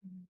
Mhm.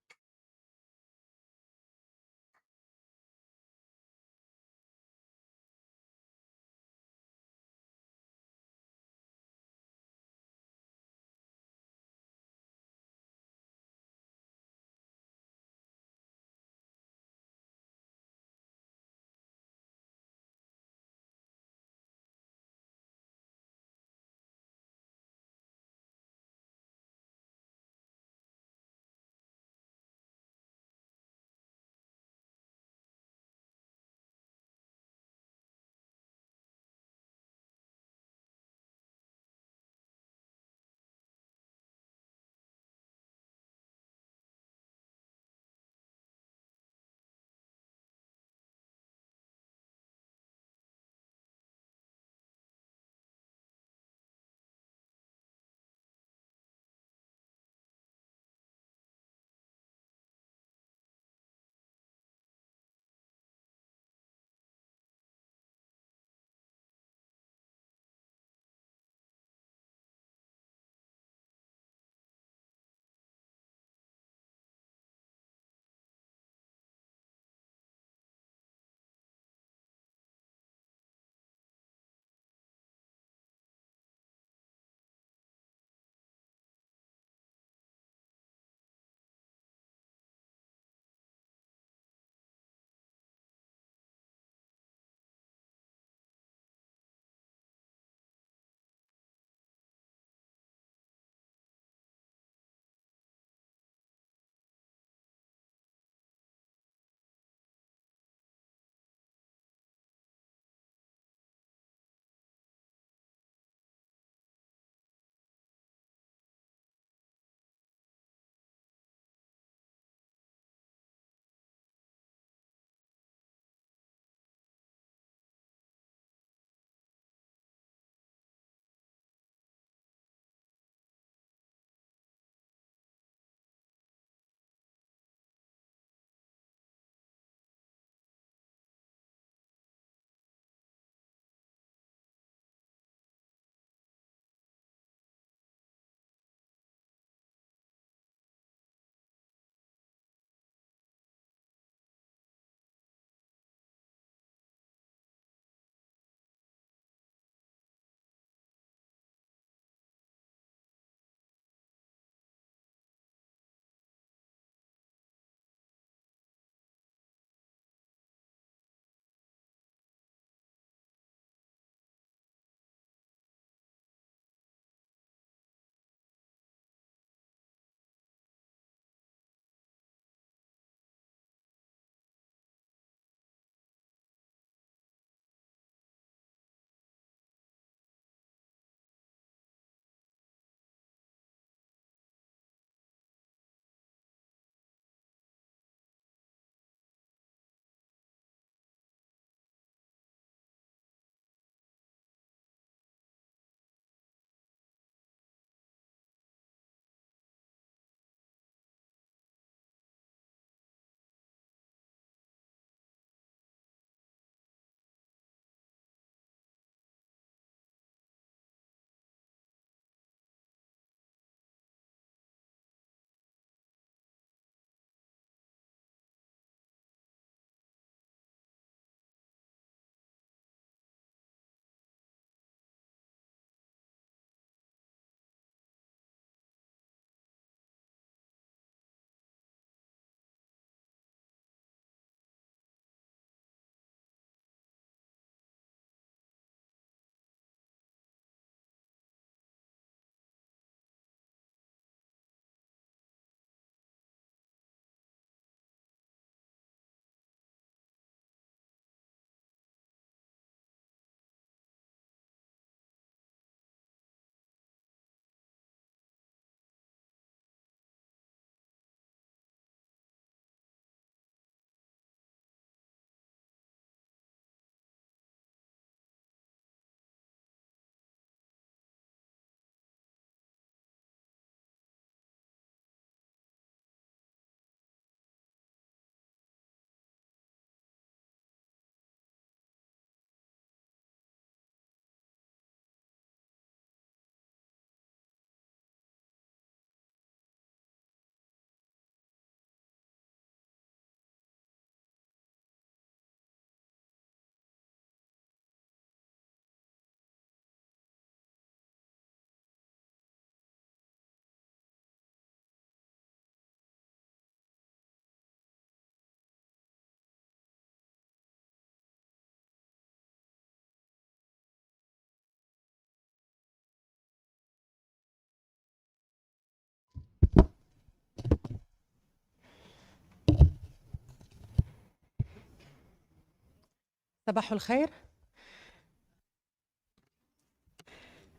صباح الخير.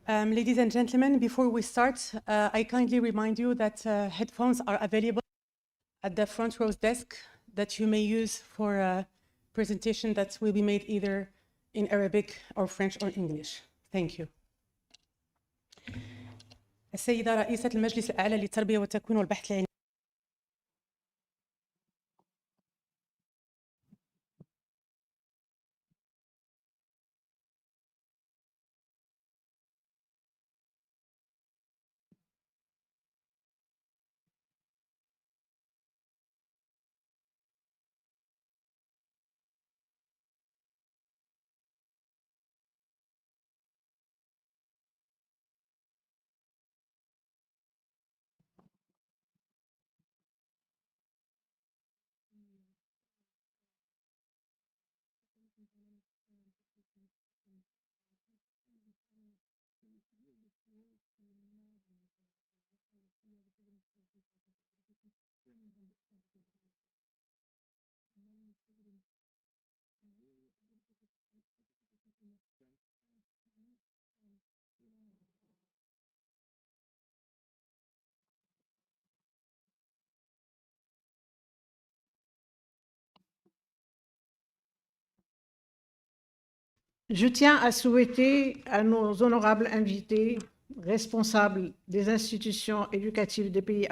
Ladies and gentlemen, before we start, I kindly remind you that headphones are available at the front row's desk that you may use for a presentation that will be made either in Arabic or French or English. Thank you. السيدة رئيسة المجلس الأعلى للتربية والتكوين والبحث العلمي. Je tiens à souhaiter à nos honorables invités, responsables des institutions éducatives des pays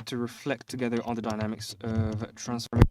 to reflect together on the dynamics of transformation.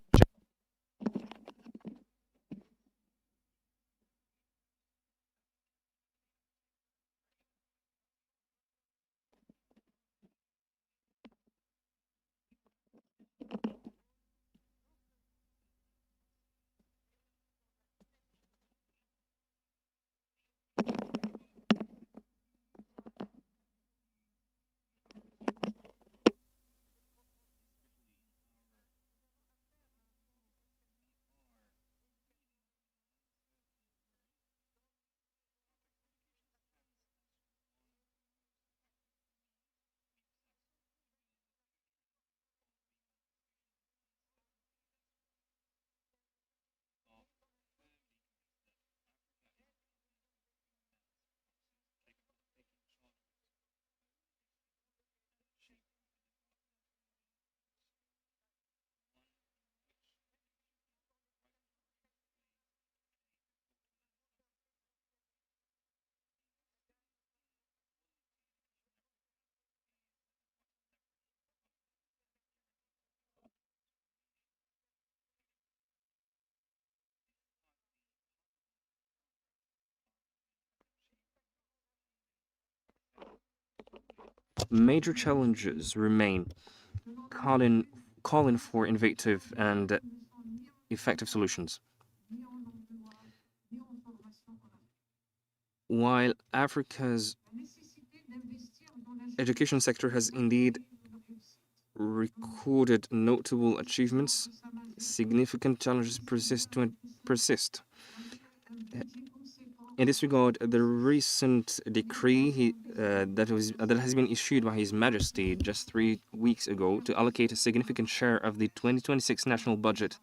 Major challenges remain, calling for innovative and effective solutions. While Africa's education sector has indeed recorded notable achievements, significant challenges persist. In this regard, the recent decree that has been issued by His Majesty just 3 weeks ago to allocate a significant share of the 2026 national budget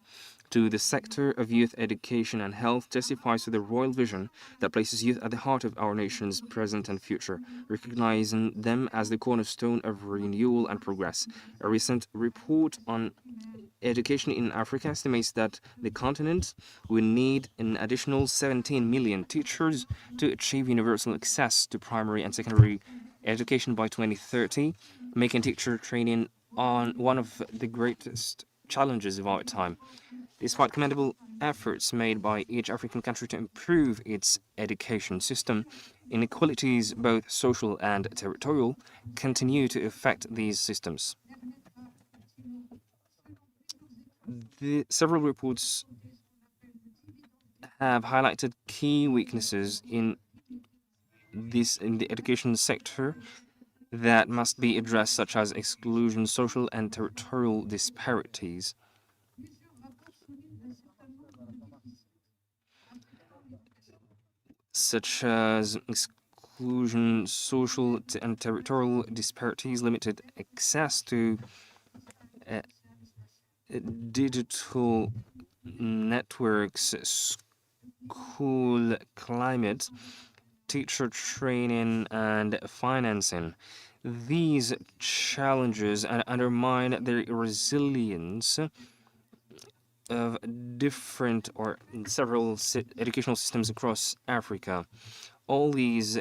to the sector of youth education and health testifies to the royal vision that places youth at the heart of our nation's present and future, recognizing them as the cornerstone of renewal and progress. A recent report on education in Africa estimates that the continent will need an additional 17 million teachers to achieve universal access to primary and secondary education by 2030, making teacher training one of the greatest challenges of our time. Despite commendable efforts made by each African country to improve its education system, inequalities, both social and territorial, continue to affect these systems. Several reports have highlighted key weaknesses in the education sector that must be addressed, such as exclusion, social and territorial disparities. Such as exclusion, social and territorial disparities, limited access to digital networks, school climate, teacher training, and financing. These challenges undermine the resilience of different or several educational systems across Africa. All these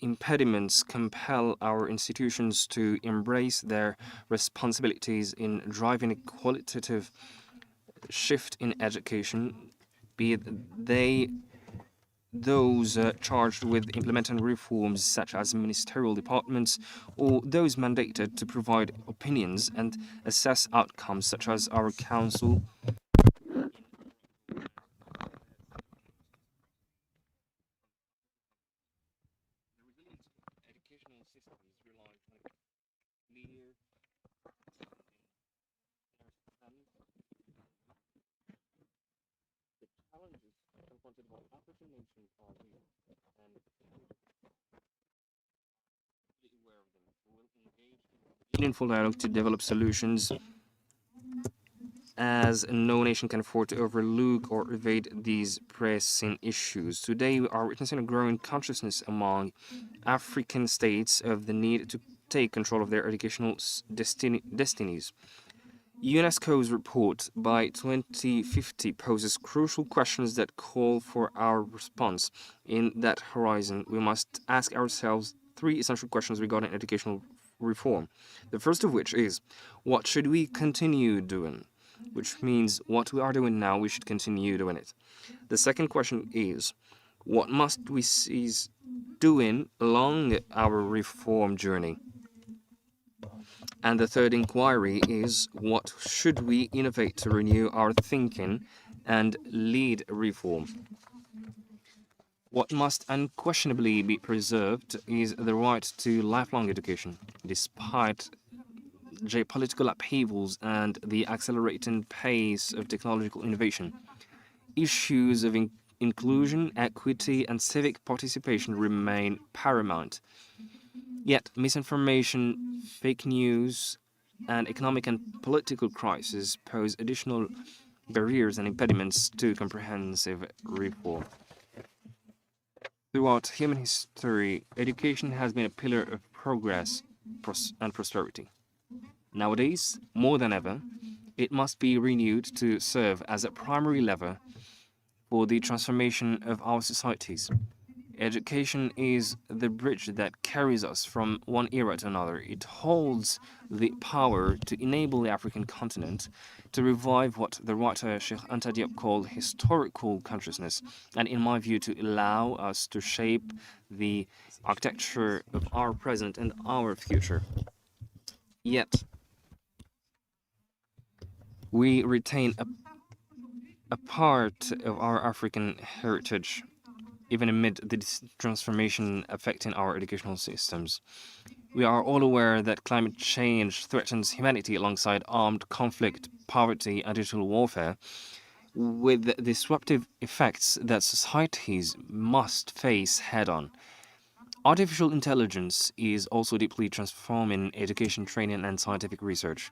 impediments compel our institutions to embrace their responsibilities in driving a qualitative shift in education, be they those charged with implementing reforms such as ministerial departments or those mandated to provide opinions and assess outcomes such as our council. Educational systems rely on clear the challenges confronted by African nations are real, and fully aware of them. We will engage in meaningful dialogue to develop solutions, as no nation can afford to overlook or evade these pressing issues. Today, we are witnessing a growing consciousness among African states of the need to take control of their educational destinies. UNESCO's report by 2050 poses crucial questions that call for our response. In that horizon, we must ask ourselves three essential questions regarding educational reform. The first of which is, what should we continue doing? Which means what we are doing now, we should continue doing it. The second question is, what must we cease doing along our reform journey? And the third inquiry is, what should we innovate to renew our thinking and lead reform? What must unquestionably be preserved is the right to lifelong education, despite geopolitical upheavals and the accelerating pace of technological innovation. Issues of inclusion, equity, and civic participation remain paramount. Yet, misinformation, fake news, and economic and political crises pose additional barriers and impediments to comprehensive reform. Throughout human history, education has been a pillar of progress and prosperity. Nowadays, more than ever, it must be renewed to serve as a primary lever for the transformation of our societies. Education is the bridge that carries us from one era to another. It holds the power to enable the African continent to revive what the writer Sheikh Anta Diop called historical consciousness, and in my view, to allow us to shape the architecture of our present and our future. Yet, we retain a part of our African heritage, even amid the transformation affecting our educational systems. We are all aware that climate change threatens humanity alongside armed conflict, poverty, and digital warfare, with disruptive effects that societies must face head-on. Artificial intelligence is also deeply transforming education, training, and scientific research.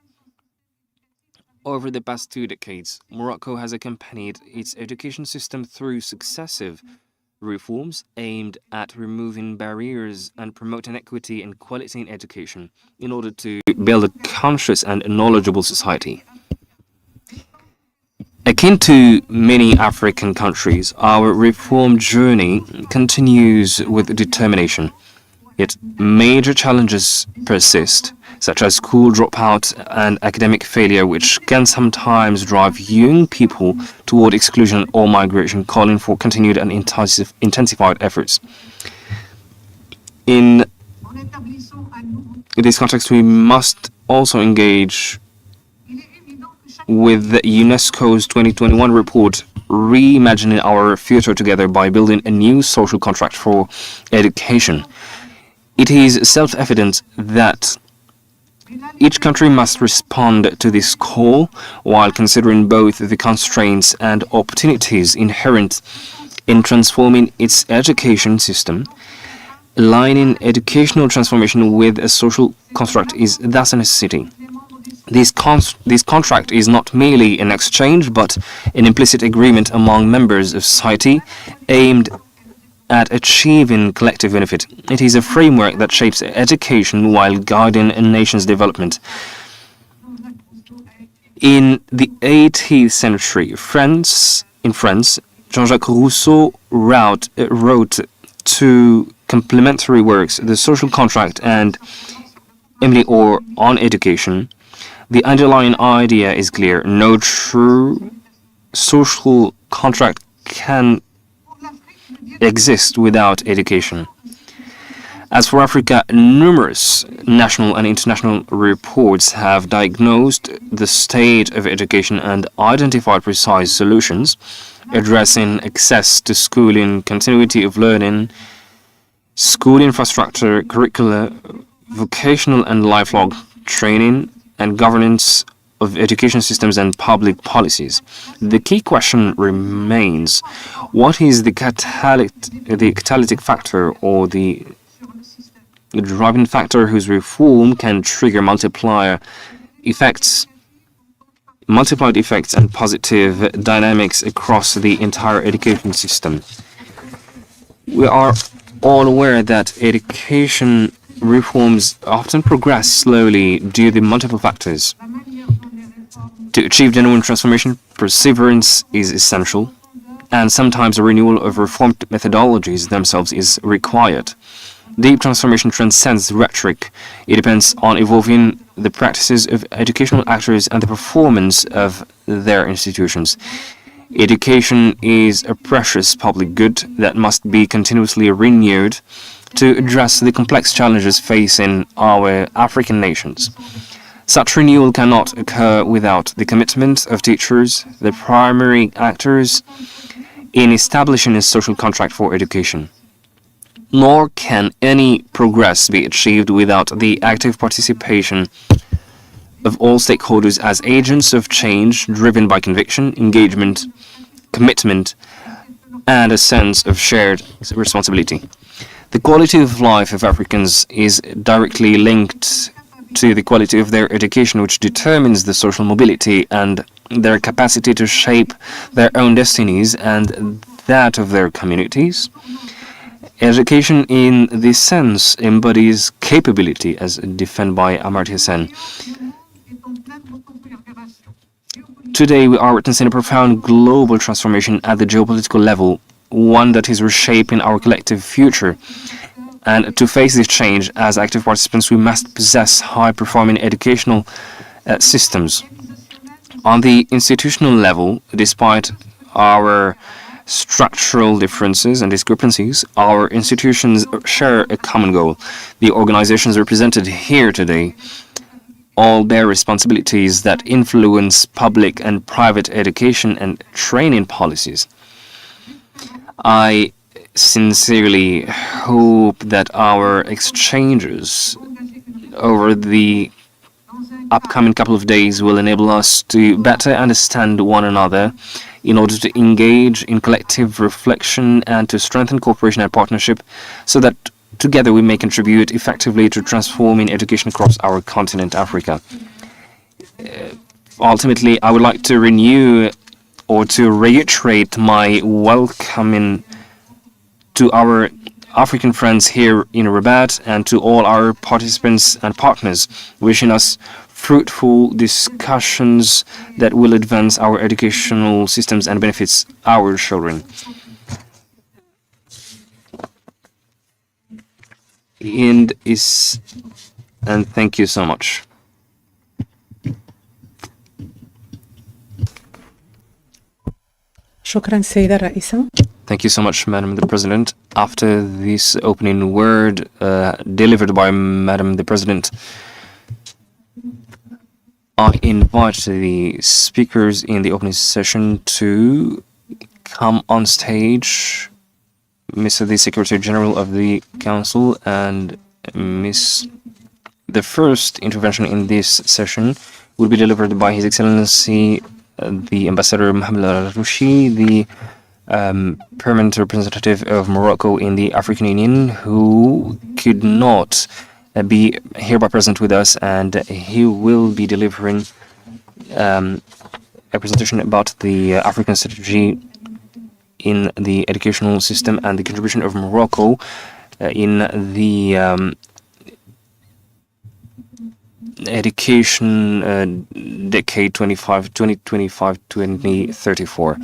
Over the past 2 decades, Morocco has accompanied its education system through successive reforms aimed at removing barriers and promoting equity and quality in education in order to build a conscious and knowledgeable society. Akin to many African countries, our reform journey continues with determination. Yet major challenges persist, such as school dropout and academic failure, which can sometimes drive young people toward exclusion or migration, calling for continued and intensified efforts. In this context, we must also engage with UNESCO's 2021 report, Reimagining Our Future Together by Building a New Social Contract for Education. It is self-evident that each country must respond to this call while considering both the constraints and opportunities inherent in transforming its education system. Aligning educational transformation with a social construct is thus a necessity. This contract is not merely an exchange, but an implicit agreement among members of society aimed at achieving collective benefit. It is a framework that shapes education while guiding a nation's development. In the 18th century, in France, Jean-Jacques Rousseau wrote two complementary works, The Social Contract and Emily Orr on Education. The underlying idea is clear. No true social contract can exist without education. As for Africa, numerous national and international reports have diagnosed the state of education and identified precise solutions addressing access to schooling, continuity of learning, school infrastructure, curricula, vocational and lifelong training, and governance of education systems and public policies. The key question remains, what is the catalytic factor or the driving factor whose reform can trigger multiplied effects and positive dynamics across the entire education system? We are all aware that education reforms often progress slowly due to multiple factors. To achieve genuine transformation, perseverance is essential, and sometimes a renewal of reformed methodologies themselves is required. Deep transformation transcends rhetoric. It depends on evolving the practices of educational actors and the performance of their institutions. Education is a precious public good that must be continuously renewed to address the complex challenges facing our African nations. Such renewal cannot occur without the commitment of teachers, the primary actors, in establishing a social contract for education. Nor can any progress be achieved without the active participation of all stakeholders as agents of change driven by conviction, engagement, commitment, and a sense of shared responsibility. The quality of life of Africans is directly linked to the quality of their education, which determines the social mobility and their capacity to shape their own destinies and that of their communities. Education in this sense embodies capability, as defined by Amartya Sen. Today we are witnessing a profound global transformation at the geopolitical level, one that is reshaping our collective future. And to face this change, as active participants, we must possess high-performing educational systems. On the institutional level, despite our structural differences and discrepancies, our institutions share a common goal. The organizations represented here today all bear responsibilities that influence public and private education and training policies. I sincerely hope that our exchanges over the upcoming couple of days will enable us to better understand one another in order to engage in collective reflection and to strengthen cooperation and partnership so that together we may contribute effectively to transforming education across our continent, Africa. Ultimately, I would like to renew or to reiterate my welcoming to our African friends here in Rabat and to all our participants and partners, wishing us fruitful discussions that will advance our educational systems and benefits our children. And thank you so much. شكرا سيدة الرئيسة. Thank you so much, Madam the President. After this opening word delivered by Madam the President, I invite the speakers in the opening session to come on stage. Mr. the Secretary General of the Council and Miss. The first intervention in this session will be delivered by His Excellency the Ambassador Mohamed Al-Aroushi, the permanent representative of Morocco in the African Union, who could not be hereby present with us, and he will be delivering a presentation about the African strategy in the educational system and the contribution of Morocco in the education decade 2025-2034.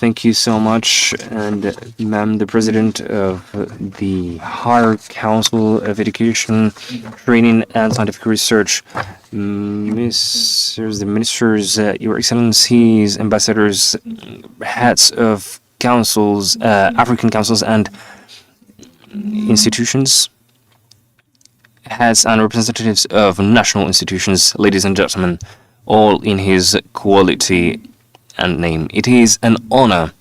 Thank you so much, and Ma'am, the President of the Higher Council of Education, Training and Scientific Research, Messieurs the Ministers, Your Excellencies, Ambassadors, heads of councils, African councils and institutions, heads and representatives of national institutions, ladies and gentlemen, all in his quality and name. It is an honor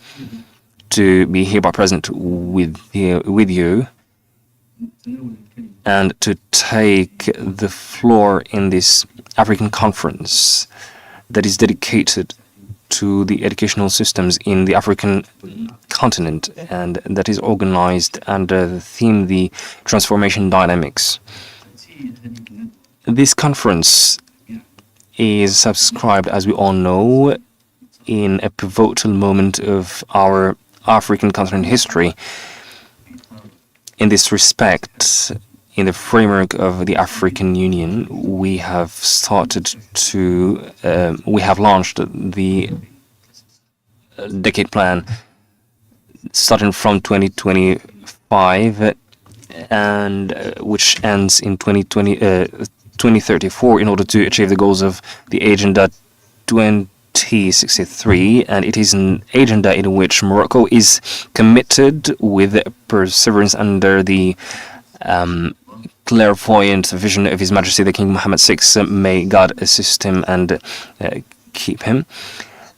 to be hereby present with you and to take the floor in this African conference that is dedicated to the educational systems in the African continent and that is organized under the theme the transformation dynamics. This conference is subscribed, as we all know, in a pivotal moment of our African continent history. In this respect, in the framework of the African Union, we have launched the decade plan starting from 2025 and which ends in 2034 in order to achieve the goals of the Agenda 2063, and it is an agenda in which Morocco is committed with perseverance under the clairvoyant vision of His Majesty the King Mohammed VI. May God assist him and keep him,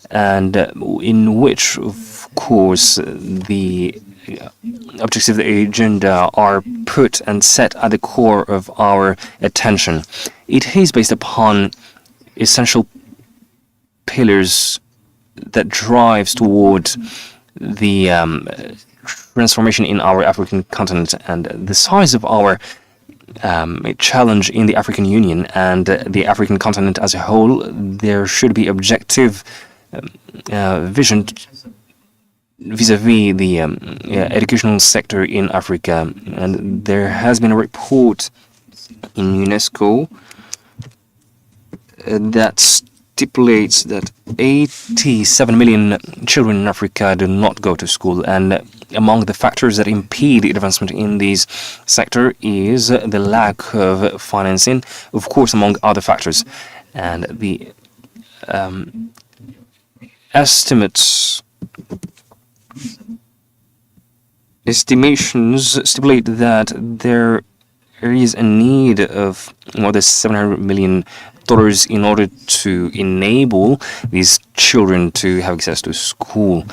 and in which, of course, the objectives of the agenda are put and set at the core of our attention. It is based upon essential pillars that drives toward the transformation in our African continent, and the size of our challenge in the African Union and the African continent as a whole. There should be objective vision vis-a-vis the educational sector in Africa, and there has been a report in UNESCO that stipulates that 87 million children in Africa do not go to school, and among the factors that impede the advancement in this sector is the lack of financing, of course, among other factors. And the estimations stipulate that there is a need of more than $700 million in order to enable these children to have access to school.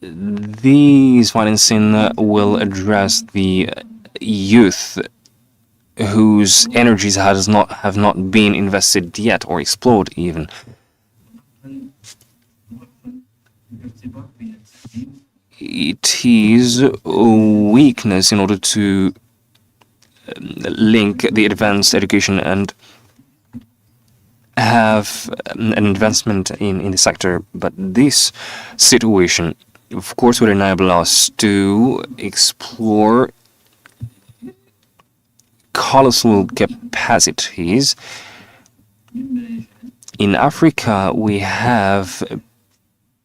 These financing will address the youth whose energies have not been invested yet or explored even. It is a weakness in order to link the advanced education and have an investment in the sector, but this situation, of course, would enable us to explore colossal capacities. In Africa, we have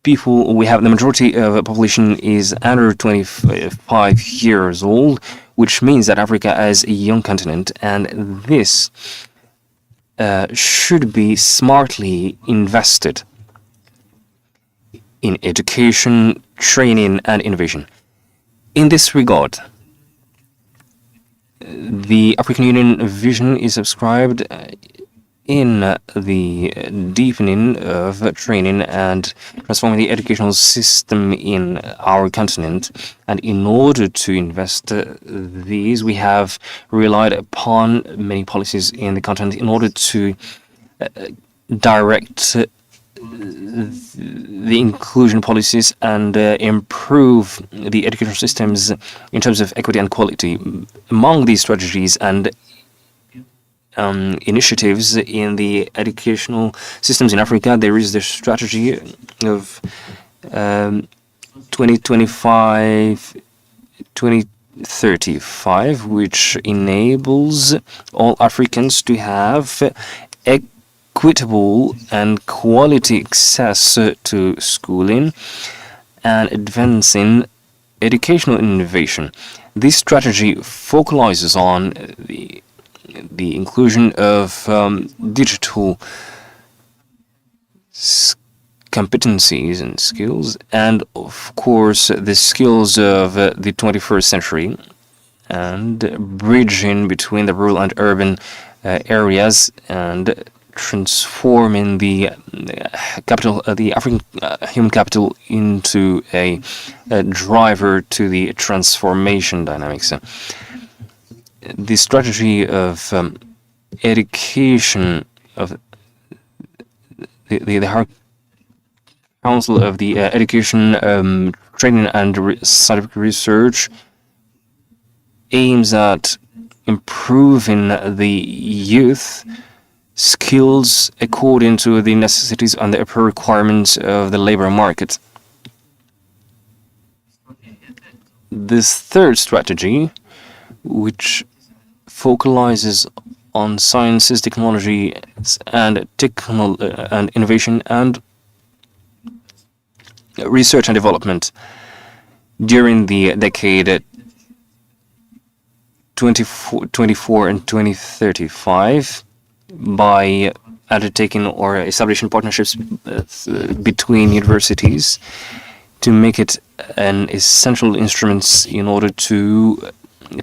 the majority of the population is under 25 years old, which means that Africa is a young continent, and this should be smartly invested in education, training, and innovation. In this regard, The African Union vision is subscribed in the deepening of training and transforming the educational system in our continent. And in order to invest these, we have relied upon many policies in the continent in order to direct the inclusion policies and improve the educational systems in terms of equity and quality. Among these strategies and initiatives in the educational systems in Africa, there is the strategy of 2025 2035, which enables all Africans to have equitable and quality access to schooling and advancing educational innovation. This strategy focalizes on the inclusion of digital competencies and skills, and of course the skills of the 21st century, and bridging between the rural and urban areas, and transforming the capital, the African human capital, into a driver to the transformation dynamics. The strategy of education of the Council of the Education, Training and Scientific Research aims at improving the youth skills according to the necessities and the requirements of the labor market. This third strategy, which focalizes on sciences, technology, and innovation and research and development during the decade 2024 and 2035, by undertaking or establishing partnerships between universities to make it an essential instrument in order to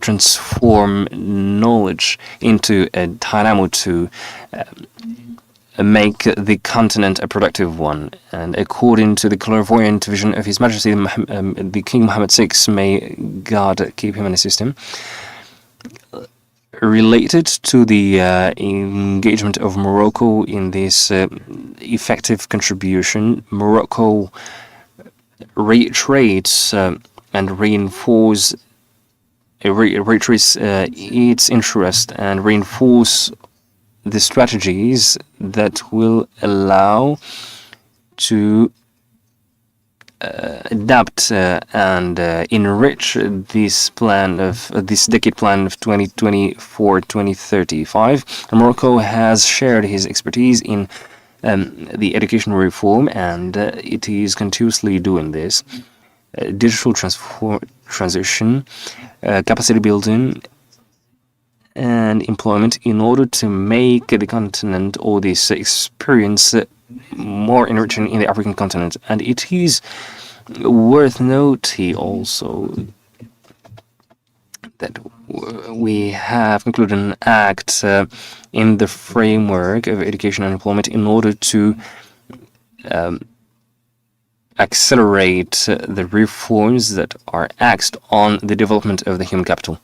transform knowledge into a dynamo to make the continent a productive one. And according to the clairvoyant vision of His Majesty the King Mohammed VI, may God keep him and assist him, related to the engagement of Morocco in this effective contribution, Morocco reiterates and reiterates its interest and reinforce the strategies that will allow to adapt and enrich this plan of this decade plan of 2024-2035. Morocco has shared his expertise in the education reform, and it is continuously doing this. Digital transition, capacity building, and employment in order to make the continent or this experience more enriching in the African continent. And it is worth noting also that we have concluded an act in the framework of education and employment in order to accelerate the reforms that are axed on the development of the human capital.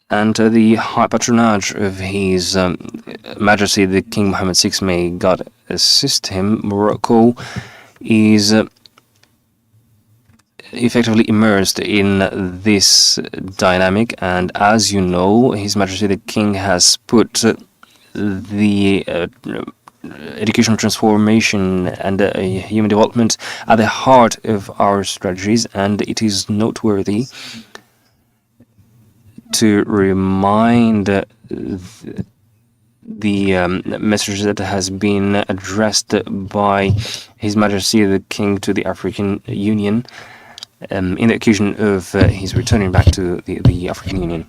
And the high patronage of His Majesty the King Mohammed VI, may God assist him, Morocco is effectively immersed in this dynamic. And as you know, His Majesty the King has put the educational transformation and human development at the heart of our strategies, and it is noteworthy to remind the message that has been addressed by His Majesty the King to the African Union in the occasion of his returning back to the African Union.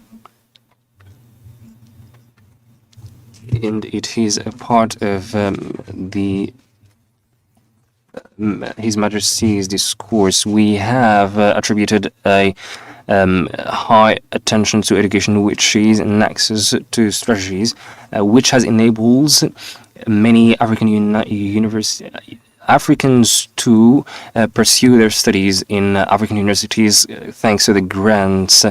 And it is a part of the His Majesty's discourse, we have attributed a high attention to education, which is an access to strategies, which has enabled many Africans to pursue their studies in African universities thanks to the grants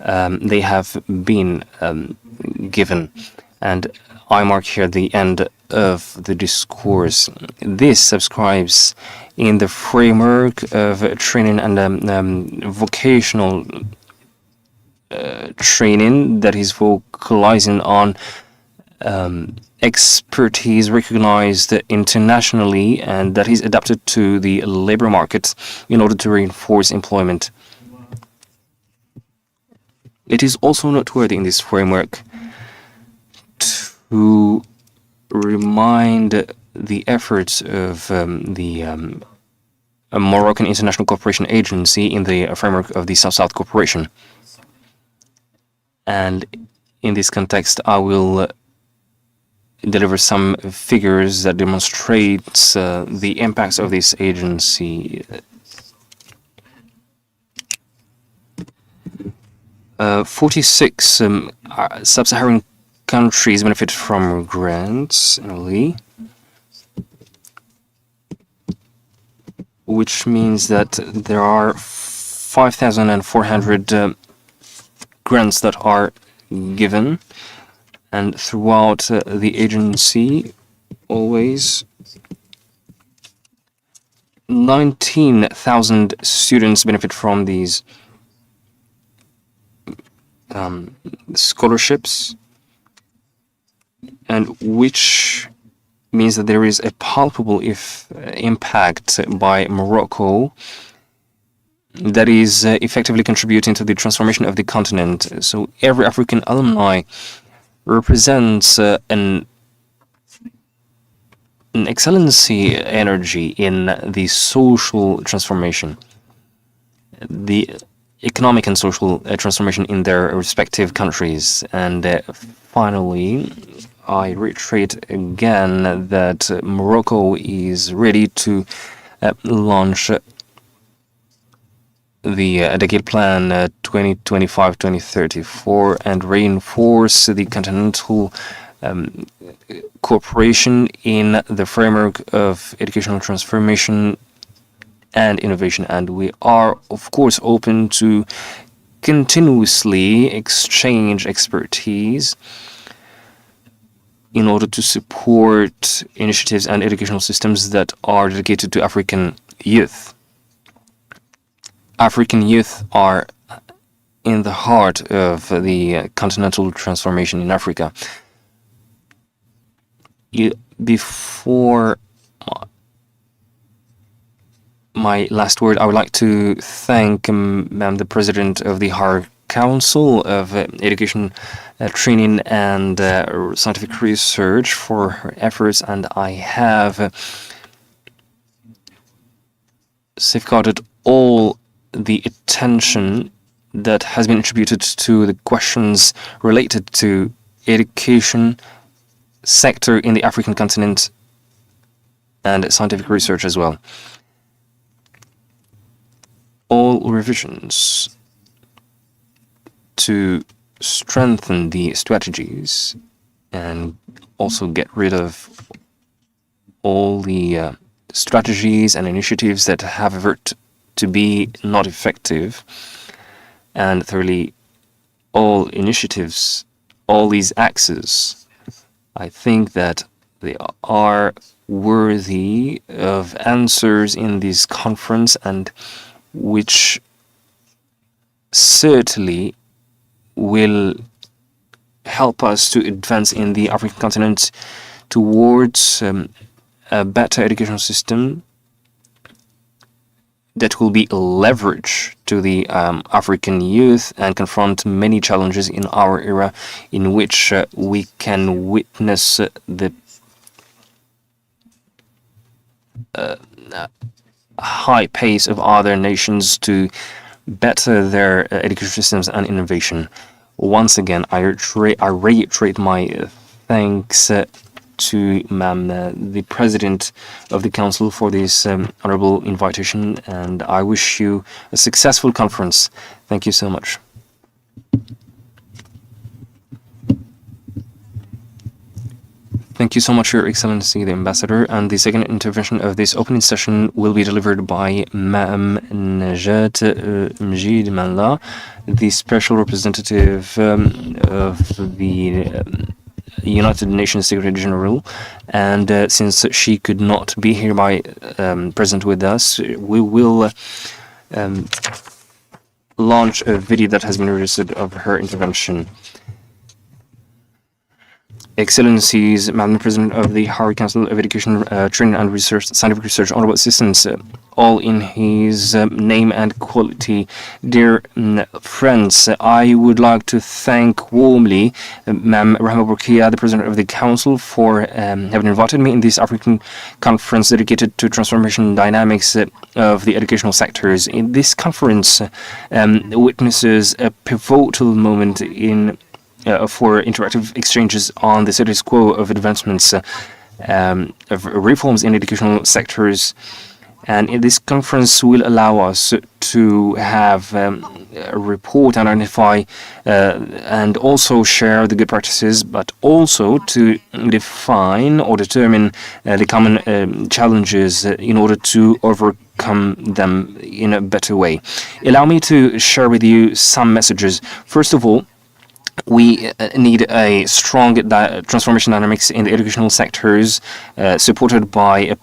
they have been given. And I mark here the end of the discourse. This subscribes in the framework of training and vocational training that is focalizing on expertise recognized internationally and that is adapted to the labor market in order to reinforce employment. It is also noteworthy in this framework to remind the efforts of the Moroccan International Cooperation Agency in the framework of the South-South Cooperation. And in this context, I will deliver some figures that demonstrates the impacts of this agency. 46 sub-Saharan countries benefit from grants annually, which means that there are 5,400 grants that are given, and throughout the agency, always 19,000 students benefit from these scholarships, and which means that there is a palpable impact by Morocco that is effectively contributing to the transformation of the continent. So every African alumni represents an excellency energy in the social transformation, the economic and social transformation in their respective countries. And finally, I reiterate again that Morocco is ready to launch the Decade Plan 2025-2034 and reinforce the continental cooperation in the framework of educational transformation and innovation. And we are, of course, open to continuously exchange expertise in order to support initiatives and educational systems that are dedicated to African youth. African youth are in the heart of the continental transformation in Africa. Before my last word, I would like to thank the President of the Higher Council of Education, Training and Scientific Research for her efforts, and I have safeguarded all the attention that has been attributed to the questions related to education sector in the African continent and scientific research as well. All revisions to strengthen the strategies and also get rid of all the strategies and initiatives that have averted to be not effective, and thirdly, all initiatives, all these axes, I think that they are worthy of answers in this conference, and which certainly will help us to advance in the African continent towards a better educational system that will be a leverage to the African youth and confront many challenges in our era, in which we can witness the high pace of other nations to better their education systems and innovation. Once again, I reiterate my thanks to the President of the Council for this honorable invitation, and I wish you a successful conference. Thank you so much. Thank you so much, Your Excellency, the Ambassador. And the second intervention of this opening session will be delivered by Ma'am Najat Mjid Manla, the Special Representative of the United Nations Secretary General. And since she could not be here present with us, we will launch a video that has been registered of her intervention. Excellencies, Madam President of the Higher Council of Education, Training and Research, Scientific Research, Honorable Assistants, all in his name and quality. Dear friends, I would like to thank warmly Ma'am Rahma Burkia, the President of the Council, for having invited me in this African conference dedicated to transformation dynamics of the educational sectors. In this conference witnesses a pivotal moment for interactive exchanges on the status quo of advancements of reforms in educational sectors. And in this conference will allow us to have a report and identify and also share the good practices, but also to define or determine the common challenges in order to overcome them in a better way. Allow me to share with you some messages. First of all, we need a strong transformation dynamics in the educational sectors supported by a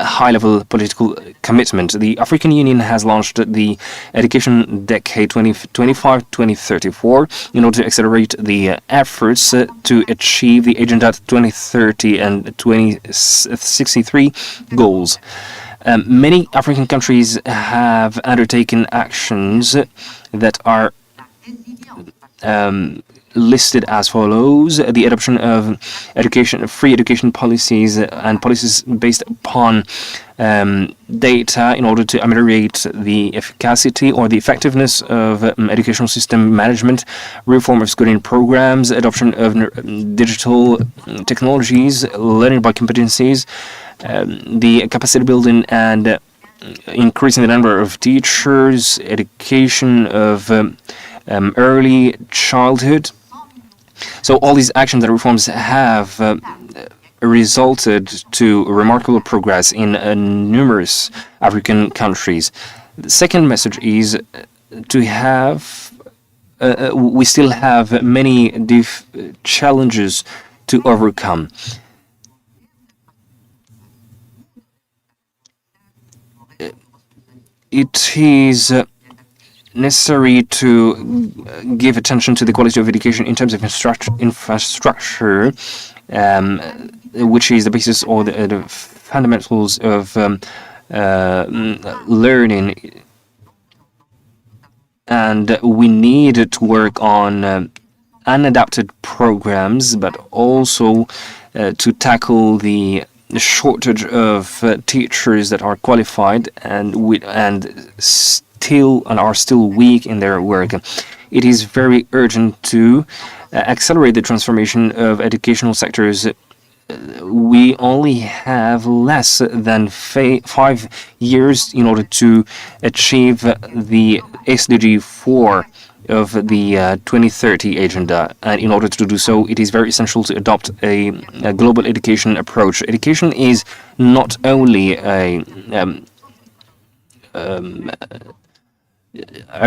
high-level political commitment. The African Union has launched the Education Decade 2025-2034 in order to accelerate the efforts to achieve the Agenda 2030 and 2063 goals. Many African countries have undertaken actions that are listed as follows: the adoption of free education policies and policies based upon data in order to ameliorate the efficacy or the effectiveness of educational system management, reform of schooling programs, adoption of digital technologies, learning by competencies, the capacity building and increasing the number of teachers, education of early childhood. So all these actions and reforms have resulted to remarkable progress in numerous African countries. The second message is to have we still have many challenges to overcome. It is necessary to give attention to the quality of education in terms of infrastructure, which is the basis or the fundamentals of learning. And we need to work on unadapted programs, but also to tackle the shortage of teachers that are qualified and are still weak in their work. It is very urgent to accelerate the transformation of educational sectors. We only have less than 5 years in order to achieve the SDG 4 of the 2030 agenda, and in order to do so, it is very essential to adopt a global education approach. Education is not only a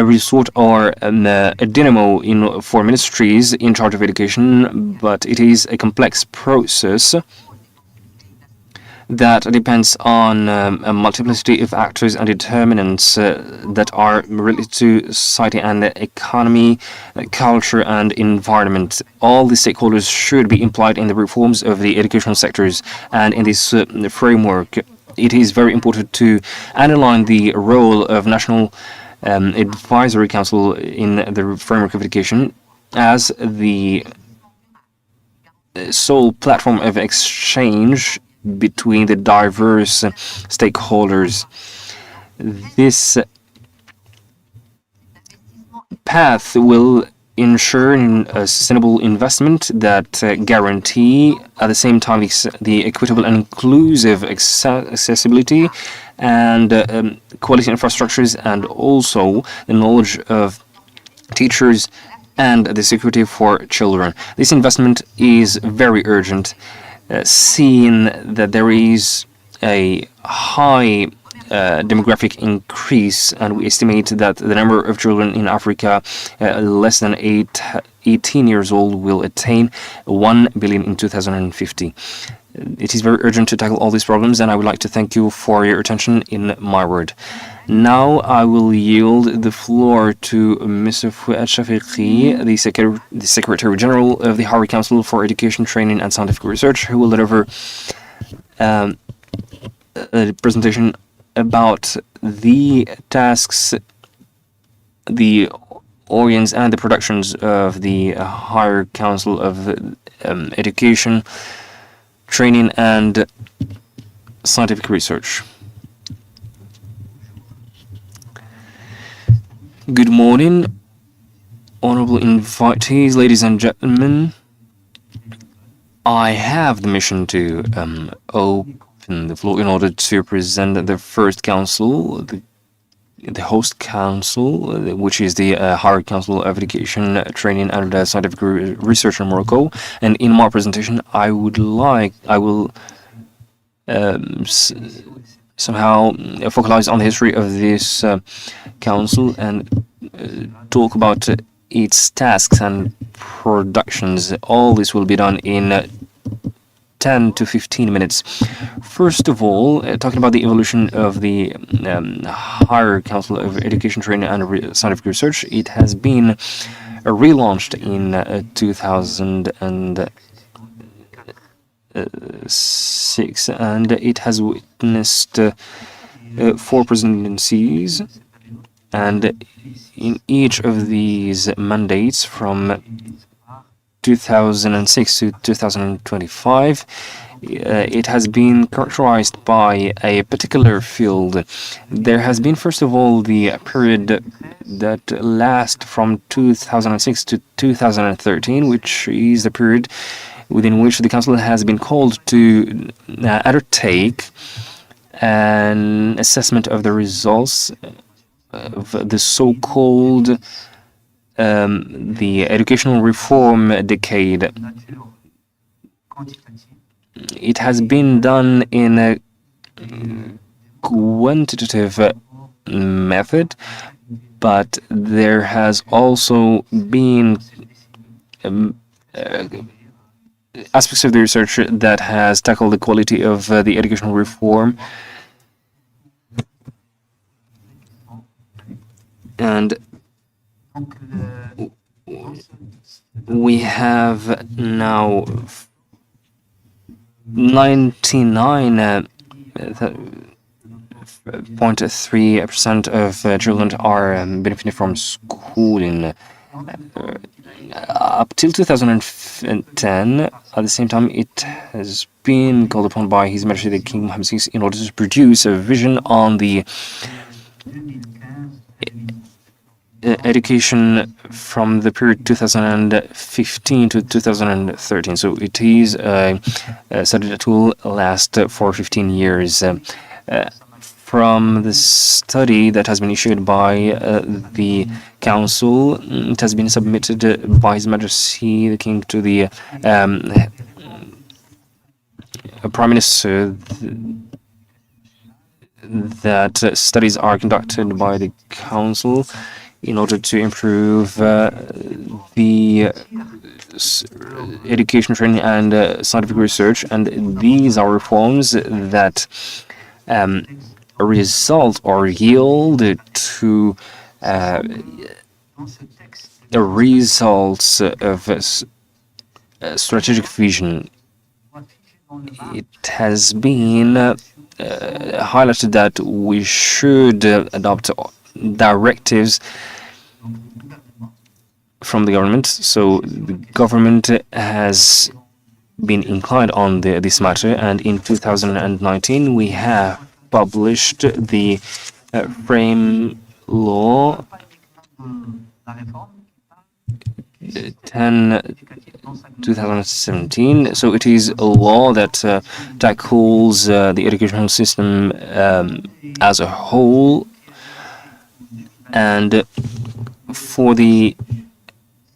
resort or a dynamo for ministries in charge of education, but it is a complex process that depends on a multiplicity of actors and determinants that are related to society and economy, culture and environment. All the stakeholders should be implied in the reforms of the educational sectors, and in this framework it is very important to underline the role of national advisory council in the framework of education as the sole platform of exchange between the diverse stakeholders. This path will ensure a sustainable investment that guarantee at the same time the equitable and inclusive accessibility and quality infrastructures, and also the knowledge of teachers and the security for children. This investment is very urgent, seeing that there is a high demographic increase, and we estimate that the number of children in Africa less than 18 years old will attain 1 billion in 2050. It is very urgent to tackle all these problems, and I would like to thank you for your attention in my word. Now I will yield the floor to Mr. Fouad Shafiqi, the Secretary General of the Higher Council for Education, Training and Scientific Research, who will deliver a presentation about the tasks, the organs and the productions of the Higher Council of Education, Training and Scientific Research. Good morning, honorable invitees, ladies and gentlemen. I have the mission to open the floor in order to present the first council, the host council, which is the Higher Council of Education, Training and Scientific Research in Morocco. And in my presentation, I will somehow focalize on the history of this council and talk about its tasks and productions. All this will be done in 10 to 15 minutes. First of all, talking about the evolution of the Higher Council of Education, Training and Scientific Research, it has been relaunched in 2006, and it has witnessed 4 presidencies, and in each of these mandates from 2006 to 2025, it has been characterized by a particular field. There has been, first of all, the period that lasts from 2006 to 2013, which is the period within which the Council has been called to undertake an assessment of the results of the so-called the educational reform decade. It has been done in a quantitative method, but there has also been aspects of the research that has tackled the quality of the educational reform. And we have now 99.3% of children are benefiting from schooling. Up till 2010, at the same time, it has been called upon by His Majesty the King Mohammed VI in order to produce a vision on the education from the period 2015 to 2013. So it is a study that will last for 15 years. From the study that has been issued by the Council, it has been submitted by His Majesty the King to the Prime Minister, that studies are conducted by the Council in order to improve the education, training and scientific research, and these are reforms that result or yield to the results of a strategic vision. It has been highlighted that we should adopt directives from the government. So the government has been inclined on this matter, and in 2019 we have published the frame law 10 2017. So it is a law that tackles the educational system as a whole. And for the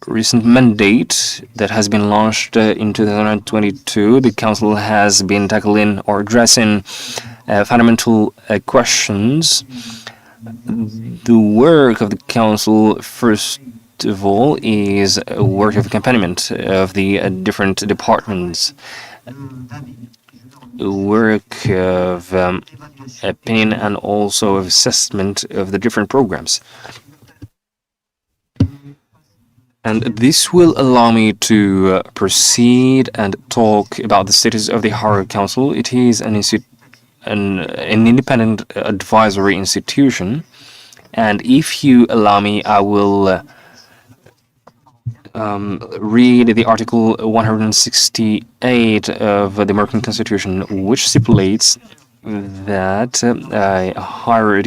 recent mandate that has been launched in 2022, the Council has been tackling or addressing fundamental questions. The work of the Council, first of all, is a work of accompaniment of the different departments, work of opinion and also of assessment of the different programs. And this will allow me to proceed and talk about the status of the Higher Council. It is an independent advisory institution. And if you allow me, I will read the Article 168 of the Moroccan Constitution, which stipulates that a higher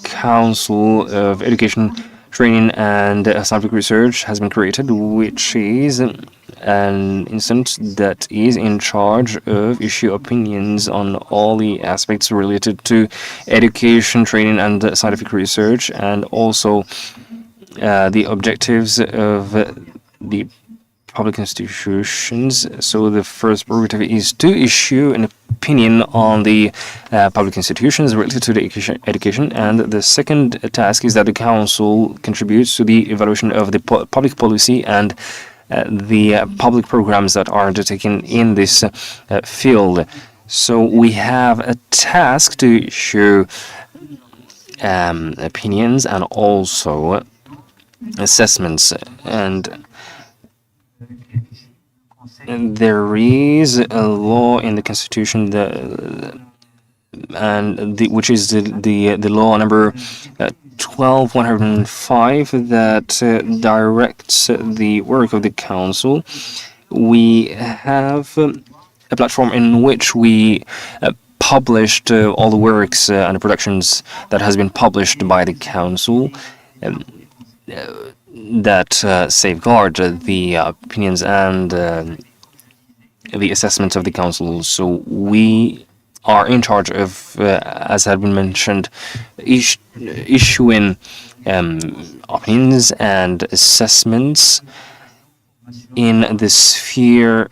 council of education, training, and scientific research has been created, which is an instance that is in charge of issue opinions on all the aspects related to education, training, and scientific research, and also the objectives of the public institutions. So the first prerogative is to issue an opinion on the public institutions related to the education, and the second task is that the Council contributes to the evaluation of the public policy and the public programs that are undertaken in this field. So we have a task to issue opinions and also assessments, and there is a law in the Constitution that, which is the law number 12105 that directs the work of the Council. We have a platform in which we published all the works and the productions that has been published by the Council that safeguard the opinions and the assessments of the Council. So we are in charge of, as had been mentioned, issuing opinions and assessments in the sphere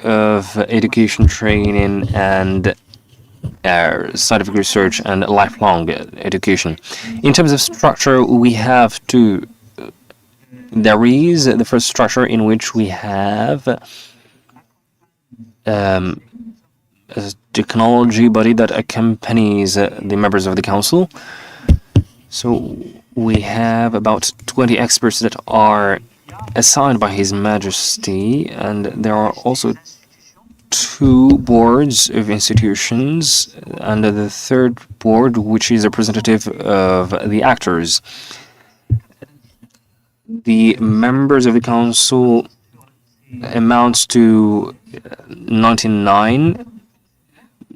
of education, training, and scientific research and lifelong education. In terms of structure, we have two. There is the first structure in which we have a technology body that accompanies the members of the Council. So we have about 20 experts that are assigned by His Majesty, and there are also 2 boards of institutions, and the third board, which is representative of the actors. The members of the Council amounts to 99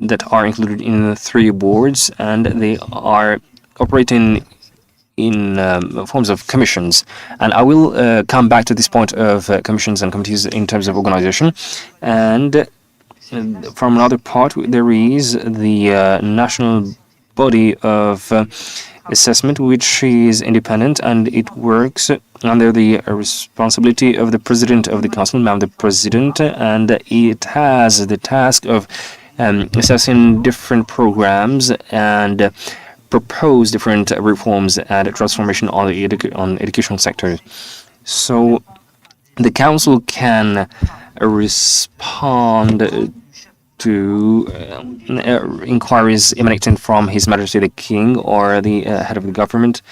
that are included in the 3 boards, and they are operating in forms of commissions. And I will come back to this point of commissions and committees in terms of organization. And from another part, there is the national body of assessment, which is independent, and it works under the responsibility of the President of the Council, Madam the President, and it has the task of assessing different programs and propose different reforms and transformation on the educational sector. So the Council can respond to inquiries emanating from His Majesty the King or the head of the government,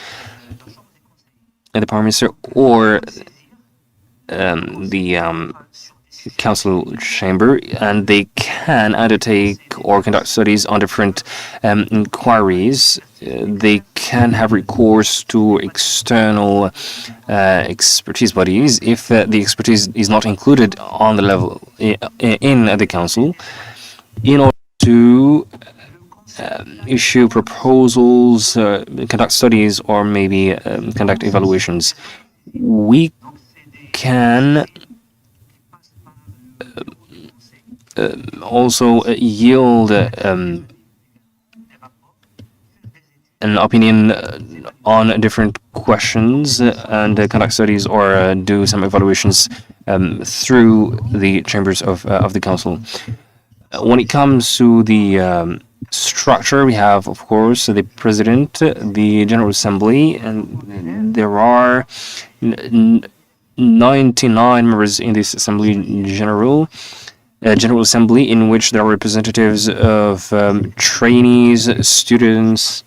the Prime Minister, or the Council chamber, and they can undertake or conduct studies on different inquiries. They can have recourse to external expertise bodies if the expertise is not included on the level in the Council, in order to issue proposals, conduct studies, or maybe conduct evaluations. We can also yield an opinion on different questions and conduct studies or do some evaluations through the chambers of the council. When it comes to the structure, we have, of course, the president, the General Assembly, and there are 99 members in this Assembly General Assembly, in which there are representatives of trainees, students.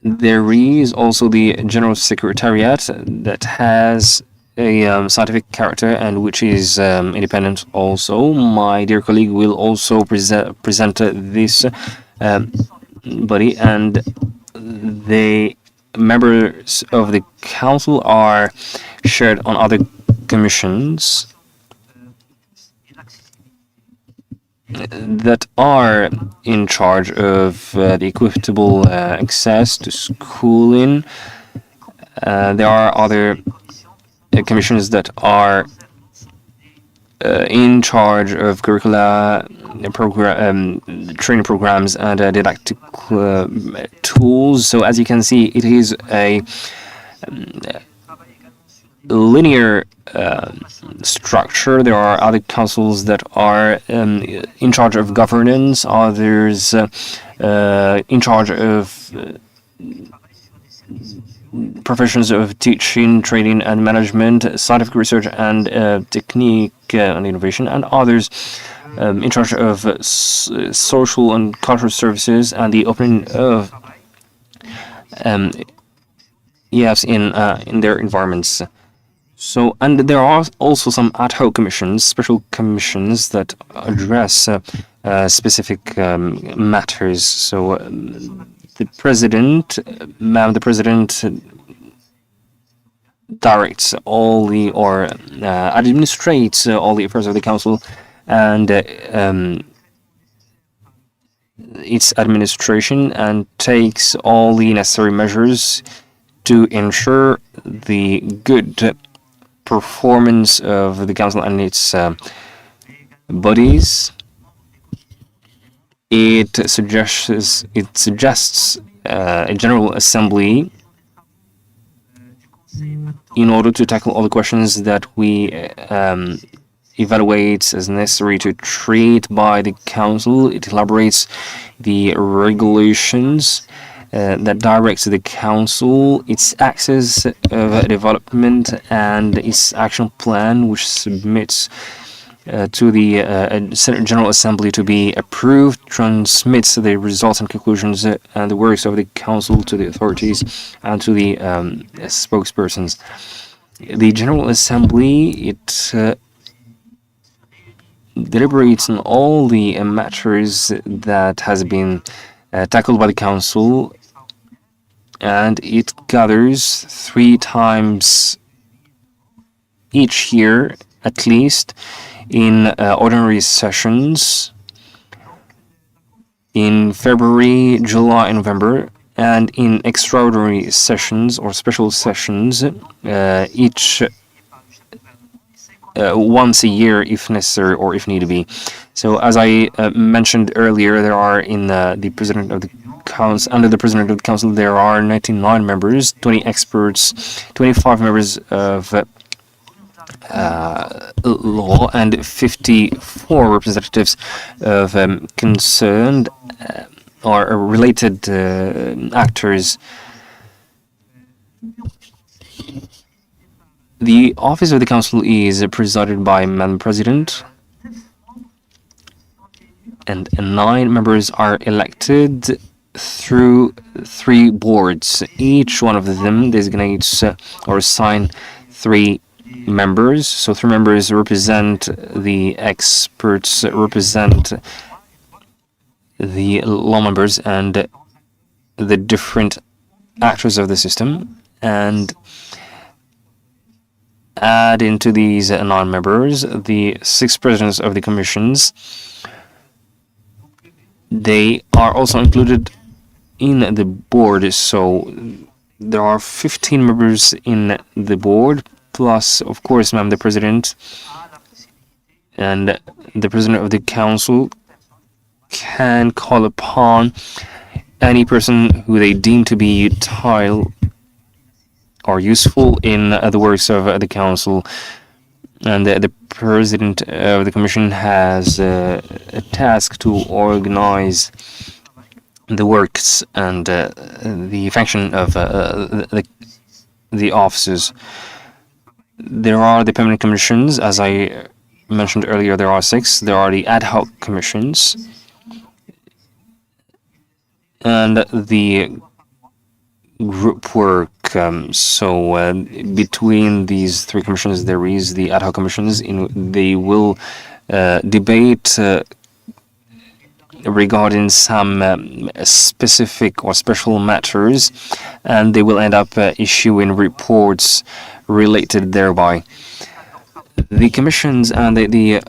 There is also the General Secretariat that has a scientific character and which is independent also. My dear colleague will also present this body, and the members of the council are shared on other commissions that are in charge of the equitable access to schooling. There are other commissions that are in charge of curricula, training programs, and didactic tools. So as you can see, it is a linear structure. There are other councils that are in charge of governance, others in charge of professions of teaching, training, and management, scientific research, and technique and innovation, and others in charge of social and cultural services and the opening of in their environments. So, and there are also some ad hoc commissions, special commissions that address specific matters. So, the president directs all the or administrates all the affairs of the council, and its administration, and takes all the necessary measures to ensure the good performance of the council and its bodies. It suggests a general assembly in order to tackle all the questions that we evaluate as necessary to treat by the council. It elaborates the regulations that directs the council, its axis of development, and its action plan, which submits to the General Assembly to be approved, transmits the results and conclusions and the works of the council to the authorities and to the spokespersons. The General Assembly, it deliberates on all the matters that has been tackled by the council, and it gathers 3 times each year at least in ordinary sessions in February, July, and November, and in extraordinary sessions or special sessions each once a year if necessary or if need be. So as I mentioned earlier, there are in the president of the council, under the president of the council, there are 99 members, 20 experts, 25 members of law, and 54 representatives of concerned or related actors. The office of the council is presided by Madam President, and 9 members are elected through 3 boards. Each one of them designates or assign 3 members. So 3 members represent the experts, represent the law members and the different actors of the system, and add into these 9 members the 6 presidents of the commissions. They are also included in the board, so there are 15 members in the board, plus, of course, Madam the President, and the President of the Council can call upon any person who they deem to be utile or useful in the works of the Council. And the President of the Commission has a task to organize the works and the function of the offices. There are the permanent commissions, as I mentioned earlier. There are 6. There are the ad hoc commissions, and the group work. So between these 3 commissions, there is the ad hoc commissions. They will debate regarding some specific or special matters, and they will end up issuing reports related thereby. The commissions and the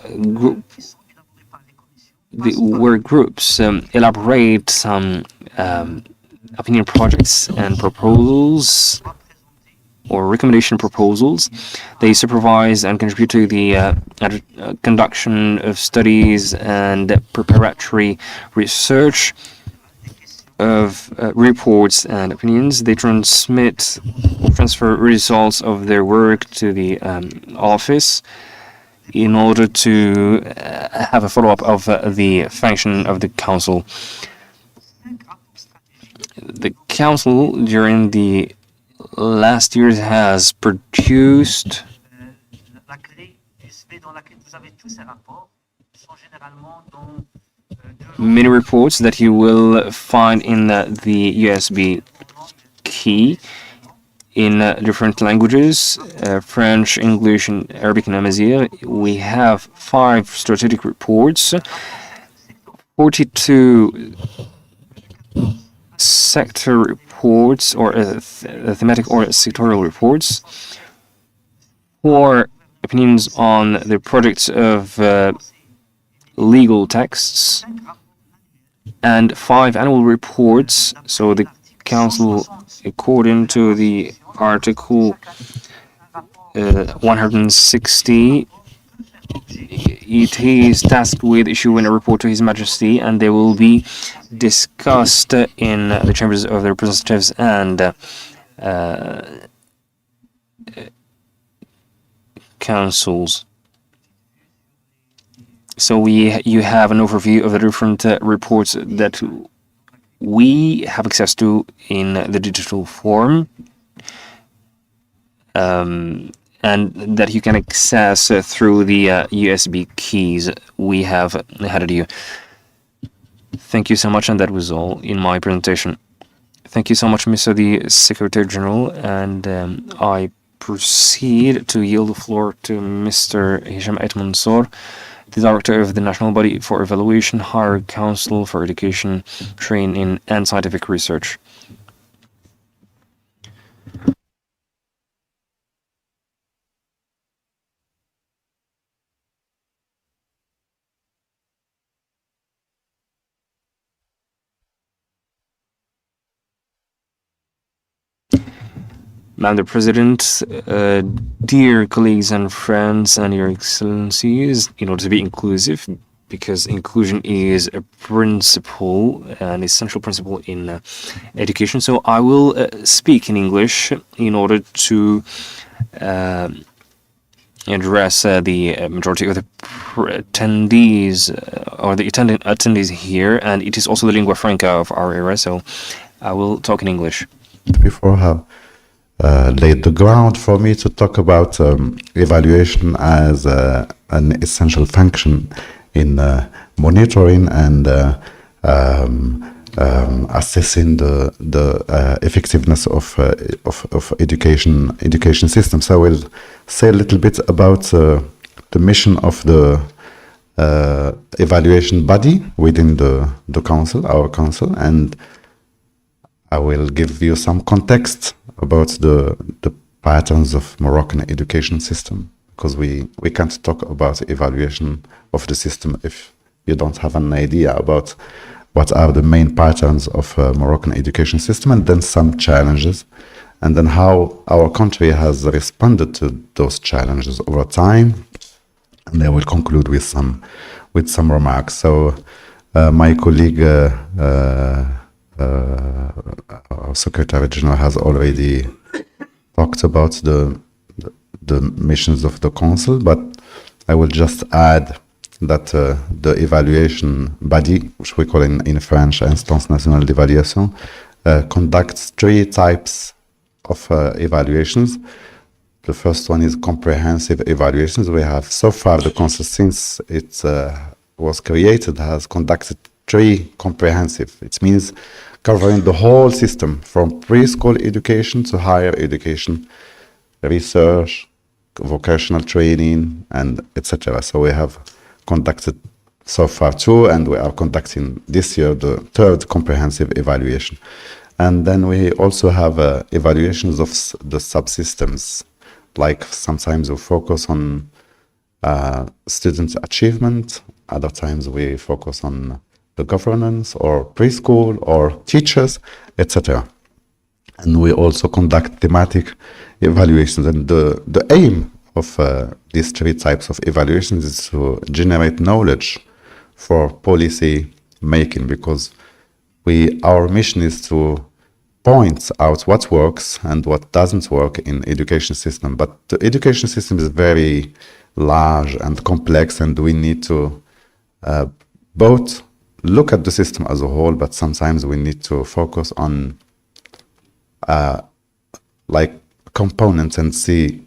work groups elaborate some opinion projects and proposals or recommendation proposals. They supervise and contribute to the conduction of studies and preparatory research of reports and opinions. They transfer results of their work to the office in order to have a follow-up of the function of the Council. The Council, during the last years, has produced many reports that you will find in the USB key in different languages, French, English, and Arabic, and Amazigh. We have 5 strategic reports, 42 sector reports or thematic or sectorial reports, 4 opinions on the projects of legal texts, and 5 annual reports. So the Council, according to the Article 160, it is tasked with issuing a report to His Majesty, and they will be discussed in the chambers of the representatives and councils. So you have an overview of the different reports that we have access to in the digital form, and that you can access through the USB keys we have handed you. Thank you so much, and that was all in my presentation. Thank you so much, Mr. the Secretary General, and I proceed to yield the floor to Mr. Hisham Et Mansour, the Director of the National Body for Evaluation, Higher Council for Education, Training, and Scientific Research. Madam the President, dear colleagues and friends, and Your Excellencies, in order to be inclusive, because inclusion is a principle, an essential principle in education, so I will speak in English in order to address the majority of the attendees or the attendees here, and it is also the lingua franca of our era, so I will talk in English. Before have laid the ground for me to talk about evaluation as an essential function in monitoring and assessing the effectiveness of education systems. I will say a little bit about the mission of the evaluation body within the council, our council, and I will give you some context about the patterns of Moroccan education system, because we can't talk about evaluation of the system if you don't have an idea about what are the main patterns of Moroccan education system, and then some challenges and then how our country has responded to those challenges over time. And I will conclude with some remarks. So my colleague, our Secretary General, has already talked about the missions of the Council, but I will just add that the evaluation body, which we call in French Instance Nationale d'Évaluation, conducts 3 types of evaluations. The first one is comprehensive evaluations. We have so far the Council, since it was created, has conducted 3 comprehensive. It means covering the whole system from preschool education to higher education, research, vocational training, and etc. So we have conducted so far 2, and we are conducting this year the 3rd comprehensive evaluation. And then we also have evaluations of the subsystems. Like sometimes we focus on student achievement, other times we focus on the governance or preschool or teachers, etc. And we also conduct thematic evaluations. And the aim of these 3 types of evaluations is to generate knowledge for policy making, because our mission is to point out what works and what doesn't work in education system. But the education system is very large and complex, and we need to both look at the system as a whole, but sometimes we need to focus on like components and see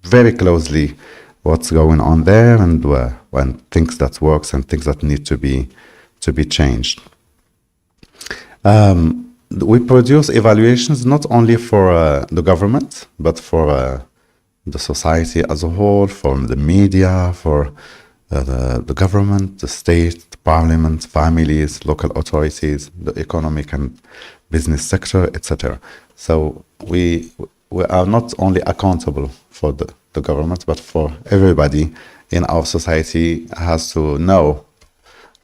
very closely what's going on there, and when things that works and things that need to be changed. We produce evaluations not only for the government, but for the society as a whole, for the media, for the government, the state, the parliament, families, local authorities, the economic and business sector, etc. So we are not only accountable for the government, but for everybody in our society has to know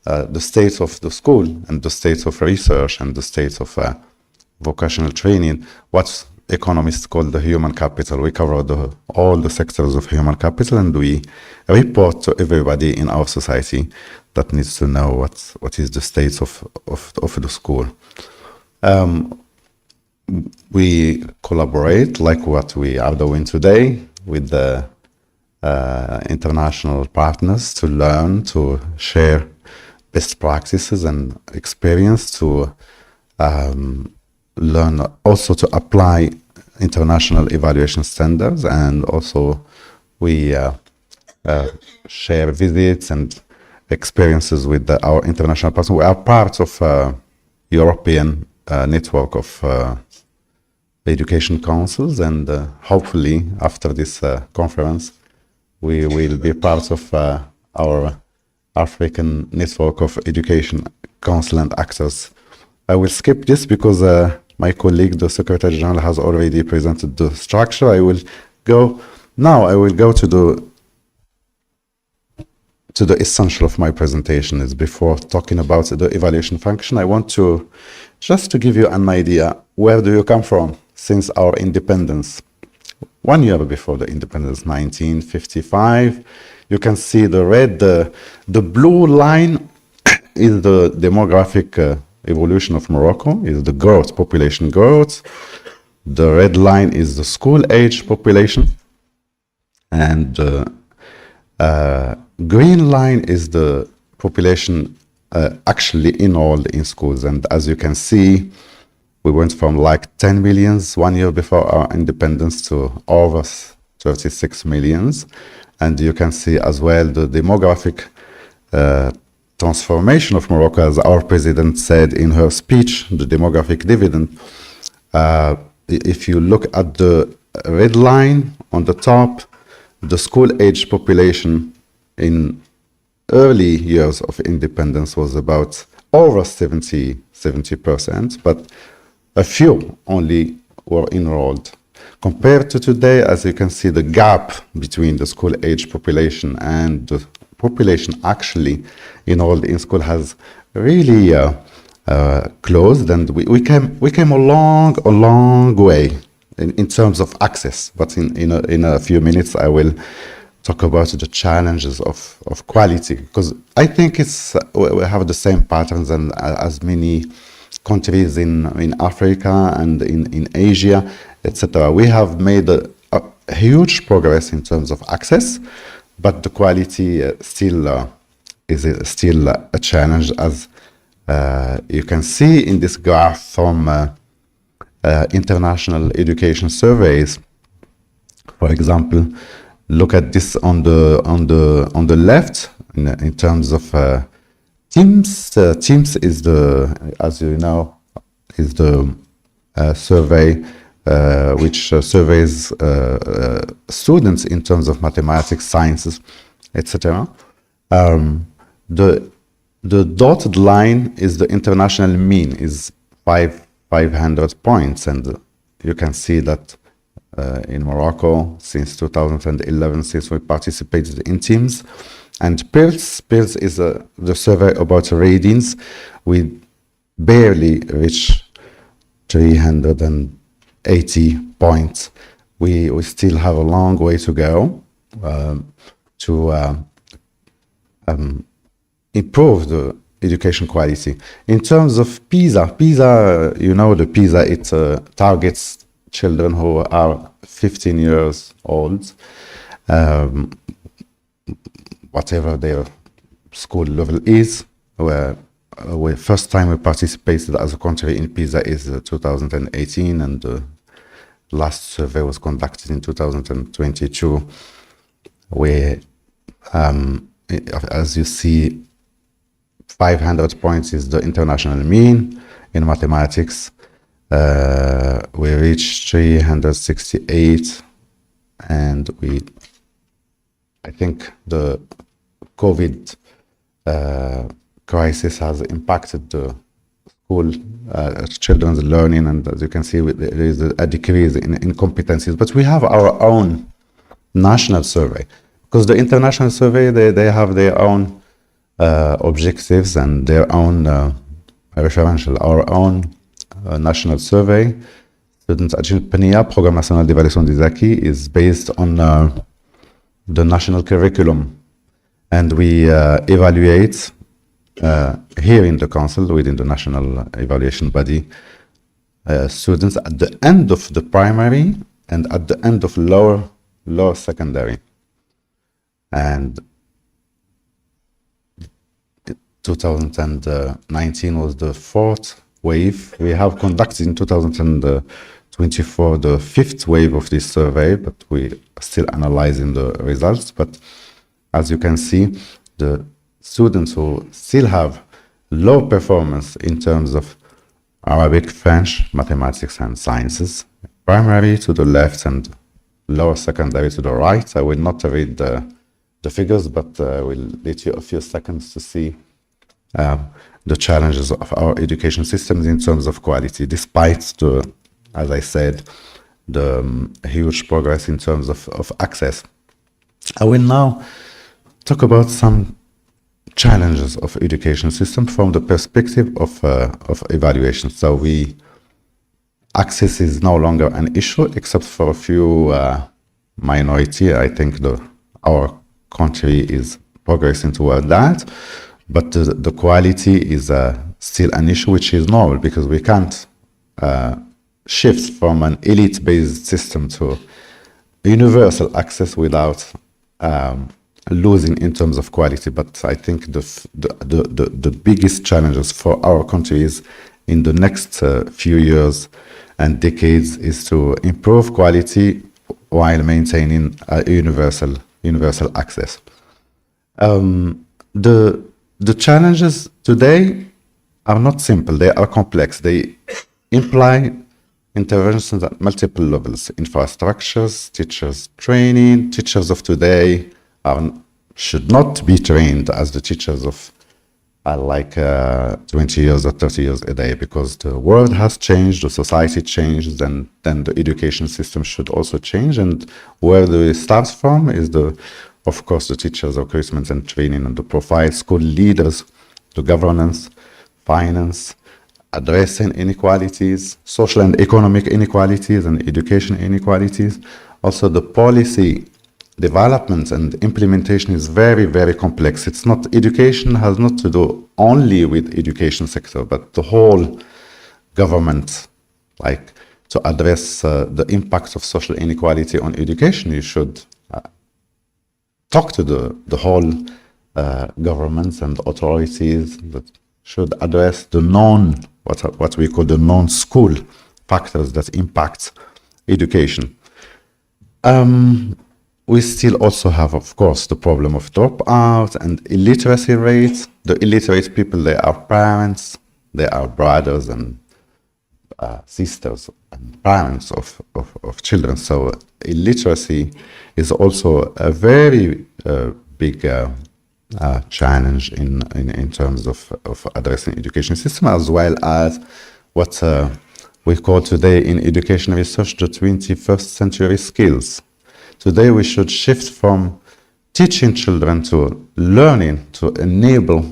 the state of the school and the state of research and the state of vocational training, what economists call the human capital. We cover all the sectors of human capital, and we report to everybody in our society that needs to know what is the state of the school. We collaborate, like what we are doing today, with the international partners to learn, to share best practices and experience, to learn also to apply international evaluation standards, and also we share visits and experiences with our international partners. We are part of a European network of education councils, and hopefully after this conference we will be part of our African network of education council and actors. I will skip this because my colleague, the Secretary General, has already presented the structure. I will go to the essential of my presentation. Is before talking about the evaluation function, I want to just give you an idea, where do you come from since our independence? 1 year before the independence, 1955, you can see the red, the blue line is the demographic evolution of Morocco, is the growth, population growth. The red line is the school age population, and green line is the population actually enrolled in schools. And as you can see, we went from like 10 millions 1 year before our independence to over 36 millions. And you can see as well the demographic transformation of Morocco, as our president said in her speech, the demographic dividend. If you look at the red line on the top, the school-age population in early years of independence was about over 70%, but a few only were enrolled. Compared to today, as you can see, the gap between the school-age population and the population actually enrolled in school has really closed, and we came a long way in terms of access. But in a few minutes, I will talk about the challenges of quality, because I think we have the same patterns and as many countries in Africa and in Asia, etc. We have made a huge progress in terms of access, but the quality still is still a challenge, as you can see in this graph from international education surveys. For example, look at this on the left in terms of teams. Teams is as you know, is the survey which surveys students in terms of mathematics, sciences, etc. The dotted line is the international mean, is 500 points, and you can see that in Morocco since 2011, since we participated in teams. And PIRLS is the survey about ratings. We barely reach 380 points. We still have a long way to go to improve the education quality. In terms of PISA, you know, the PISA, it targets children who are 15 years old, whatever their school level is. Where first time we participated as a country in PISA is 2018, and the last survey was conducted in 2022, where, as you see, 500 points is the international mean. In mathematics, we reached 368, and I think the COVID crisis has impacted the school children's learning, and as you can see, there is a decrease in competencies. But we have our own national survey, because the international survey, they have their own objectives and their own referential. Our own national survey, Student Achievement PNIA, Programme National d'Évaluation des Acquis, is based on the national curriculum, and we evaluate here in the council, within the national evaluation body, students at the end of the primary and at the end of lower secondary. And 2019 was the fourth wave. We have conducted in 2024 the fifth wave of this survey, but we are still analyzing the results. But as you can see, the students who still have low performance in terms of Arabic, French, mathematics, and sciences, primary to the left and lower secondary to the right. I will not read the figures, but we'll let you a few seconds to see the challenges of our education systems in terms of quality, despite as I said, the huge progress in terms of access. I will now talk about some challenges of education system from the perspective of evaluation. So access is no longer an issue, except for a few minority. I think our country is progressing toward that, but the quality is still an issue, which is normal, because we can't shift from an elite-based system to universal access without losing in terms of quality. But I think the biggest challenges for our country is in the next few years and decades is to improve quality while maintaining universal access. The challenges today are not simple, they are complex. They imply interventions at multiple levels: infrastructures, teachers training. Teachers of today should not be trained as the teachers of 20 years or 30 years a day, because the world has changed, the society changed, and then the education system should also change. And where it starts from is of course, the teachers' recruitment and training and the profile, school leaders, the governance, finance, addressing inequalities, social and economic inequalities and education inequalities. Also, the policy development and implementation is very, very complex. It's not, education has not to do only with education sector, but the whole government, like to address the impact of social inequality on education, you should talk to the whole governments and authorities that should address the what we call the non-school factors that impact education. We still also have, of course, the problem of dropout and illiteracy rates. The illiterate people, they are parents, they are brothers and sisters and parents of children. So illiteracy is also a very big challenge in terms of addressing education system, as well as what we call today in education research the 21st century skills. Today we should shift from teaching children to learning, to enable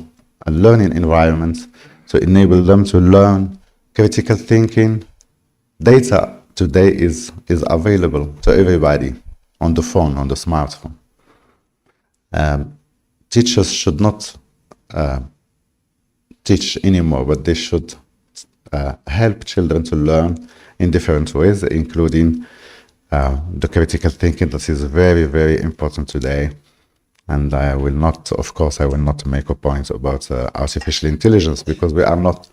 a learning environment, to enable them to learn critical thinking. Data today is available to everybody on the phone, on the smartphone. Teachers should not teach anymore, but they should help children to learn in different ways, including the critical thinking that is very, very important today. And I will not, of course, I will not make a point about artificial intelligence, because we are not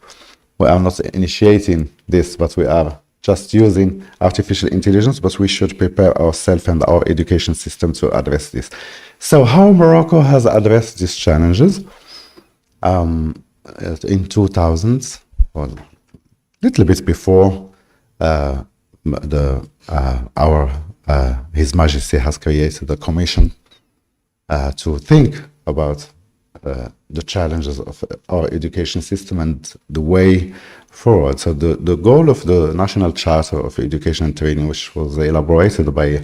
initiating this, but we are just using artificial intelligence, but we should prepare ourselves and our education system to address this. So how Morocco has addressed these challenges in 2000s, or a little bit before, His Majesty has created a commission to think about the challenges of our education system and the way forward. So the goal of the National Charter of Education and Training, which was elaborated by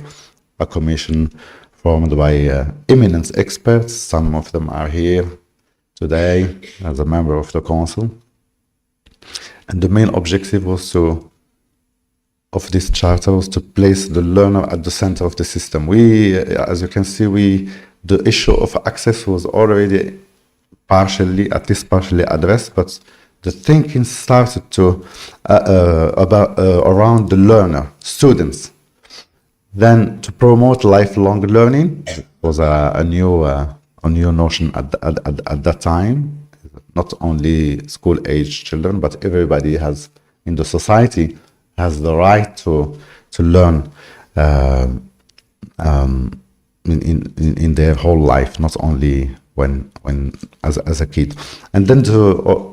a commission formed by eminent experts, some of them are here today as a member of the council. And the main objective of this charter was to place the learner at the center of the system. As you can see, the issue of access was already partially addressed, but the thinking started to around the learner, students. Then to promote lifelong learning was a new notion at that time. Not only school-age children, but everybody has in the society has the right to learn in their whole life, not only when as a kid. And then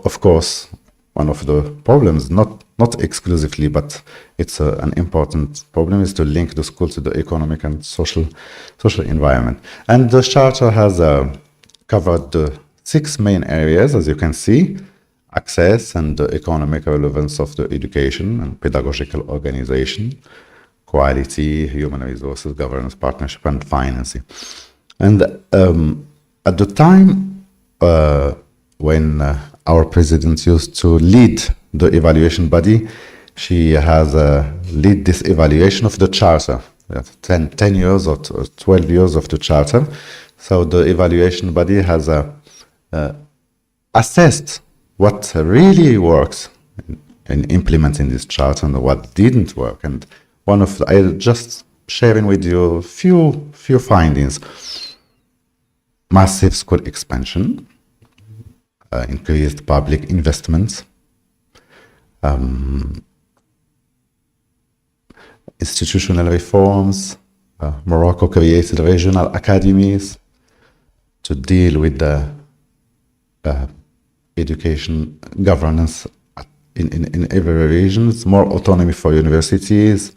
of course, one of the problems, not exclusively, but it's an important problem, is to link the school to the economic and social environment. And the charter has covered the 6 main areas, as you can see: access and the economic relevance of the education and pedagogical organization, quality, human resources, governance, partnership, and financing. And at the time when our president used to lead the evaluation body, she has lead this evaluation of the charter, 10 years or 12 years of the charter. So the evaluation body has assessed what really works in implementing this charter and what didn't work. And I'll just sharing with you a few findings. Massive school expansion, increased public investments, institutional reforms. Morocco created regional academies to deal with the education governance in every region. More autonomy for universities,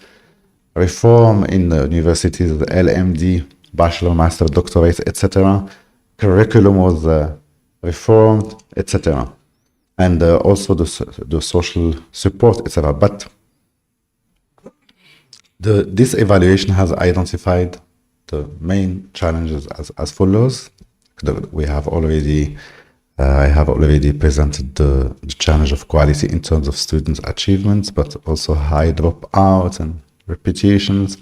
reform in the universities, the LMD, bachelor, master, doctorate, etc. Curriculum was reformed, etc. And also the social support, etc. But this evaluation has identified the main challenges as follows. We have already I have already presented the challenge of quality in terms of students' achievements, but also high dropout and repetitions,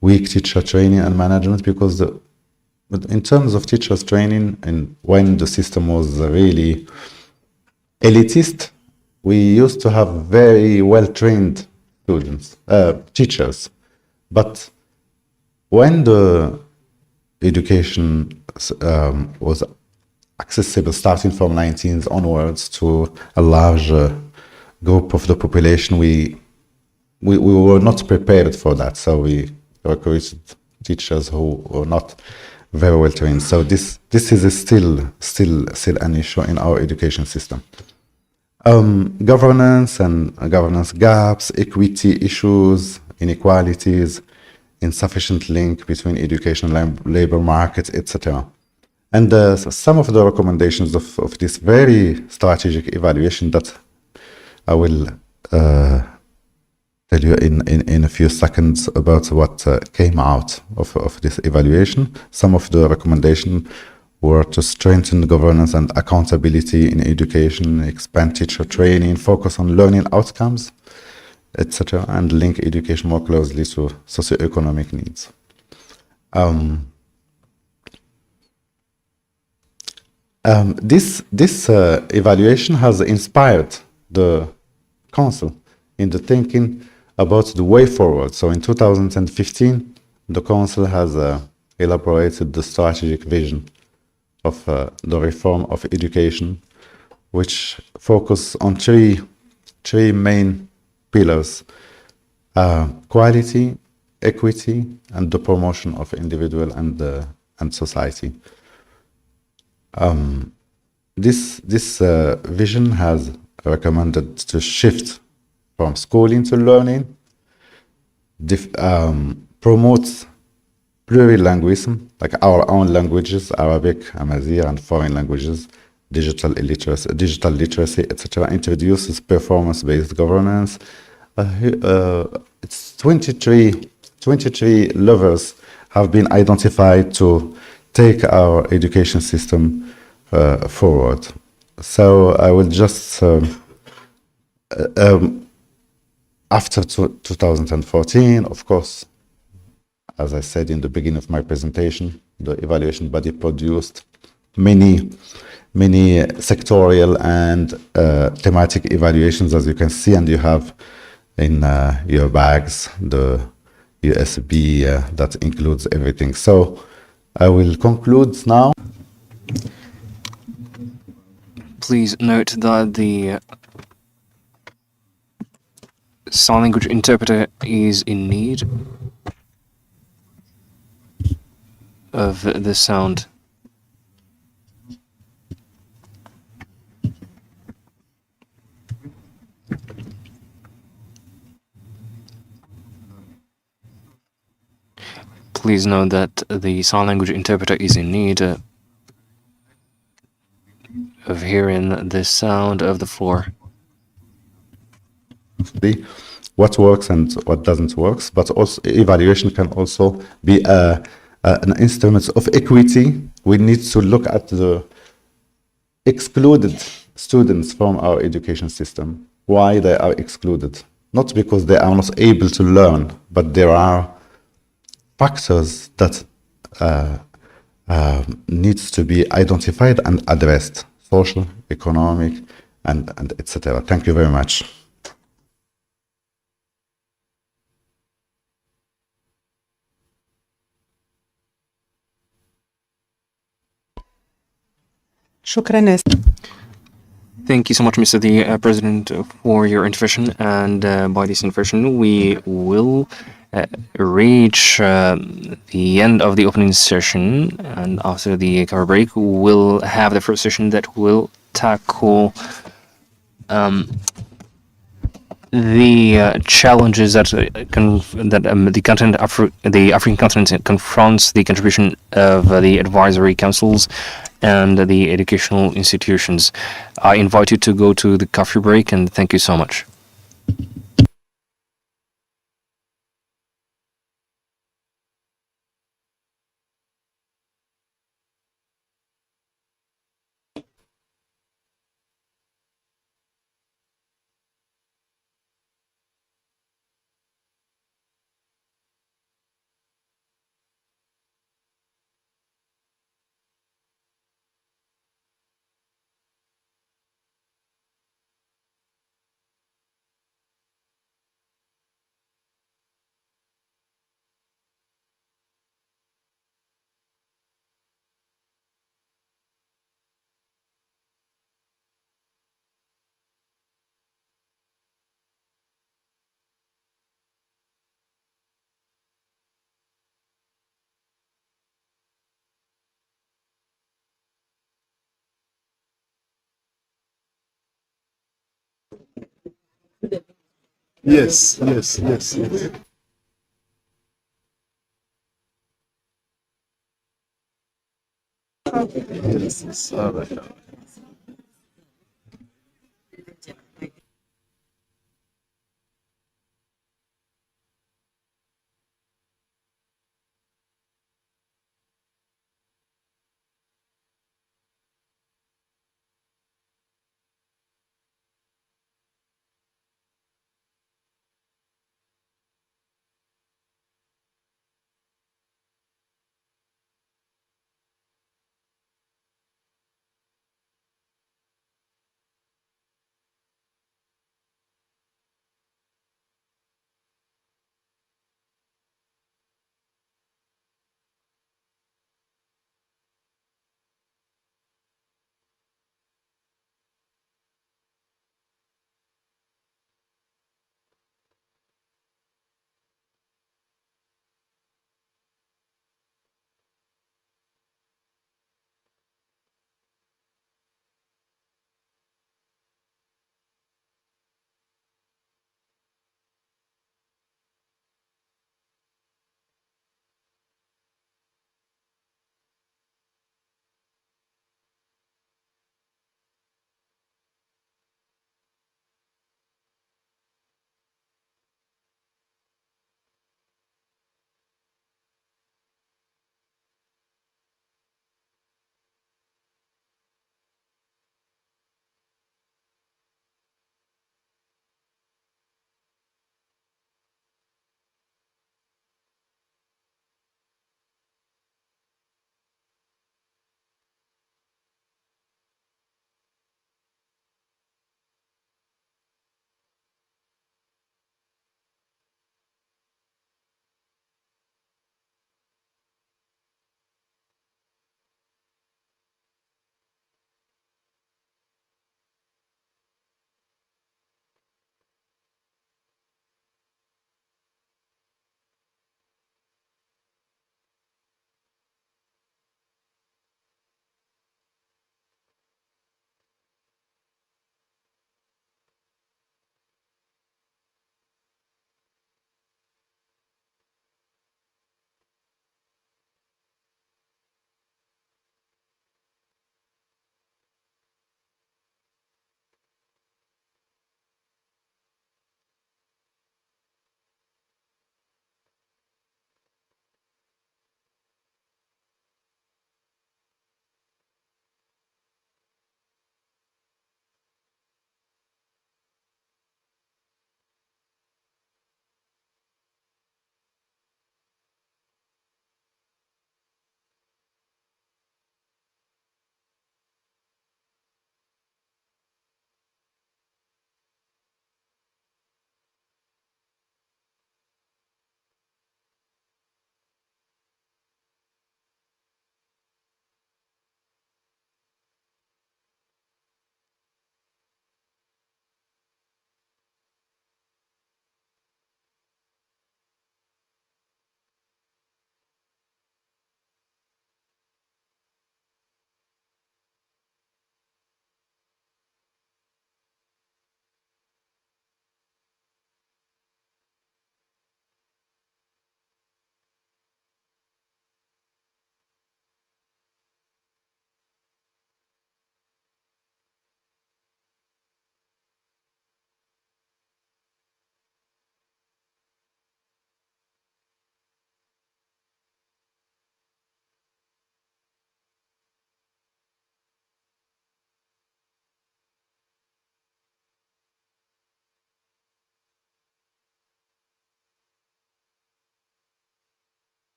weak teacher training and management, because but in terms of teachers training, and when the system was really elitist, we used to have very well-trained students, teachers. But when the education was accessible starting from 19th onwards to a large group of the population, we were not prepared for that. So we recruited teachers who were not very well trained. So this is still an issue in our education system. Governance and governance gaps, equity issues, inequalities, insufficient link between education and labor markets, etc. And some of the recommendations of this very strategic evaluation that I will tell you in a few seconds about what came out of this evaluation. Some of the recommendations were to strengthen governance and accountability in education, expand teacher training, focus on learning outcomes, etc., and link education more closely to socioeconomic needs. This evaluation has inspired the Council in the thinking about the way forward. So in 2015, the Council has elaborated the strategic vision of the reform of education, which focus on three main pillars: quality, equity, and the promotion of individual and society. This vision has recommended to shift from schooling to learning, promote plurilingualism, like our own languages, Arabic, Amazigh, and foreign languages, digital literacy, etc. Introduces performance-based governance. It's 23 levers have been identified to take our education system forward. So I will just, after 2014, of course, as I said in the beginning of my presentation, the evaluation body produced many sectorial and thematic evaluations, as you can see, and you have in your bags the USB that includes everything. So I will conclude now. Please note that the sign language interpreter is in need of the sound. Please note that the sign language interpreter is in need of hearing the sound of the floor. What works and what doesn't work, but also evaluation can also be an instrument of equity. We need to look at the excluded students from our education system, why they are excluded. Not because they are not able to learn, but there are factors that needs to be identified and addressed: social, economic, and etc. Thank you very much. شكرا. Thank you so much, Mr. the President, for your intervention. And by this intervention, we will reach the end of the opening session. And after the cover break, we'll have the first session that will tackle the challenges that the African continent confronts, the contribution of the advisory councils and the educational institutions. I invite you to go to the coffee break, and thank you so much. Yes, yes, yes, yes. Yes, yes. All right.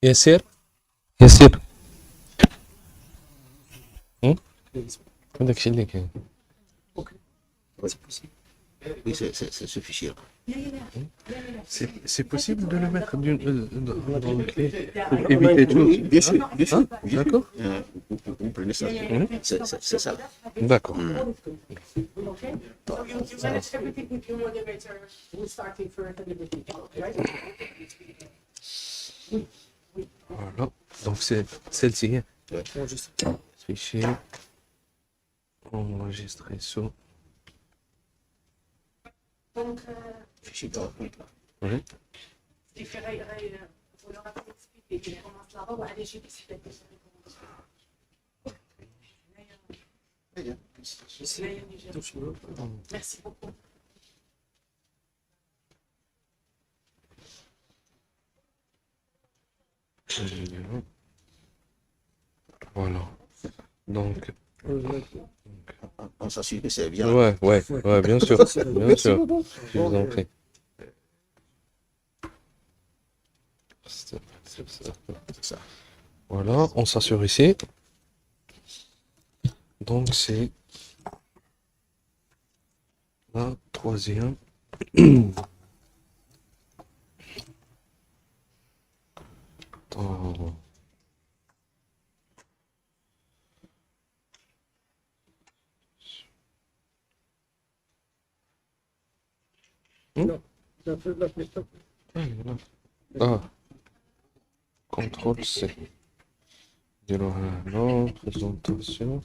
ياسر ياسر هذاك الشيء اللي كاين Oui, c'est ce fichier. C'est possible de le mettre dans le clé pour éviter tout. Oui, bien sûr, bien sûr. D'accord. Vous prenez ça. C'est ça. D'accord. Okay? So you manage everything with your moderator, who's starting first and everything, right? Voilà. Donc c'est celle-ci. Hein. Ouais. Fichier. Enregistrer sous. Donc, Fichier PowerPoint. Là. Oui. il faudrait, vous leur avez expliqué, il commence là-bas, ou aller chez les Merci beaucoup. Voilà. Donc. On s'assure que c'est bien. Ouais, bien sûr. Bien sûr. Je vous en prie. C'est ça. Voilà, on s'assure ici. Donc c'est la troisième. Attends. Ah, contrôle C. Non, présentation.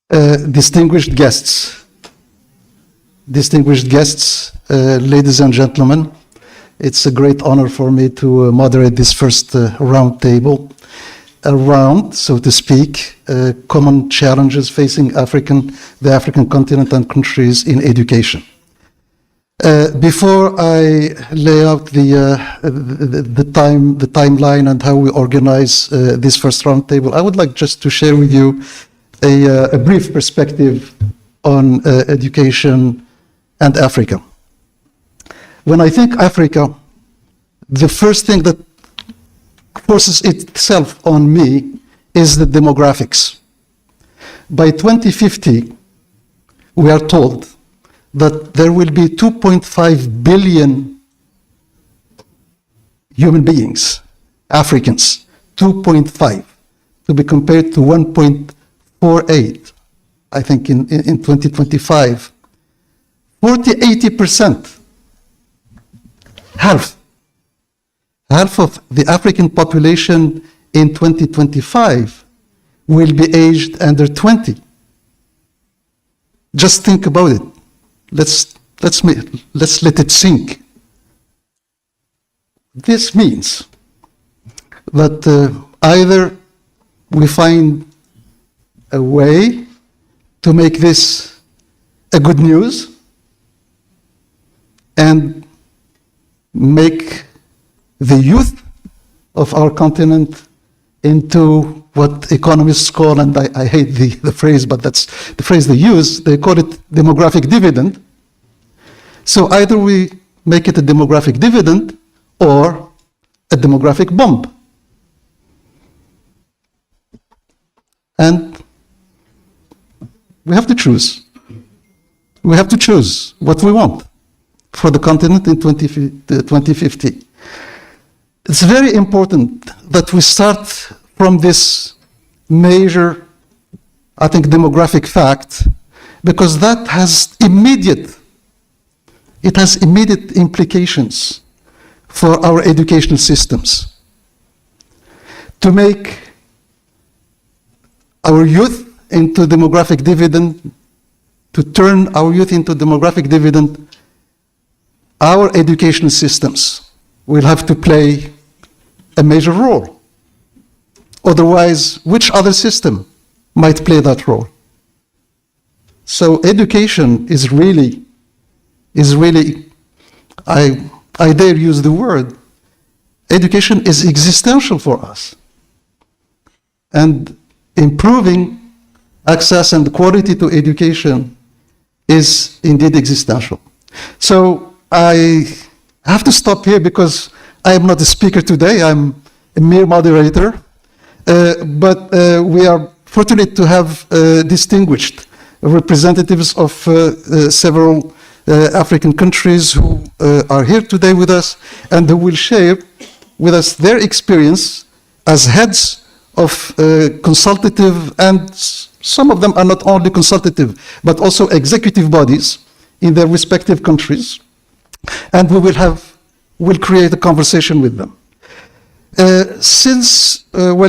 distinguished guests, ladies and gentlemen, it's a great honor for me to moderate this first roundtable around, so to speak, common challenges facing the African continent and countries in education. Before I lay out the timeline and how we organize this first roundtable, I would like just to share with you a brief perspective on education and Africa. When I think Africa, the first thing that forces itself on me is the demographics. By 2050, we are told that there will be 2.5 billion human beings, Africans, 2.5, to be compared to 1.48, I think, in 2025. 80%, half of the African population in 2025 will be aged under 20. Just think about it. Let's let it sink. This means that either we find a way to make this a good news and make the youth of our continent into what economists call, and I hate the phrase, but that's the phrase they use, they call it demographic dividend. So either we make it a demographic dividend or a demographic bomb. And we have to choose. We have to choose what we want for the continent in 2050. It's very important that we start from this major, I think, demographic fact, because that has immediate implications for our educational systems. To make our youth into demographic dividend, to turn our youth into demographic dividend, our educational systems will have to play a major role. Otherwise, which other system might play that role? So education is really, I dare use the word, education is existential for us. And improving access and quality to education is indeed existential. So I have to stop here because I am not a speaker today, I'm a mere moderator. But we are fortunate to have distinguished representatives of several African countries who are here today with us and who will share with us their experience as heads of consultative, and some of them are not only consultative, but also executive bodies in their respective countries. And we'll create a conversation with them.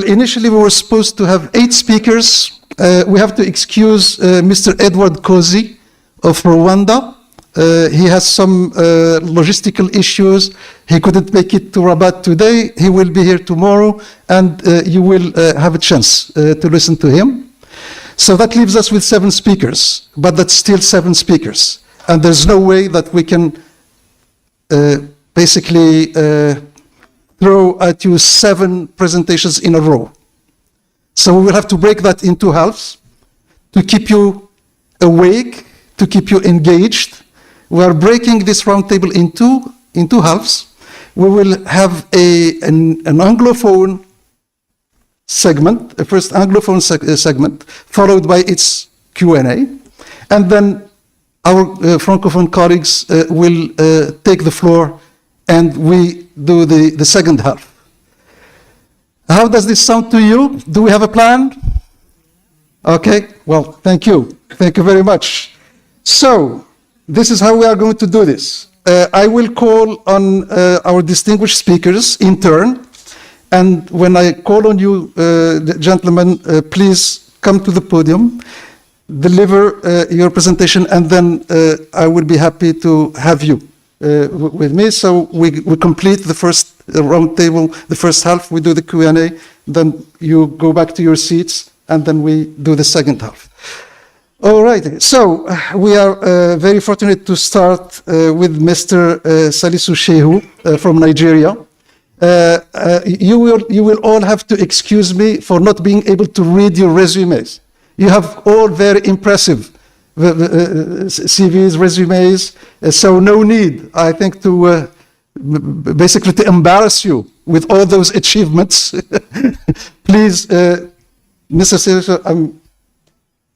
Initially we were supposed to have 8 speakers. We have to excuse Mr. Edward Kozi of Rwanda. He has some logistical issues. He couldn't make it to Rabat today. He will be here tomorrow, and you will have a chance to listen to him. So that leaves us with 7 speakers, but that's still 7 speakers. And there's no way that we can basically throw at you 7 presentations in a row. So we will have to break that into halves to keep you awake, to keep you engaged. We are breaking this roundtable into halves. We will have an Anglophone segment, a first Anglophone segment, followed by its Q&A. And then our Francophone colleagues will take the floor and we do the second half. How does this sound to you? Do we have a plan? Okay, well, thank you. Thank you very much. So, this is how we are going to do this. I will call on our distinguished speakers in turn. And when I call on you, gentlemen, please come to the podium. deliver your presentation, and then I will be happy to have you with me. So we complete the first round table, the first half, we do the Q&A, then you go back to your seats, and then we do the second half. All right, so we are very fortunate to start with Mr. Salisu Shehu from Nigeria. You will all have to excuse me for not being able to read your resumes. You have all very impressive CVs, resumes, so no need, I think, to basically to embarrass you with all those achievements. Please, Mr. Salisu,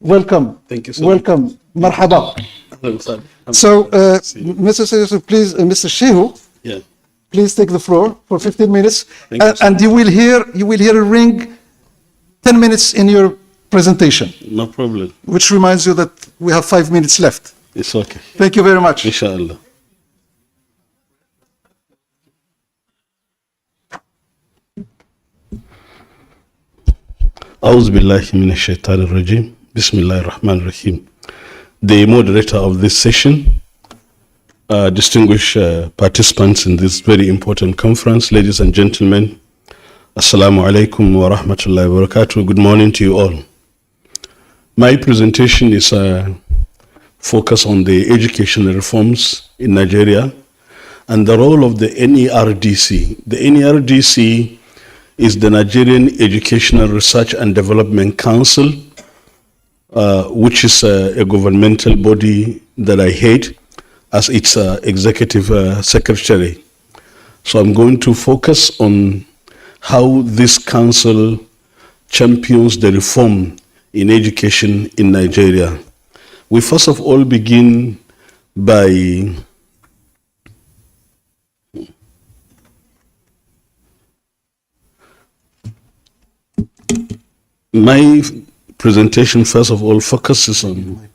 welcome. Thank you so welcome. Marhaba. So, Mr. Salisu, please, Mr. Shehu, Yeah. please take the floor for 15 minutes. Thank you, sir. And you will hear a ring 10 minutes in your presentation, No problem. which reminds you that we have 5 minutes left. It's okay. Thank you very much. Inshallah. أعوذ بالله من الشيطان الرجيم بسم الله الرحمن الرحيم. The moderator of this session, distinguished participants in this very important conference, ladies and gentlemen, Assalamu alaikum wa rahmatullahi wa barakatuh. Good morning to you all. My presentation is focused on the educational reforms in Nigeria and the role of the NERDC. The NERDC is the Nigerian Educational Research and Development Council, which is a governmental body that I head as its executive secretary. So I'm going to focus on how this council champions the reform in education in Nigeria. We first of all begin by my presentation first of all focuses on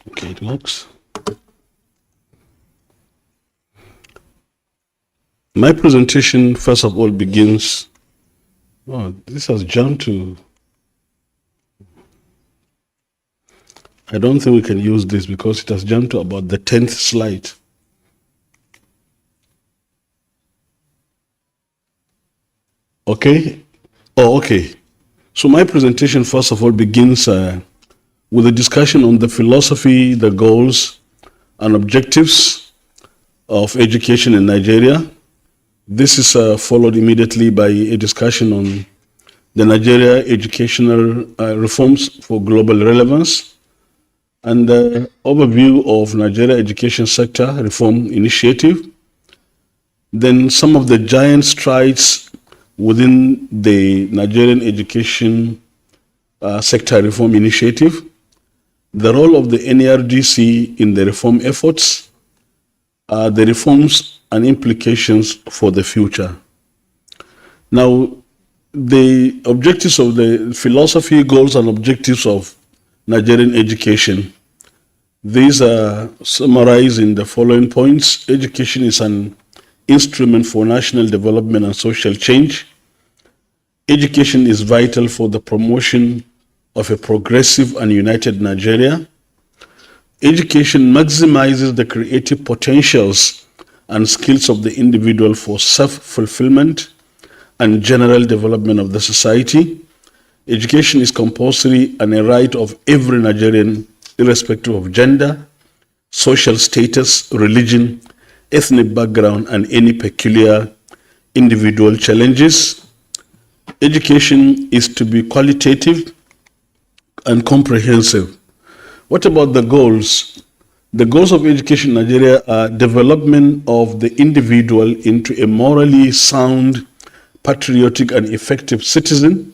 okay, it works. My presentation first of all begins, oh, this has jumped to, I don't think we can use this because it has jumped to about the 10th slide. Okay? Oh, okay. So my presentation first of all begins with a discussion on the philosophy, the goals, and objectives of education in Nigeria. This is followed immediately by a discussion on the Nigeria educational reforms for global relevance and the overview of Nigeria education sector reform initiative. Then some of the giant strides within the Nigerian education sector reform initiative, the role of the NERDC in the reform efforts, the reforms and implications for the future. Now, the objectives of the philosophy, goals, and objectives of Nigerian education. These are summarized in the following points. Education is an instrument for national development and social change. Education is vital for the promotion of a progressive and united Nigeria. Education maximizes the creative potentials and skills of the individual for self-fulfillment and general development of the society. Education is compulsory and a right of every Nigerian, irrespective of gender, social status, religion, ethnic background, and any peculiar individual challenges. Education is to be qualitative and comprehensive. What about the goals? The goals of education in Nigeria are development of the individual into a morally sound, patriotic, and effective citizen,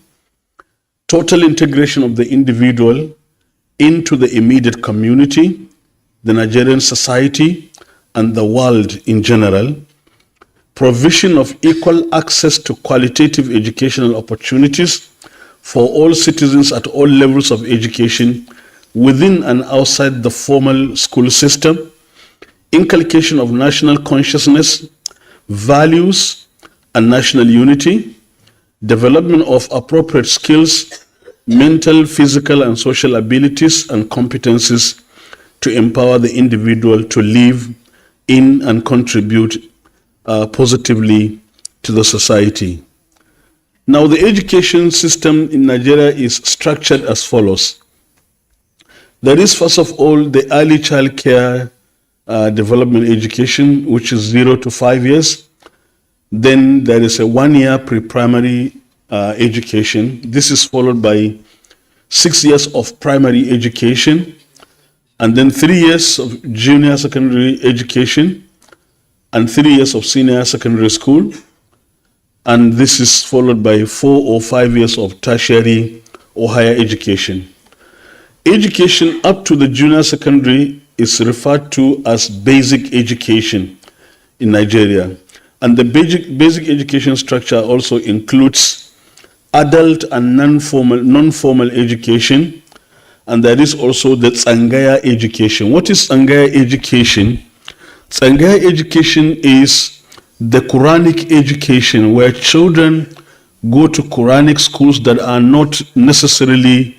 total integration of the individual into the immediate community, the Nigerian society, and the world in general, provision of equal access to qualitative educational opportunities for all citizens at all levels of education within and outside the formal school system, inculcation of national consciousness, values, and national unity, development of appropriate skills, mental, physical, and social abilities and competencies to empower the individual to live in and contribute positively to the society. Now, the education system in Nigeria is structured as follows. There is, first of all, the early child care development education, which is 0 to 5 years. Then there is a 1-year pre-primary education. This is followed by 6 years of primary education, and then 3 years of junior secondary education, and 3 years of senior secondary school. And this is followed by 4 or 5 years of tertiary or higher education. Education up to the junior secondary is referred to as basic education in Nigeria. And the basic education structure also includes adult and non-formal education, and there is also the Tsangaya education. What is Tsangaya education? Tsangaya education is the Quranic education where children go to Quranic schools that are not necessarily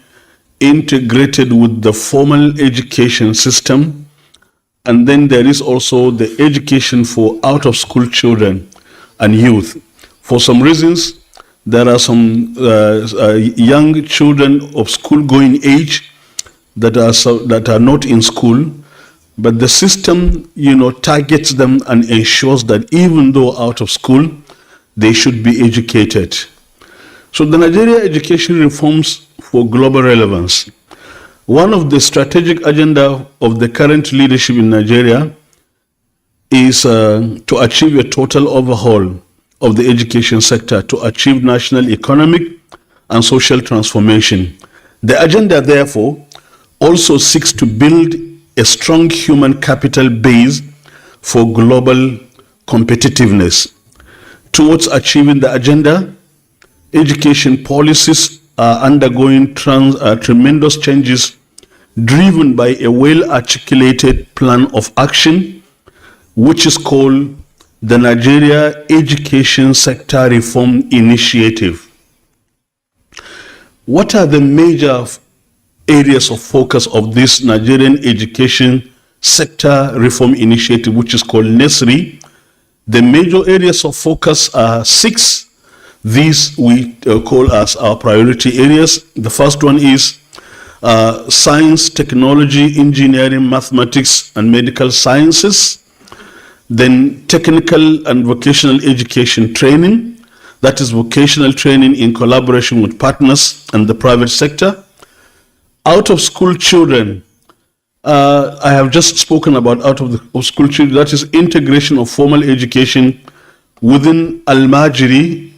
integrated with the formal education system. And then there is also the education for out-of-school children and youth. For some reasons, there are some young children of school-going age that are not in school, but the system, targets them and ensures that even though out of school, they should be educated. So the Nigeria education reforms for global relevance. One of the strategic agenda of the current leadership in Nigeria is to achieve a total overhaul of the education sector to achieve national economic and social transformation. The agenda, therefore, also seeks to build a strong human capital base for global competitiveness. Towards achieving the agenda, education policies are undergoing tremendous changes driven by a well-articulated plan of action, which is called the Nigeria Education Sector Reform Initiative. What are the major areas of focus of this Nigerian Education Sector Reform Initiative, which is called NESRI? The major areas of focus are 6. These we call as our priority areas. The first one is science, technology, engineering, mathematics, and medical sciences. Then technical and vocational education training, that is vocational training in collaboration with partners and the private sector. Out of school children, I have just spoken about out of school children, that is integration of formal education within Al-Majiri.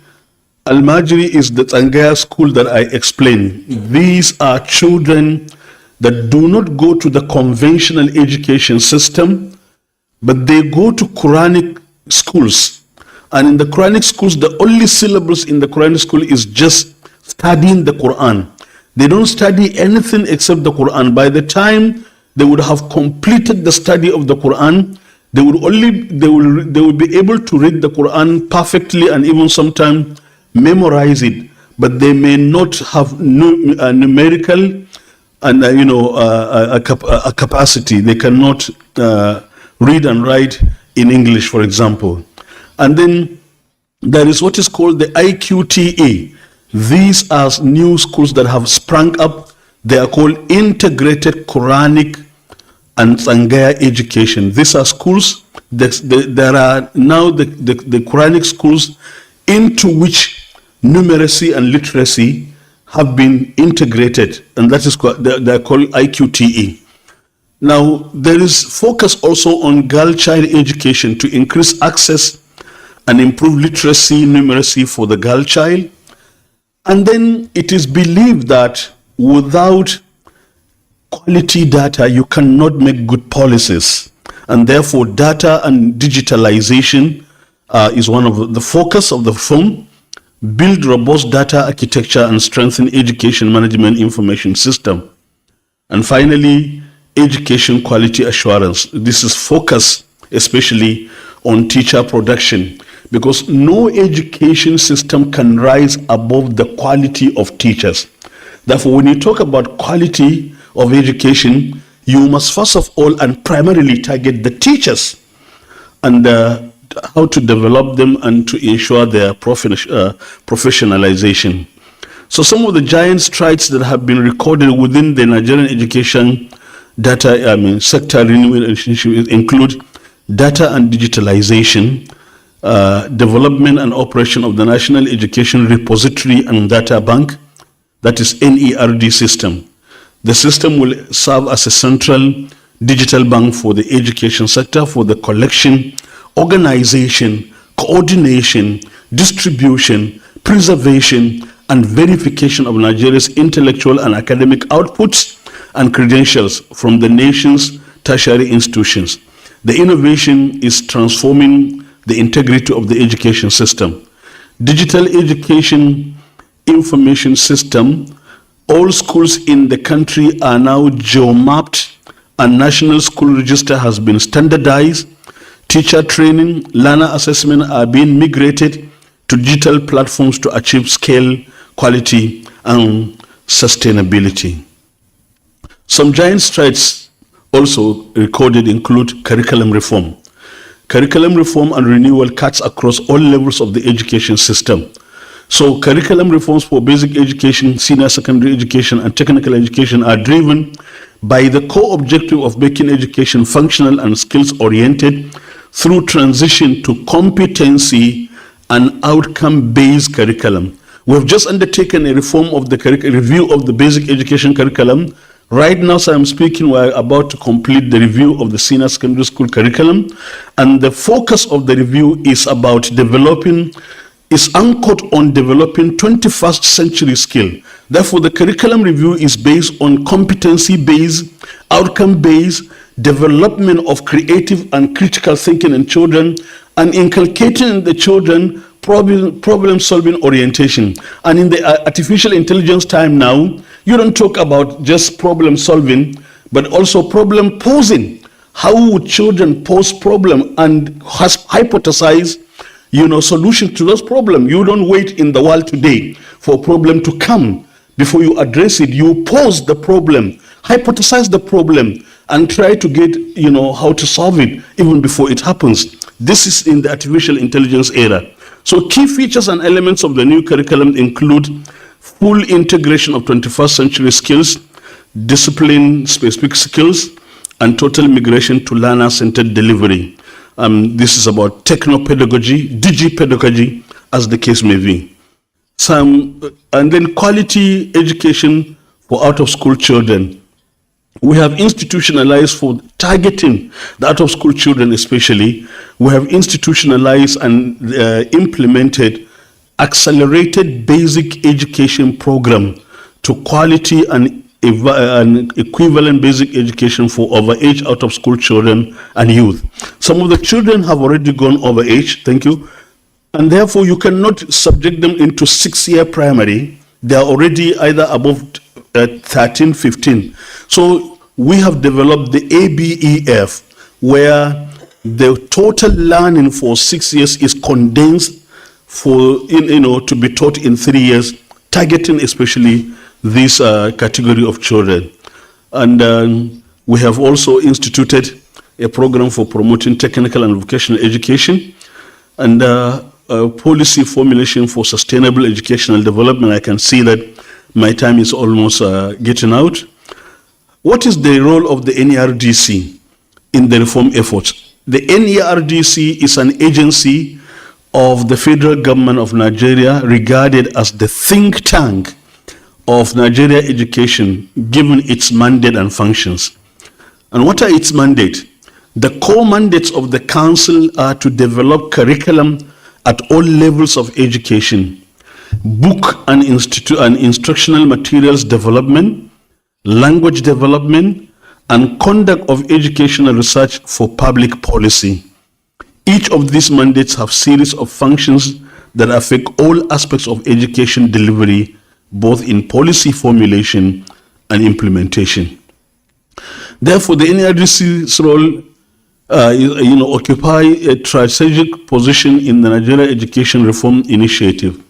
Al-Majiri is the Tsangaya school that I explained. These are children that do not go to the conventional education system, but they go to Quranic schools. And in the Quranic schools, the only syllabus in the Quranic school is just studying the Quran. They don't study anything except the Quran. By the time they would have completed the study of the Quran, they will be able to read the Quran perfectly and even sometimes memorize it, but they may not have numerical and a capacity. They cannot read and write in English, for example. And then there is what is called the IQTA. These are new schools that have sprung up. They are called Integrated Quranic and Tsangaya Education. These are schools, there are now the Quranic schools into which numeracy and literacy have been integrated, and that is they are called IQTE. Now, there is focus also on girl child education to increase access and improve literacy, numeracy for the girl child. And then it is believed that without quality data, you cannot make good policies. And therefore, data and digitalization is one of the focus of the reform. Build robust data architecture and strengthen education management information system. And finally, education quality assurance. This is focused especially on teacher production, because no education system can rise above the quality of teachers. Therefore, when you talk about quality of education, you must first of all and primarily target the teachers and how to develop them and to ensure their professionalization. So some of the giant strides that have been recorded within the Nigerian education sector renewal initiative include data and digitalization, development and operation of the National Education Repository and Data Bank, that is NERD system. The system will serve as a central digital bank for the education sector for the collection, organization, coordination, distribution, preservation, and verification of Nigeria's intellectual and academic outputs and credentials from the nation's tertiary institutions. The innovation is transforming the integrity of the education system. Digital education information system, all schools in the country are now geo-mapped and National School Register has been standardized. Teacher training, learner assessment are being migrated to digital platforms to achieve scale, quality, and sustainability. Some giant strides also recorded include curriculum reform. Curriculum reform and renewal cuts across all levels of the education system. So curriculum reforms for basic education, senior secondary education, and technical education are driven by the core objective of making education functional and skills-oriented through transition to competency and outcome-based curriculum. We've just undertaken a reform of the review of the basic education curriculum. Right now, as I'm speaking, we're about to complete the review of the senior secondary school curriculum, and the focus of the review is anchored on developing 21st century skill. Therefore, the curriculum review is based on competency-based, outcome-based development of creative and critical thinking in children and inculcating in the children problem-solving orientation. And in the artificial intelligence time now, you don't talk about just problem solving, but also problem posing. How would children pose problem and hypothesize solutions to those problems? You don't wait in the world today for a problem to come. Before you address it, you pose the problem, hypothesize the problem, and try to get, how to solve it even before it happens. This is in the artificial intelligence era. So key features and elements of the new curriculum include full integration of 21st century skills, discipline-specific skills, and total migration to learner-centered delivery. This is about techno-pedagogy, digi-pedagogy, as the case may be. And then quality education for out-of-school children. We have institutionalized for targeting the out-of-school children especially. We have institutionalized and implemented accelerated basic education program to quality and equivalent basic education for overage out-of-school children and youth. Some of the children have already gone overage, thank you, and therefore you cannot subject them into 6-year primary. They are already either above 13, 15. So we have developed the ABEF, where the total learning for 6 years is condensed to be taught in 3 years, targeting especially this category of children. And we have also instituted a program for promoting technical and vocational education and policy formulation for sustainable educational development. I can see that my time is almost getting out. What is the role of the NERDC in the reform efforts? The NERDC is an agency of the federal government of Nigeria regarded as the think tank of Nigeria education, given its mandate and functions. And what are its mandates? The core mandates of the council are to develop curriculum at all levels of education, book and instructional materials development, language development, and conduct of educational research for public policy. Each of these mandates have series of functions that affect all aspects of education delivery, both in policy formulation and implementation. Therefore, the NRDC's role occupy a strategic position in the Nigeria Education Reform Initiative.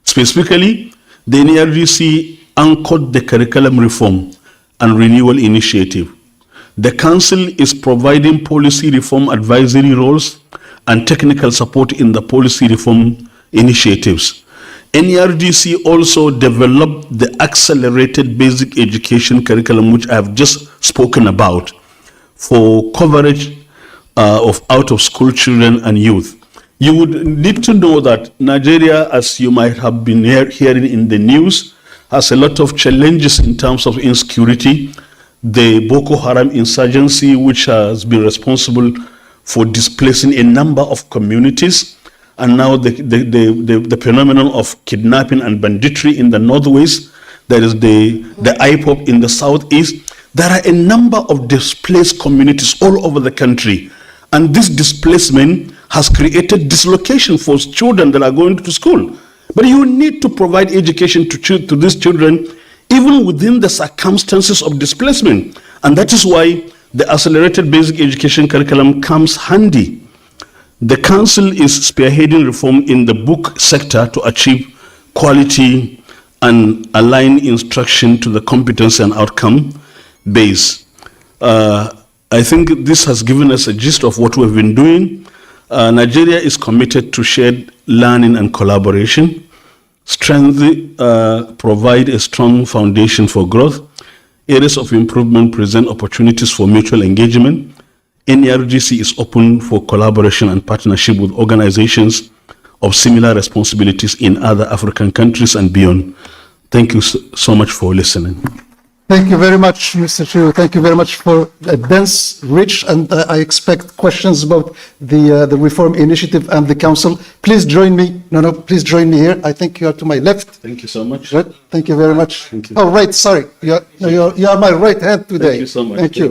Specifically, the NRDC anchored the curriculum reform and renewal initiative. The Council is providing policy reform advisory roles and technical support in the policy reform initiatives. NERDC also developed the accelerated basic education curriculum, which I have just spoken about, for coverage of out-of-school children and youth. You would need to know that Nigeria, as you might have been hearing in the news, has a lot of challenges in terms of insecurity. The Boko Haram insurgency, which has been responsible for displacing a number of communities, and now the phenomenon of kidnapping and banditry in the northwest, there is the IPOP in the southeast. There are a number of displaced communities all over the country, and this displacement has created dislocation for children that are going to school. But you need to provide education to these children even within the circumstances of displacement, and that is why the accelerated basic education curriculum comes handy. The Council is spearheading reform in the book sector to achieve quality and align instruction to the competence and outcome base. I think this has given us a gist of what we've been doing. Nigeria is committed to shared learning and collaboration. Strength provide a strong foundation for growth. Areas of improvement present opportunities for mutual engagement. NERGC is open for collaboration and partnership with organizations of similar responsibilities in other African countries and beyond. Thank you so much for listening. Thank you very much, Mr. Chiu. Thank you very much for a dense, rich, and I expect questions about the reform initiative and the council. Please join me. Please join me here. I think you are to my left. Thank you so much. Right? Thank you very much. Thank you. Oh, right. Sorry. You are my right hand today. Thank you so much. Thank you.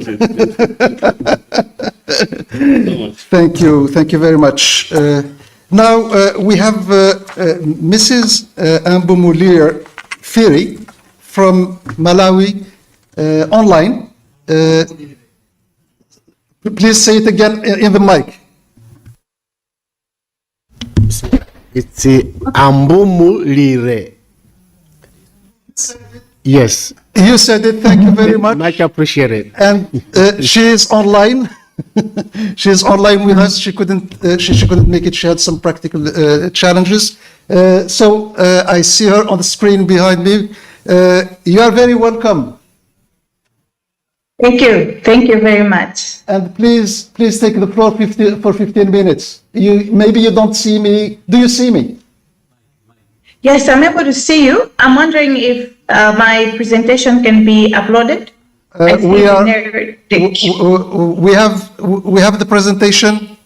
Thank you. Thank you very much. Now we have Mrs. Ambumulir Firi from Malawi online. Please say it again in the mic. It's Ambumulire. Yes. You said it. Thank you very much. Much appreciated. And she is online. She is online with us. She couldn't make it. She had some practical challenges. So I see her on the screen behind me. You are very welcome. Thank you. Thank you very much. And please take the floor for 15 minutes. Maybe you don't see me. Do you see me? Yes, I'm able to see you. I'm wondering if my presentation can be uploaded. We have the presentation.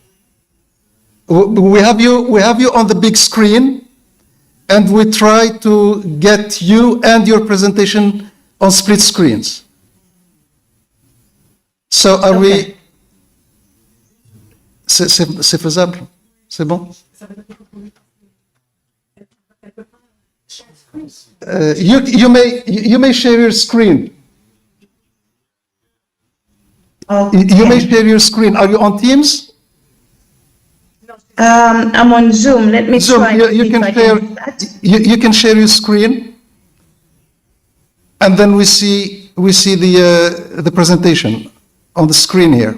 We have you on the big screen, and we try to get you and your presentation on split screens. So are we? C'est faisable? C'est bon? You may share your screen. Okay. You may share your screen. Are you on Teams? I'm on Zoom. Let me Zoom. try. You can share. You can share your screen, and then we see the presentation on the screen here.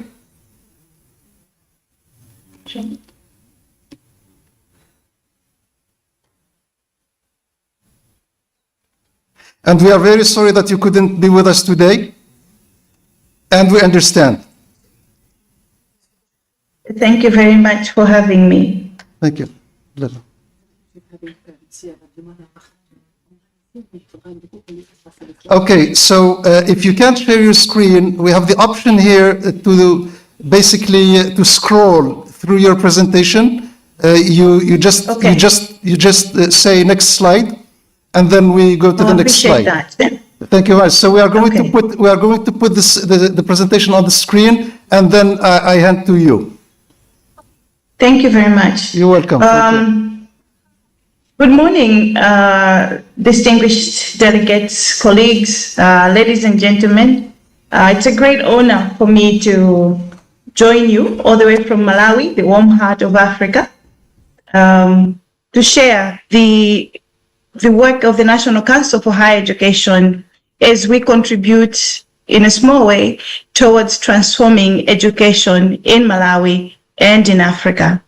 And we are very sorry that you couldn't be with us today, and we understand. Thank you very much for having me. Thank you. Okay, so if you can't share your screen, we have the option here to basically to scroll through your presentation. You just say next slide, and then we go to the next slide. That. Thank you very much. So we are going to put this the presentation on the screen, and then I hand to you. Thank you very much. You're welcome. Good morning, distinguished delegates, colleagues, ladies and gentlemen. It's a great honor for me to join you all the way from Malawi, the warm heart of Africa, to share the work of the National Council for Higher Education as we contribute in a small way towards transforming education in Malawi and in Africa.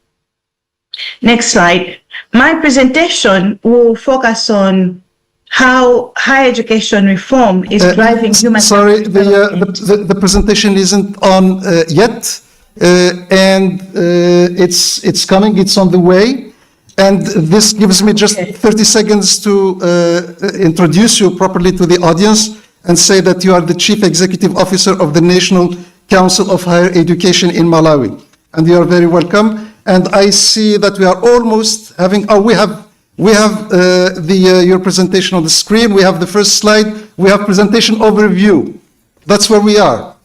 Next slide. My presentation will focus on how higher education reform is driving human Sorry, development. the presentation isn't on yet, and it's coming, it's on the way. And this gives me just 30 seconds to introduce you properly to the audience and say that you are the Chief Executive Officer of the National Council of Higher Education in Malawi. And you are very welcome. And I see that we are almost having, we have your presentation on the screen. We have the first slide. We have presentation overview. That's where we are.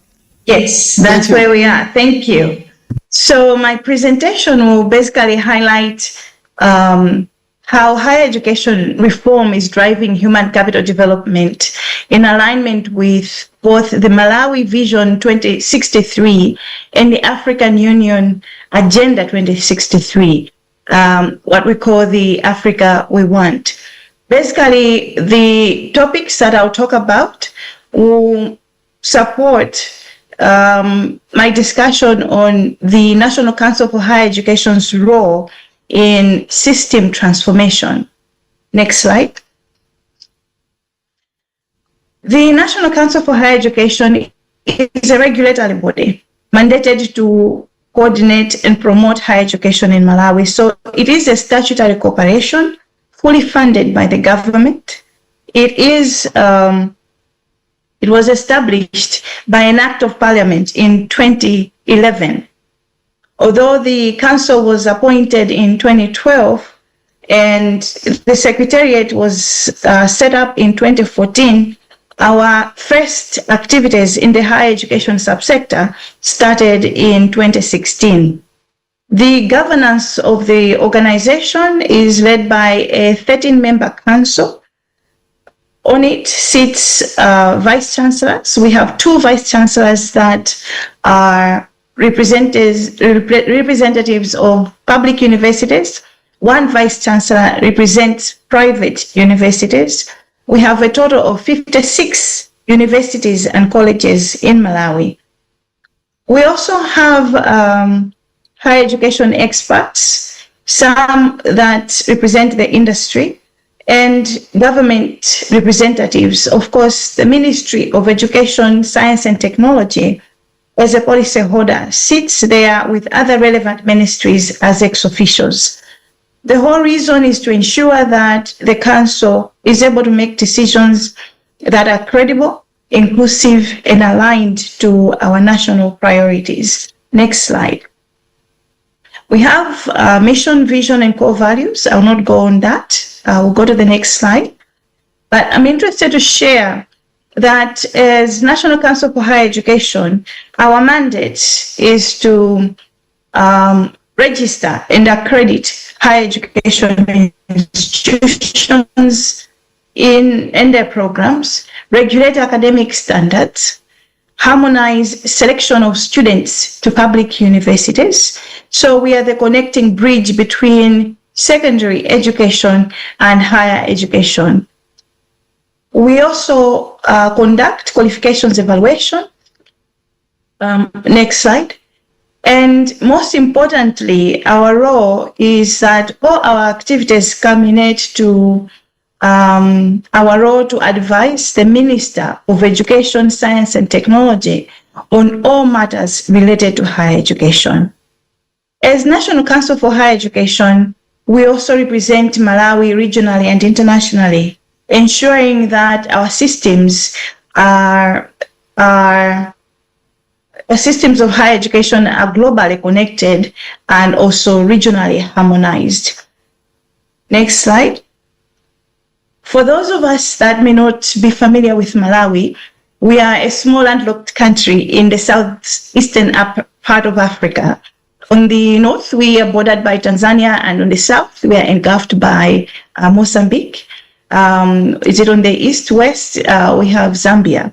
Yes, that's where we are. Thank you. So my presentation will basically highlight how higher education reform is driving human capital development in alignment with both the Malawi Vision 2063 and the African Union Agenda 2063, what we call the Africa We Want. Basically, the topics that I'll talk about will support my discussion on the National Council for Higher Education's role in system transformation. Next slide. The National Council for Higher Education is a regulatory body mandated to coordinate and promote higher education in Malawi. So it is a statutory corporation fully funded by the government. It was established by an act of parliament in 2011. Although the council was appointed in 2012 and the secretariat was set up in 2014, our first activities in the higher education subsector started in 2016. The governance of the organization is led by a 13-member council. On it sits vice chancellors. We have 2 vice chancellors that are representatives of public universities. 1 vice chancellor represents private universities. We have a total of 56 universities and colleges in Malawi. We also have higher education experts, some that represent the industry, and government representatives. Of course, the Ministry of Education, Science and Technology, as a policy holder, sits there with other relevant ministries as ex-officios. The whole reason is to ensure that the council is able to make decisions that are credible, inclusive, and aligned to our national priorities. Next slide. We have mission, vision, and core values. I'll not go on that. We'll go to the next slide. But I'm interested to share that as National Council for Higher Education, our mandate is to register and accredit higher education institutions in their programs, regulate academic standards, harmonize selection of students to public universities. So we are the connecting bridge between secondary education and higher education. We also conduct qualifications evaluation. Next slide. And most importantly, our role is that all our activities culminate to our role to advise the Minister of Education, Science and Technology on all matters related to higher education. As National Council for Higher Education, we also represent Malawi regionally and internationally, ensuring that our systems systems of higher education are globally connected and also regionally harmonized. Next slide. For those of us that may not be familiar with Malawi, we are a small landlocked country in the southeastern part of Africa. On the north, we are bordered by Tanzania, and on the south, we are engulfed by Mozambique. Is it on the east-west? We have Zambia.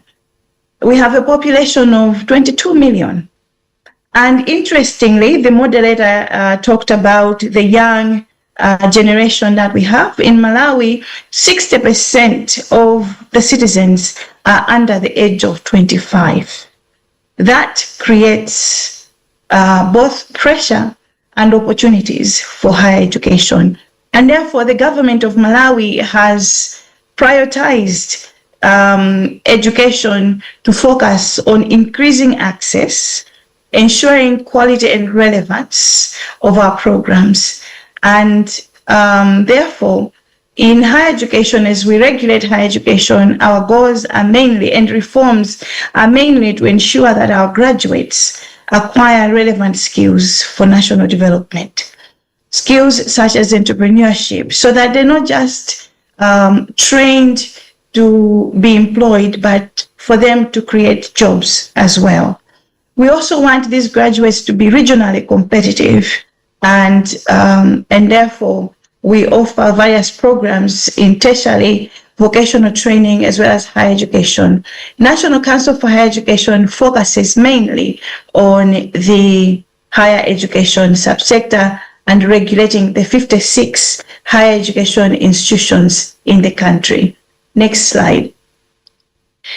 we have a population of 22 million. And interestingly, the moderator talked about the young generation that we have. In Malawi, 60% of the citizens are under the age of 25. That creates both pressure and opportunities for higher education. And therefore, the government of Malawi has prioritized education to focus on increasing access, ensuring quality and relevance of our programs. And therefore, in higher education, as we regulate higher education, our goals are mainly, and reforms are mainly to ensure that our graduates acquire relevant skills for national development. Skills such as entrepreneurship, so that they're not just trained to be employed, but for them to create jobs as well. We also want these graduates to be regionally competitive, and therefore we offer various programs in tertiary vocational training as well as higher education. National Council for Higher Education focuses mainly on the higher education subsector and regulating the 56 higher education institutions in the country. Next slide.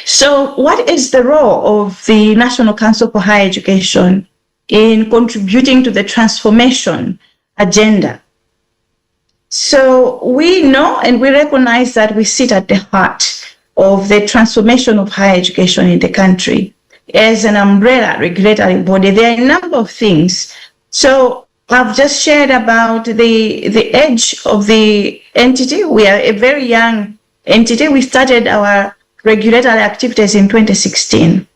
So what is the role of the National Council for Higher Education in contributing to the transformation agenda? So we know and we recognize that we sit at the heart of the transformation of higher education in the country. As an umbrella regulatory body, there are a number of things. So I've just shared about the age of the entity. We are a very young entity. We started our regulatory activities in 2016.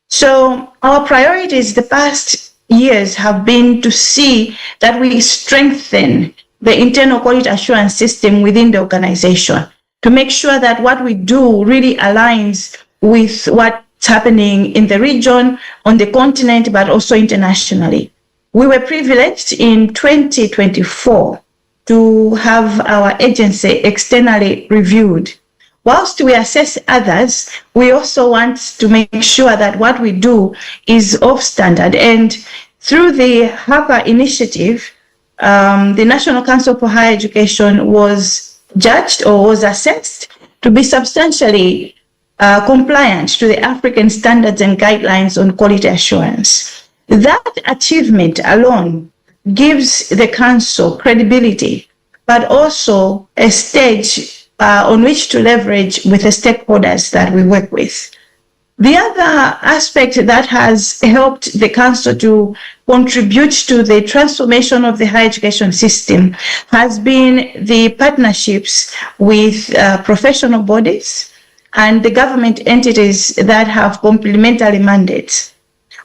So our priorities the past years have been to see that we strengthen the internal quality assurance system within the organization, to make sure that what we do really aligns with what's happening in the region, on the continent, but also internationally. We were privileged in 2024 to have our agency externally reviewed. Whilst we assess others, we also want to make sure that what we do is of standard. And through the HAPA initiative, the National Council for Higher Education was judged or was assessed to be substantially compliant to the African standards and guidelines on quality assurance. That achievement alone gives the Council credibility, but also a stage on which to leverage with the stakeholders that we work with. The other aspect that has helped the Council to contribute to the transformation of the higher education system has been the partnerships with professional bodies and the government entities that have complementary mandates.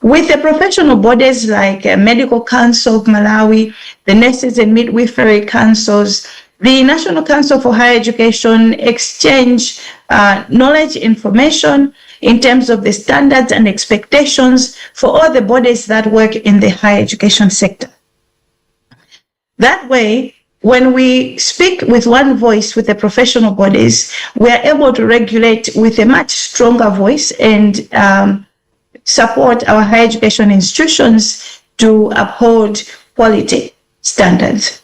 With the professional bodies like Medical Council of Malawi, the Nurses and Midwifery Councils, the National Council for Higher Education exchange knowledge, information in terms of the standards and expectations for all the bodies that work in the higher education sector. That way, when we speak with one voice with the professional bodies, we are able to regulate with a much stronger voice and support our higher education institutions to uphold quality standards.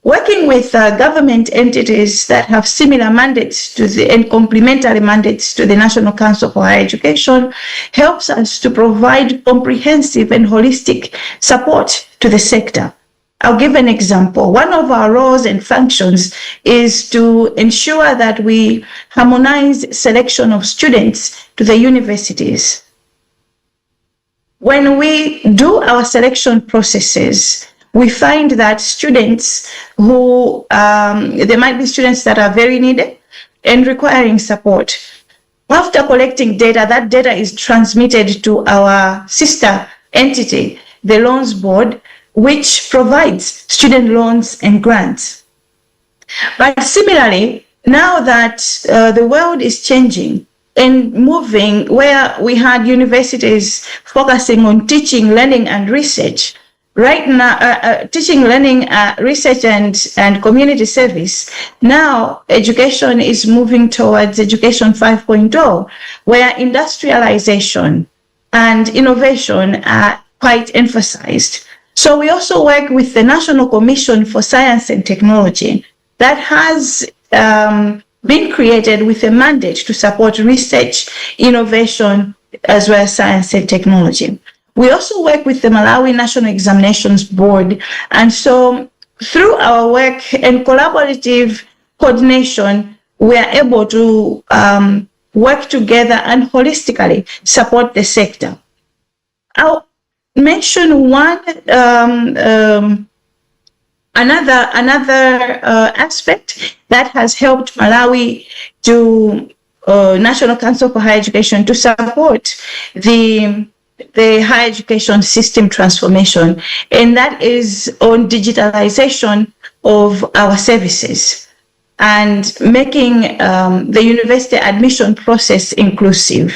Working with government entities that have similar mandates and complementary mandates to the National Council for Higher Education helps us to provide comprehensive and holistic support to the sector. I'll give an example. One of our roles and functions is to ensure that we harmonize selection of students to the universities. When we do our selection processes, we find that students who, there might be students that are very needed and requiring support. After collecting data, that data is transmitted to our sister entity, the Loans Board, which provides student loans and grants. But similarly, now that the world is changing and moving, where we had universities focusing on teaching, learning, and research, right now, teaching, learning, research, and community service. Now, education is moving towards Education 5.0, where industrialization and innovation are quite emphasized. So we also work with the National Commission for Science and Technology that has been created with a mandate to support research, innovation, as well as science and technology. We also work with the Malawi National Examinations Board. And so through our work and collaborative coordination, we are able to work together and holistically support the sector. I'll mention one another aspect that has helped Malawi to National Council for Higher Education to support the higher education system transformation, and that is on digitalization of our services and making the university admission process inclusive.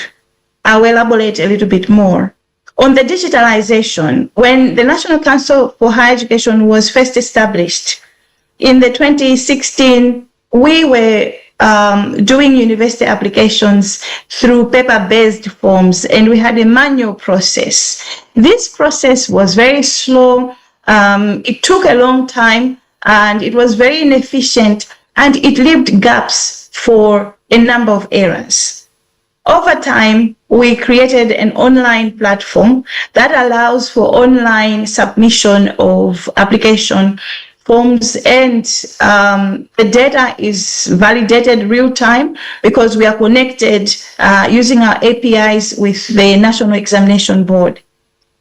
I will elaborate a little bit more. On the digitalization, when the National Council for Higher Education was first established in the 2016, we were doing university applications through paper-based forms, and we had a manual process. This process was very slow. It took a long time, and it was very inefficient, and it left gaps for a number of errors. Over time, we created an online platform that allows for online submission of application forms, and the data is validated real time because we are connected using our APIs with the National Examination Board.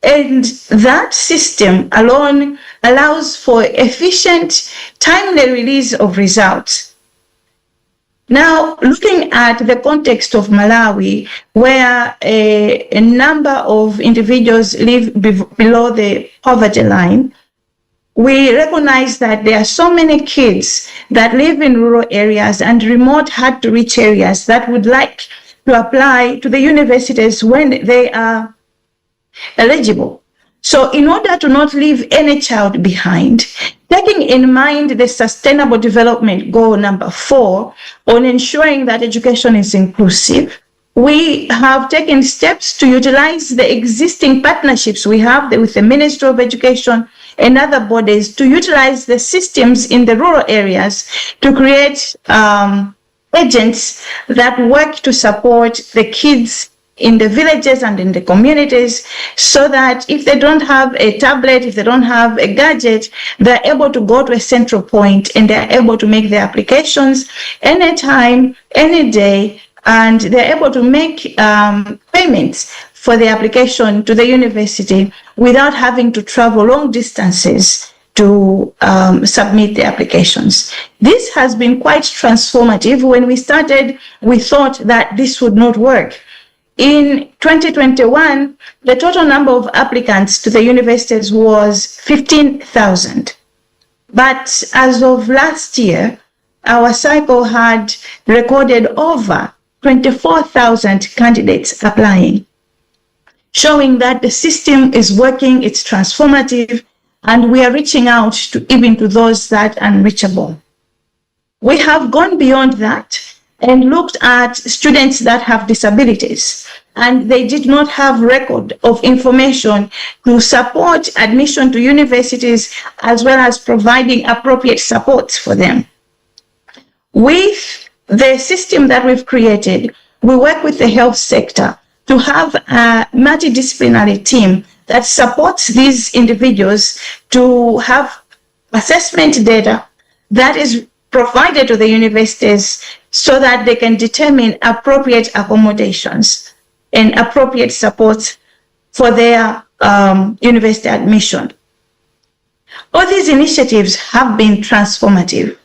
And that system alone allows for efficient, timely release of results. Now, looking at the context of Malawi, where a number of individuals live below the poverty line, we recognize that there are so many kids that live in rural areas and remote, hard-to-reach areas that would like to apply to the universities when they are eligible. So in order to not leave any child behind, taking in mind the Sustainable Development Goal number 4 on ensuring that education is inclusive, we have taken steps to utilize the existing partnerships we have with the Ministry of Education and other bodies to utilize the systems in the rural areas to create agents that work to support the kids in the villages and in the communities, so that if they don't have a tablet, if they don't have a gadget, they're able to go to a central point and they're able to make their applications anytime, any day, and they're able to make payments for the application to the university without having to travel long distances to submit the applications. This has been quite transformative. When we started, we thought that this would not work. In 2021, the total number of applicants to the universities was 15,000. But as of last year, our cycle had recorded over 24,000 candidates applying, showing that the system is working, it's transformative, and we are reaching out to even to those that are unreachable. We have gone beyond that and looked at students that have disabilities, and they did not have record of information to support admission to universities, as well as providing appropriate supports for them. With the system that we've created, we work with the health sector to have a multidisciplinary team that supports these individuals to have assessment data that is provided to the universities so that they can determine appropriate accommodations and appropriate supports for their university admission. All these initiatives have been transformative.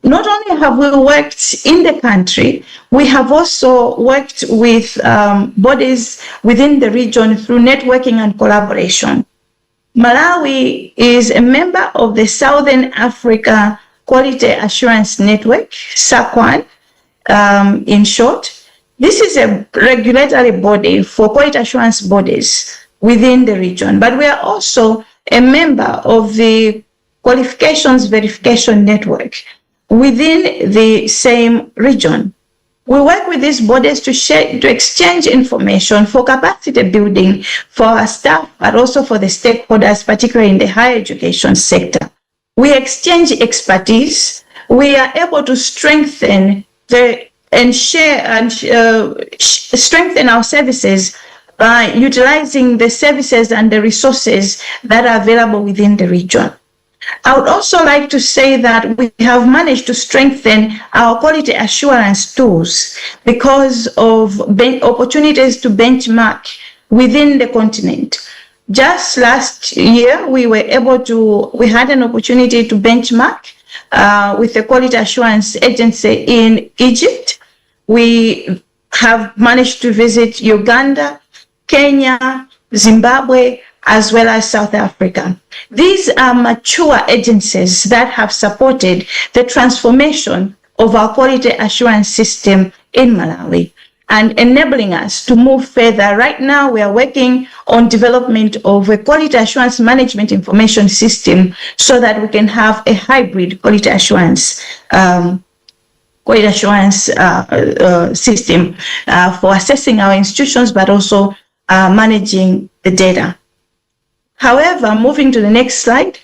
Not only have we worked in the country, we have also worked with bodies within the region through networking and collaboration. Malawi is a member of the Southern Africa Quality Assurance Network, SAQUAN, in short. This is a regulatory body for quality assurance bodies within the region, but we are also a member of the qualifications verification network within the same region. We work with these bodies to exchange information for capacity building for our staff, but also for the stakeholders, particularly in the higher education sector. We exchange expertise. We are able to strengthen strengthen our services by utilizing the services and the resources that are available within the region. I would also like to say that we have managed to strengthen our quality assurance tools because of opportunities to benchmark within the continent. Just last year, we had an opportunity to benchmark with the Quality Assurance Agency in Egypt. We have managed to visit Uganda, Kenya, Zimbabwe, as well as South Africa. These are mature agencies that have supported the transformation of our quality assurance system in Malawi and enabling us to move further. Right now, we are working on development of a quality assurance management information system so that we can have a hybrid quality assurance system for assessing our institutions, but also managing the data. However, moving to the next slide,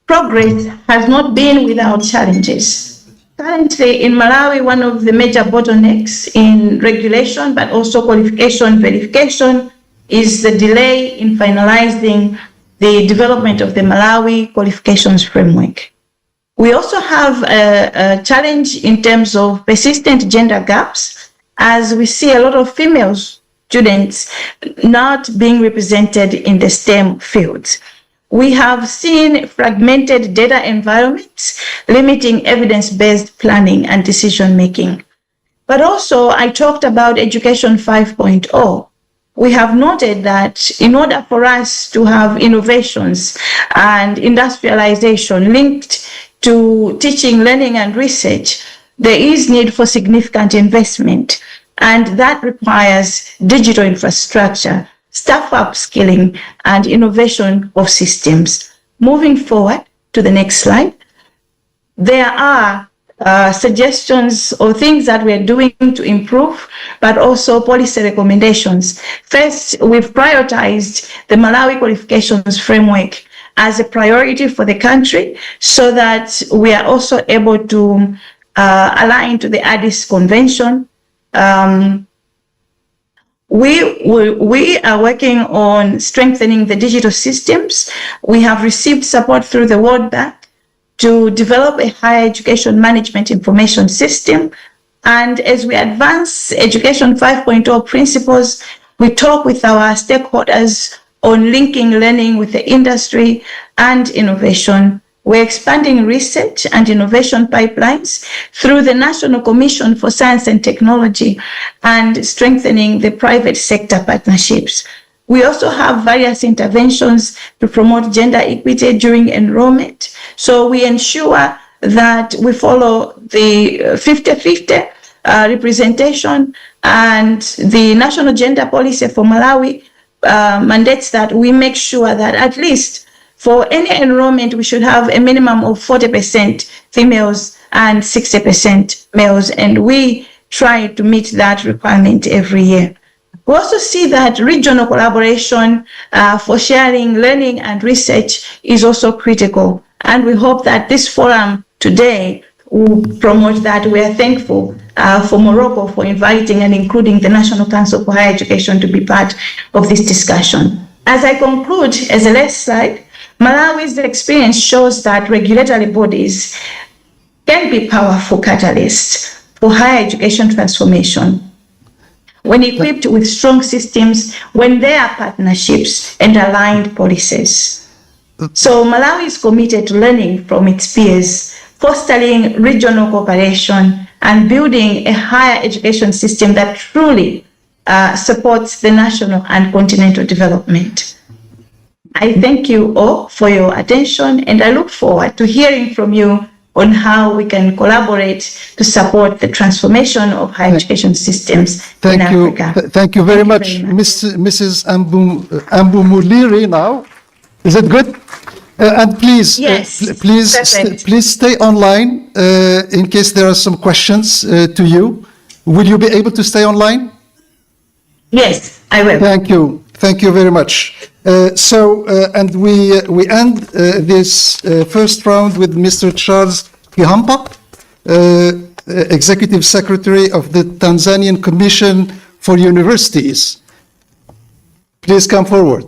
progress has not been without challenges. Currently in Malawi, one of the major bottlenecks in regulation, but also qualification verification, is the delay in finalizing the development of the Malawi qualifications framework. We also have a challenge in terms of persistent gender gaps, as we see a lot of female students not being represented in the STEM fields. We have seen fragmented data environments, limiting evidence-based planning and decision-making. But also, I talked about Education 5.0. We have noted that in order for us to have innovations and industrialization linked to teaching, learning, and research, there is need for significant investment, and that requires digital infrastructure, staff upskilling, and innovation of systems. Moving forward to the next slide, there are suggestions or things that we're doing to improve, but also policy recommendations. First, we've prioritized the Malawi qualifications framework as a priority for the country so that we are also able to align to the Addis Convention. We are working on strengthening the digital systems. We have received support through the World Bank to develop a higher education management information system. And as we advance Education 5.0 principles, we talk with our stakeholders on linking learning with the industry and innovation. We're expanding research and innovation pipelines through the National Commission for Science and Technology and strengthening the private sector partnerships. We also have various interventions to promote gender equity during enrollment. So we ensure that we follow the 50-50 representation, and the National Gender Policy for Malawi mandates that we make sure that at least for any enrollment, we should have a minimum of 40% females and 60% males, and we try to meet that requirement every year. We also see that regional collaboration for sharing learning and research is also critical, and we hope that this forum today will promote that. We are thankful for Morocco for inviting and including the National Council for Higher Education to be part of this discussion. As I conclude, as a last slide, Malawi's experience shows that regulatory bodies can be powerful catalysts for higher education transformation when equipped with strong systems, when there are partnerships and aligned policies. So Malawi is committed to learning from its peers, fostering regional cooperation, and building a higher education system that truly supports the national and continental development. I thank you all for your attention, and I look forward to hearing from you on how we can collaborate to support the transformation of higher education systems in Africa. Thank you very much, Mrs. Ambu Muliri now. Is it good? And please, Yes, please, please stay online in case there are some questions to you. Will you be able to stay online? Yes, I will. Thank you. Thank you very much. And we end this first round with Mr. Charles Kihampa, Executive Secretary of the Tanzanian Commission for Universities. Please come forward.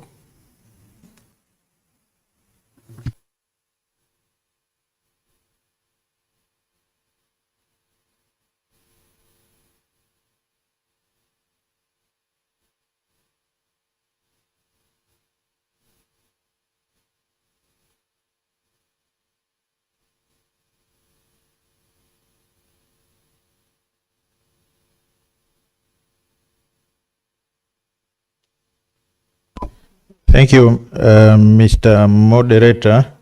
Thank you, Mr. Moderator.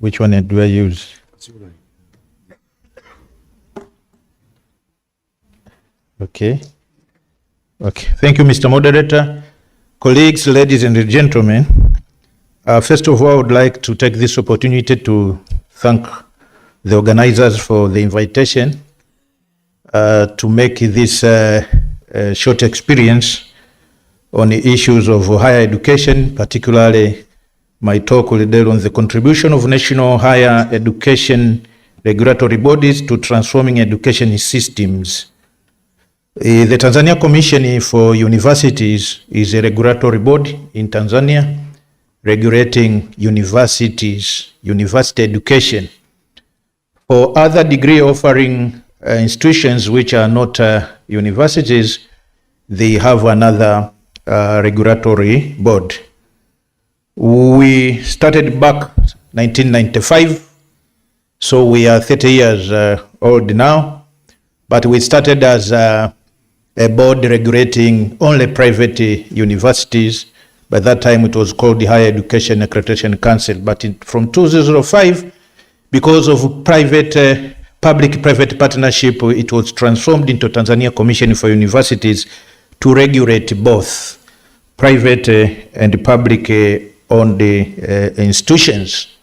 Which one do I use? Okay. Okay. Thank you, Mr. Moderator. Colleagues, ladies and gentlemen, first of all, I would like to take this opportunity to thank the organizers for the invitation to make this short experience on the issues of higher education. Particularly, my talk will deal on the contribution of national higher education regulatory bodies to transforming education systems. The Tanzania Commission for Universities is a regulatory body in Tanzania regulating universities, university education. For other degree offering institutions which are not universities, they have another regulatory board. We started back 1995, so we are 30 years old now, but we started as a board regulating only private universities. By that time it was called the Higher Education Accreditation Council, but from 2005, because of public-private partnership, it was transformed into Tanzania Commission for Universities to regulate both private and public owned institutions.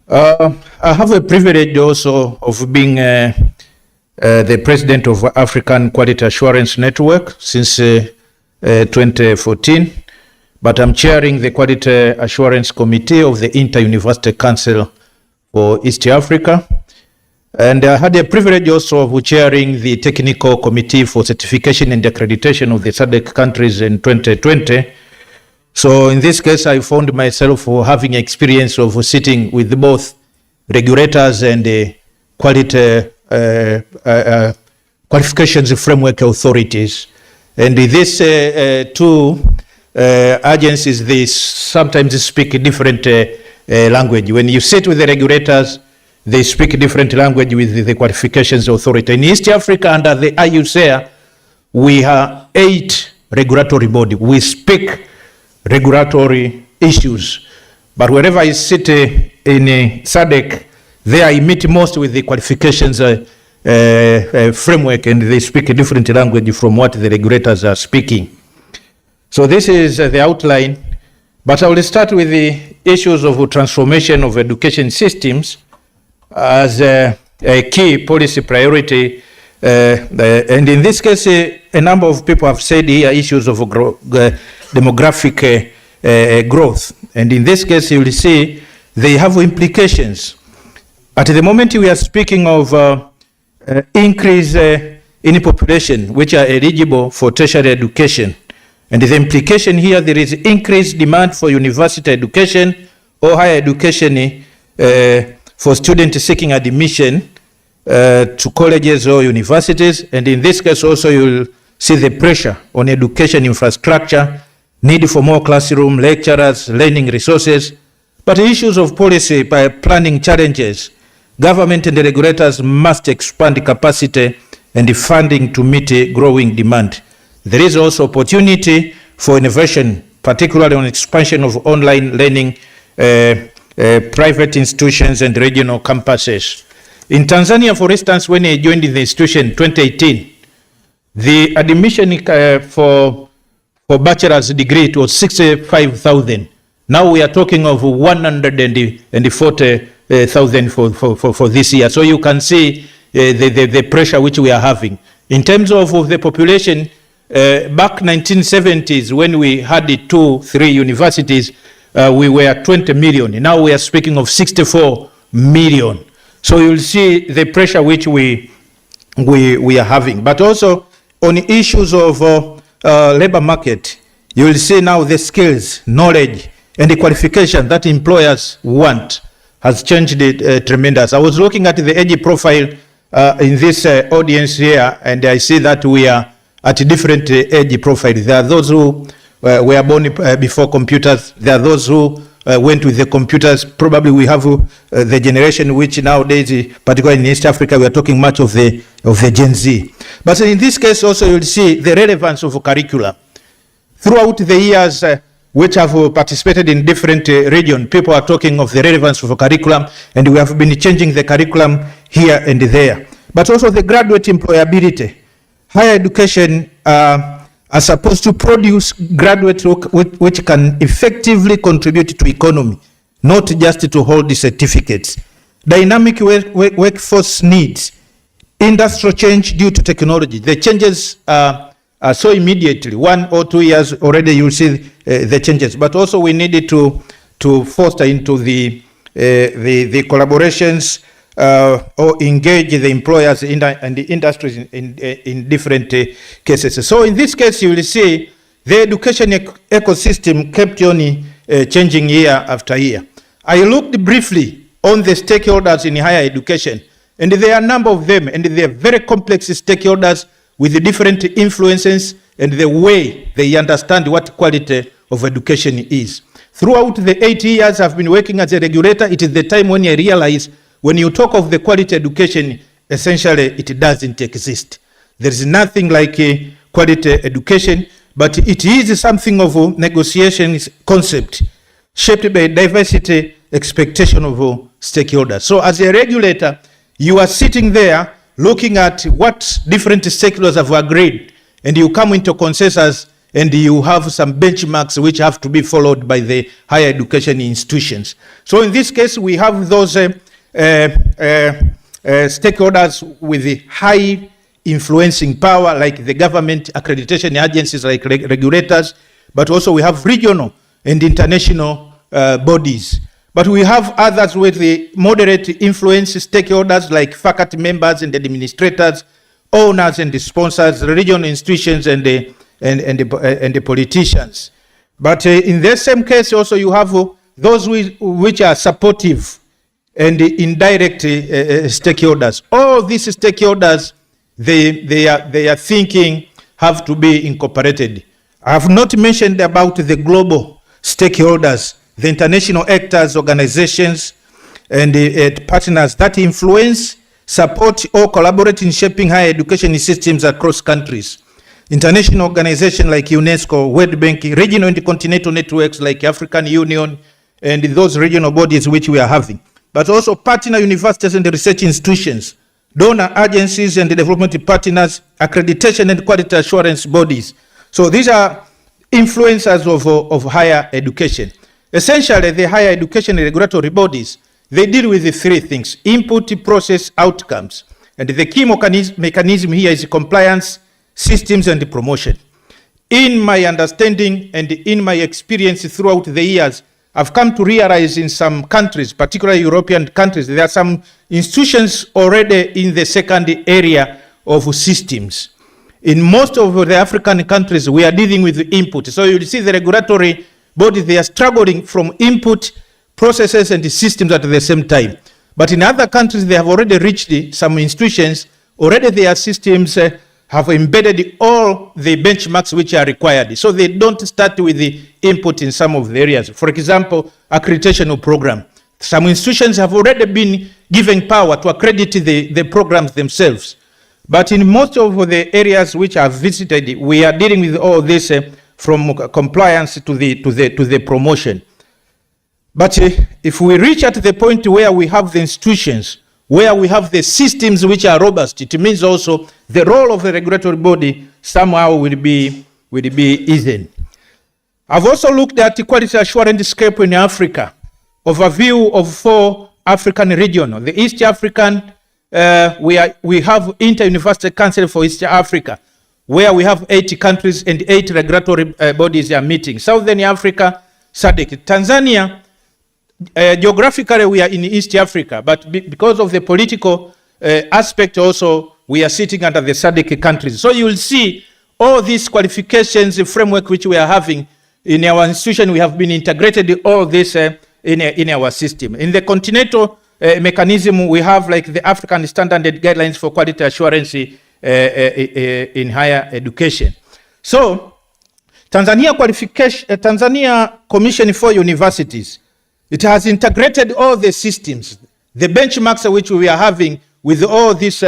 I have a privilege also of being the president of African Quality Assurance Network since 2014, but I'm chairing the Quality Assurance Committee of the Inter-University Council for East Africa. And I had the privilege also of chairing the Technical Committee for Certification and Accreditation of the SADC countries in 2020. So in this case, I found myself having experience of sitting with both regulators and quality qualifications framework authorities. And these two agencies, they sometimes speak a different language. When you sit with the regulators, they speak a different language with the qualifications authority. In East Africa, under the IUCEA, we have 8 regulatory bodies. We speak regulatory issues. But wherever I sit in SADC, there I meet most with the qualifications framework, and they speak a different language from what the regulators are speaking. So this is the outline, but I will start with the issues of transformation of education systems as a key policy priority. And in this case, a number of people have said here issues of demographic growth. And in this case, you will see they have implications. At the moment, we are speaking of increase in population which are eligible for tertiary education. And the implication here, there is increased demand for university education or higher education for students seeking admission to colleges or universities. And in this case also, you will see the pressure on education infrastructure, need for more classroom, lecturers, learning resources, but issues of policy by planning challenges. Government and the regulators must expand capacity and the funding to meet growing demand. There is also opportunity for innovation, particularly on expansion of online learning, private institutions and regional campuses. In Tanzania, for instance, when I joined the institution in 2018, the admission for bachelor's degree, it was 65,000. Now we are talking of 140,000 for this year. So you can see the pressure which we are having. In terms of the population, back 1970s, when we had the 2-3 universities, we were 20 million. Now we are speaking of 64 million. So you'll see the pressure which we are having. But also on issues of labor market, you will see now the skills, knowledge, and the qualification that employers want has changed tremendous. I was looking at the age profile in this audience here, and I see that we are at a different age profile. There are those who were born before computers. There are those who went with the computers. Probably we have the generation which nowadays, particularly in East Africa, we are talking much of the Gen Z. But in this case also you'll see the relevance of curricula. Throughout the years which have participated in different regions, people are talking of the relevance of a curriculum, and we have been changing the curriculum here and there. But also the graduate employability. Higher education are supposed to produce graduates which can effectively contribute to economy, not just to hold the certificates. Dynamic workforce needs, industrial change due to technology. The changes so immediately, 1 or 2 years already you see the changes. But also we needed to foster into the collaborations or engage the employers and the industries in different cases. So in this case, you will see the education ecosystem kept on changing year after year. I looked briefly on the stakeholders in higher education, and there are a number of them, and they are very complex stakeholders with the different influences and the way they understand what quality of education is. Throughout the 8 years I've been working as a regulator, it is the time when I realize when you talk of the quality education, essentially it doesn't exist. There is nothing like a quality education, but it is something of a negotiations concept shaped by diversity expectation of stakeholders. So as a regulator, you are sitting there looking at what different stakeholders have agreed, and you come into consensus, and you have some benchmarks which have to be followed by the higher education institutions. So in this case, we have those stakeholders with the high influencing power, like the government accreditation agencies, like regulators, but also we have regional and international bodies. But we have others with the moderate influence stakeholders like faculty members and administrators, owners and the sponsors, regional institutions and the politicians. But in the same case also you have those which are supportive and the indirect stakeholders. All these stakeholders, they are thinking have to be incorporated. I have not mentioned about the global stakeholders, the international actors, organizations, and partners that influence, support, or collaborate in shaping higher education systems across countries. International organizations like UNESCO, World Bank, regional and continental networks like African Union, and those regional bodies which we are having. But also partner universities and research institutions, donor agencies and development partners, accreditation and quality assurance bodies. So these are influencers of higher education. Essentially, the higher education regulatory bodies, they deal with the three things: input, process, outcomes. And the key mechanism here is compliance, systems, and promotion. In my understanding and in my experience throughout the years, I've come to realize in some countries, particularly European countries, there are some institutions already in the second area of systems. In most of the African countries, we are dealing with the input. So you'll see the regulatory bodies, they are struggling from input, processes, and the systems at the same time. But in other countries, they have already reached some institutions, already their systems have embedded all the benchmarks which are required. So they don't start with the input in some of the areas. For example, accreditation program. Some institutions have already been given power to accredit the programs themselves. But in most of the areas which I've visited, we are dealing with all this from compliance to the promotion. But if we reach at the point where we have the institutions, where we have the systems which are robust, it means also the role of the regulatory body somehow will be easy. I've also looked at the quality assurance scope in Africa, overview of 4 African regions. The East African, we have Inter-University Council for East Africa, where we have 80 countries and 8 regulatory bodies are meeting. Southern Africa, SADC. Tanzania, geographically we are in East Africa, but because of the political aspect also, we are sitting under the SADC countries. So you will see all these qualifications framework which we are having in our institution, we have been integrated all this in our system. In the continental mechanism, we have like the African Standard Guidelines for Quality Assurance in higher education. So, Tanzania Commission for Universities, it has integrated all the systems, the benchmarks which we are having with all these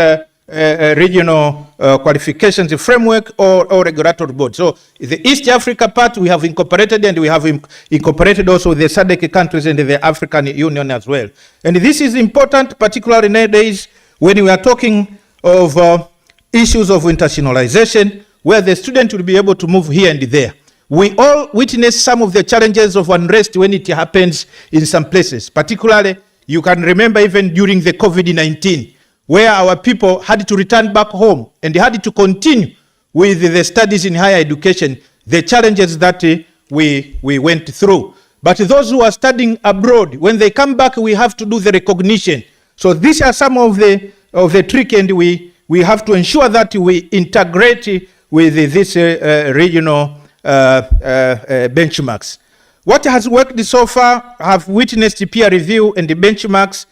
regional qualifications, framework or regulatory board. So the East Africa part we have incorporated, and we have incorporated also the SADC countries and the African Union as well. And this is important, particularly nowadays when we are talking of issues of internationalization, where the student will be able to move here and there. We all witness some of the challenges of unrest when it happens in some places. Particularly, you can remember even during the COVID-19, where our people had to return back home and they had to continue with the studies in higher education, the challenges that we went through. But those who are studying abroad, when they come back, we have to do the recognition. So these are some of the trick, and we have to ensure that we integrate with this regional benchmarks. What has worked so far, I have witnessed the peer review and the benchmarks,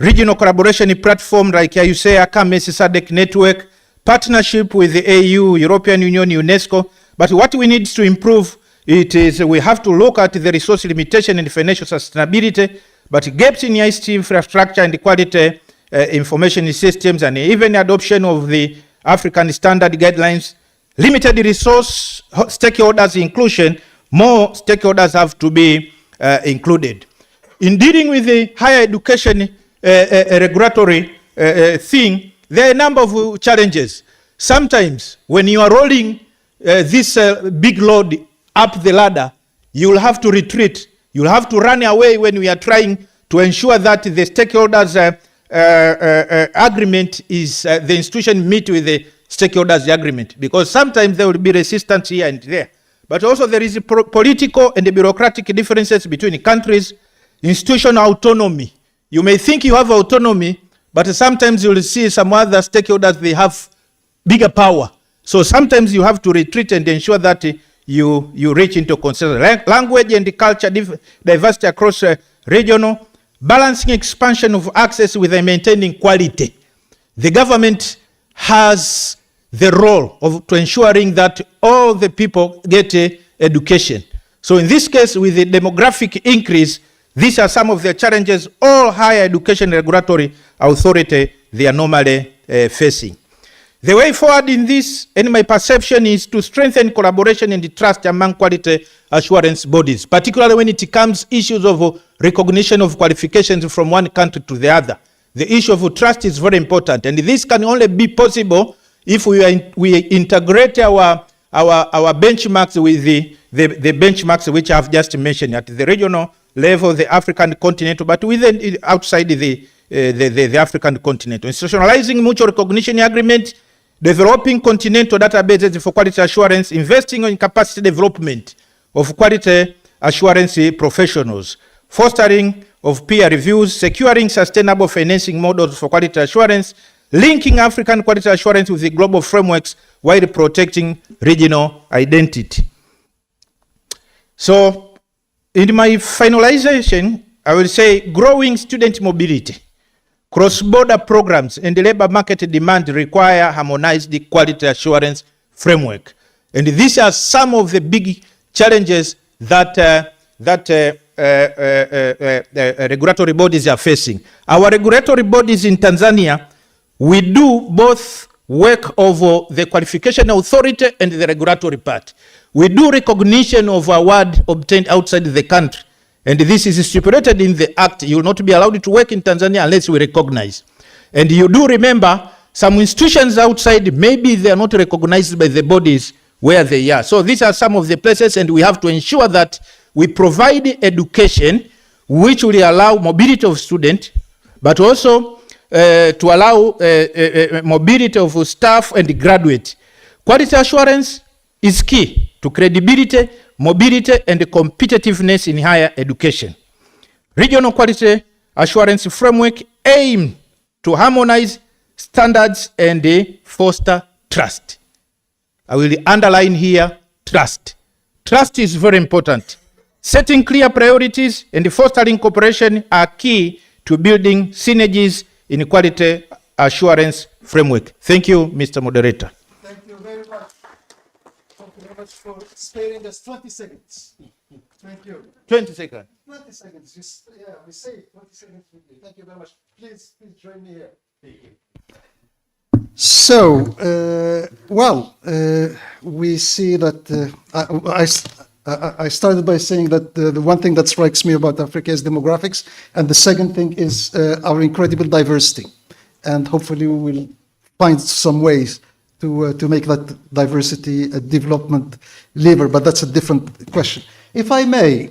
regional collaboration platform like you say, ACAMES, SADC network, partnership with the AU, European Union, UNESCO. But what we need to improve it is we have to look at the resource limitation and financial sustainability, but gaps in ICT infrastructure and quality information systems, and even adoption of the African standard guidelines, limited resource, stakeholders inclusion, more stakeholders have to be included. In dealing with the higher education regulatory thing, there are a number of challenges. Sometimes when you are rolling this big load up the ladder, you will have to retreat. You will have to run away when we are trying to ensure that the stakeholders agreement is the institution meet with the stakeholders agreement, because sometimes there will be resistance here and there. But also there is political and bureaucratic differences between countries, institutional autonomy. You may think you have autonomy, but sometimes you will see some other stakeholders, they have bigger power. So sometimes you have to retreat and ensure that you reach into consensus. Language and culture diversity across regional, balancing expansion of access with maintaining quality. The government has the role of to ensuring that all the people get education. So in this case, with the demographic increase, these are some of the challenges all higher education regulatory authority they are normally facing. The way forward in this, in my perception, is to strengthen collaboration and trust among quality assurance bodies, particularly when it comes issues of recognition of qualifications from one country to the other. The issue of trust is very important, and this can only be possible if we integrate our benchmarks with the benchmarks which I have just mentioned at the regional level, the African continent, but within outside the African continent. Institutionalizing mutual recognition agreement, developing continental databases for quality assurance, investing in capacity development of quality assurance professionals, fostering of peer reviews, securing sustainable financing models for quality assurance, linking African quality assurance with the global frameworks while protecting regional identity. So, in my finalization, I will say growing student mobility, cross-border programs, and the labor market demand require harmonized quality assurance framework. And these are some of the big challenges that regulatory bodies are facing. Our regulatory bodies in Tanzania, we do both work of the qualification authority and the regulatory part. We do recognition of award obtained outside the country. And this is stipulated in the act. You will not be allowed to work in Tanzania unless we recognize. And you do remember some institutions outside, maybe they are not recognized by the bodies where they are. So these are some of the places, and we have to ensure that we provide education which will allow mobility of students, but also to allow mobility of staff and graduate. Quality assurance is key to credibility, mobility, and competitiveness in higher education. Regional quality assurance framework aim to harmonize standards and foster trust. I will underline here trust. Trust is very important. Setting clear priorities and fostering cooperation are key to building synergies in quality assurance framework. Thank you, Mr. Moderator. Thank you very much. Thank you very much for sparing us 20 seconds. Thank you. 20 seconds. 20 seconds. We say 20 seconds. Thank you very much. Please join me here. So, we see that I started by saying that the one thing that strikes me about Africa is demographics, and the second thing is our incredible diversity. And hopefully we will find some ways to make that diversity a development lever, but that's a different question. If I may,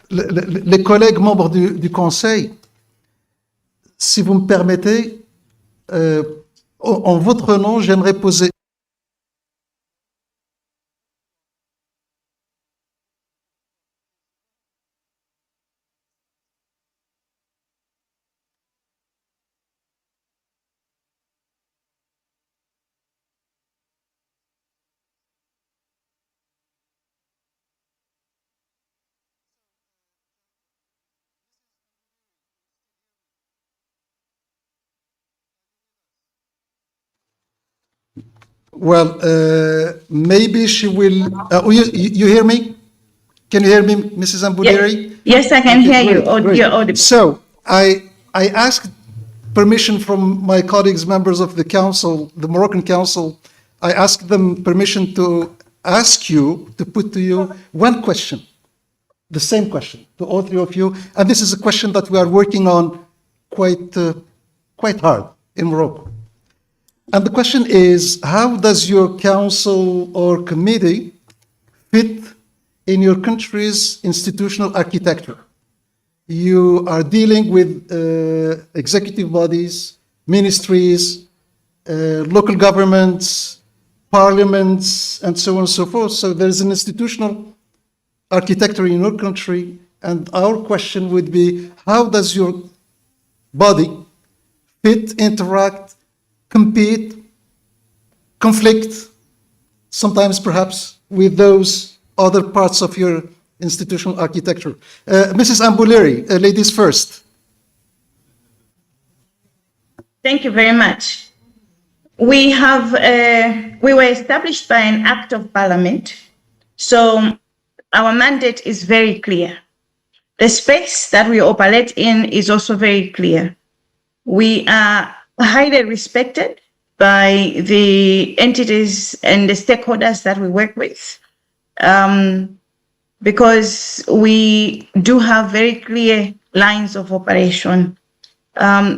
les collègues membres du Conseil, si vous me permettez, en votre nom, j'aimerais poser maybe she will. You hear me? Can you hear me, Mrs. Ambouderi? Yes, I can hear you. You're audible. So I asked permission from my colleagues, members of the council, the Moroccan council. I asked them permission to ask you, to put to you one question, the same question to all three of you. And this is a question that we are working on quite hard in Morocco. And the question is, how does your council or committee fit in your country's institutional architecture? You are dealing with executive bodies, ministries, local governments, parliaments, and so on and so forth. So there's an institutional architecture in your country, and our question would be, how does your body fit, interact, compete, conflict, sometimes perhaps with those other parts of your institutional architecture? Mrs. Ambouderi, ladies first. Thank you very much. We were established by an act of parliament, so our mandate is very clear. The space that we operate in is also very clear. We are highly respected by the entities and the stakeholders that we work with, because we do have very clear lines of operation.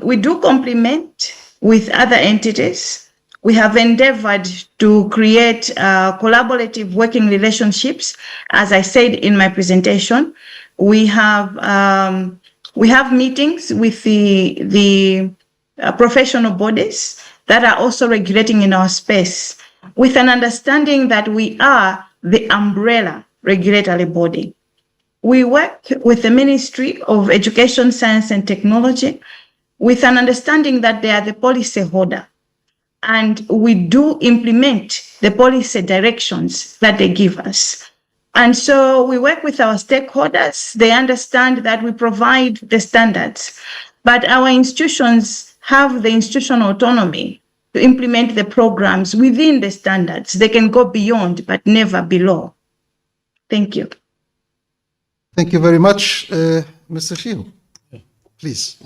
We do complement with other entities. We have endeavored to create collaborative working relationships. As I said in my presentation, we have meetings with the professional bodies that are also regulating in our space, with an understanding that we are the umbrella regulatory body. We work with the Ministry of Education, Science and Technology with an understanding that they are the policy holder, and we do implement the policy directions that they give us. And so we work with our stakeholders. They understand that we provide the standards, but our institutions have the institutional autonomy to implement the programs within the standards. They can go beyond, but never below. Thank you. Thank you very much. Mr. Shiu, please.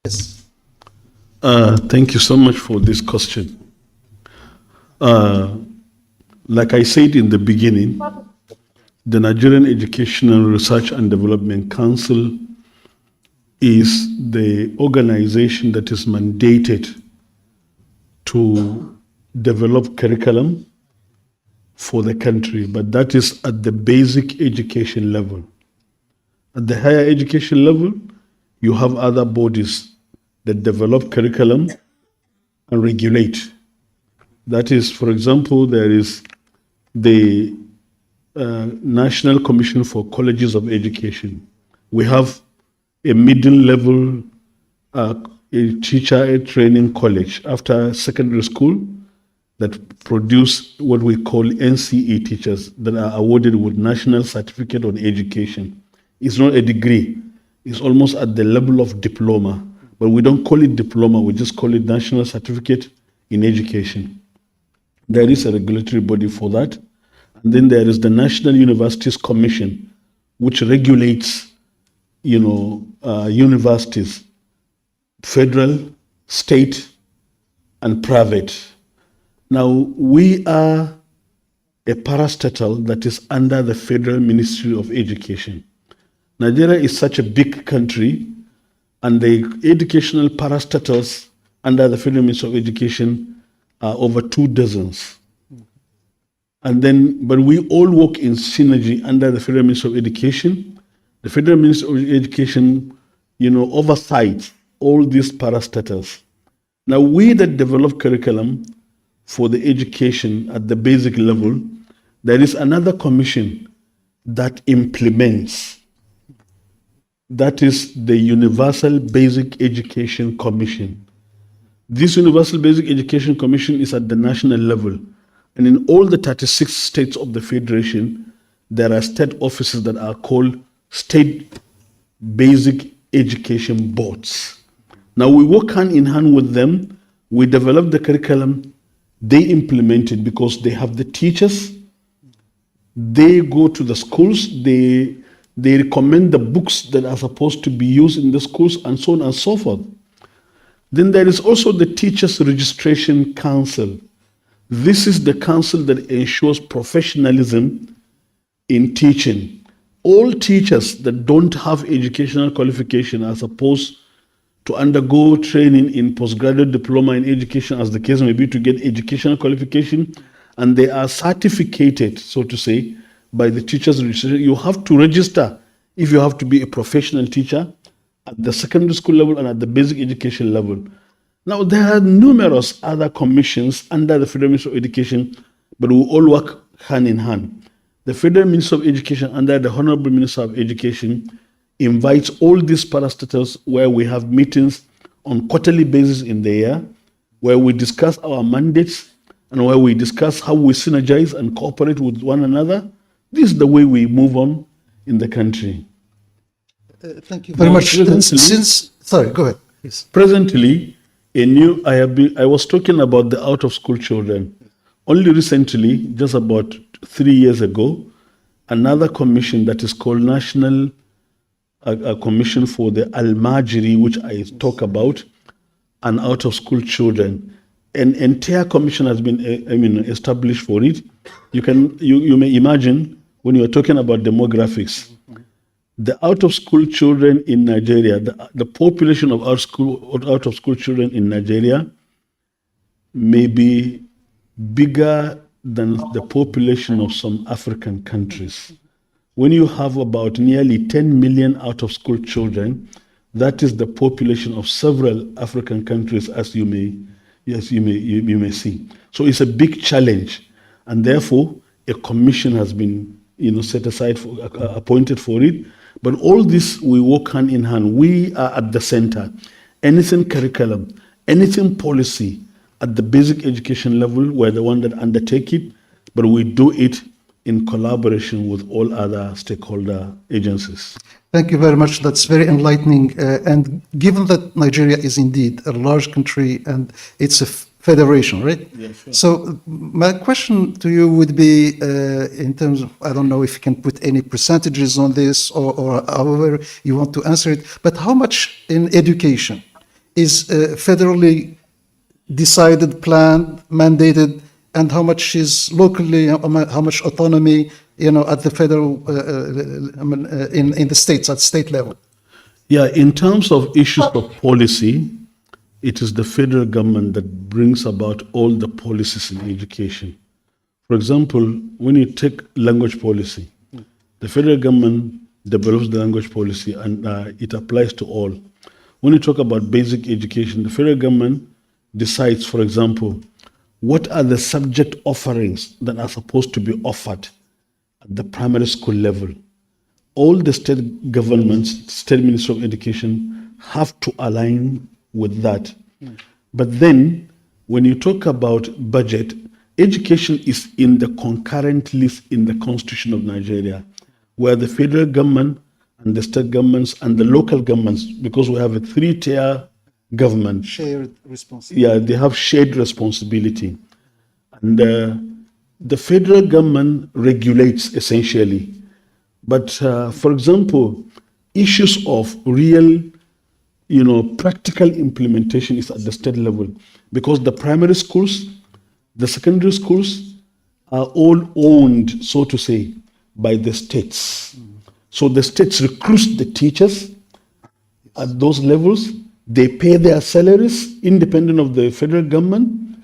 Yes. Thank you so much for this question. Like I said in the beginning, the Nigerian Educational Research and Development Council is the organization that is mandated to develop curriculum for the country, but that is at the basic education level. At the higher education level, you have other bodies that develop curriculum and regulate. That is, for example, there is the National Commission for Colleges of Education. We have a middle level a teacher training college after secondary school that produce what we call NCE teachers that are awarded with National Certificate on Education. It's not a degree. It's almost at the level of diploma, but we don't call it diploma. We just call it National Certificate in Education. There is a regulatory body for that. And then there is the National Universities Commission, which regulates, universities, federal, state, and private. Now, we are a parastatal that is under the Federal Ministry of Education. Nigeria is such a big country, and the educational parastatals under the Federal Ministry of Education are over 24. But we all work in synergy under the Federal Ministry of Education. The Federal Ministry of Education, oversights all these parastatals. Now, we that develop curriculum for the education at the basic level, there is another commission that implements. That is the Universal Basic Education Commission. This Universal Basic Education Commission is at the national level. And in all the 36 states of the Federation, there are state offices that are called State Basic Education Boards. Now, we work hand in hand with them. We develop the curriculum. They implement it because they have the teachers. They go to the schools. They recommend the books that are supposed to be used in the schools, and so on and so forth. Then there is also the Teachers Registration Council. This is the council that ensures professionalism in teaching. All teachers that don't have educational qualification are supposed to undergo training in postgraduate diploma in education, as the case may be, to get educational qualification, and they are certificated, so to say, by the teachers registration. You have to register if you have to be a professional teacher at the secondary school level and at the basic education level. Now, there are numerous other commissions under the Federal Ministry of Education, but we all work hand in hand. The Federal Ministry of Education, under the Honorable Minister of Education, invites all these parastatals where we have meetings on quarterly basis in the year, where we discuss our mandates and where we discuss how we synergize and cooperate with one another. This is the way we move on in the country. Thank you very much. Sorry, go ahead, please. Presently, I was talking about the out-of-school children. Only recently, just about 3 years ago, another commission that is called National Commission for the Al-Majiri, which I talk about, and out-of-school children. An entire commission has been established for it. You may imagine, when you are talking about demographics, the out-of-school children in Nigeria, the population of out-of-school children in Nigeria may be bigger than the population of some African countries. When you have about nearly 10 million out-of-school children, that is the population of several African countries, as you may see. So it's a big challenge, and therefore a commission has been set aside, appointed for it. But all this, we work hand in hand. We are at the center. Anything curriculum, anything policy at the basic education level, we're the one that undertake it, but we do it in collaboration with all other stakeholder agencies. Thank you very much. That's very enlightening. And given that Nigeria is indeed a large country and it's a federation, right? Yes, sure. So my question to you would be in terms of, I don't know if you can put any percentages on this or however you want to answer it, but how much in education is federally decided, planned, mandated, and how much is locally, how much autonomy, at the federal, in the states, at state level? Yeah, in terms of issues of policy, it is the federal government that brings about all the policies in education. For example, when you take language policy, the federal government develops the language policy and it applies to all. When you talk about basic education, the federal government decides, for example, what are the subject offerings that are supposed to be offered at the primary school level. All the state governments, state Ministry of Education have to align with that. But then, when you talk about budget, education is in the concurrent list in the Constitution of Nigeria, where the federal government and the state governments and the local governments, because we have a three-tier government. Shared responsibility. Yeah, they have shared responsibility. And the federal government regulates essentially. But for example, issues of real, practical implementation is at the state level, because the primary schools, the secondary schools are all owned, so to say, by the states. So the states recruit the teachers at those levels. They pay their salaries independent of the federal government.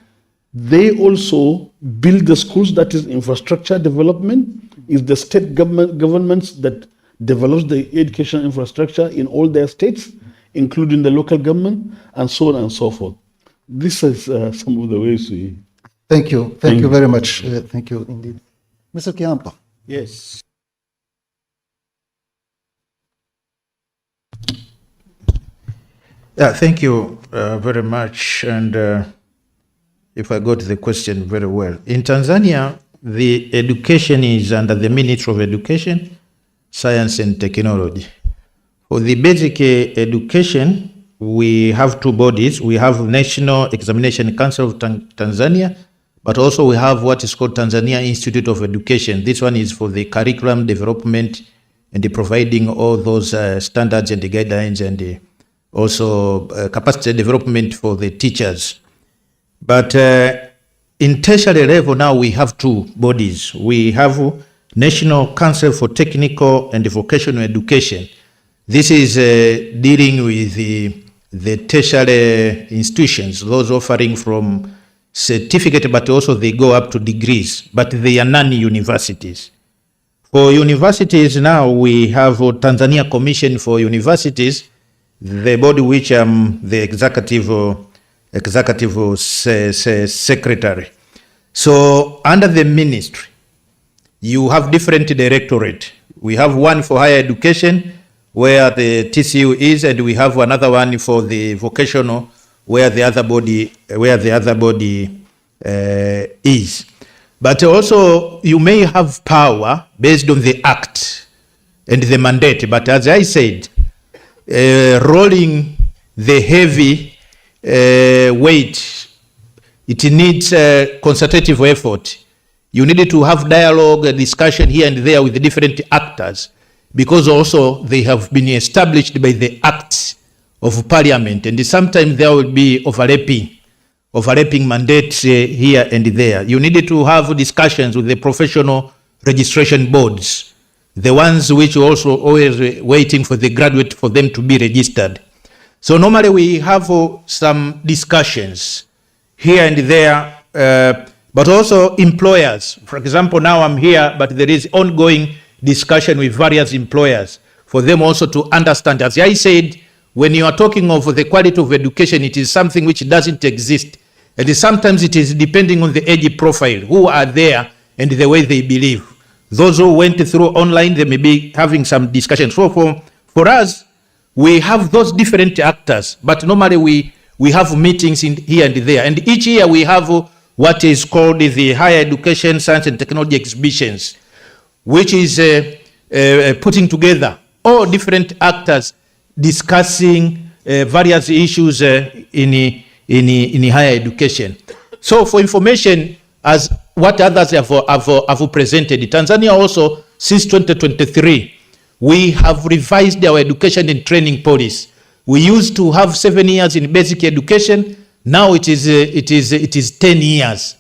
They also build the schools, that is infrastructure development. It's the state governments that develops the educational infrastructure in all their states, including the local government, and so on and so forth. This is some of the ways we... Thank you. Thank you very much. Thank you indeed. Mr. Kiampa. Yes. Yeah, thank you very much. And if I got the question very well. In Tanzania, the education is under the Ministry of Education, Science and Technology. For the basic education, we have two bodies. We have National Examination Council of Tanzania, but also we have what is called Tanzania Institute of Education. This one is for the curriculum development and the providing all those standards and the guidelines and also capacity development for the teachers. But in tertiary level now we have two bodies. We have National Council for Technical and Vocational Education. This is dealing with the tertiary institutions, those offering from certificate, but also they go up to degrees, but they are non-universities. For universities now, we have Tanzania Commission for Universities, the body which I'm the executive secretary. So under the ministry, you have different directorate. We have one for higher education, where the TCU is, and we have another one for the vocational, where the other body is. But also, you may have power based on the act and the mandate. But as I said, rolling the heavy weight, it needs a consultative effort. You need to have dialogue, a discussion here and there with the different actors, because also they have been established by the acts of parliament, and sometimes there will be overlapping mandates here and there. You need to have discussions with the professional registration boards, the ones which are also always waiting for the graduate for them to be registered. So normally we have some discussions here and there, but also employers. For example, now I'm here, but there is ongoing discussion with various employers for them also to understand. As I said, when you are talking of the quality of education, it is something which doesn't exist. And sometimes it is depending on the age profile, who are there and the way they believe. Those who went through online, they may be having some discussions. So for us, we have those different actors, but normally we have meetings in here and there. And each year we have what is called the Higher Education, Science and Technology Exhibitions, which is putting together all different actors discussing various issues in higher education. So for information, as what others have presented, Tanzania also, since 2023, we have revised our education and training policy. We used to have 7 years in basic education. Now it is 10 years.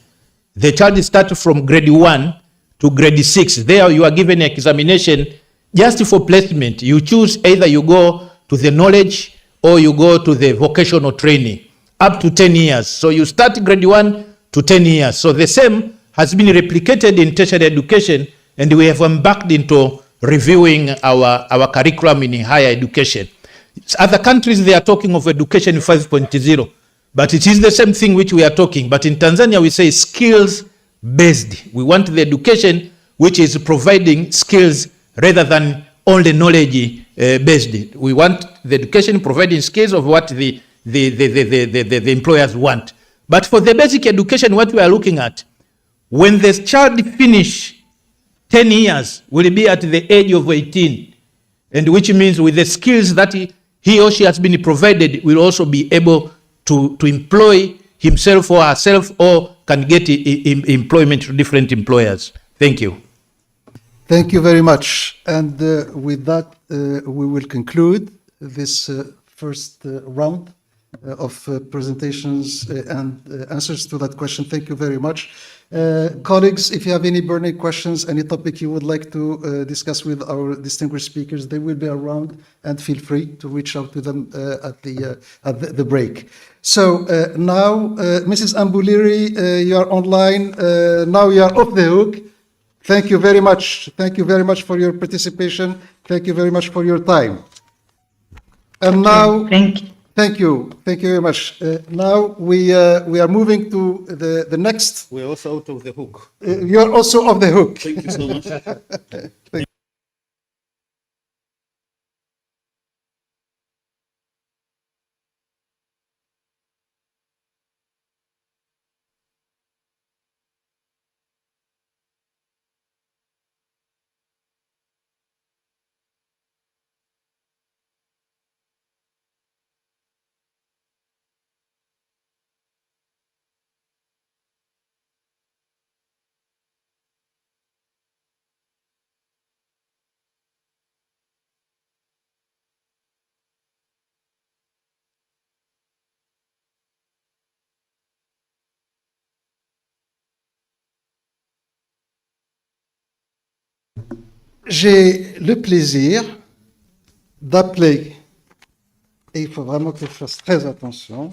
The child starts from grade 1 to grade 6. There you are given an examination just for placement. You choose either you go to the knowledge or you go to the vocational training. up to 10 years. So you start grade 1 to 10 years. So the same has been replicated in tertiary education, and we have embarked into reviewing our curriculum in higher education. Other countries, they are talking of education 5.0, but it is the same thing which we are talking. But in Tanzania, we say skills-based. We want the education which is providing skills rather than only knowledge-based. We want the education providing skills of what the employers want. But for the basic education, what we are looking at, when the child finish 10 years, will be at the age of 18, and which means with the skills that he or she has been provided, will also be able to employ himself or herself, or can get employment to different employers. Thank you. Thank you very much. And with that, we will conclude this first round of presentations and answers to that question. Thank you very much. Colleagues, if you have any burning questions, any topic you would like to discuss with our distinguished speakers, they will be around, and feel free to reach out to them at the break. So now, Mrs. Ambuliri, you are online. Now you are off the hook. Thank you very much. Thank you very much for your participation. Thank you very much for your time. And now, Thank you. thank you. Thank you very much. Now we are moving to the next. We're also out of the hook. You are also off the hook. Thank you so much. J'ai le plaisir d'appeler, et il faut vraiment que je fasse très attention,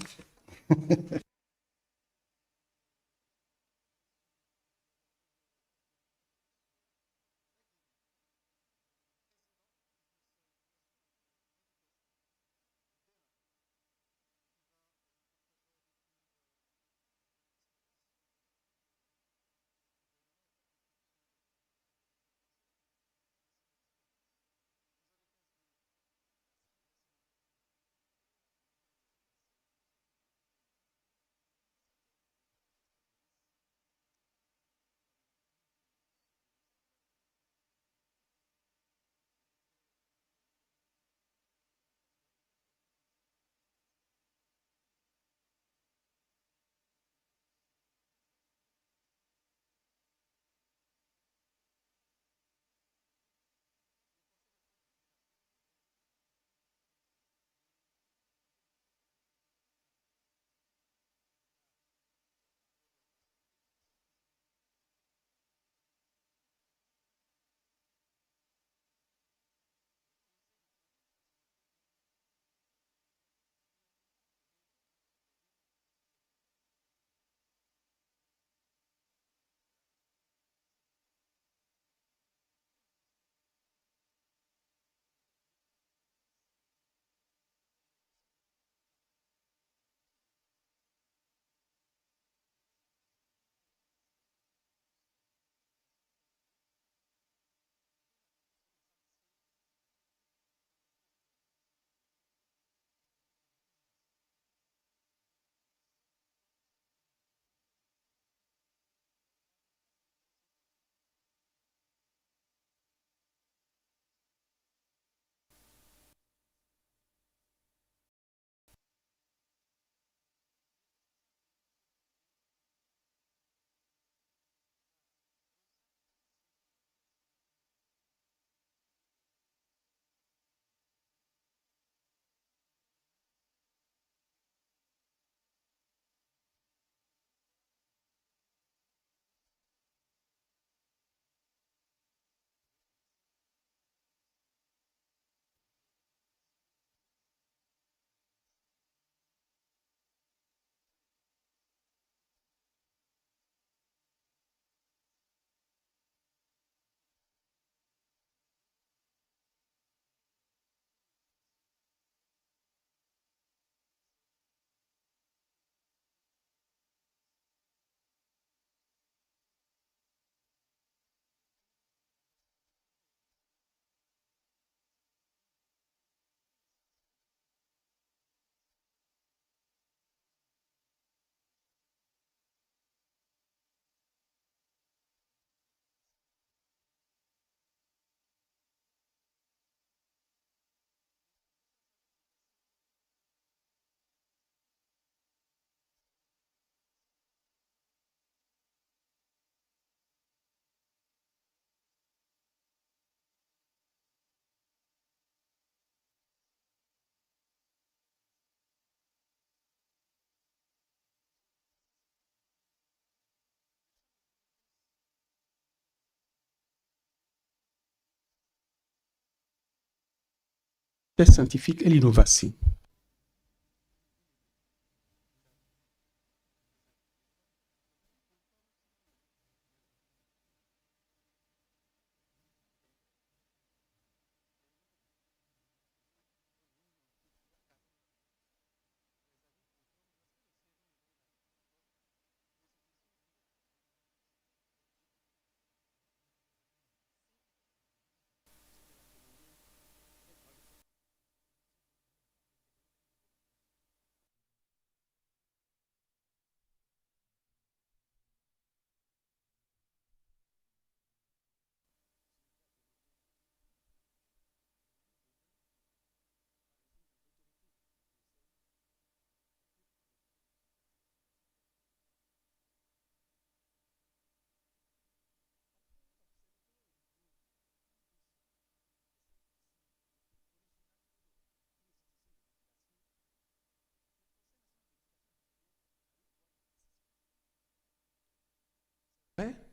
scientifique et l'innovation.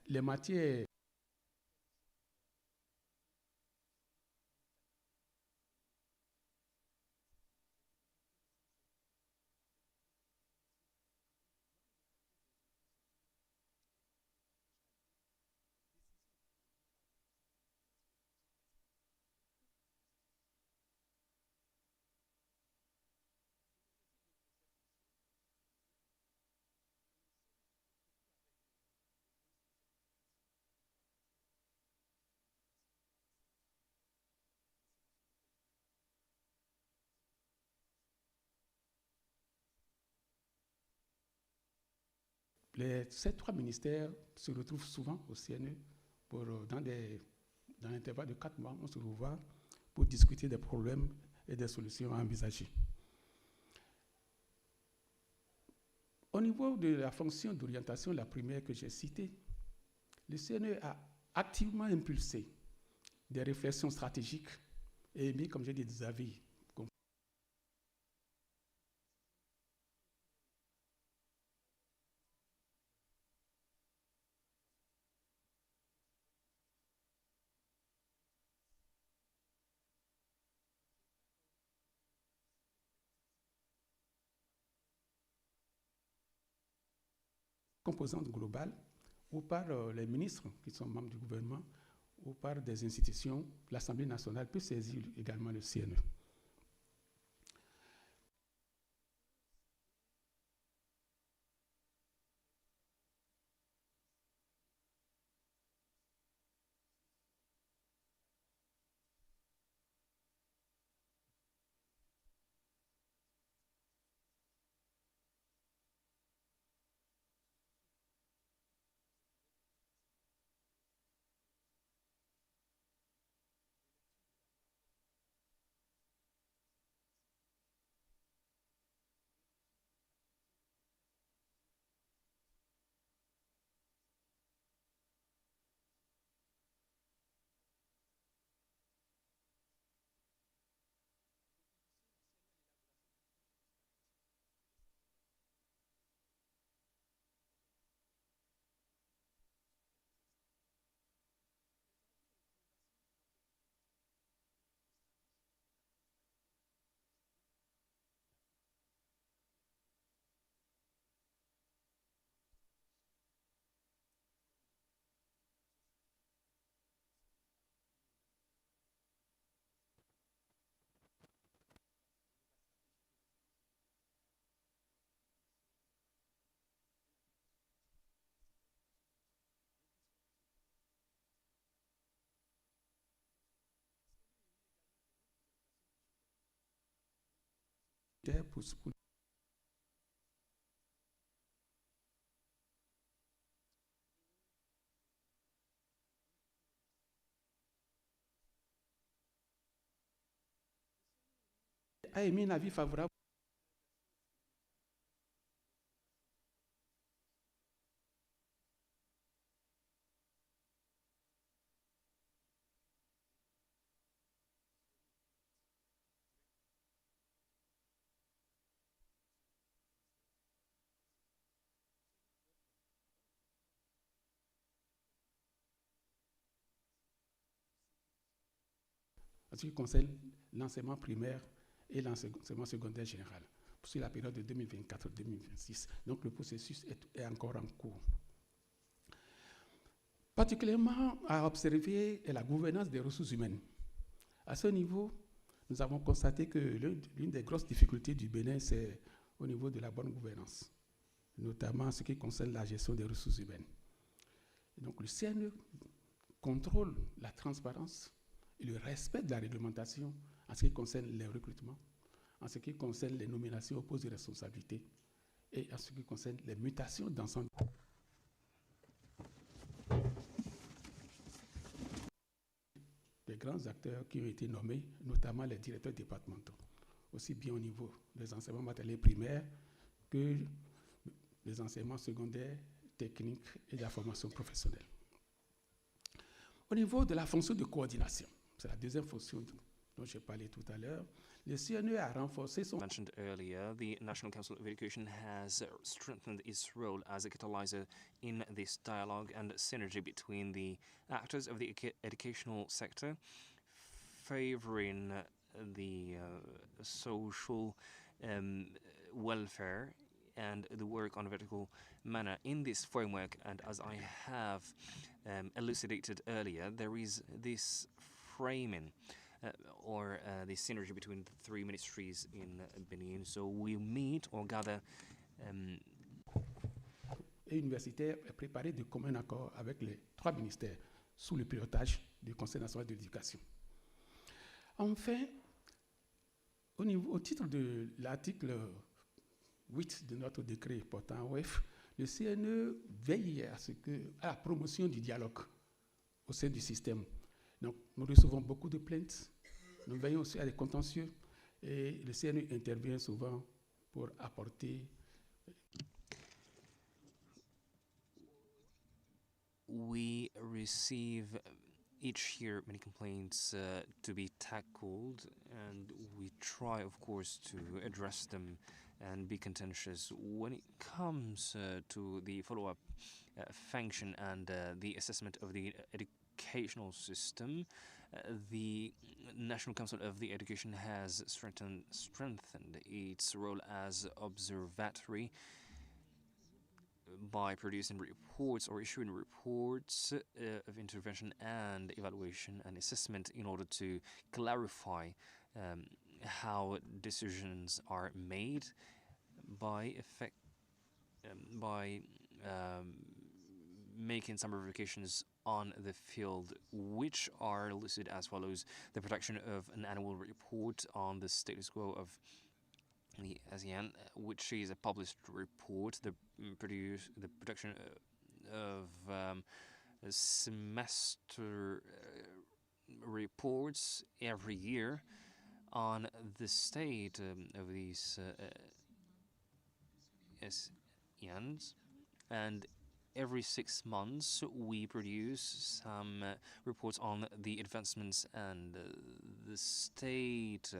Les matières ces trois ministères se retrouvent souvent au CNE dans l'intervalle de 4 mois, on se revoit pour discuter des problèmes et des solutions à envisager. Au niveau de la fonction d'orientation, la première que j'ai citée, le CNE a activement impulsé des réflexions stratégiques et émis, comme j'ai dit, des avis. Composante globale, ou par les ministres qui sont membres du gouvernement, ou par des institutions. L'Assemblée nationale peut saisir également le CNE. A émis un avis favorable ce qui concerne l'enseignement primaire et l'enseignement secondaire général, sur la période de 2024-2026. Donc le processus est encore en cours. Particulièrement à observer est la gouvernance des ressources humaines. À ce niveau, nous avons constaté que l'une des grosses difficultés du Bénin, c'est au niveau de la bonne gouvernance, notamment en ce qui concerne la gestion des ressources humaines. Et donc le CNE contrôle la transparence et le respect de la réglementation en ce qui concerne les recrutements, en ce qui concerne les nominations aux postes de responsabilité et en ce qui concerne les mutations d'ensemble. Des grands acteurs qui ont été nommés, notamment les directeurs départementaux, aussi bien au niveau des enseignements matériels primaires que des enseignements secondaires, techniques et de la formation professionnelle. Au niveau de la fonction de coordination, c'est la deuxième fonction dont j'ai parlé tout à l'heure, le CNE a renforcé son... Mentioned earlier, the National Council of Education has strengthened its role as a catalyzer in this dialogue and synergy between the actors of the educational sector, favoring the social welfare and the work on a vertical manner in this framework. And as I have elucidated earlier, there is this framing or the synergy between the three ministries in Benin. So we meet or gather. Et universitaire est préparé de commun accord avec les trois ministères sous le pilotage du Conseil national de l'éducation. Enfin, au titre de l'article 8 de notre décret portant OEF, le CNE veille à la promotion du dialogue au sein du système. Donc, nous recevons beaucoup de plaintes, nous veillons aussi à des contentieux et le CNE intervient souvent pour apporter. We receive each year many complaints to be tackled, and we try, of course, to address them and be contentious. When it comes to the follow-up function and the assessment of the educational system, the National Council of the Education has strengthened its role as observatory by producing reports or issuing reports of intervention and evaluation and assessment in order to clarify how decisions are made by making some verifications on the field, which are listed as follows: the production of an annual report on the status quo of the ASEAN, which is a published report, the production of semester reports every year on the state of these ASEANs, and every 6 months we produce some reports on the advancements and the state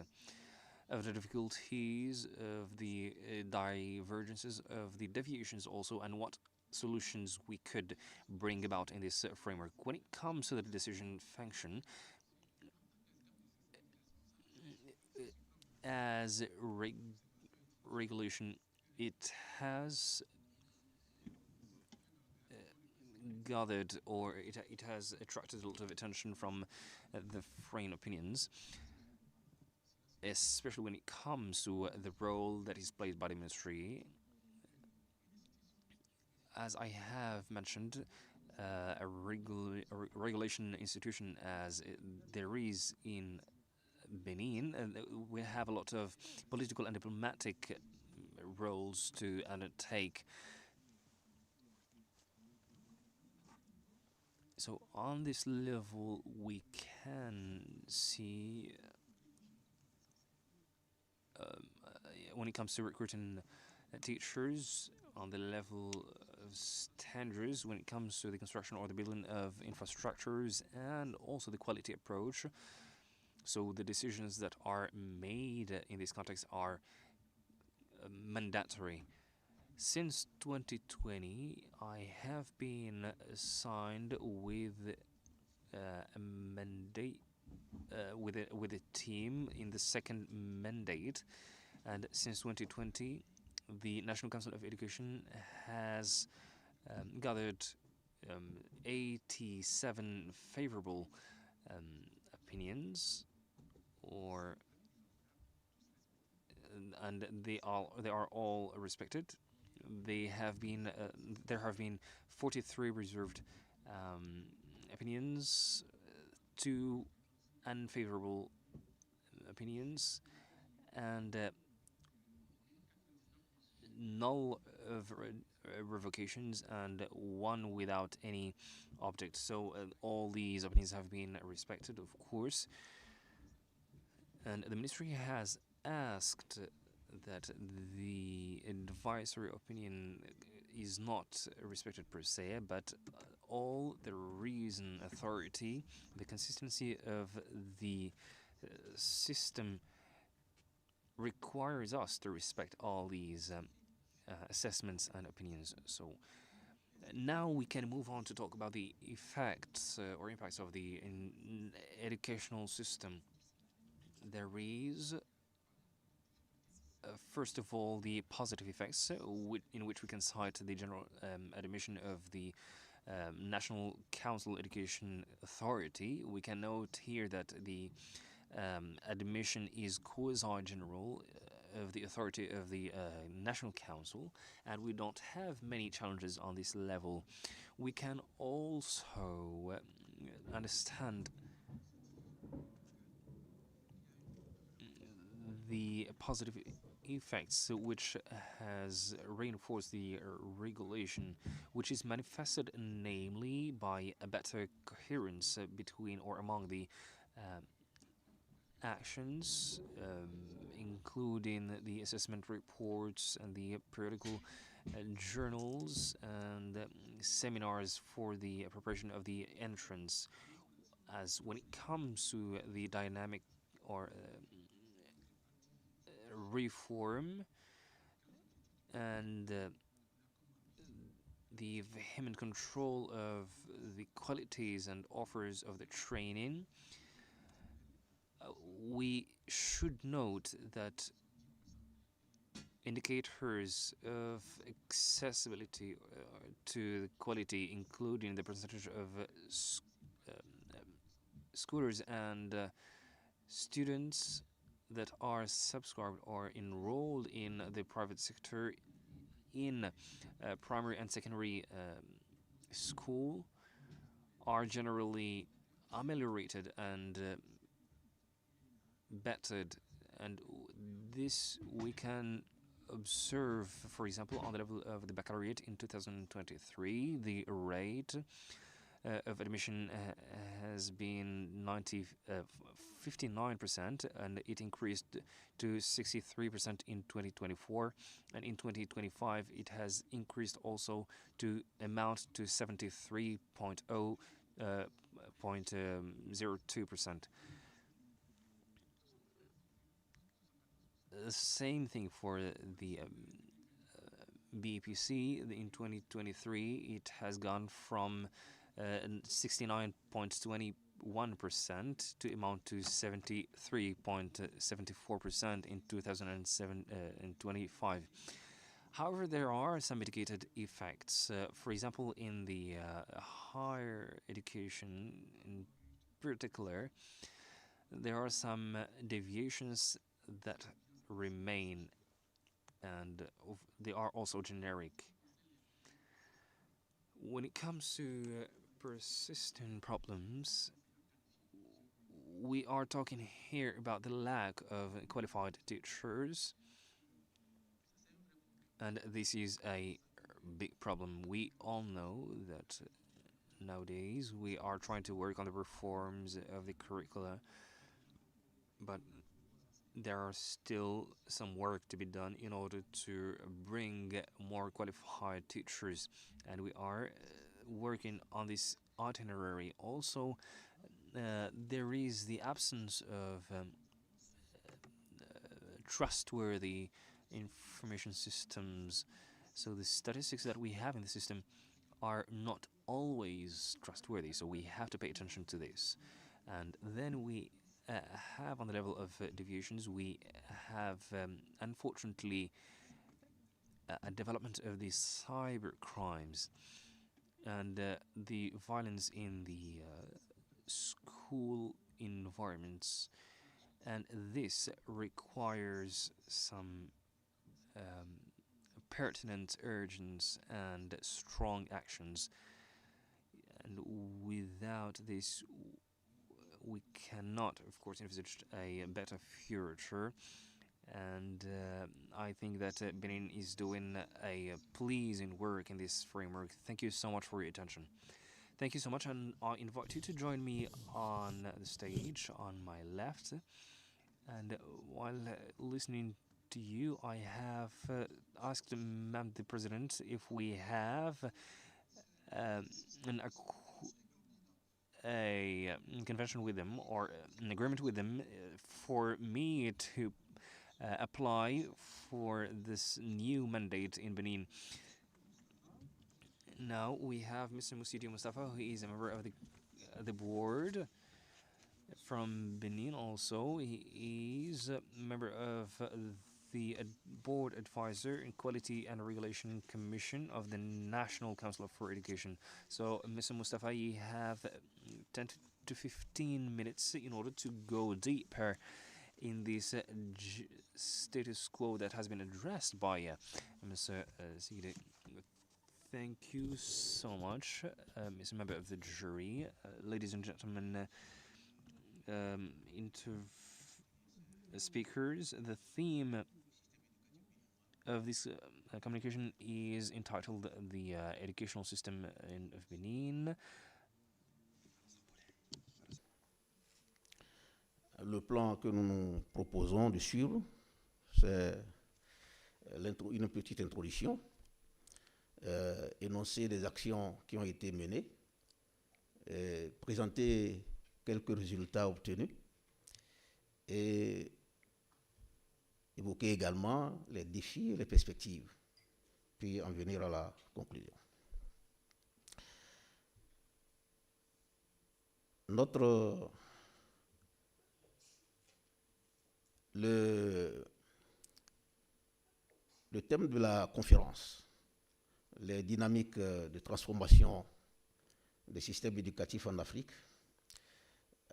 of the difficulties, of the divergences, of the deviations also, and what solutions we could bring about in this framework. When it comes to the decision function, as regulation, it has gathered, or it has attracted a lot of attention from the foreign opinions, especially when it comes to the role that is played by the ministry. As I have mentioned, a regulation institution as there is in Benin, we have a lot of political and diplomatic roles to undertake. So on this level, we can see when it comes to recruiting teachers, on the level of standards, when it comes to the construction or the building of infrastructures, and also the quality approach. So the decisions that are made in this context are mandatory. Since 2020, I have been assigned with a mandate with a team in the second mandate, and since 2020, the National Council of Education has gathered 87 favorable opinions, and they are all respected. There have been 43 reserved opinions, 2 unfavorable opinions, and null of revocations, and 1 without any object. So all these opinions have been respected, of course. And the ministry has asked that the advisory opinion is not respected per se, but all the reason authority, the consistency of the system requires us to respect all these assessments and opinions. So now we can move on to talk about the effects or impacts of the educational system. There is first of all, the positive effects, in which we can cite the general admission of the National Council Education Authority. We can note here that the admission is quasi-general of the authority of the National Council, and we don't have many challenges on this level. We can also understand the positive effects which has reinforced the regulation, which is manifested namely by a better coherence between or among the actions, including the assessment reports and the periodical journals and seminars for the preparation of the entrance. As when it comes to the dynamic or reform and the vehement control of the qualities and offers of the training, we should note that indicators of accessibility to the quality, including the percentage of schoolers and students that are subscribed or enrolled in the private sector in primary and secondary school, are generally ameliorated and bettered, and this we can observe, for example, on the level of the baccalaureate in 2023. The rate of admission has been 59%, and it increased to 63% in 2024, and in 2025 it has increased also to amount to 73.02%. The same thing for the BEPC. In 2023, it has gone from 69.21% to amount to 73.74% in 2025. However, there are some mitigated effects. For example, in the higher education in particular, there are some deviations that remain, and they are also generic. When it comes to persistent problems, we are talking here about the lack of qualified teachers, and this is a big problem. We all know that nowadays we are trying to work on the reforms of the curricula, but there are still some work to be done in order to bring more qualified teachers, and we are working on this itinerary. Also, there is the absence of trustworthy information systems. So the statistics that we have in the system are not always trustworthy, so we have to pay attention to this. And then we have, on the level of deviations, we have, unfortunately, a development of these cyber crimes and the violence in the school environments. And this requires some pertinent, urgent, and strong actions. And without this, we cannot, of course, envisage a better future. And I think that Benin is doing a pleasing work in this framework. Thank you so much for your attention. Thank you so much, and I invite you to join me on the stage on my left. And while listening to you, I have asked Madam the President if we have a convention with them or an agreement with them for me to apply for this new mandate in Benin. Now we have Mr. Musidi Mustafa, who is a member of the board from Benin. Also, he is a member of the board advisor in Quality and Regulation Commission of the National Council for Education. So, Mr. Mustafa, you have 10 to 15 minutes in order to go deeper in this status quo that has been addressed by Mr. Sigide. Thank you so much, Mr. Member of the jury, ladies and gentlemen, speakers. The theme of this communication is entitled The Educational System of Benin. Le plan que nous nous proposons de suivre, c'est une petite introduction, énoncer des actions qui ont été menées, présenter quelques résultats obtenus et évoquer également les défis et les perspectives, puis en venir à la conclusion. Le thème de la conférence, les dynamiques de transformation des systèmes éducatifs en Afrique,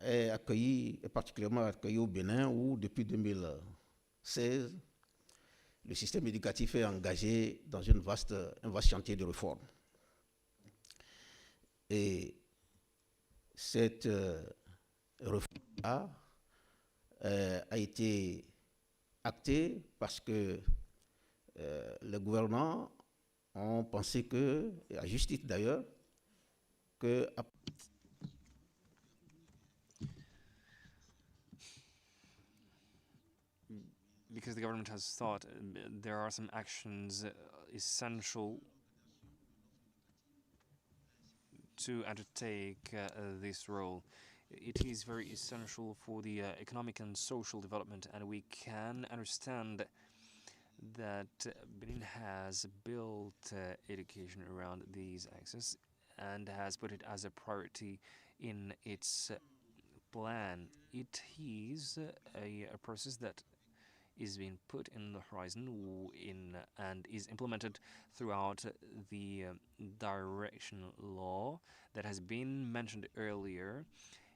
est particulièrement accueilli au Bénin où, depuis 2016, le système éducatif est engagé dans un vaste chantier de réforme. Et cette réforme a été actée parce que les gouvernants ont pensé que, et à juste titre d'ailleurs, que because the government has thought there are some actions essential to undertake this role. It is very essential for the economic and social development, and we can understand that Benin has built education around these axes and has put it as a priority in its plan. It is a process that is being put in the horizon and is implemented throughout the direction law that has been mentioned earlier.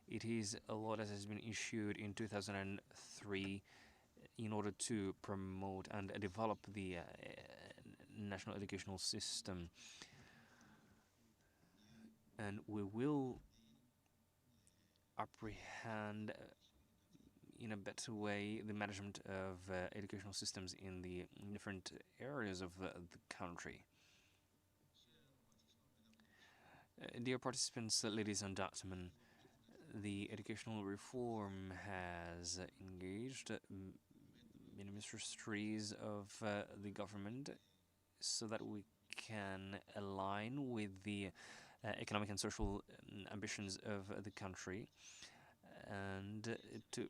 It is a law that has been issued in 2003 in order to promote and develop the national educational system. And we will apprehend in a better way the management of educational systems in the different areas of the country. Dear participants, ladies and gentlemen, the educational reform has engaged many ministries of the government so that we can align with the economic and social ambitions of the country and to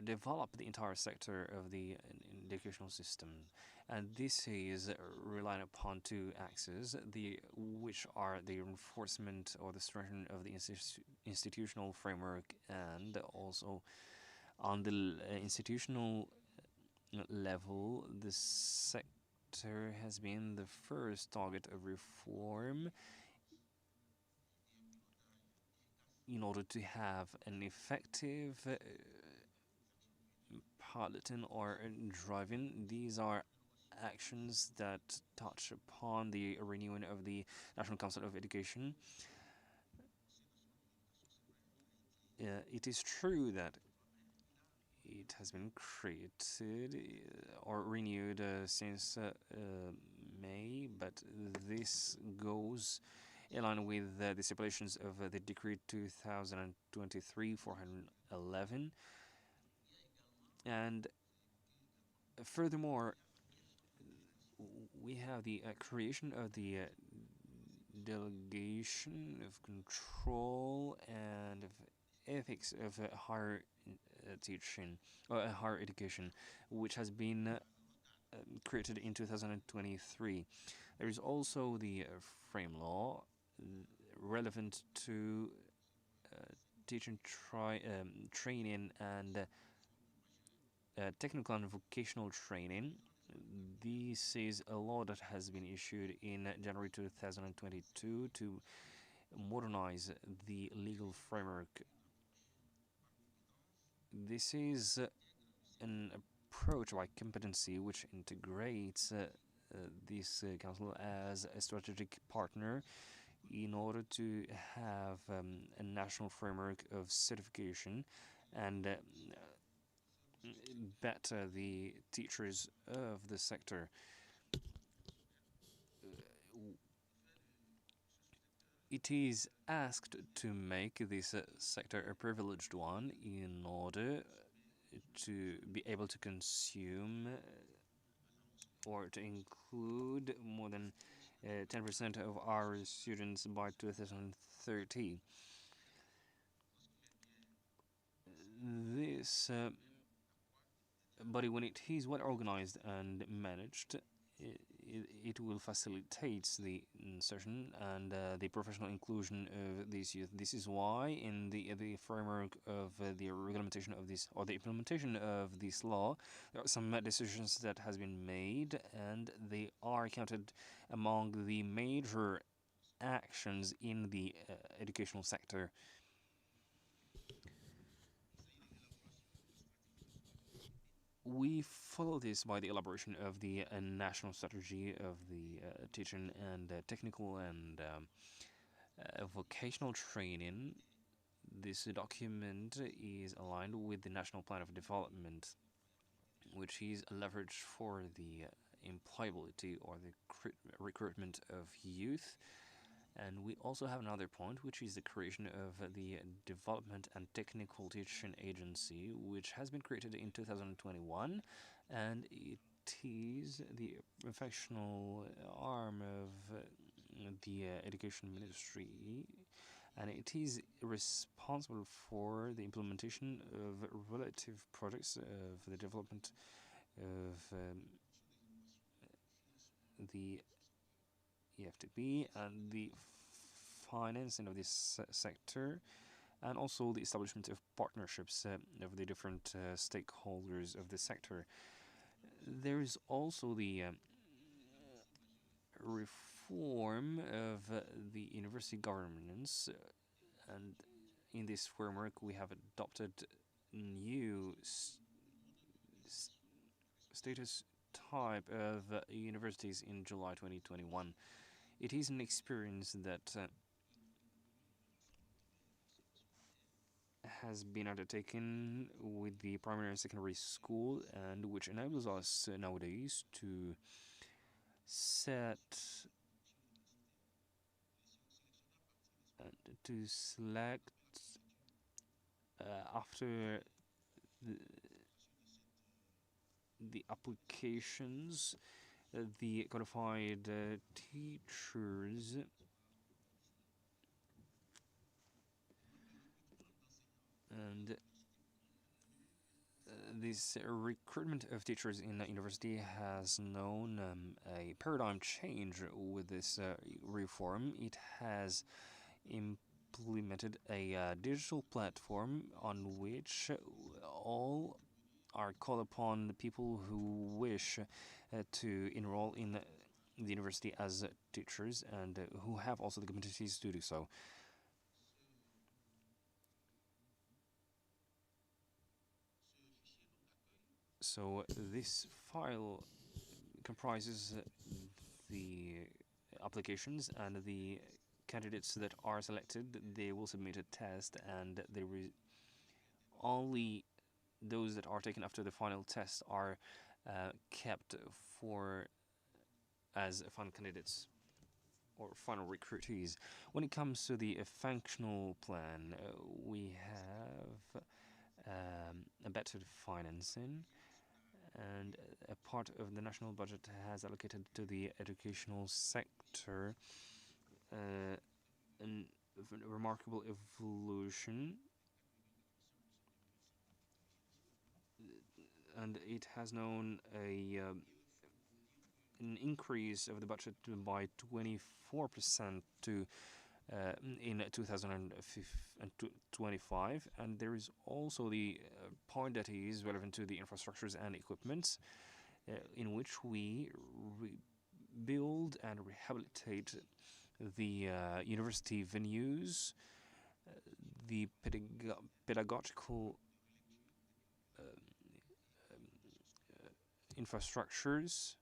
develop the entire sector of the educational system, and this is reliant upon two axes, which are the reinforcement or the strengthening of the institutional framework, and also on the institutional level, the sector has been the first target of reform in order to have an effective piloting or driving. These are actions that touch upon the renewing of the National Council of Education. It is true that it has been created or renewed since May, but this goes in line with the stipulations of the Decree 2023-411. And furthermore, we have the creation of the delegation of control and of ethics of higher teaching or higher education, which has been created in 2023. There is also the frame law relevant to teaching training and technical and vocational training. This is a law that has been issued in January 2022 to modernize the legal framework. This is an approach by competency which integrates this council as a strategic partner in order to have a national framework of certification and better the teachers of the sector. It is asked to make this sector a privileged one in order to be able to consume or to include more than 10% of our students by 2030. This body, when it is well organized and managed, it will facilitate the insertion and the professional inclusion of these youth. This is why in the framework of the regulation of this or the implementation of this law, there are some decisions that has been made, and they are counted among the major actions in the educational sector. We follow this by the elaboration of the national strategy of the teaching and technical and vocational training. This document is aligned with the National Plan of Development, which is a leverage for the employability or the recruitment of youth. And we also have another point, which is the creation of the Development and Technical Teaching Agency, which has been created in 2021, and it is the professional arm of the Education Ministry, and it is responsible for the implementation of relative projects of the development of the EFTP and the financing of this sector, and also the establishment of partnerships of the different stakeholders of the sector. There is also the reform of the university governance, and in this framework we have adopted new status type of universities in July 2021. It is an experience that has been undertaken with the primary and secondary school, and which enables us nowadays to set and to select after the applications the qualified teachers and this recruitment of teachers in university has known a paradigm change with this reform. It has implemented a digital platform on which all are called upon the people who wish to enroll in the university as teachers and who have also the competencies to do so. So this file comprises the applications, and the candidates that are selected, they will submit a test, and only those that are taken after the final test are kept as final candidates or final recruitees. When it comes to the functional plan, we have a better financing, and a part of the national budget has allocated to the educational sector a remarkable evolution, and it has known an increase of the budget by 24% in 2025, and there is also the point that is relevant to the infrastructures and equipments, in which we rebuild and rehabilitate the university venues, the pedagogical infrastructures,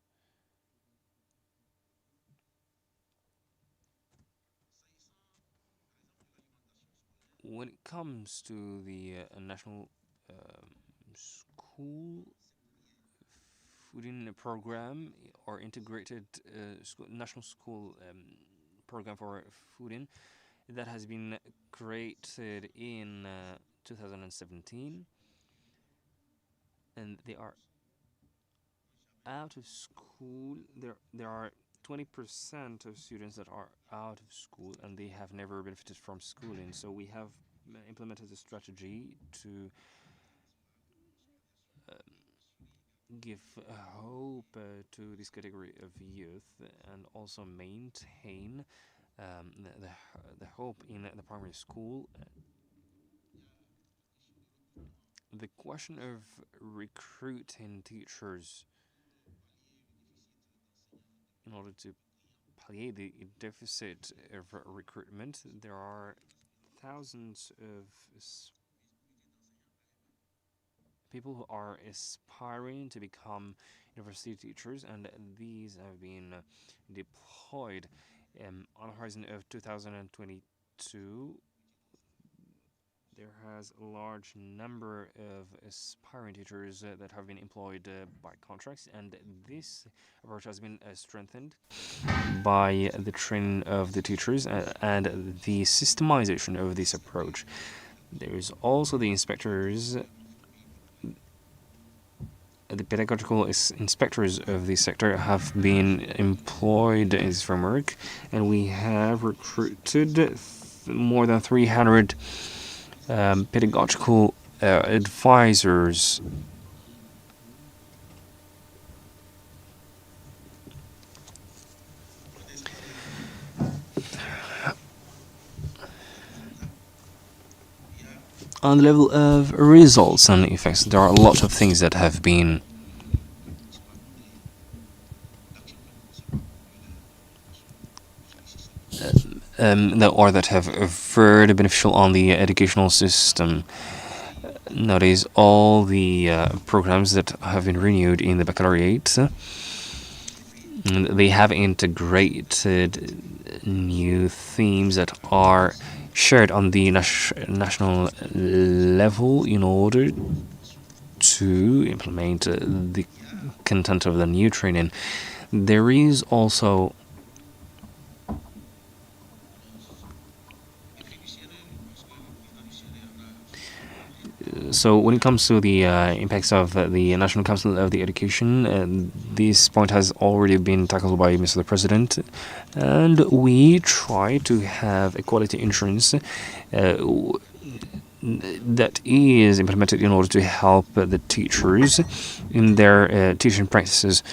when it comes to the national school fooding program or integrated national school program for fooding that has been created in 2017, and they are out of school. There are 20% of students that are out of school and they have never benefited from schooling. So we have implemented a strategy to give hope to this category of youth, and also maintain the hope in the primary school. The question of recruiting teachers in order to palliate the deficit of recruitment, there are thousands of people who are aspiring to become university teachers, and these have been deployed on the horizon of 2022. There has a large number of aspiring teachers that have been employed by contracts, and this approach has been strengthened by the training of the teachers and the systemization of this approach. There is also the inspectors, the pedagogical inspectors of this sector have been employed in this framework, and we have recruited more than 300 pedagogical advisors. On the level of results and effects, there are a lot of things that have been that have very beneficial on the educational system. Nowadays, all the programs that have been renewed in the baccalaureate, they have integrated new themes that are shared on the national level in order to implement the content of the new training. There is also so when it comes to the impacts of the National Council of the Education, this point has already been tackled by Mr. President, and we try to have a quality insurance that is implemented in order to help the teachers in their teaching practices.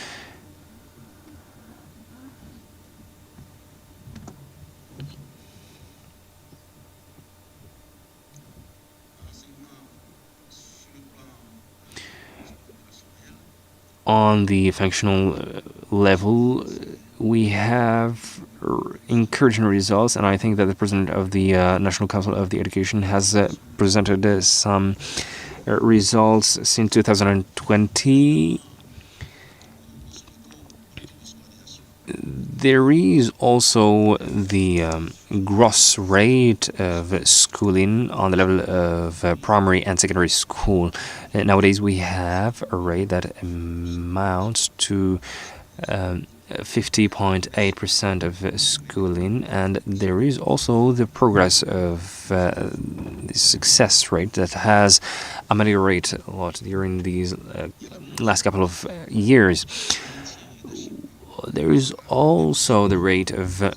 On the functional level, we have encouraging results, and I think that the president of the National Council of the Education has presented some results since 2020. There is also the gross rate of schooling on the level of primary and secondary school. Nowadays, we have a rate that amounts to 50.8% of schooling, and there is also the progress of the success rate that has ameliorated a lot during these last couple of years. There is also the rate of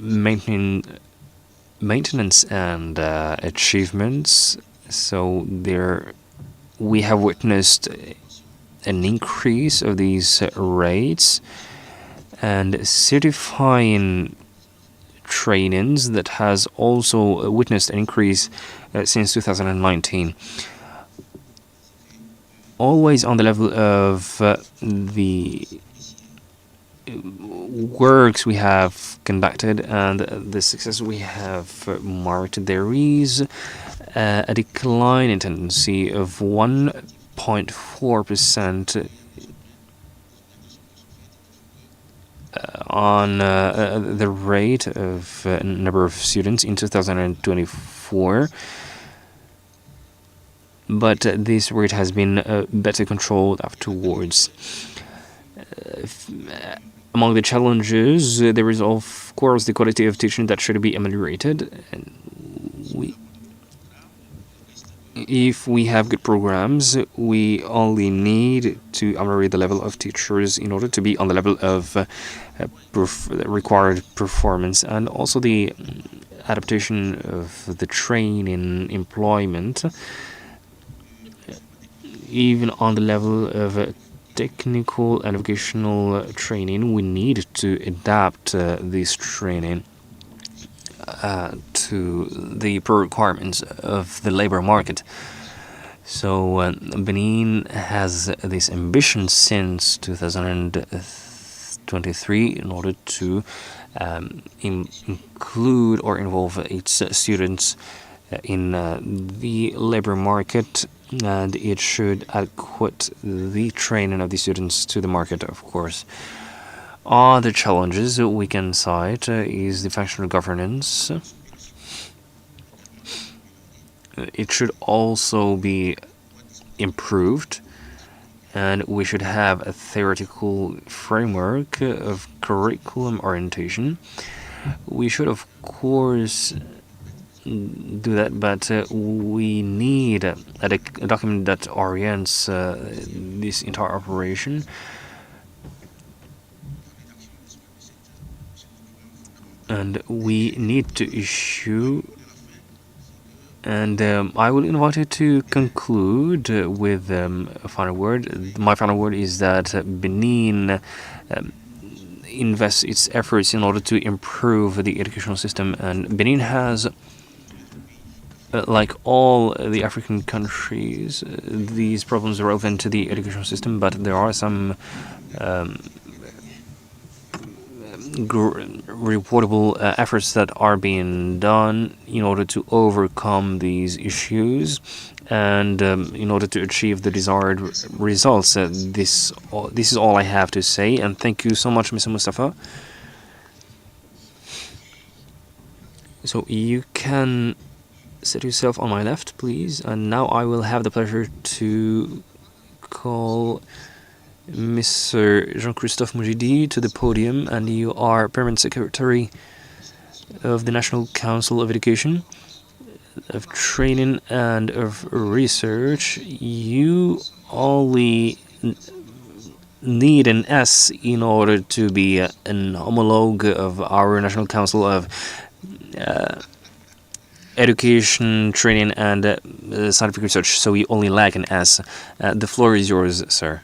maintenance and achievements. So there we have witnessed an increase of these rates, and certifying trainings that has also witnessed an increase since 2019. Always on the level of the works we have conducted and the success we have marked, there is a decline in tendency of 1.4% on the rate of number of students in 2024. But this rate has been better controlled afterwards. Among the challenges, there is of course the quality of teaching that should be ameliorated. And if we have good programs, we only need to ameliorate the level of teachers in order to be on the level of required performance, and also the adaptation of the training employment. Even on the level of technical and vocational training, we need to adapt this training to the requirements of the labor market. So Benin has this ambition since 2023 in order to include or involve its students in the labor market, and it should adequate the training of the students to the market, of course. Other challenges we can cite is the functional governance. It should also be improved, and we should have a theoretical framework of curriculum orientation. We should, of course, do that, but we need a document that orients this entire operation. And we need to issue, and I will invite you to conclude with a final word. My final word is that Benin invests its efforts in order to improve the educational system, and Benin has, like all the African countries, these problems are relevant to the educational system, but there are some reportable efforts that are being done in order to overcome these issues and in order to achieve the desired results. This is all I have to say, and thank you so much, Mr. Mustafa. So you can sit yourself on my left, please. And now I will have the pleasure to call Mr. Jean-Christophe Moujidi to the podium, and you are Permanent Secretary of the National Council of Education, of Training and of Research. You only need an S in order to be an homologue of our National Council of education, training, and scientific research. So we only lack an S. The floor is yours, sir.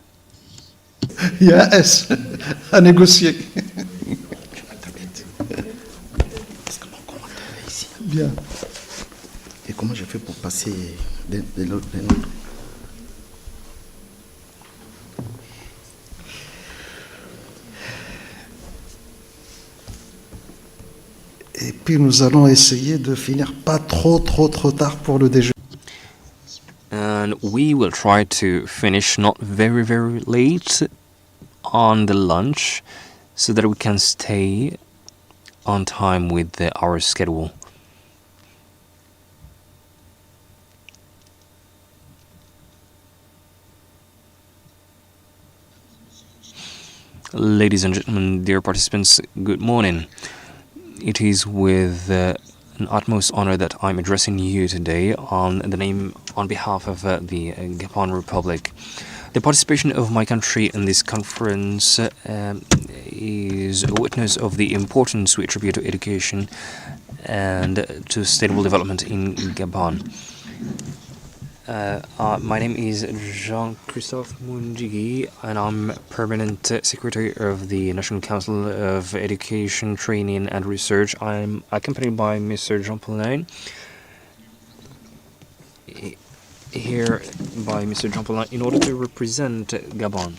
Il y a un S à négocier. Bien. Et comment je fais pour passer de l'autre? Et puis nous allons essayer de finir pas trop tard pour le déjeuner. And we will try to finish not very, very late on the lunch so that we can stay on time with our schedule. Ladies and gentlemen, dear participants, good morning. It is with an utmost honor that I'm addressing you today on behalf of the Gabon Republic. The participation of my country in this conference is a witness of the importance we attribute to education and to sustainable development in Gabon. My name is Jean-Christophe Mungigi, and I'm Permanent Secretary of the National Council of Education, Training and Research. I'm accompanied by Mr. Jean Paulin, here by Mr. Jean Paulin, in order to represent Gabon.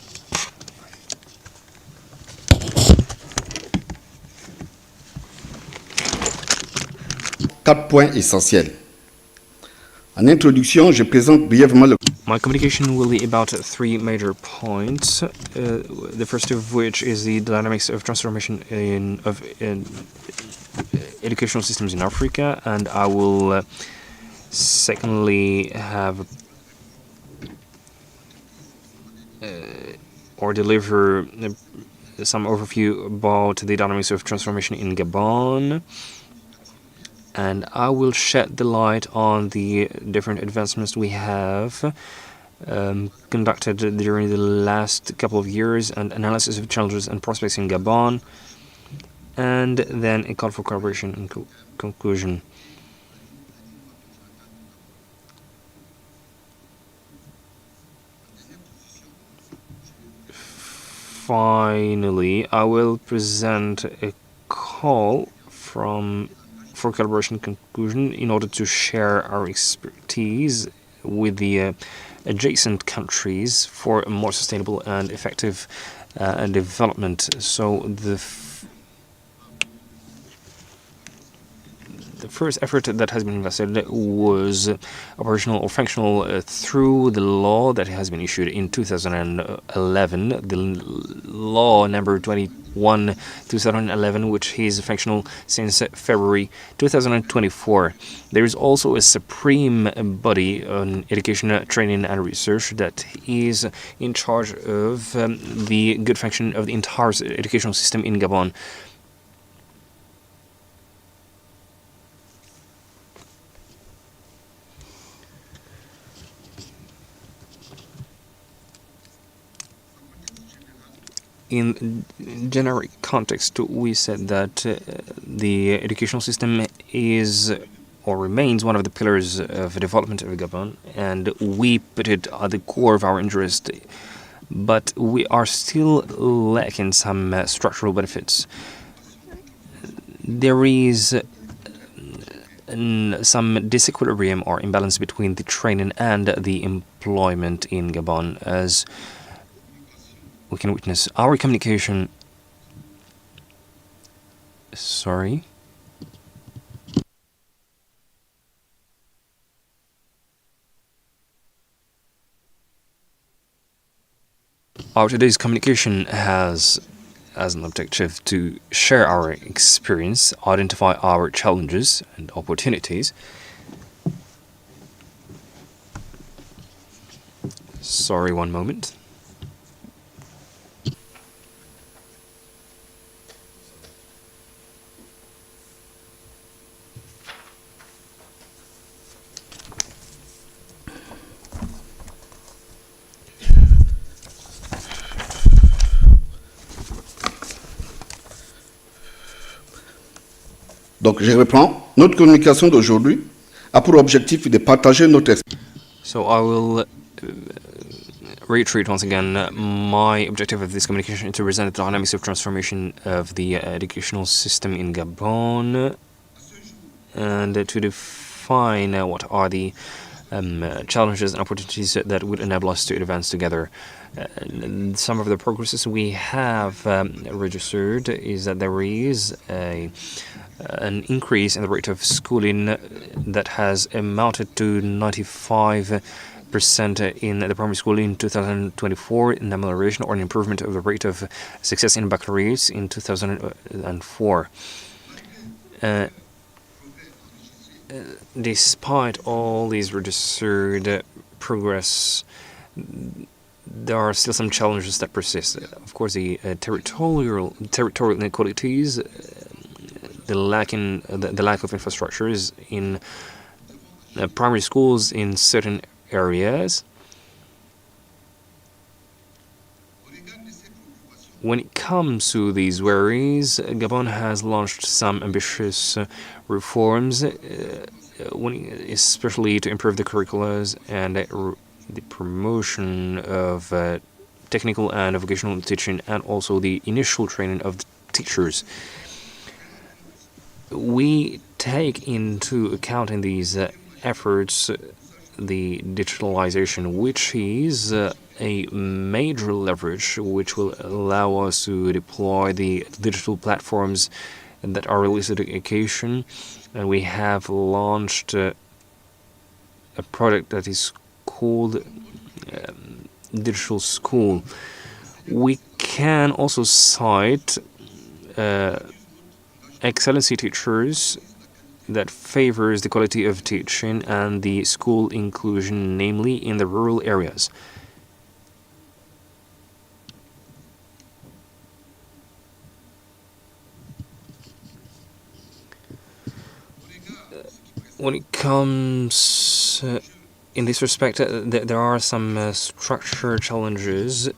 Quatre points essentiels. En introduction, je présente brièvement le... My communication will be about three major points. The first of which is the dynamics of transformation in educational systems in Africa, and I will secondly have or deliver some overview about the dynamics of transformation in Gabon. And I will shed the light on the different advancements we have conducted during the last couple of years, and analysis of challenges and prospects in Gabon, and then a call for collaboration and conclusion. Finally, I will present a call for collaboration conclusion in order to share our expertise with the adjacent countries for a more sustainable and effective development. So the first effort that has been invested was operational or functional through the law that has been issued in 2011, the law number 21/2011, which is functional since February 2024. There is also a supreme body on education, training and research that is in charge of the good function of the entire educational system in Gabon. In generic context, we said that the educational system is or remains one of the pillars of development of Gabon, and we put it at the core of our interest. But we are still lacking some structural benefits. There is some disequilibrium or imbalance between the training and the employment in Gabon, as we can witness. Our communication... Sorry. Our today's communication has as an objective to share our experience, identify our challenges and opportunities. Sorry, one moment. Donc, je reprends. Notre communication d'aujourd'hui a pour objectif de partager notre expérience. So I will reiterate once again my objective of this communication to present the dynamics of transformation of the educational system in Gabon and to define what are the challenges and opportunities that would enable us to advance together. Some of the progresses we have registered is that there is an increase in the rate of schooling that has amounted to 95% in the primary school in 2024, in amelioration or an improvement of the rate of success in baccalaureate in 2004. Despite all these registered progress, there are still some challenges that persist. Of course, the territorial inequalities, the lack of infrastructures in primary schools in certain areas. When it comes to these worries, Gabon has launched some ambitious reforms, especially to improve the curriculums and the promotion of technical and vocational teaching, and also the initial training of the teachers. We take into account in these efforts the digitalization, which is a major leverage which will allow us to deploy the digital platforms that are related to education. And we have launched a product that is called Digital School. We can also cite excellency teachers that favors the quality of teaching and the school inclusion, namely in the rural areas. When it comes in this respect, there are some structure challenges,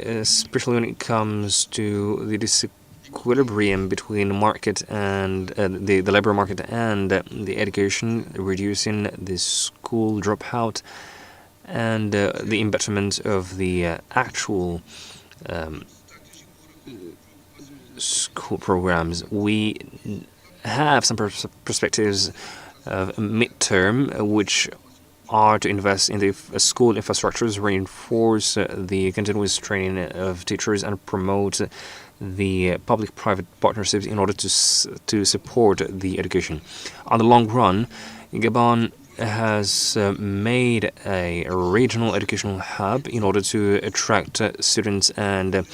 especially when it comes to the disequilibrium between market and the labor market and the education, reducing the school dropout and the embetterment of the actual school programs. We have some perspectives of midterm, which are to invest in the school infrastructures, reinforce the continuous training of teachers, and promote the public-private partnerships in order to support the education. On the long run, Gabon has made a regional educational hub in order to attract students and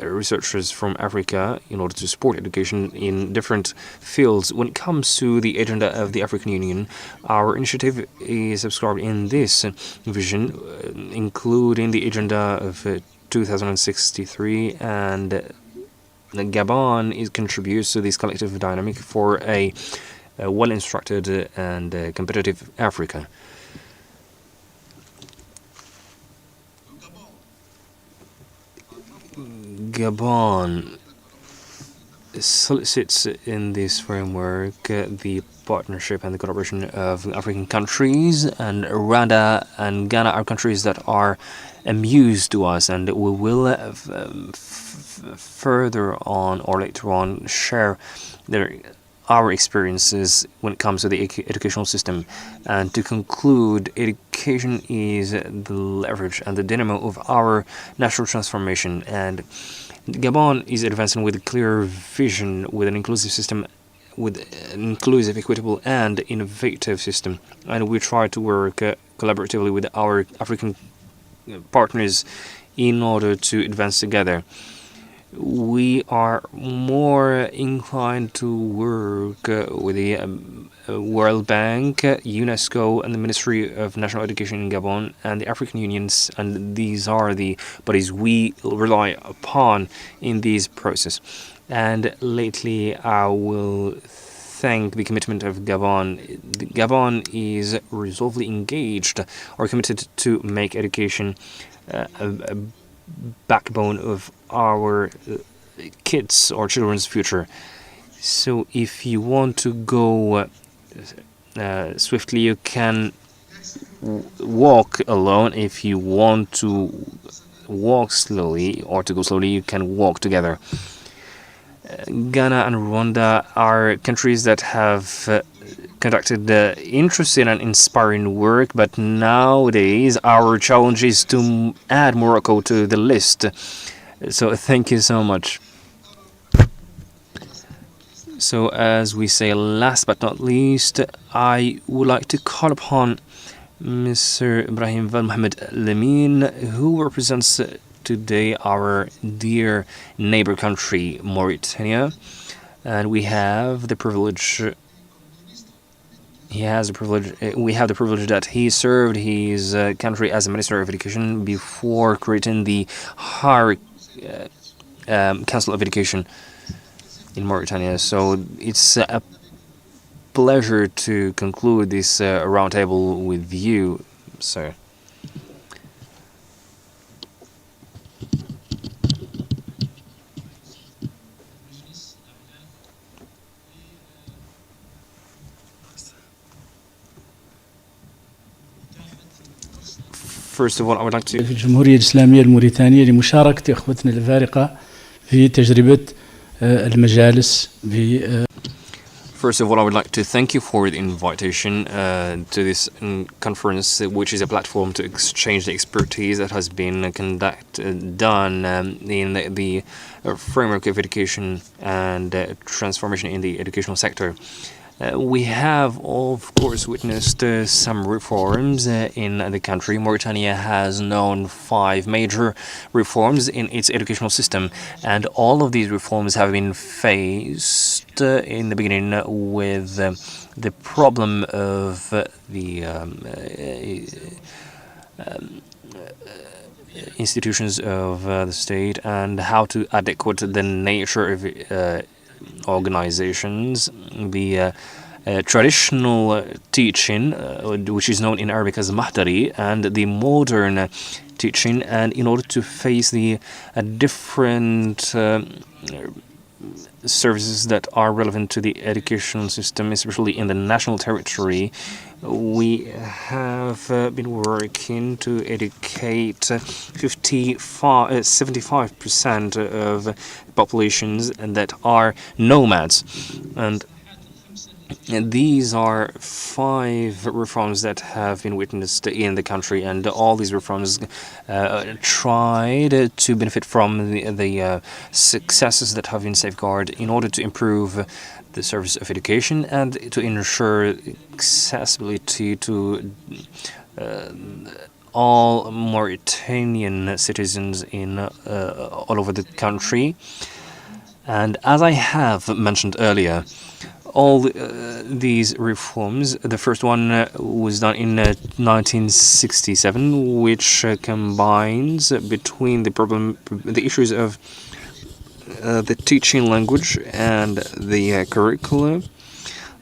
researchers from Africa in order to support education in different fields. When it comes to the agenda of the African Union, our initiative is subscribed in this vision, including the agenda of 2063, and Gabon contributes to this collective dynamic for a well-instructed and competitive Africa. Gabon solicits in this framework the partnership and the collaboration of African countries, and Rwanda and Ghana are countries that are amused to us, and we will further on or later on share our experiences when it comes to the educational system. And to conclude, education is the leverage and the dynamo of our national transformation, and Gabon is advancing with a clear vision, with an inclusive system, with an inclusive, equitable and innovative system, and we try to work collaboratively with our African partners in order to advance together. We are more inclined to work with the World Bank, UNESCO, and the Ministry of National Education in Gabon, and the African Unions, and these are the bodies we rely upon in this process. And lately, I will thank the commitment of Gabon. Gabon is resolutely engaged or committed to make education a backbone of our kids or children's future. So if you want to go swiftly, you can walk alone. If you want to walk slowly or to go slowly, you can walk together. Ghana and Rwanda are countries that have conducted interesting and inspiring work, but nowadays our challenge is to add Morocco to the list. So thank you so much. So as we say, last but not least, I would like to call upon Mr. Ibrahim Val Mohamed Lamine, who represents today our dear neighbor country, Mauritania. And we have the privilege we have the privilege that he served his country as a Minister of Education before creating the Higher Council of Education in Mauritania. So it's a pleasure to conclude this roundtable with you, sir. First of all, I would like to في الجمهورية الإسلامية الموريتانية لمشاركة إخوتنا الأفارقة في تجربة المجالس في First of all, I would like to thank you for the invitation to this conference, which is a platform to exchange the expertise that has been done in the framework of education and transformation in the educational sector. We have, of course, witnessed some reforms in the country. Mauritania has known 5 major reforms in its educational system, and all of these reforms have been faced in the beginning with the problem of the institutions of the state and how to adequate the nature of organizations, the traditional teaching, which is known in Arabic as Mahdari, and the modern teaching, and in order to face the different services that are relevant to the educational system, especially in the national territory, we have been working to educate 75% of populations that are nomads. And these are 5 reforms that have been witnessed in the country, and all these reforms tried to benefit from the successes that have been safeguarded in order to improve the service of education and to ensure accessibility to all Mauritanian citizens in all over the country. And as I have mentioned earlier, all these reforms, the first one was done in 1967, which combines between the issues of the teaching language and the curricula.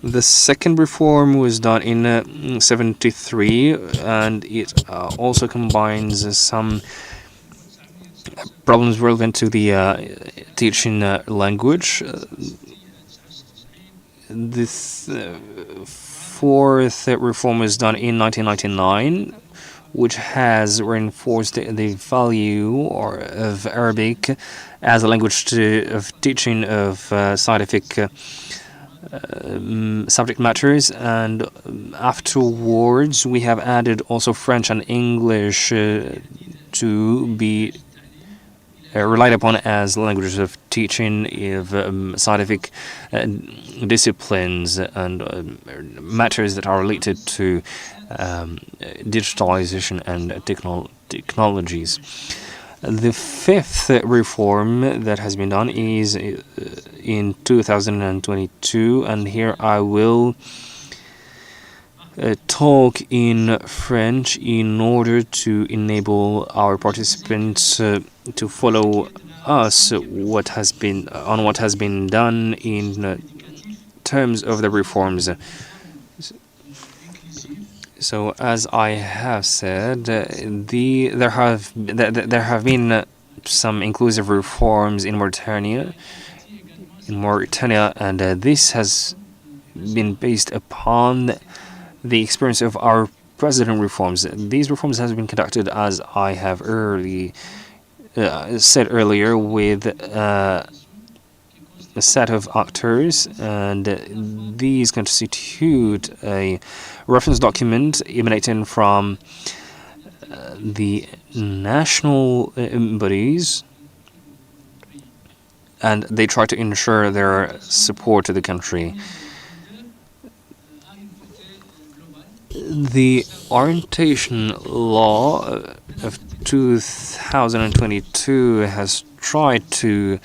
The second reform was done in 73, and it also combines some problems relevant to the teaching language. This fourth reform was done in 1999, which has reinforced the value of Arabic as a language of teaching of scientific subject matters, and afterwards we have added also French and English to be relied upon as languages of teaching of scientific disciplines and matters that are related to digitalization and technologies. The fifth reform that has been done is in 2022, and here I will talk in French in order to enable our participants to follow us what has been done in terms of the reforms. So, as I have said, there have been some inclusive reforms in Mauritania, and this has been based upon the experience of our president reforms. These reforms have been conducted, as I have said earlier, with a set of actors, and these constitute a reference document emanating from the national bodies, and they try to ensure their support to the country. The orientation law of 2022 has tried to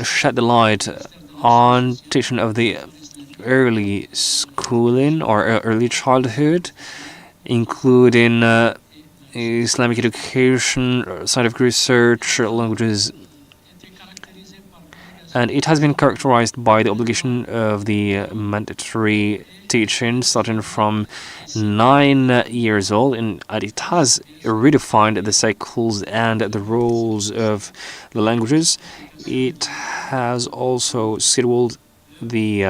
shed the light on teaching of the early schooling or early childhood, including Islamic education, scientific research, languages. And it has been characterized by the obligation of the mandatory teaching starting from 9 years old, and it has redefined the cycles and the roles of the languages. It has also scheduled the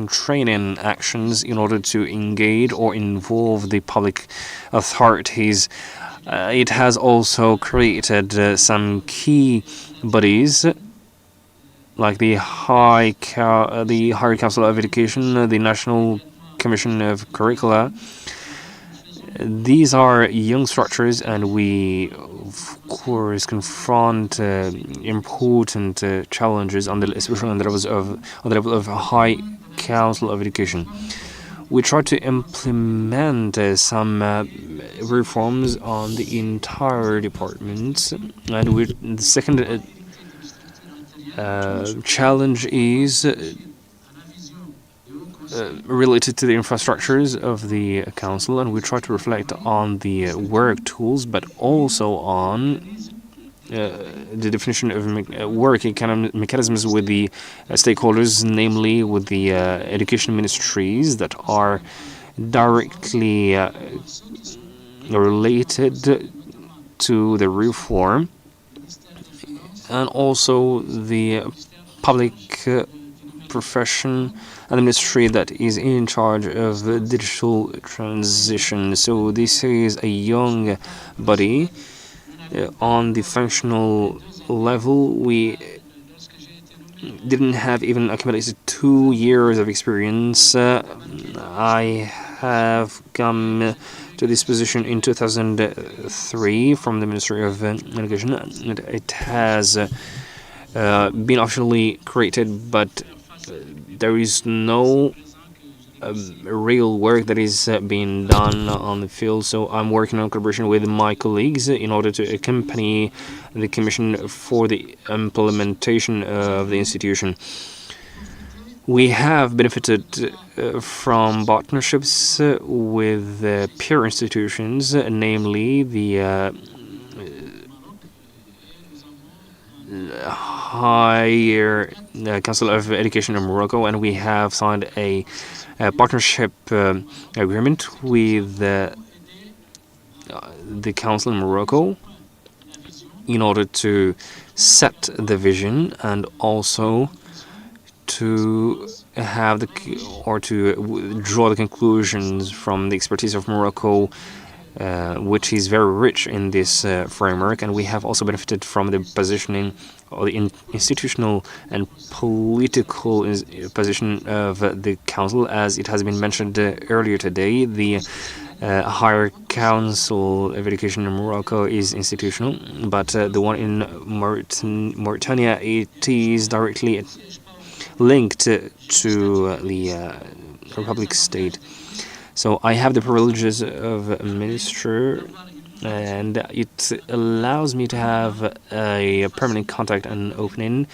training actions in order to engage or involve the public authorities. It has also created some key bodies like the Higher Council of Education, the National Commission of Curricula. These are young structures, and we, of course, confront important challenges, especially on the level of High Council of Education. We try to implement some reforms on the entire department, and the second challenge is related to the infrastructures of the council, and we try to reflect on the work tools, but also on the definition of work mechanisms with the stakeholders, namely with the education ministries that are directly related to the reform, and also the public profession and the ministry that is in charge of digital transition. So this is a young body. On the functional level, we didn't have even accumulated 2 years of experience. I have come to this position in 2003 from the Ministry of Education. It has been officially created, but there is no real work that is being done on the field. So I'm working on collaboration with my colleagues in order to accompany the Commission for the implementation of the institution. We have benefited from partnerships with peer institutions, namely the Higher Council of Education in Morocco, and we have signed a partnership agreement with the Council in Morocco in order to set the vision and also to have to draw the conclusions from the expertise of Morocco, which is very rich in this framework. And we have also benefited from the positioning or the institutional and political position of the council, as it has been mentioned earlier today. The Higher Council of Education in Morocco is institutional, but the one in Mauritania, it is directly linked to the Republic State. So I have the privileges of a minister, and it allows me to have a permanent contact and opening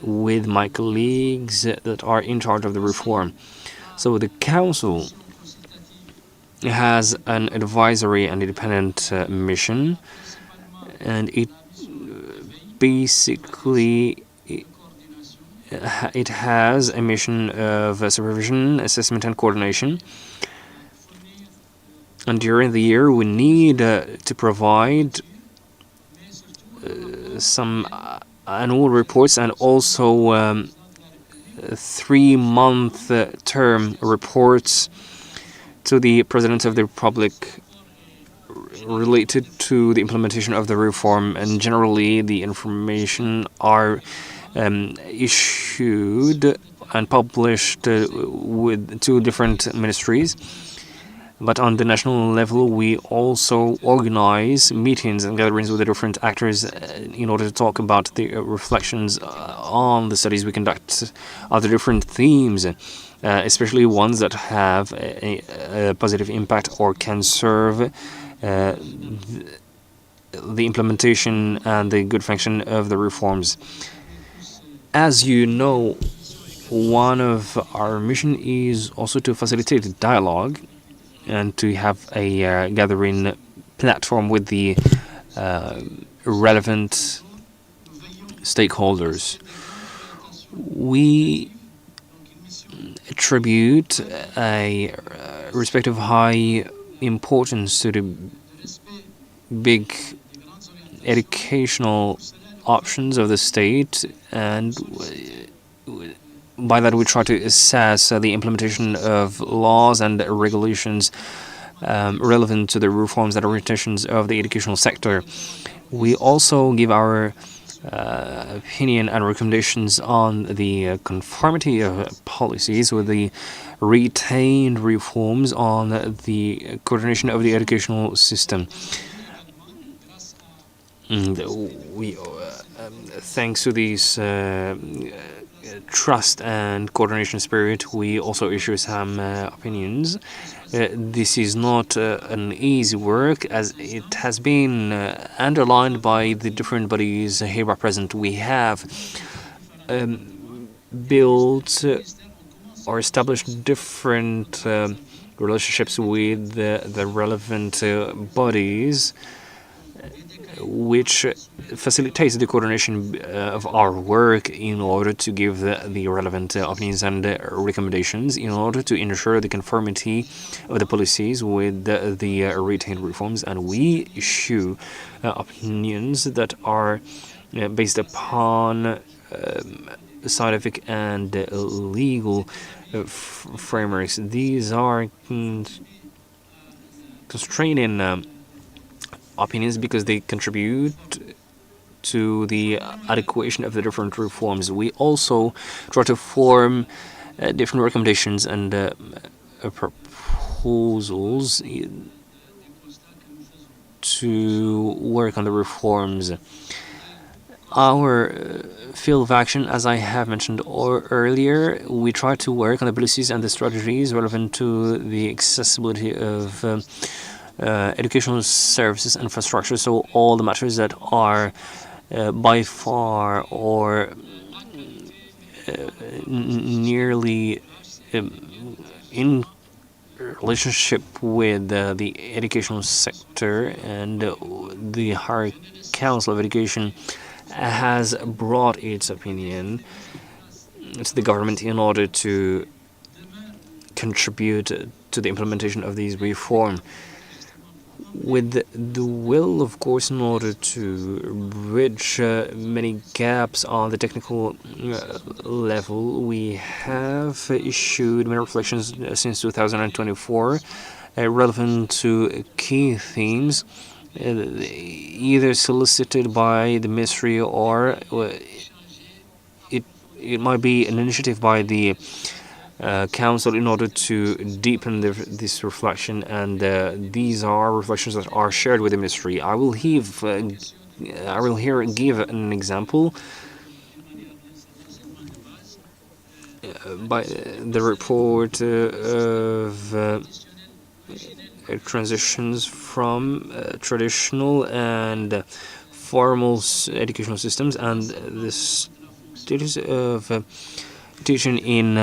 with my colleagues that are in charge of the reform. So the council has an advisory and independent mission, and it basically it has a mission of supervision, assessment, and coordination. And during the year, we need to provide some annual reports and also 3-month term reports to the President of the Republic related to the implementation of the reform, and generally the information are issued and published with 2 different ministries. But on the national level, we also organize meetings and gatherings with the different actors in order to talk about the reflections on the studies we conduct on the different themes, especially ones that have a positive impact or can serve the implementation and the good function of the reforms. As you know, one of our mission is also to facilitate dialogue and to have a gathering platform with the relevant stakeholders. We attribute a respective high importance to the big educational options of the state, and by that we try to assess the implementation of laws and regulations relevant to the reforms and orientations of the educational sector. We also give our opinion and recommendations on the conformity of policies with the retained reforms on the coordination of the educational system. And we, thanks to these trust and coordination spirit, we also issue some opinions. This is not an easy work, as it has been underlined by the different bodies here present. We have built or established different relationships with the relevant bodies, which facilitates the coordination of our work in order to give the relevant opinions and recommendations in order to ensure the conformity of the policies with the retained reforms. And we issue opinions that are based upon scientific and legal frameworks. These are constraining opinions because they contribute to the adequation of the different reforms. We also try to form different recommendations and proposals to work on the reforms. Our field of action, as I have mentioned earlier, we try to work on the policies and the strategies relevant to the accessibility of educational services and infrastructure, so all the matters that are by far or nearly in relationship with the educational sector. And the Higher Council of Education has brought its opinion to the government in order to contribute to the implementation of these reforms, with the will, of course, in order to bridge many gaps on the technical level. We have issued many reflections since 2024 relevant to key themes, either solicited by the ministry or it might be an initiative by the Council in order to deepen this reflection, and these are reflections that are shared with the ministry. I will here give an example by the report of transitions from traditional and formal educational systems and the status of teaching in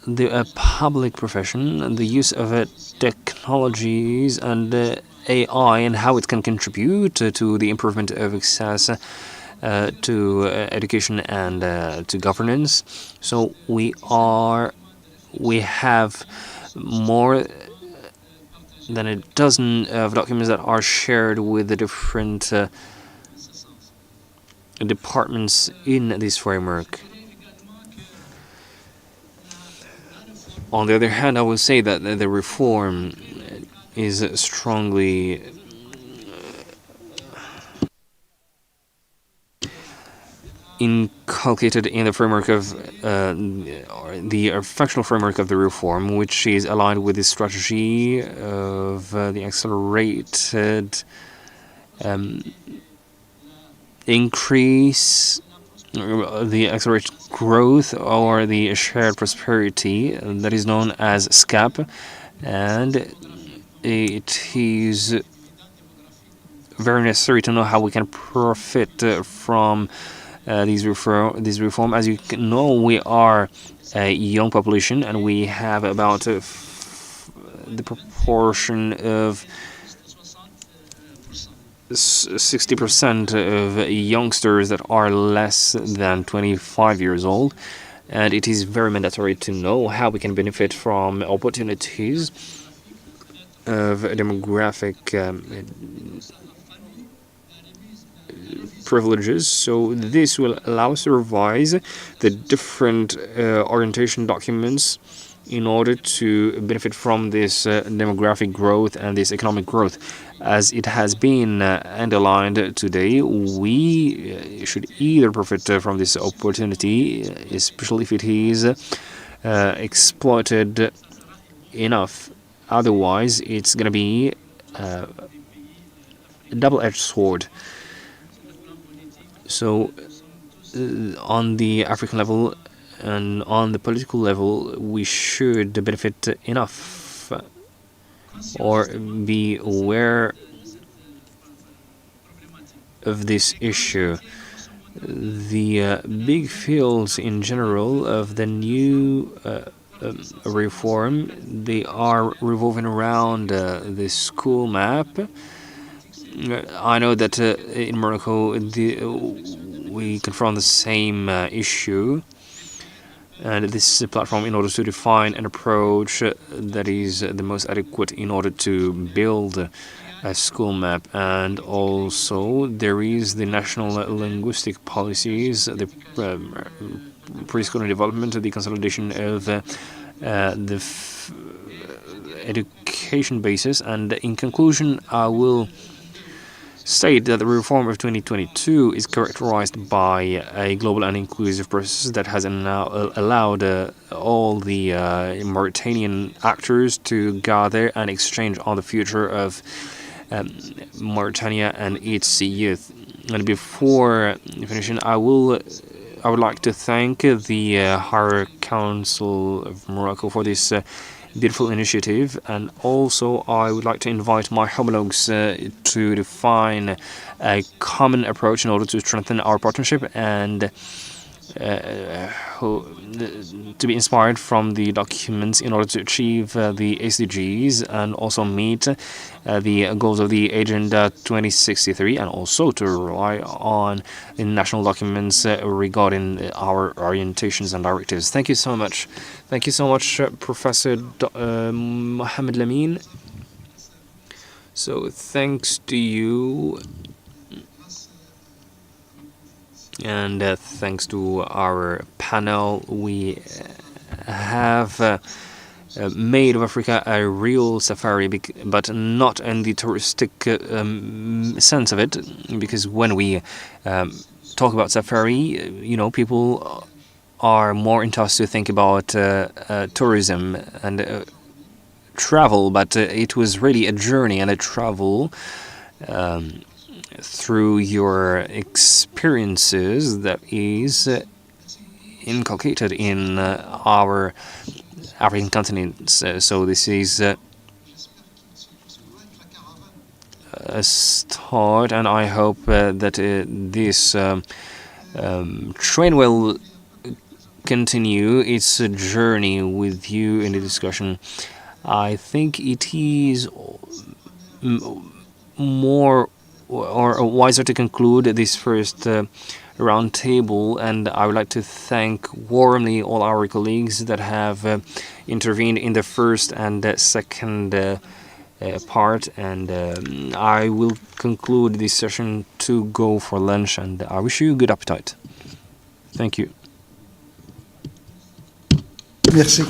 the public profession, the use of technologies and AI, and how it can contribute to the improvement of access to education and to governance. So we have more than a dozen of documents that are shared with the different departments in this framework. On the other hand, I will say that the reform is strongly inculcated in the framework of the functional framework of the reform, which is aligned with the strategy of the accelerated increase, the accelerated growth, or the shared prosperity that is known as SCAP, and it is very necessary to know how we can profit from these reform. As you know, we are a young population, and we have about the proportion of 60% of youngsters that are less than 25 years old, and it is very mandatory to know how we can benefit from opportunities of demographic privileges. So this will allow us to revise the different orientation documents in order to benefit from this demographic growth and this economic growth. As it has been underlined today, we should either profit from this opportunity, especially if it is exploited enough. Otherwise, it's going to be a double-edged sword. So on the African level and on the political level, we should benefit enough or be aware of this issue. The big fields in general of the new reform, they are revolving around the school map. I know that in Morocco we confront the same issue, and this is a platform in order to define an approach that is the most adequate in order to build a school map. And also there is the national linguistic policies, the preschool development, the consolidation of the education basis. And in conclusion, I will state that the reform of 2022 is characterized by a global and inclusive process that has allowed all the Mauritanian actors to gather and exchange on the future of Mauritania and its youth. And before finishing, I would like to thank the Higher Council of Morocco for this beautiful initiative, and also I would like to invite my homologues to define a common approach in order to strengthen our partnership and to be inspired from the documents in order to achieve the SDGs and also meet the goals of the Agenda 2063, and also to rely on the national documents regarding our orientations and directives. Thank you so much. Thank you so much, Professor Mohamed Lamine. So thanks to you, and thanks to our panel, we have made of Africa a real safari, but not in the touristic sense of it, because when we talk about safari, you know, people are more into to think about tourism and travel, but it was really a journey and a travel through your experiences that is inculcated in our African continent. So this is a start, and I hope that this train will continue its journey with you in the discussion. I think it is more or wiser to conclude this first round table, and I would like to thank warmly all our colleagues that have intervened in the first and second part, and I will conclude this session to go for lunch, and I wish you good appetite. Thank you. Merci.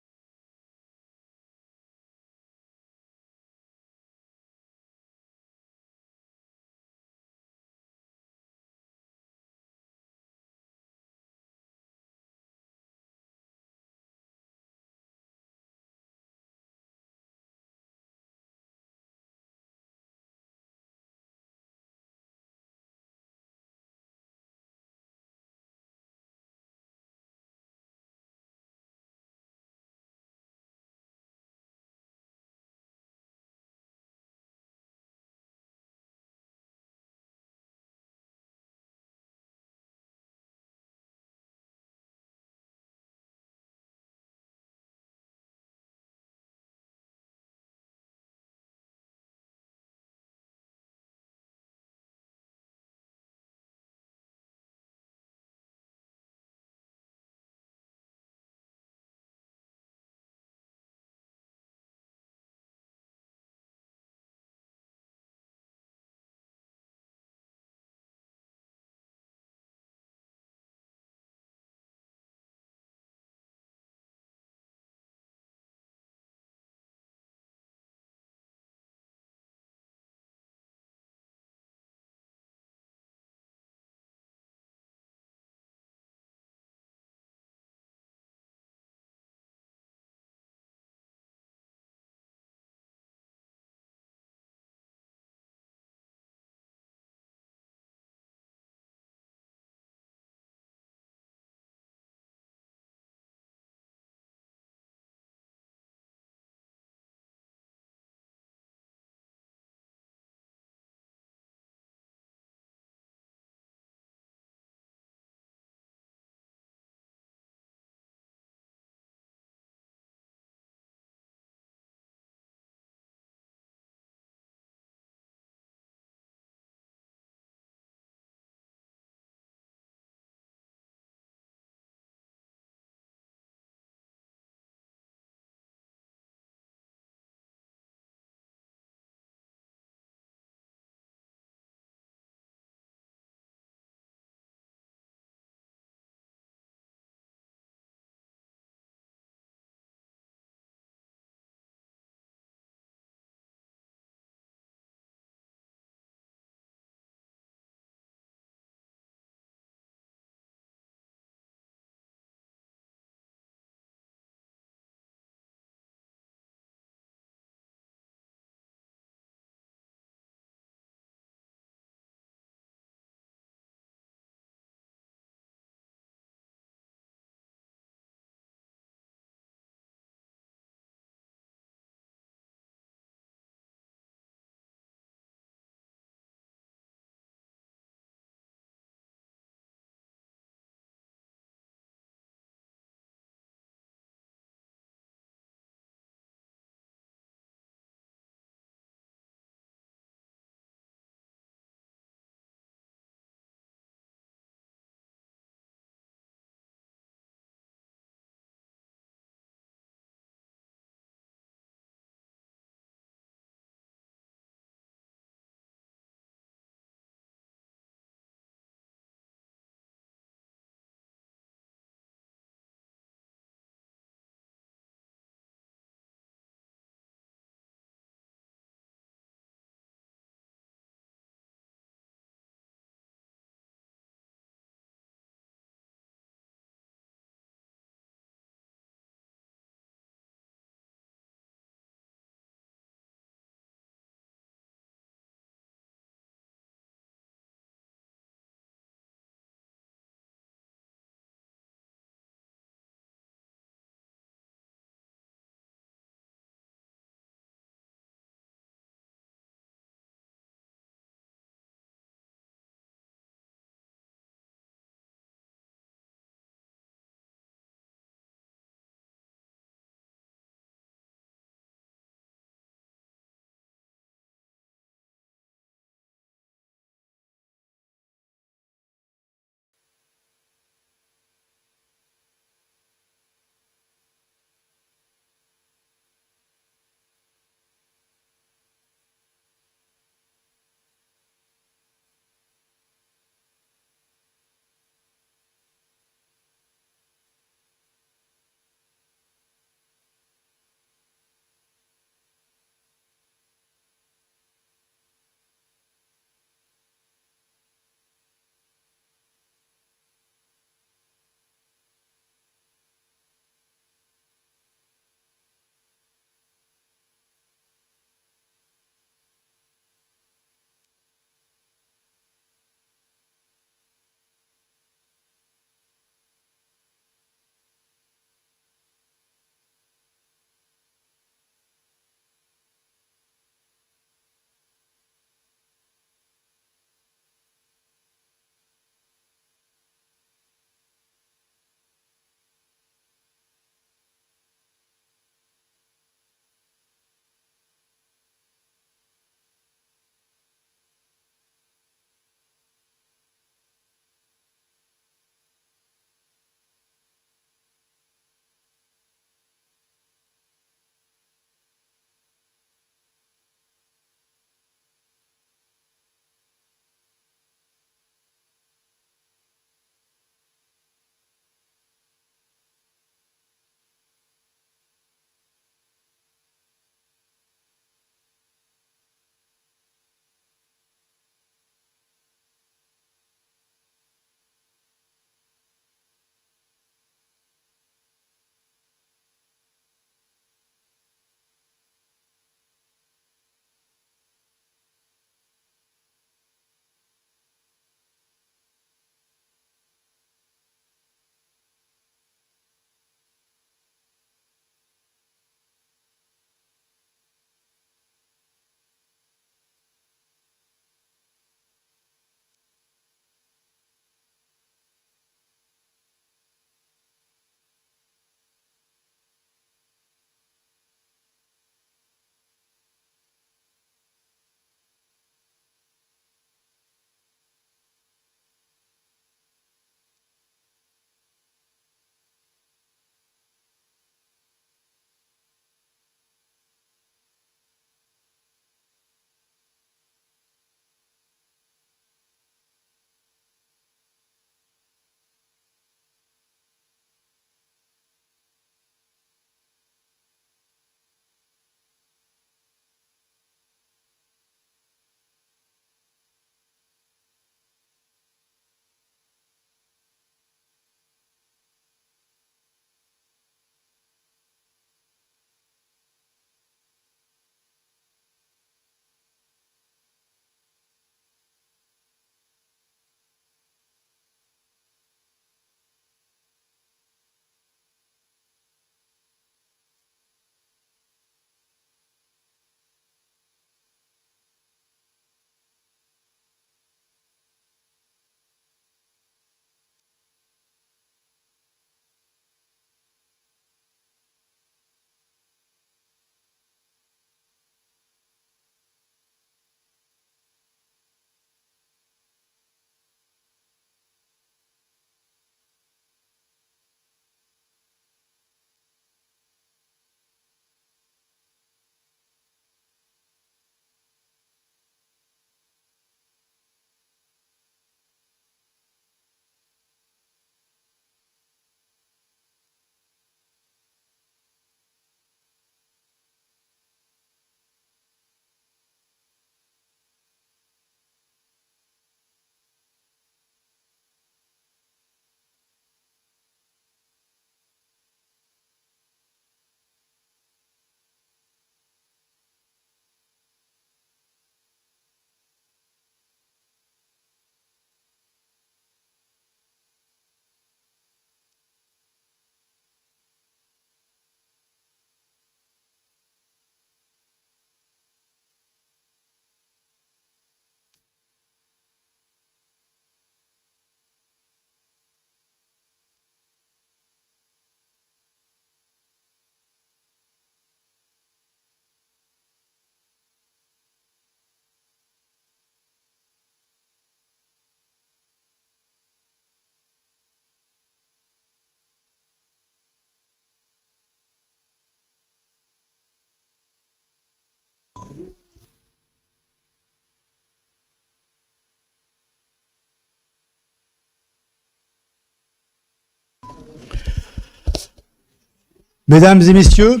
Mesdames et messieurs,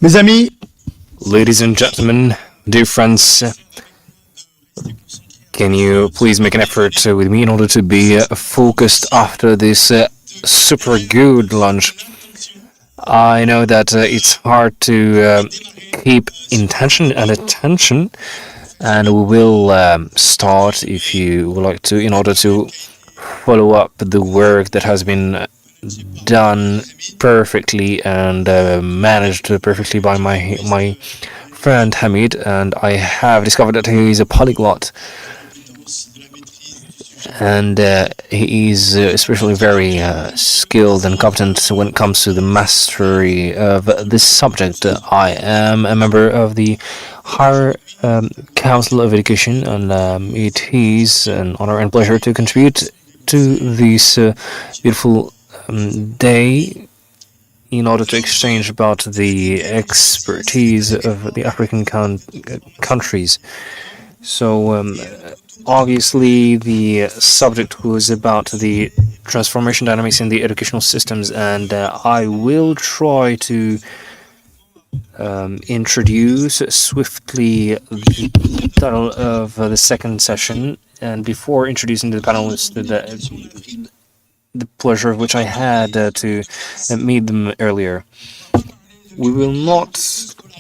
mes amis, Ladies and gentlemen, dear friends, can you please make an effort with me in order to be focused after this super good lunch? I know that it's hard to keep intention and attention, and we will start, if you would like to, in order to follow up the work that has been done perfectly and managed perfectly by my friend Hamid, and I have discovered that he is a polyglot, and he is especially very skilled and competent when it comes to the mastery of this subject. I am a member of the Higher Council of Education, and it is an honor and pleasure to contribute to this beautiful day in order to exchange about the expertise of the African countries. So obviously the subject was about the transformation dynamics in the educational systems, and I will try to introduce swiftly the title of the second session. And before introducing the panelists, the pleasure of which I had to meet them earlier, we will not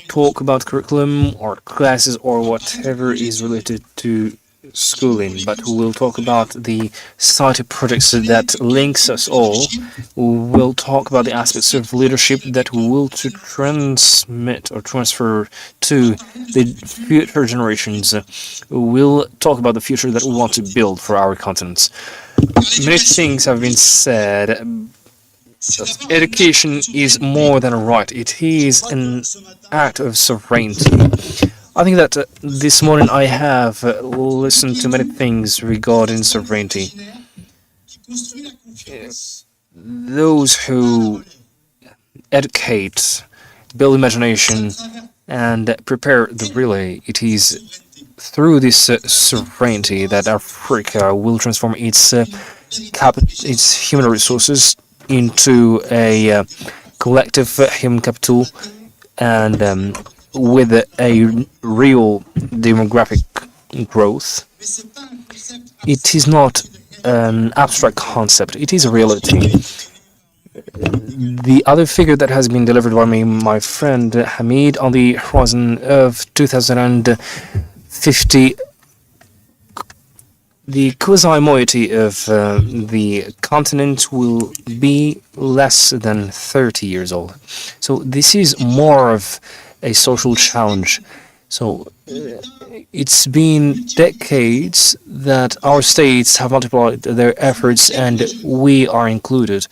talk about curriculum or classes or whatever is related to schooling, but we will talk about the society projects that links us all. We will talk about the aspects of leadership that we will to transmit or transfer to the future generations. We'll talk about the future that we want to build for our continents. Many things have been said. Education is more than a right. It is an act of sovereignty. I think that this morning I have listened to many things regarding sovereignty. Those who educate, build imagination, and prepare the relay, it is through this sovereignty that Africa will transform its human resources into a collective human capital, and with a real demographic growth. It is not an abstract concept, it is a reality. The other figure that has been delivered by my friend Hamid on the horizon of 2050, the quasi-moiety of the continent will be less than 30 years old. So this is more of a social challenge. So it's been decades that our states have multiplied their efforts, and we are included.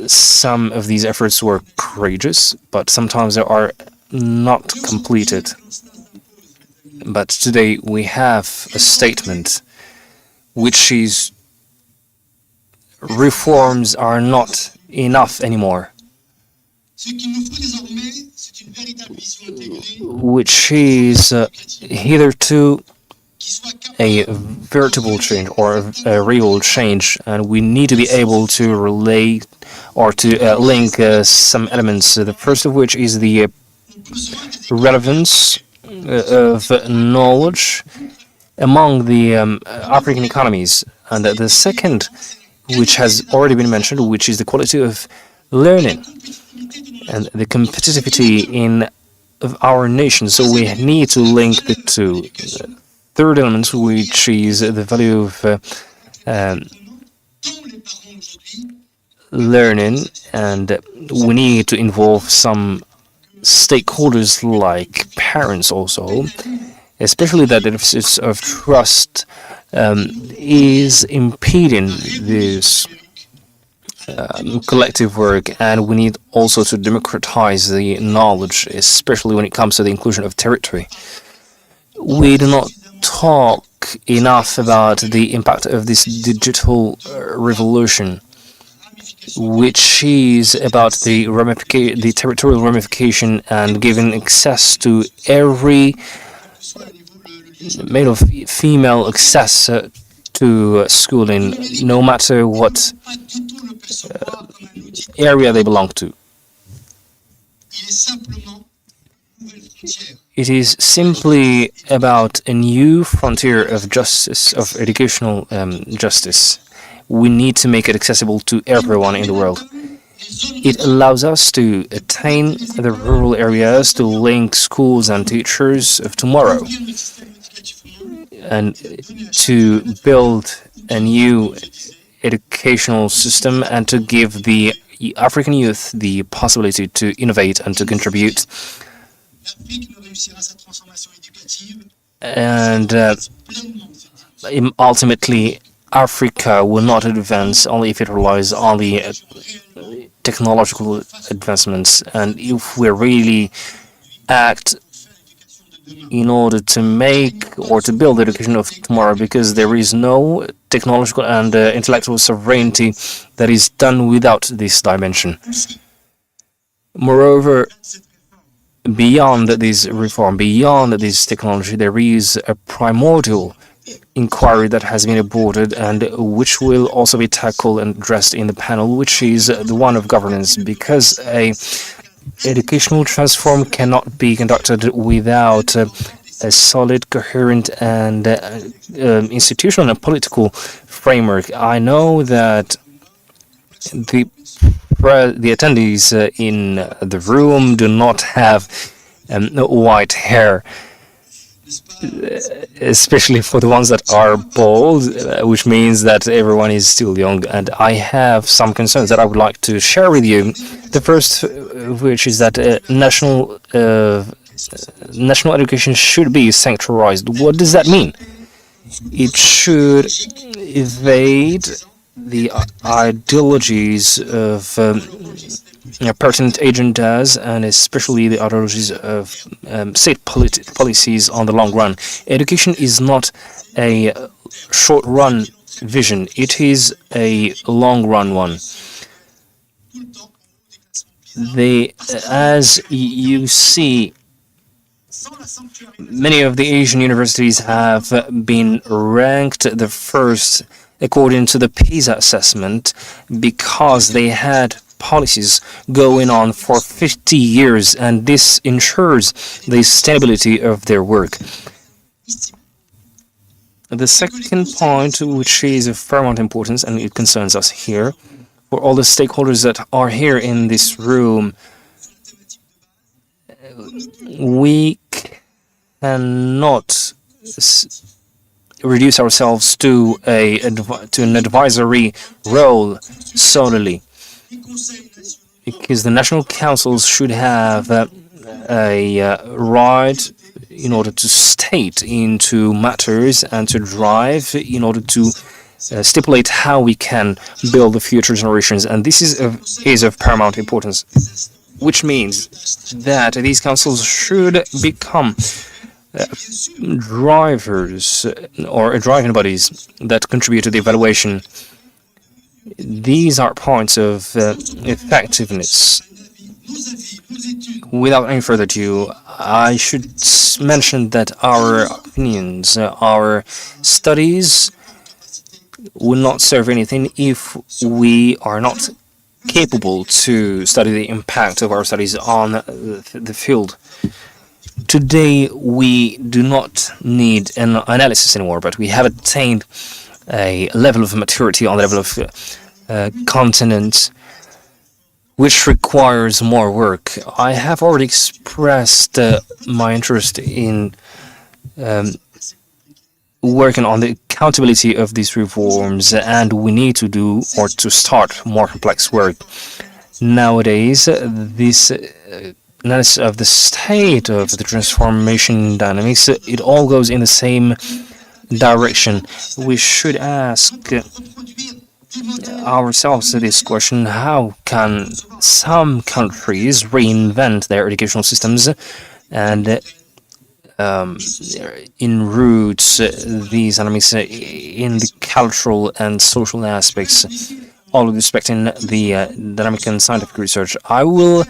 Some of these efforts were courageous, but sometimes they are not completed. But today we have a statement which is reforms are not enough anymore, which is hitherto a veritable change or a real change, and we need to be able to relate or to link some elements. The first of which is the relevance of knowledge among the African economies, and the second, which has already been mentioned, which is the quality of learning and the competitivity of our nation. So we need to link the two. Third element, which is the value of learning, and we need to involve some stakeholders like parents also, especially that the deficit of trust is impeding this collective work, and we need also to democratize the knowledge, especially when it comes to the inclusion of territory. We do not talk enough about the impact of this digital revolution, which is about the territorial ramification and giving access to every male or female access to schooling, no matter what area they belong to. It is simply about a new frontier of justice, of educational justice. We need to make it accessible to everyone in the world. It allows us to attain the rural areas, to link schools and teachers of tomorrow, and to build a new educational system and to give the African youth the possibility to innovate and to contribute. And ultimately, Africa will not advance only if it relies on the technological advancements, and if we really act in order to make or to build the education of tomorrow, because there is no technological and intellectual sovereignty that is done without this dimension. Moreover, beyond this reform, beyond this technology, there is a primordial inquiry that has been aborted and which will also be tackled and addressed in the panel, which is the one of governance, because a educational transform cannot be conducted without a solid, coherent, and institutional and political framework. I know that the attendees in the room do not have white hair, especially for the ones that are bald, which means that everyone is still young. And I have some concerns that I would like to share with you. The first, which is that national education should be sanctuarized. What does that mean? It should evade the ideologies of pertinent agendas, and especially the ideologies of state policies on the long run. Education is not a short-run vision. It is a long-run one. As you see, many of the Asian universities have been ranked the first according to the PISA assessment because they had policies going on for 50 years, and this ensures the sustainability of their work. The second point, which is of paramount importance, and it concerns us here, for all the stakeholders that are here in this room, we cannot reduce ourselves to an advisory role solely, because the national councils should have a right in order to state into matters and to drive in order to stipulate how we can build the future generations, and this is of paramount importance, which means that these councils should become drivers or driving bodies that contribute to the evaluation. These are points of effectiveness. Without any further ado, I should mention that our opinions, our studies will not serve anything if we are not capable to study the impact of our studies on the field. Today, we do not need an analysis anymore, but we have attained a level of maturity on the level of continent, which requires more work. I have already expressed my interest in working on the accountability of these reforms, and we need to do or to start more complex work. Nowadays, this analysis of the state of the transformation dynamics, it all goes in the same direction. We should ask ourselves this question: how can some countries reinvent their educational systems and enroute these dynamics in the cultural and social aspects, all with respect in the dynamic and scientific research? I will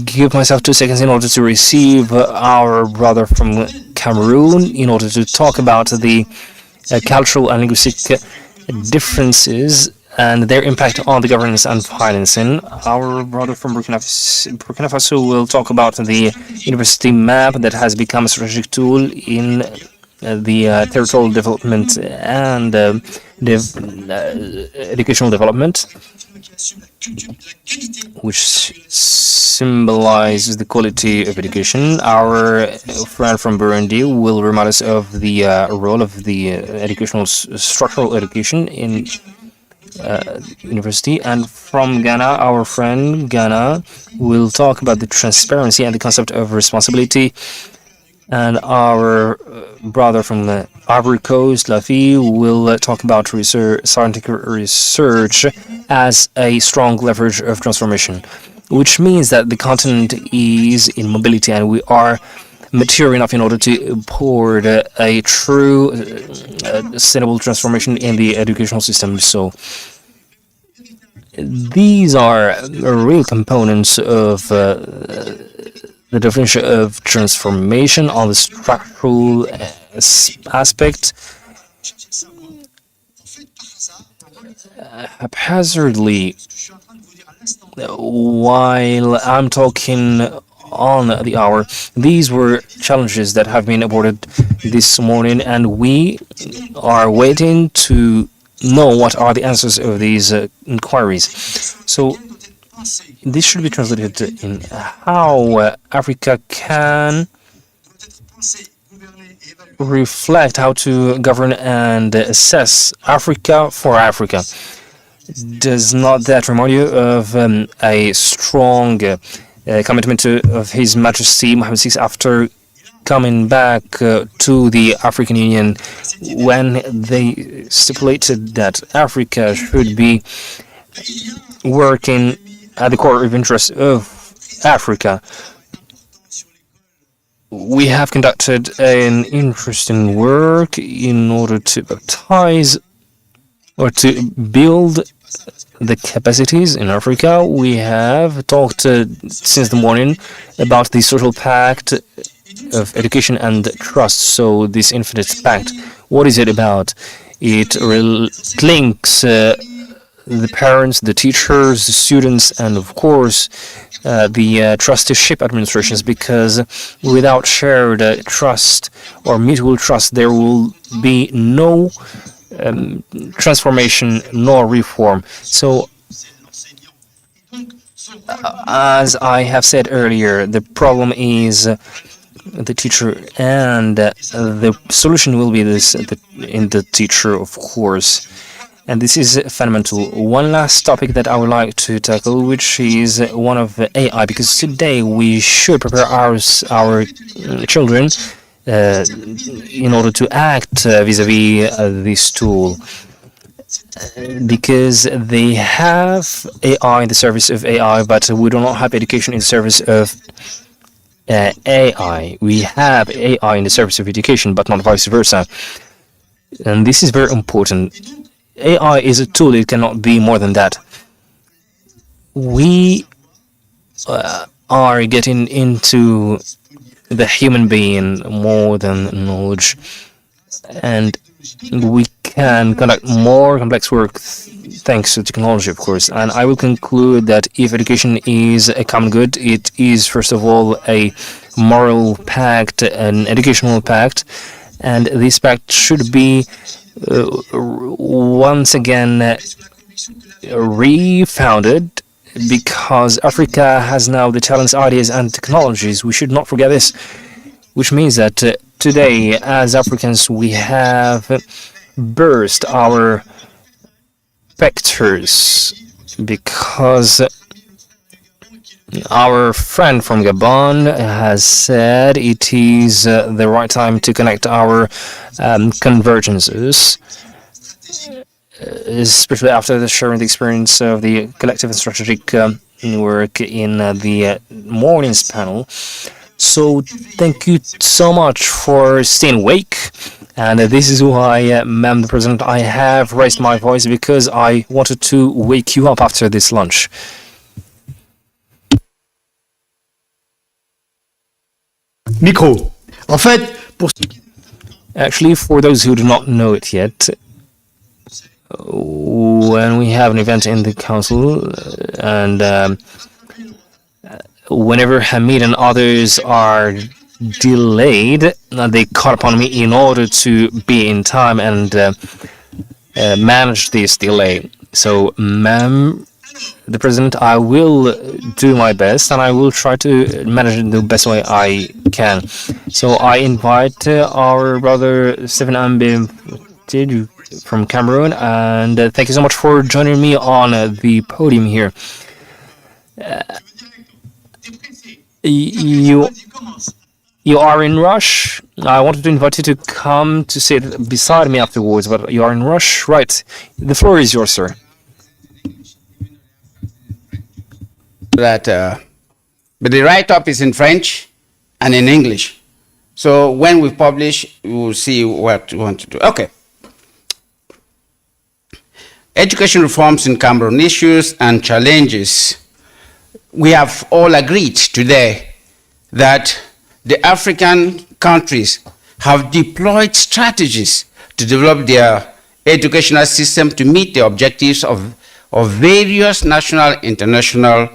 give myself 2 seconds in order to receive our brother from Cameroon in order to talk about the cultural and linguistic differences and their impact on the governance and financing. Our brother from Burkina Faso will talk about the university map that has become a strategic tool in the territorial development and educational development, which symbolizes the quality of education. Our friend from Burundi will remind us of the role of the educational structural education in university. And from Ghana, our friend Ghana will talk about the transparency and the concept of responsibility. And our brother from the Ivory Coast, Lafi, will talk about scientific research as a strong leverage of transformation, which means that the continent is in mobility and we are mature enough in order to import a true sustainable transformation in the educational system. So these are real components of the definition of transformation on the structural aspect. Haphazardly, while I'm talking on the hour, these were challenges that have been aborted this morning, and we are waiting to know what are the answers of these inquiries. So this should be translated in how Africa can reflect how to govern and assess Africa for Africa. Does not that remind you of a strong commitment of His Majesty Mohammed VI after coming back to the African Union when they stipulated that Africa should be working at the core of interest of Africa? We have conducted an interesting work in order to baptize or to build the capacities in Africa. We have talked since the morning about the social pact of education and trust. So this infinite pact, what is it about? It links the parents, the teachers, the students, and of course the trusteeship administrations, because without shared trust or mutual trust, there will be no transformation nor reform. So as I have said earlier, the problem is the teacher, and the solution will be this in the teacher, of course. And this is fundamental. One last topic that I would like to tackle, which is one of AI, because today we should prepare our children in order to act vis-a-vis this tool, because they have AI in the service of AI, but we do not have education in the service of AI. We have AI in the service of education, but not vice versa. And this is very important. AI is a tool, it cannot be more than that. We are getting into the human being more than knowledge, and we can conduct more complex work thanks to technology, of course. And I will conclude that if education is a common good, it is first of all a moral pact, an educational pact, and this pact should be once again refounded, because Africa has now the talents, ideas, and technologies. We should not forget this, which means that today, as Africans, we have burst our vectors, because our friend from Gabon has said it is the right time to connect our convergences, especially after sharing the experience of the collective and strategic work in the morning's panel. So thank you so much for staying awake. And this is why, Madam the President, I have raised my voice, because I wanted to wake you up after this lunch. Micro. En fait, pour... Actually, for those who do not know it yet, when we have an event in the council, and whenever Hamid and others are delayed, they call upon me in order to be in time and manage this delay. So, ma'am, the president, I will do my best and I will try to manage it the best way I can. So I invite our brother Stephen Ambe from Cameroon, and thank you so much for joining me on the podium here. You are in rush. I wanted to invite you to come to sit beside me afterwards, but you are in rush, right? The floor is yours, sir. That, but the write-up is in French and in English. So when we publish, we will see what we want to do. Okay. Education reforms in Cameroon, issues and challenges. We have all agreed today that the African countries have deployed strategies to develop their educational system to meet the objectives of various national, international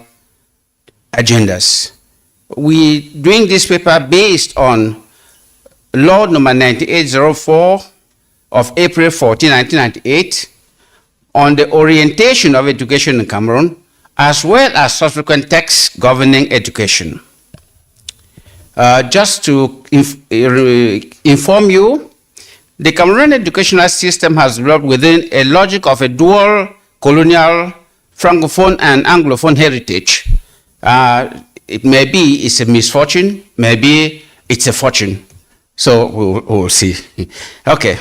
agendas. We doing this paper based on Law number 9804 of April 14, 1998 on the orientation of education in Cameroon, as well as subsequent texts governing education. Just to inform you, the Cameroonian educational system has developed within a logic of a dual colonial, francophone and anglophone heritage. It may be it's a misfortune, maybe it's a fortune. So we'll see. Okay,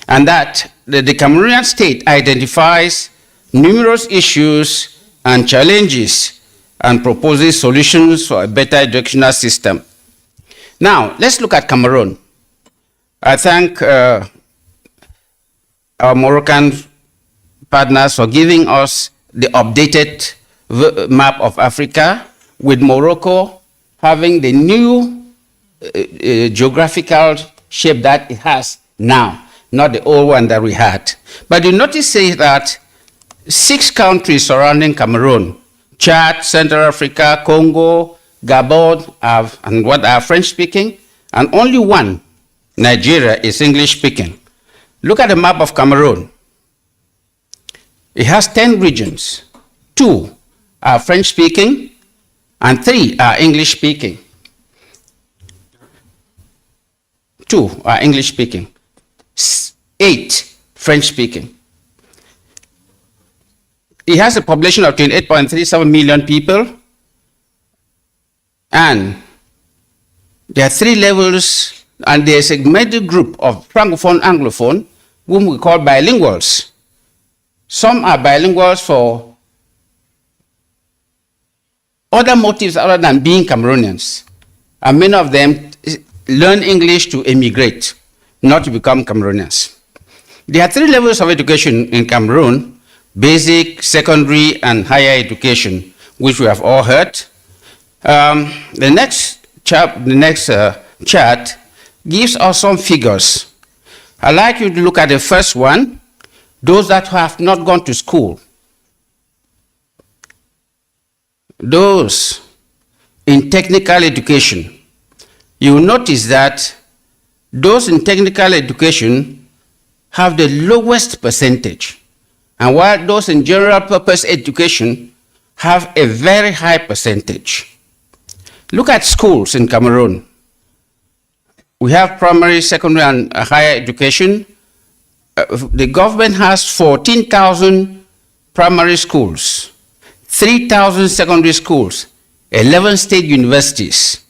and that the Cameroonian state identifies numerous issues and challenges and proposes solutions for a better educational system. Now, let's look at Cameroon. I thank our Moroccan partners for giving us the updated map of Africa, with Morocco having the new geographical shape that it has now, not the old one that we had. But you notice that 6 countries surrounding Cameroon, Chad, Central Africa, Congo, Gabon, and what are French speaking, and only one, Nigeria, is English speaking. Look at the map of Cameroon. It has 10 regions. 2 are French speaking, and 3 are English speaking. 2 are English speaking. 8 French speaking. It has a population of 28.37 million people, and there are 3 levels, and there's a middle group of francophone, anglophone, whom we call bilinguals. Some are bilinguals for other motives other than being Cameroonians, and many of them learn English to emigrate, not to become Cameroonians. There are 3 levels of education in Cameroon: basic, secondary, and higher education, which we have all heard. The next chart gives us some figures. I'd like you to look at the first one, those that have not gone to school. Those in technical education. You will notice that those in technical education have the lowest percentage, and while those in general purpose education have a very high percentage. Look at schools in Cameroon. We have primary, secondary, and higher education. The government has 14,000 primary schools, 3,000 secondary schools, 11 state universities.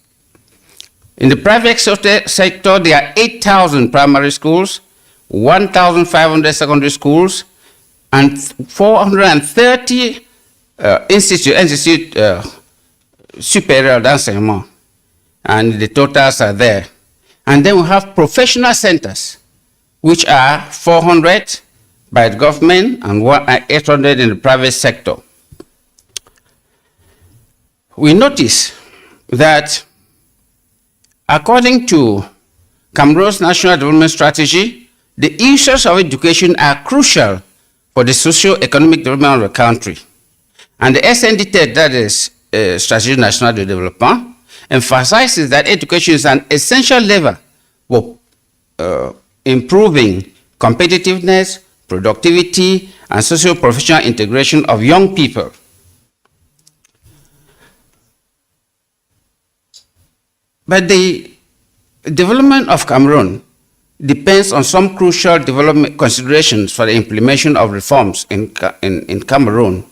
In the private sector, there are 8,000 primary schools, 1,500 secondary schools, and 430 instituts supérieurs d'enseignement. And the totals are there. And then we have professional centers, which are 400 by the government and 800 in the private sector. We notice that according to Cameroon's National Development Strategy, the issues of education are crucial for the socio-economic development of the country. And the SND, that is Stratégie Nationale de Développement, emphasizes that education is an essential lever for improving competitiveness, productivity, and socio-professional integration of young people. But the development of Cameroon depends on some crucial development considerations for the implementation of reforms in Cameroon.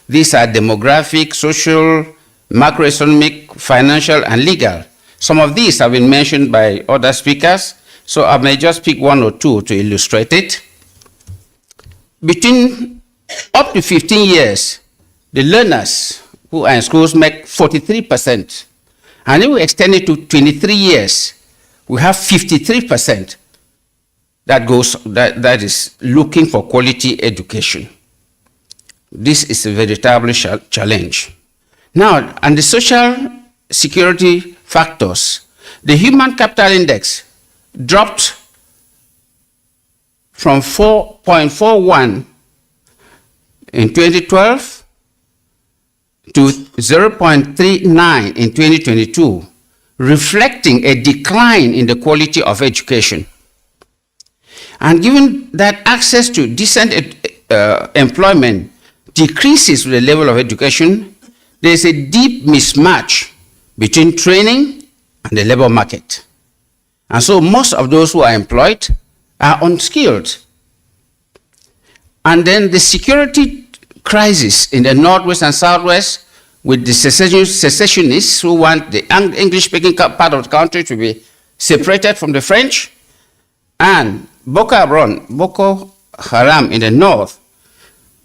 These are demographic, social, macroeconomic, financial, and legal. Some of these have been mentioned by other speakers, so I may just pick one or two to illustrate it. Between up to 15 years, the learners who are in schools make 43%. And if we extend it to 23 years, we have 53% that is looking for quality education. This is a veritable challenge. Now, and the social security factors, the human capital index dropped from 4.41 in 2012 to 0.39 in 2022, reflecting a decline in the quality of education. And given that access to decent employment decreases with the level of education, there is a deep mismatch between training and the labor market. And so most of those who are employed are unskilled. And then the security crisis in the Northwest and Southwest with the secessionists who want the English-speaking part of the country to be separated from the French, and Boko Haram in the North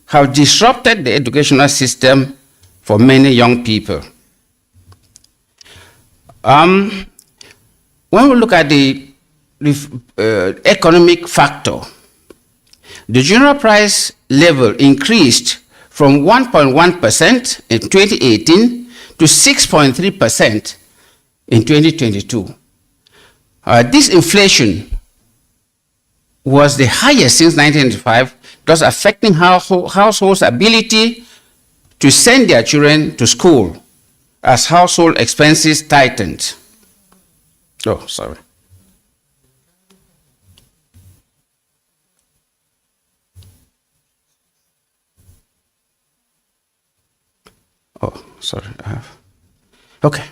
have disrupted the educational system for many young people. When we look at the economic factor, the general price level increased from 1.1% in 2018 to 6.3% in 2022. This inflation was the highest since 1995, thus affecting households' ability to send their children to school as household expenses tightened. Oh, sorry. Oh, sorry, I have. Okay.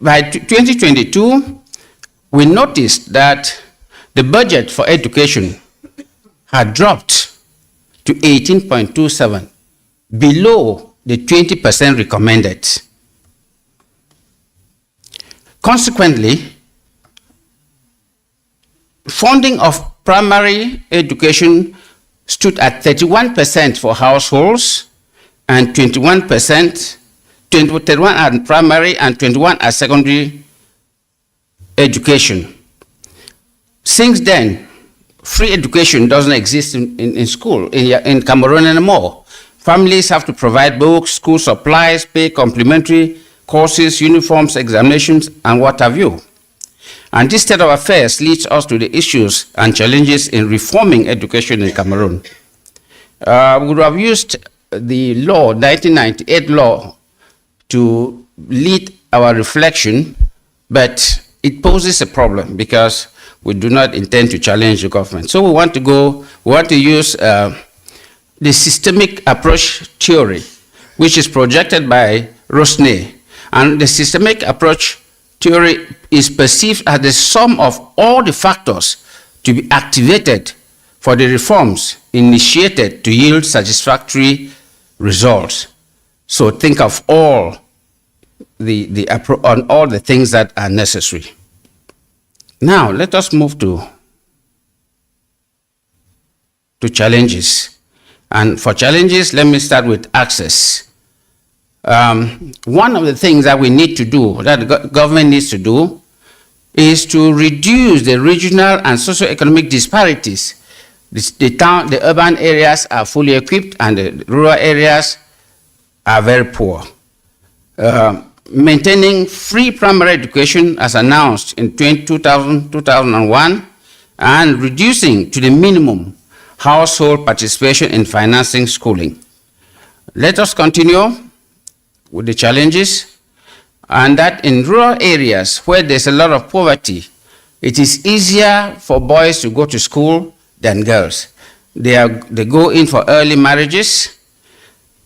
By 2022, we noticed that the budget for education had dropped to 18.27, below the 20% recommended. Consequently, funding of primary education stood at 31% for households and 21%, 21 at primary and 21 at secondary education. Since then, free education doesn't exist in school, in Cameroon anymore. Families have to provide books, school supplies, pay complementary courses, uniforms, examinations, and what have you. And this state of affairs leads us to the issues and challenges in reforming education in Cameroon. We would have used the law, 1998 law, to lead our reflection, but it poses a problem because we do not intend to challenge the government. So we want to use the systemic approach theory, which is projected by Rosnay. And the systemic approach theory is perceived as the sum of all the factors to be activated for the reforms initiated to yield satisfactory results. So think of all on all the things that are necessary. Now, let us move to challenges. And for challenges, let me start with access. One of the things that we need to do, that the government needs to do, is to reduce the regional and socioeconomic disparities. The urban areas are fully equipped and the rural areas are very poor. Maintaining free primary education as announced in 2001 and reducing to the minimum household participation in financing schooling. Let us continue with the challenges, and that in rural areas where there's a lot of poverty, it is easier for boys to go to school than girls. They go in for early marriages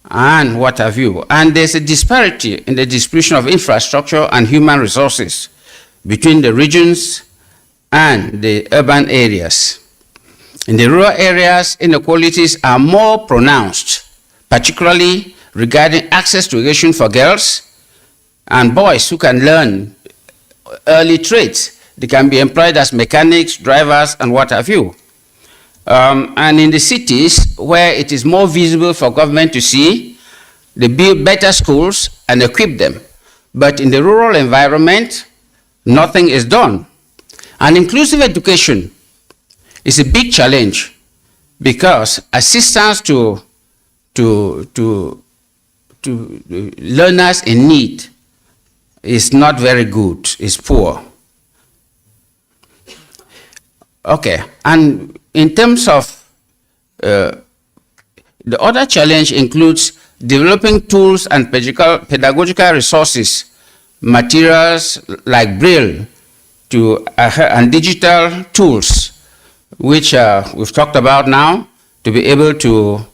and what have you. And there's a disparity in the distribution of infrastructure and human resources between the regions and the urban areas. In the rural areas, inequalities are more pronounced, particularly regarding access to education for girls and boys who can learn early trades. They can be employed as mechanics, drivers, and what have you. And in the cities, where it is more visible for government to see, they build better schools and equip them. But in the rural environment, nothing is done. And inclusive education is a big challenge because assistance to learners in need is not very good, is poor. Okay, and in terms of the other challenge includes developing tools and pedagogical resources, materials like Braille and digital tools, which we've talked about now, to be able to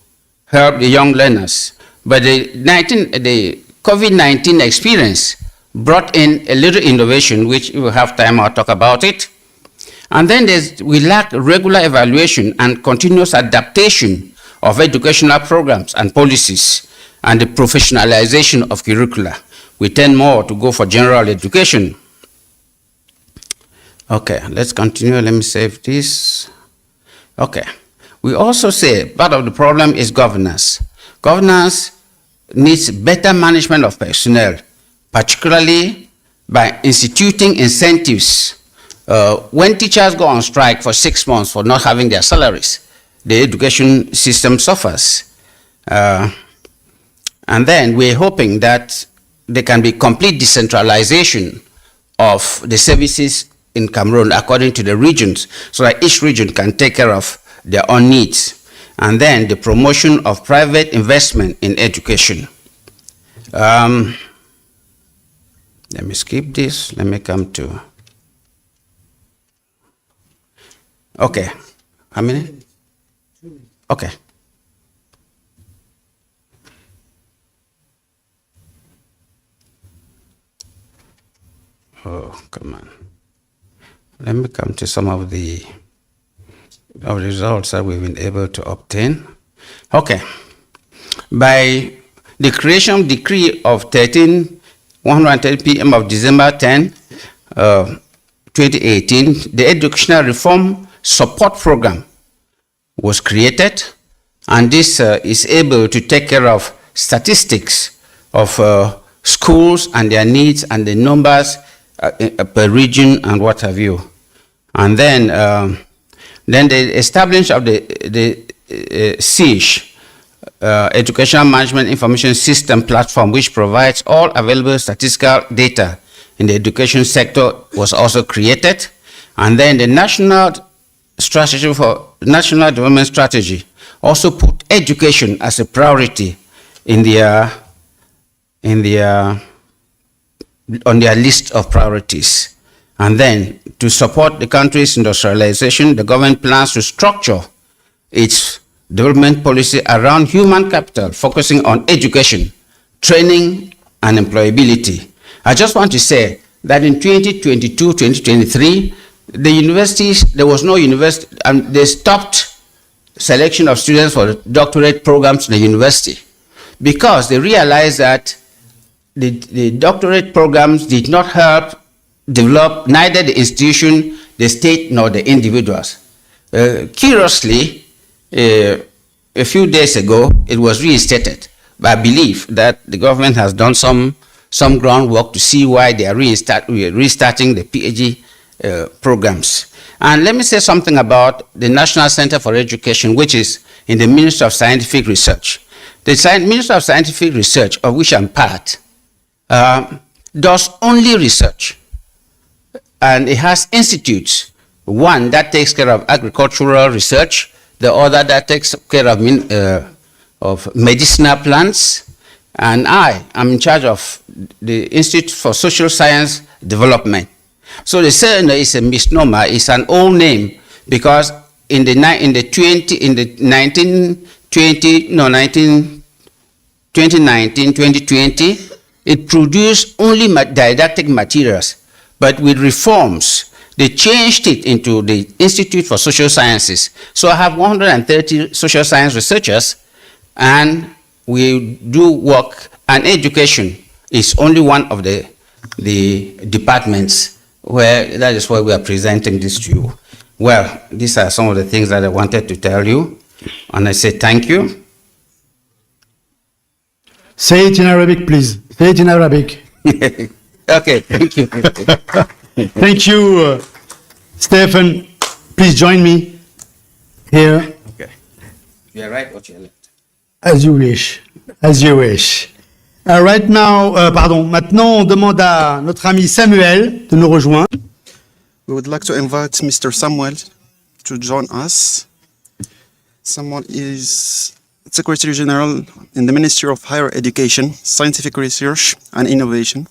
help the young learners. But the COVID-19 experience brought in a little innovation, which if we have time, I'll talk about it. And then we lack regular evaluation and continuous adaptation of educational programs and policies and the professionalization of curricula. We tend more to go for general education. Okay, let's continue. Let me save this. Okay. We also say part of the problem is governance. Governance needs better management of personnel, particularly by instituting incentives. When teachers go on strike for 6 months for not having their salaries, the education system suffers. And then we're hoping that there can be complete decentralization of the services in Cameroon according to the regions, so that each region can take care of their own needs. And then the promotion of private investment in education. Let me skip this. Let me come to... Okay. How many? Okay. Oh, come on. Let me come to some of the results that we've been able to obtain. Okay. By the creation of decree of 130 p.m. of December 10, 2018, the Educational Reform Support Program was created, and this is able to take care of statistics of schools and their needs and the numbers per region and what have you. And then the establishment of the SISH, Educational Management Information System platform, which provides all available statistical data in the education sector, was also created. And then the National Development Strategy also put education as a priority on their list of priorities. And then to support the country's industrialization, the government plans to structure its development policy around human capital, focusing on education, training, and employability. I just want to say that in 2022-2023, the universities, there was no university, and they stopped selection of students for doctorate programs in the university because they realized that the doctorate programs did not help develop neither the institution, the state, nor the individuals. Curiously, a few days ago, it was reinstated. But I believe that the government has done some groundwork to see why they are restarting the PhD programs. And let me say something about the National Center for Education, which is in the Ministry of Scientific Research. The Ministry of Scientific Research, of which I'm part, does only research. And it has institutes, one that takes care of agricultural research, the other that takes care of medicinal plants, and I am in charge of the Institute for Social Science Development. So the CNE is a misnomer, it's an old name, because in the 2019-2020, it produced only didactic materials, but with reforms, they changed it into the Institute for Social Sciences. So I have 130 social science researchers, and we do work, and education is only one of the departments where that is why we are presenting this to you. Well, these are some of the things that I wanted to tell you, and I say thank you. Say it in Arabic, please. Say it in Arabic. Okay, thank you. Thank you, Stephen. Please join me here. Okay. You're right or you're left? As you wish. As you wish. Right now, maintenant, on demande à notre ami Samuel de nous rejoindre. We would like to invite Mr. Samuel to join us. Samuel is Secretary General in the Ministry of Higher Education, Scientific Research and Innovation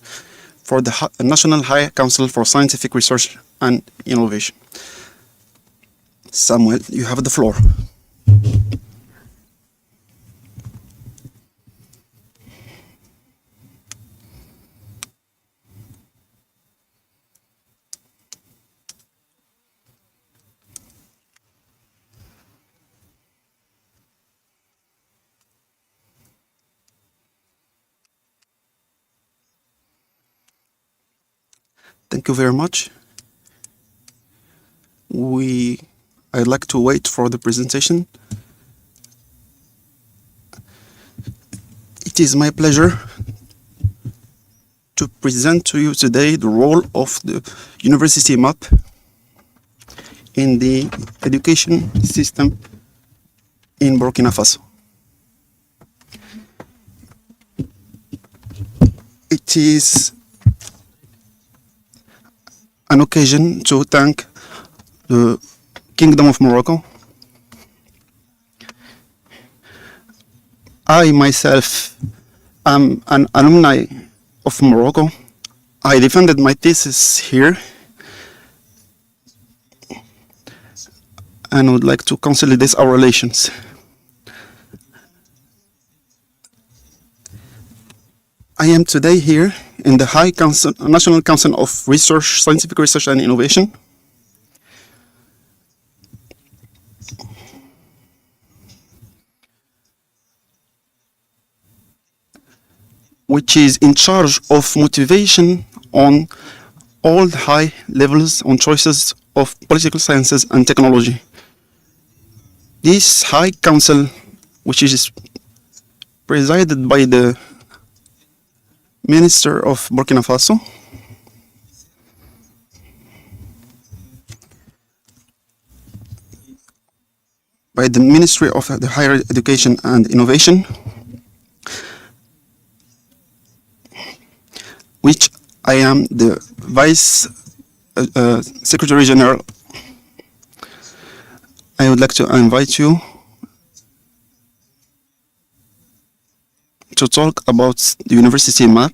for the National High Council for Scientific Research and Innovation. Samuel, you have the floor. Thank you very much. I'd like to wait for the presentation. It is my pleasure to present to you today the role of the university map in the education system in Burkina Faso. It is an occasion to thank the Kingdom of Morocco. I myself am an alumni of Morocco. I defended my thesis here and would like to consolidate our relations. I am today here in the National Council of Research, Scientific Research and Innovation. Which is in charge of motivation on all the high levels on choices of political sciences and technology. This High Council, which is presided by the Minister of Burkina Faso, by the Ministry of the Higher Education and Innovation, which I am the Vice Secretary General. I would like to invite you to talk about the university map,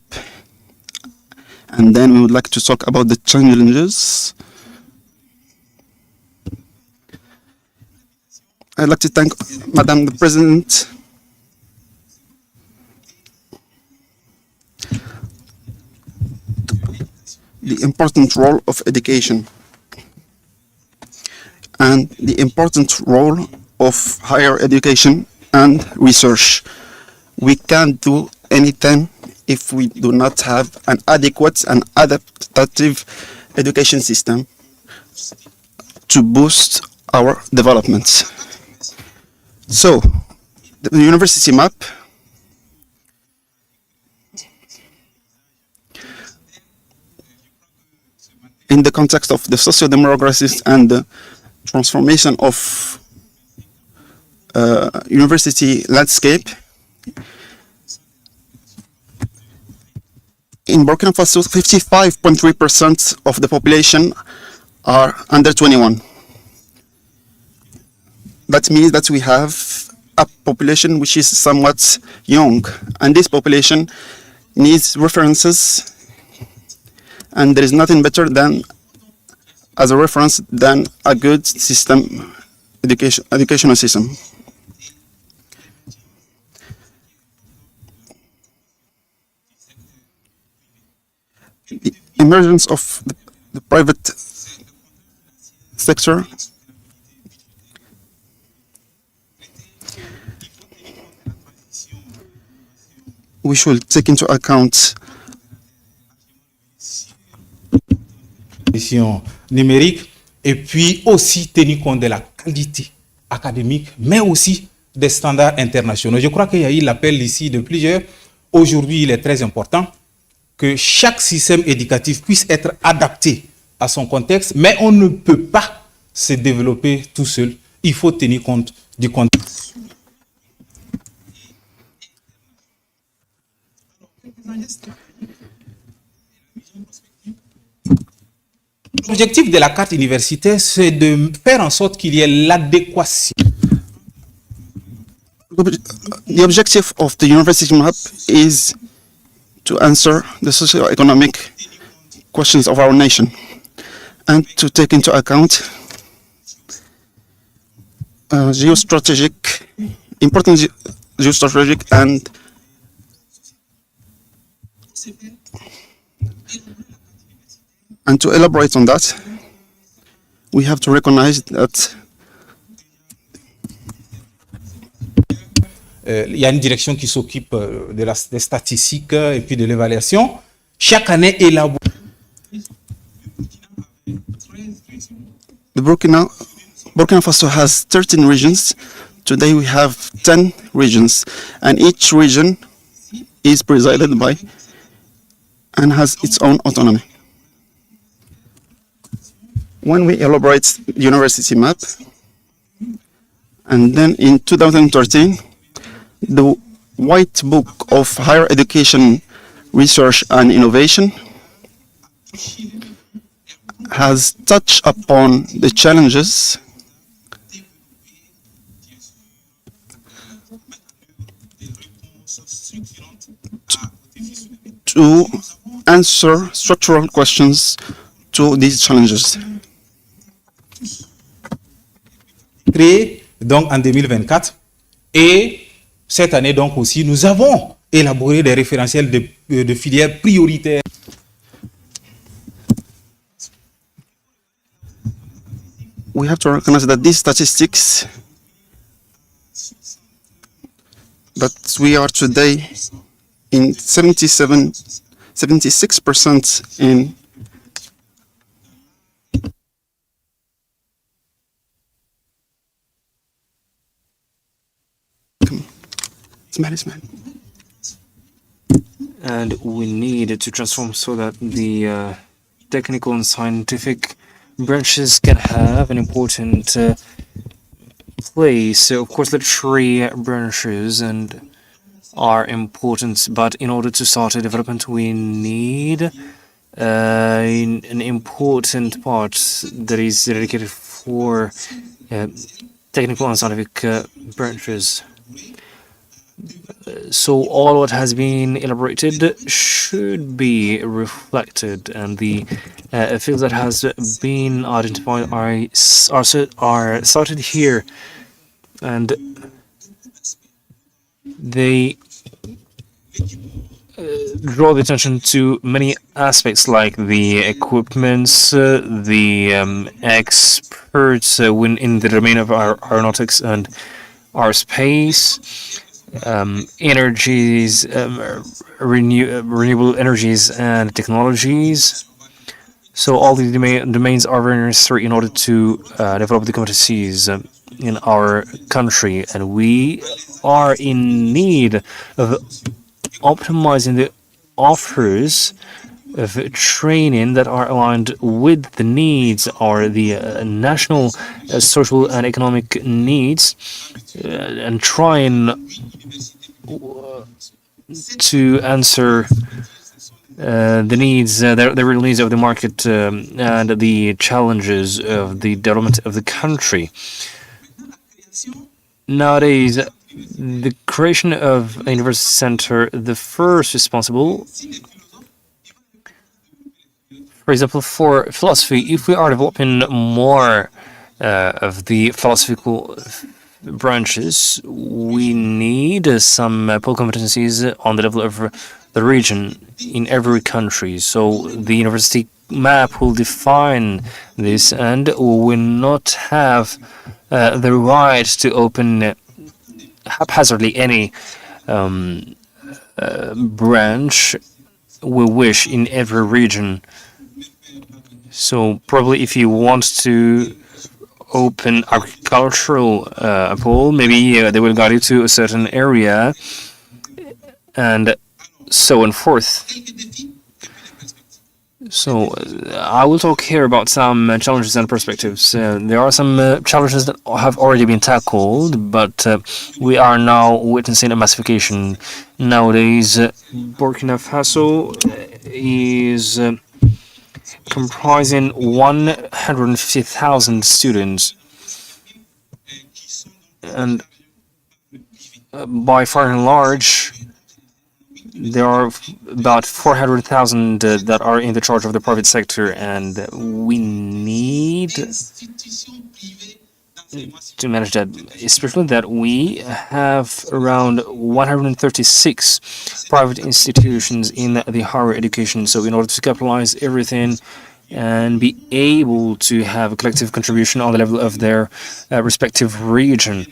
and then we would like to talk about the challenges. I'd like to thank Madam the President, the important role of education and the important role of higher education and research. We can't do anything if we do not have an adequate and adaptive education system to boost our development. So, the university map in the context of the socio-demographics and the transformation of university landscape. In Burkina Faso, 55.3% of the population are under 21. that means that we have a population which is somewhat young, and this population needs references, and there is nothing better than as a reference than a good system, educational system. The emergence of the private sector we should take into account numérique et puis aussi tenir compte de la qualité académique, mais aussi des standards internationaux. Je crois qu'il y a eu l'appel ici de plusieurs. Aujourd'hui, il est très important que chaque système éducatif puisse être adapté à son contexte, mais on ne peut pas se développer tout seul. Il faut tenir compte du contexte. L'objectif de la carte universitaire, c'est de faire en sorte qu'il y ait l'adéquation. The objective of the university map is to answer the socio-economic questions of our nation and to take into account important geostrategic and to elaborate on that, we have to recognize that il y a une direction qui s'occupe des statistiques et puis de l'évaluation. Chaque année élabore. the Burkina Faso has 13 regions. Today we have 10 regions, and each region is presided by and has its own autonomy. When we elaborate the university map, and then in 2013, the White Book of Higher Education, Research and Innovation has touched upon the challenges to answer structural questions to these challenges. Créé donc en 2024 et cette année donc aussi nous avons élaboré des référentiels de filières prioritaires. We have to recognize that these statistics that we are today in 76% in and we need to transform so that the technical and scientific branches can have an important place. So, of course, literary branches are important, but in order to start a development, we need an important part that is dedicated for technical and scientific branches. So all what has been elaborated should be reflected, and the fields that has been identified are started here, and they draw the attention to many aspects like the equipments, the experts in the domain of aeronautics and our space, energies, renewable energies and technologies. So all these domains are very necessary in order to develop the competencies in our country, and we are in need of optimizing the offers of training that are aligned with the needs or the national social and economic needs, and trying to answer the needs, the real needs of the market and the challenges of the development of the country. Nowadays, the creation of a university center, the first responsible, for example, for philosophy, if we are developing more of the philosophical branches, we need some pole competencies on the level of the region in every country. So the university map will define this, and we will not have the right to open haphazardly any branch we wish in every region. So probably if you want to open agricultural pool, maybe they will guide you to a certain area and so on forth. So I will talk here about some challenges and perspectives. There are some challenges that have already been tackled, but we are now witnessing a massification. Nowadays, Burkina Faso is comprising 150,000 students, and by far and large, there are about 400,000 that are in the charge of the private sector, and we need to manage that, especially that we have around 136 private institutions in the higher education. So in order to capitalize everything and be able to have a collective contribution on the level of their respective region,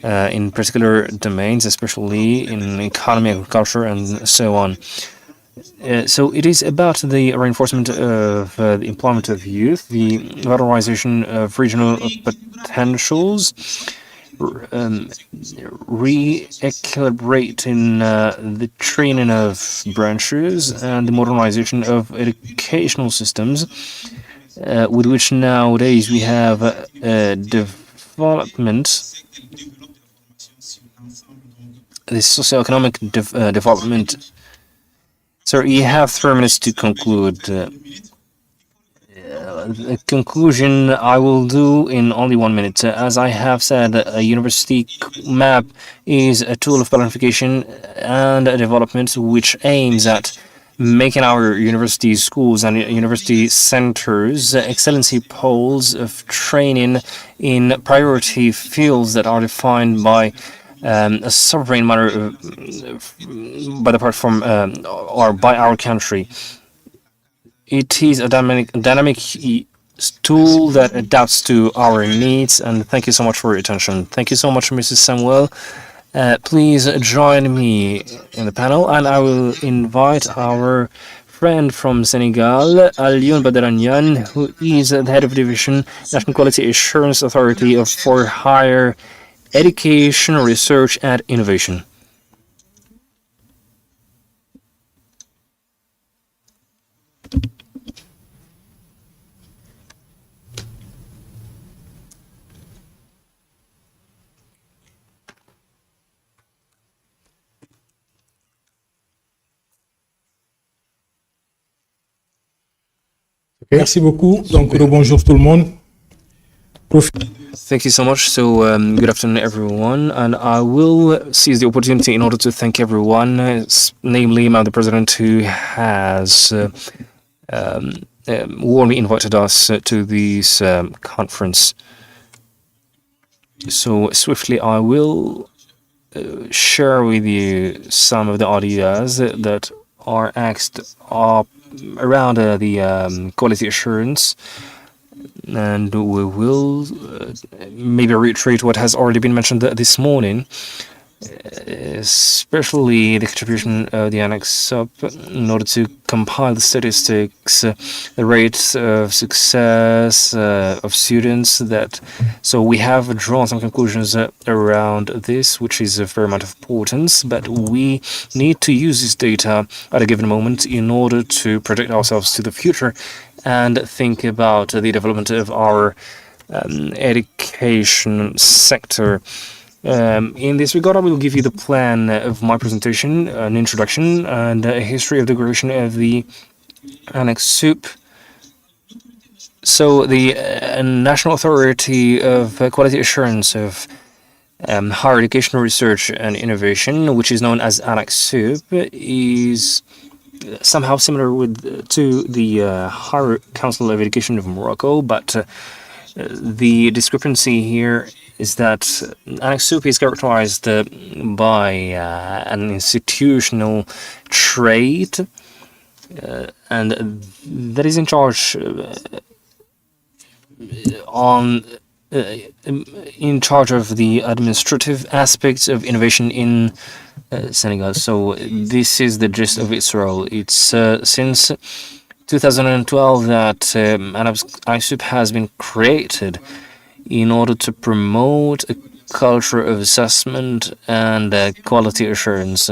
in particular domains, especially in economy, agriculture, and so on. So it is about the reinforcement of the employment of youth, the valorization of regional potentials, re-equilibrating the training of branches, and the modernization of educational systems, with which nowadays we have development, the socioeconomic development. So you have 3 minutes to conclude. The conclusion I will do in only 1 minute. As I have said, a university map is a tool of planification and development which aims at making our university schools and university centers excellency poles of training in priority fields that are defined by a sovereign manner by the part from or by our country. It is a dynamic tool that adapts to our needs, and thank you so much for your attention. Thank you so much, Mrs. Samuel. Please join me in the panel, and I will invite our friend from Senegal, Alioune Badaranian, who is the head of division, National Quality Assurance Authority for Higher Education, Research and Innovation. Merci beaucoup. Donc, bonjour tout le monde. Thank you so much. So, good afternoon, everyone. And I will seize the opportunity in order to thank everyone, namely the President, who has warmly invited us to this conference. So, swiftly, I will share with you some of the ideas that are asked up around the quality assurance, and we will maybe reiterate what has already been mentioned this morning, especially the contribution of the Annex UP in order to compile the statistics, the rates of success of students. So we have drawn some conclusions around this, which is of very much importance, but we need to use this data at a given moment in order to predict ourselves to the future and think about the development of our education sector. In this regard, I will give you the plan of my presentation, an introduction, and a history of the creation of the Annex SUP. So the National Authority of Quality Assurance of higher education research and innovation, which is known as ANAC-SUP, is somehow similar to the Higher Council of Education of Morocco, but the discrepancy here is that ANAC-SUP is characterized by an institutional trait, and that is in charge in charge of the administrative aspects of innovation in Senegal. So this is the gist of its role. It's since 2012 that ANAC-SUP has been created in order to promote a culture of assessment and quality assurance.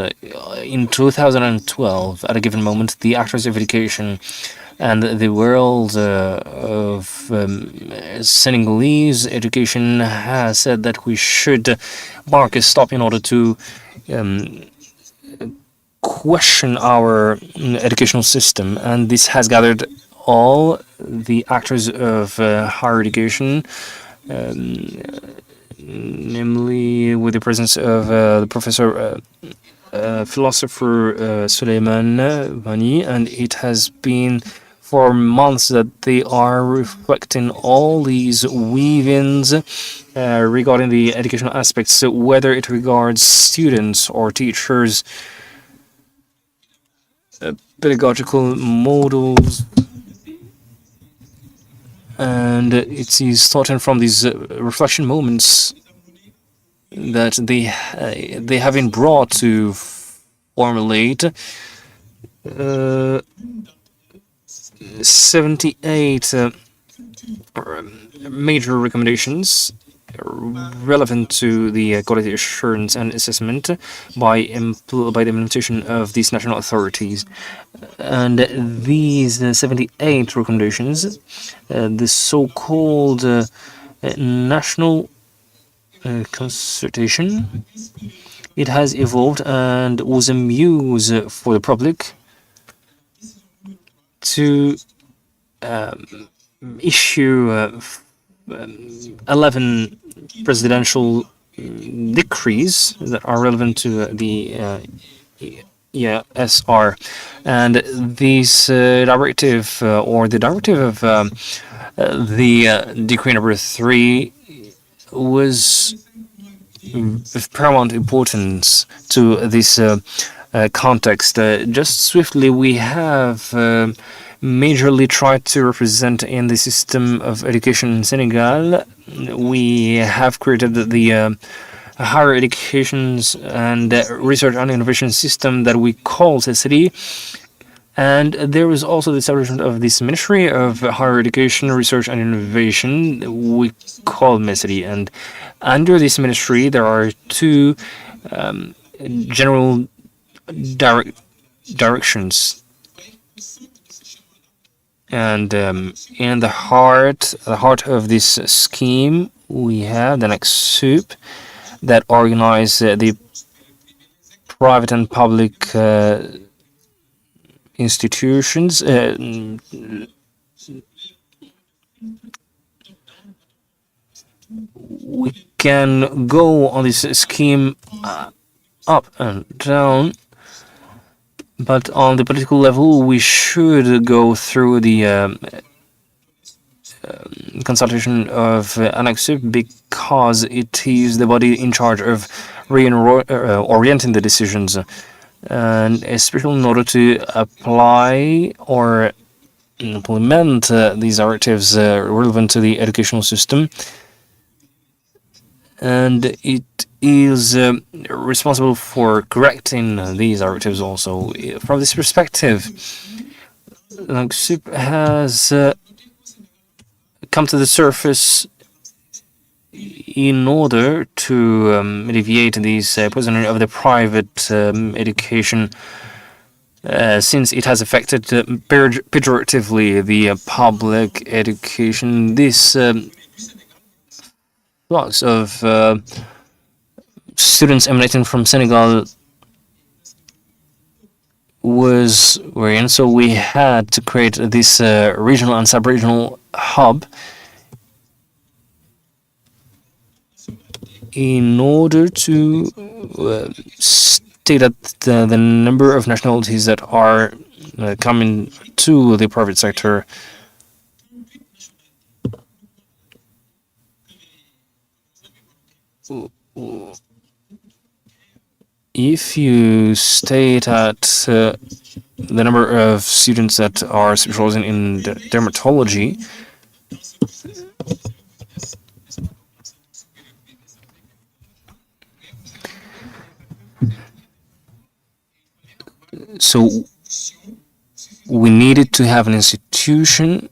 In 2012, at a given moment, the actors of education and the world of Senegalese education has said that we should mark a stop in order to question our educational system, and this has gathered all the actors of higher education, namely with the presence of the professor philosopher Suleiman Vani, and it has been for months that they are reflecting all these weave-ins regarding the educational aspects, so whether it regards students or teachers, pedagogical models, and it is starting from these reflection moments that they have been brought to formulate 78 major recommendations relevant to the quality assurance and assessment by the implementation of these national authorities. And these 78 recommendations, the so-called national consultation, it has evolved and was a muse for the public to issue 11 presidential decrees that are relevant to the ESR, and this directive or the directive of the decree number 3 was of paramount importance to this context. Just swiftly, we have majorly tried to represent in the system of education in Senegal. We have created the higher educations and research and innovation system that we call CECITI. And there is also the establishment of this Ministry of Higher Education, Research and Innovation, we call MESITI. And under this ministry, there are two general directions. And in the heart of this scheme, we have the ANAC-SUP that organize the private and public institutions. We can go on this scheme up and down, but on the political level, we should go through the consultation of ANAC-SUP because it is the body in charge of orienting the decisions, and especially in order to apply or implement these directives relevant to the educational system. And it is responsible for correcting these directives also. From this perspective, ANAC-SUP has come to the surface in order to alleviate these poisoning of the private education, since it has affected pejoratively the public education. This flux of students emanating from Senegal was worrying, so we had to create this regional and sub-regional hub in order to state that the number of nationalities that are coming to the private sector if you state at the number of students that are specializing in dermatology, so we needed to have an institution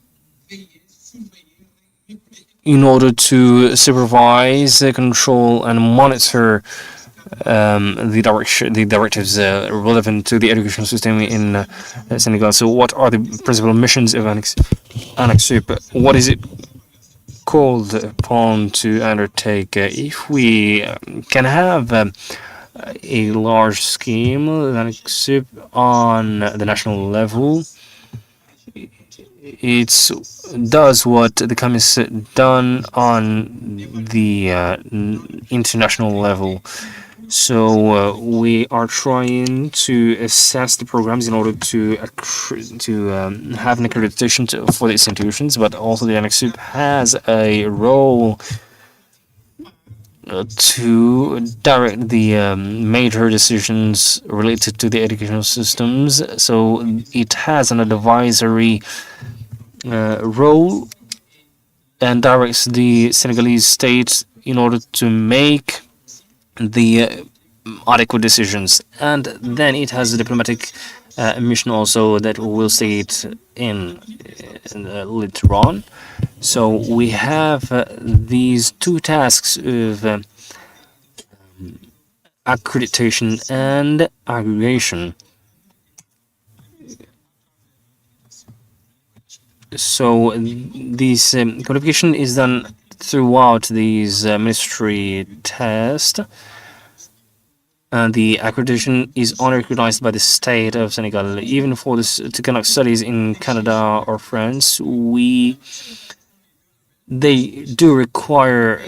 in order to supervise, control, and monitor the directives relevant to the education system in Senegal. So, what are the principal missions of ANAQ-SUP? What is it called upon to undertake? If we can have a large scheme of ANAQ-SUP on the national level, it does what the CAMIS done on the international level. So we are trying to assess the programs in order to have an accreditation for the institutions, but also the ANAQ-SUP has a role to direct the major decisions related to the educational systems. So it has an advisory role and directs the Senegalese state in order to make the adequate decisions, and then it has a diplomatic mission also that we'll see it in later on. So we have these two tasks of accreditation and aggregation. So this qualification is done throughout these ministry tests, and the accreditation is unrecognized by the state of Senegal. Even for this to conduct studies in Canada or France, they do require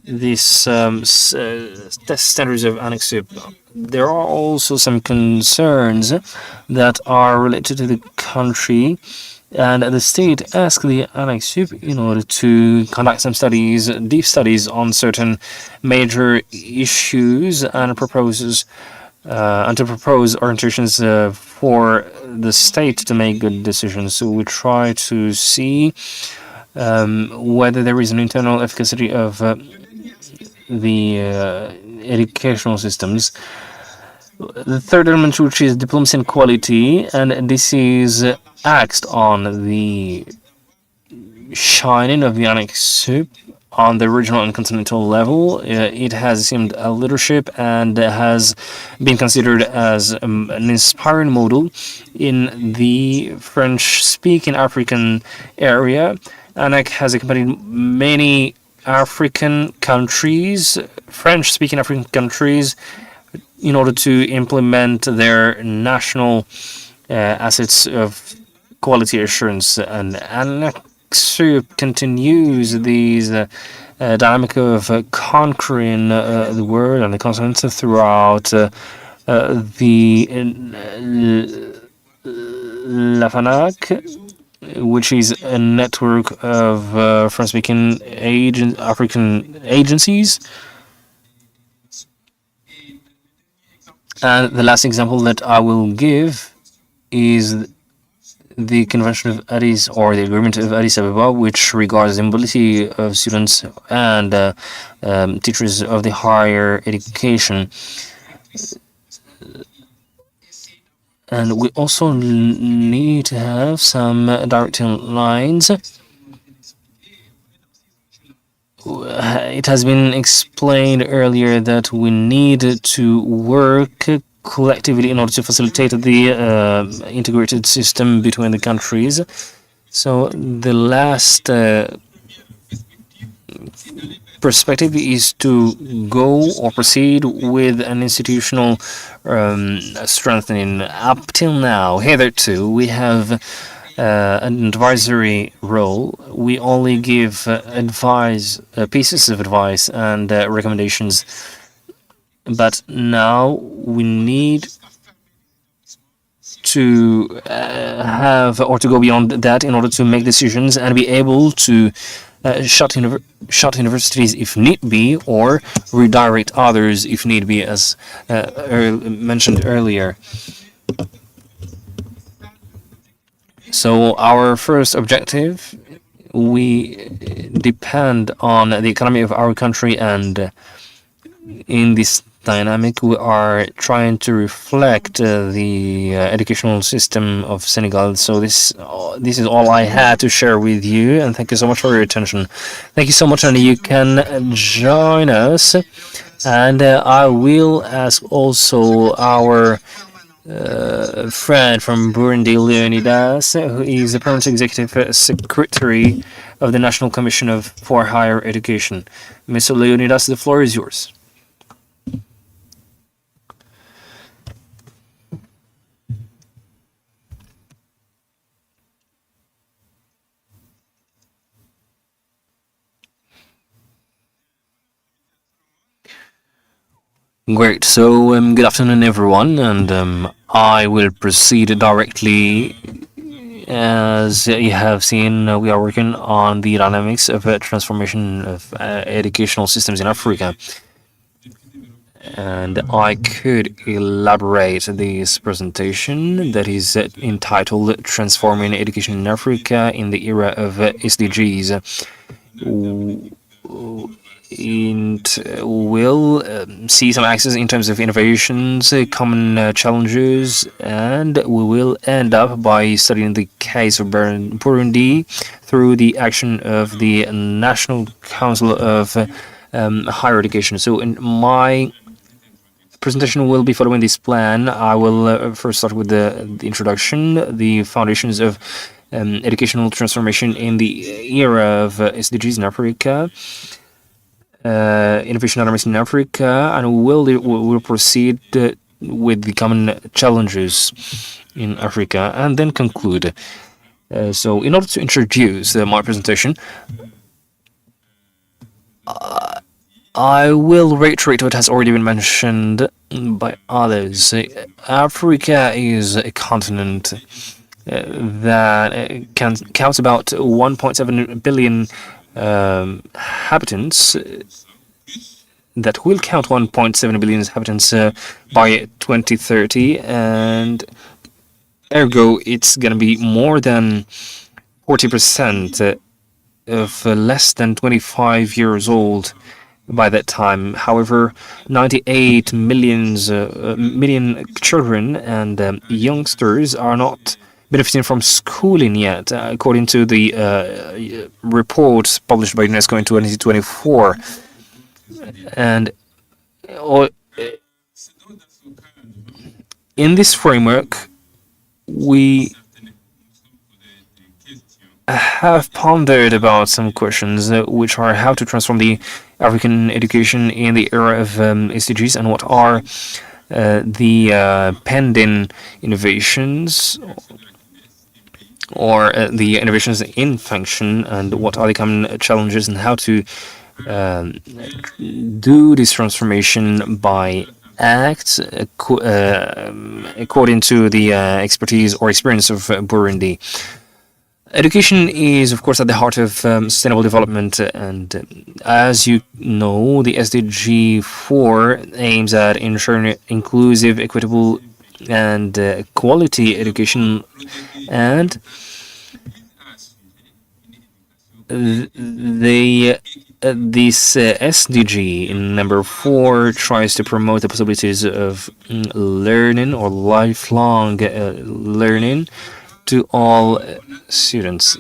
these test standards of ANAQ-SUP. There are also some concerns that are related to the country, and the state asked the ANAQ-SUP in order to conduct some studies, deep studies on certain major issues, and proposes and to propose orientations for the state to make good decisions. So we try to see whether there is an internal efficacy of the educational systems. The third element, which is diplomacy and quality, and this is axed on the shining of the ANAQ-SUP on the regional and continental level. It has assumed a leadership and has been considered as an inspiring model in the French-speaking African area. ANAQ has accompanied many African countries, French-speaking African countries, in order to implement their national assets of quality assurance. And ANAQ-SUP continues these dynamic of conquering the world and the continent throughout the LAFANAC, which is a network of French-speaking African agencies. And the last example that I will give is the Convention of Addis, or the Agreement of Addis Ababa, which regards the mobility of students and teachers of the higher education. And we also need to have some directing lines. It has been explained earlier that we need to work collectively in order to facilitate the integrated system between the countries. So the last perspective is to go or proceed with an institutional strengthening. Up till now, hitherto, we have an advisory role. We only give pieces of advice and recommendations. But now we need to have or to go beyond that in order to make decisions and be able to shut universities if need be, or redirect others if need be, as mentioned earlier. So our first objective, we depend on the economy of our country, and in this dynamic we are trying to reflect the educational system of Senegal. So this is all I had to share with you, and thank you so much for your attention. Thank you so much, and you can join us, and I will ask also our friend from Burundi, Leonidas, who is the permanent executive secretary of the National Commission for Higher Education. Mr. Leonidas, the floor is yours. Great. So, good afternoon, everyone, and I will proceed directly. As you have seen, we are working on the dynamics of transformation of educational systems in Africa. And I could elaborate this presentation that is entitled Transforming Education in Africa in the Era of SDGs. It will see some axes in terms of innovations, common challenges, and we will end up by studying the case of Burundi through the action of the National Council of Higher Education. So in my presentation will be following this plan. I will first start with the introduction, the foundations of educational transformation in the era of SDGs in Africa, innovation dynamics in Africa, and we'll proceed with the common challenges in Africa, and then conclude. So in order to introduce my presentation, I will reiterate what has already been mentioned by others. Africa is a continent that counts about 1.7 billion inhabitants, that will count 1.7 billion inhabitants by 2030, and ergo it's going to be more than 40% of less than 25 years old by that time. However, 98 million children and youngsters are not benefiting from schooling yet, according to the report published by UNESCO in 2024. And in this framework, we have pondered about some questions, which are how to transform the African education in the era of SDGs, and what are the pending innovations or the innovations in function, and what are the common challenges, and how to do this transformation by acts according to the expertise or experience of Burundi. Education is, of course, at the heart of sustainable development, and as you know, the SDG 4 aims at ensuring inclusive, equitable, and quality education, and this SDG in number 4 tries to promote the possibilities of learning or lifelong learning to all students.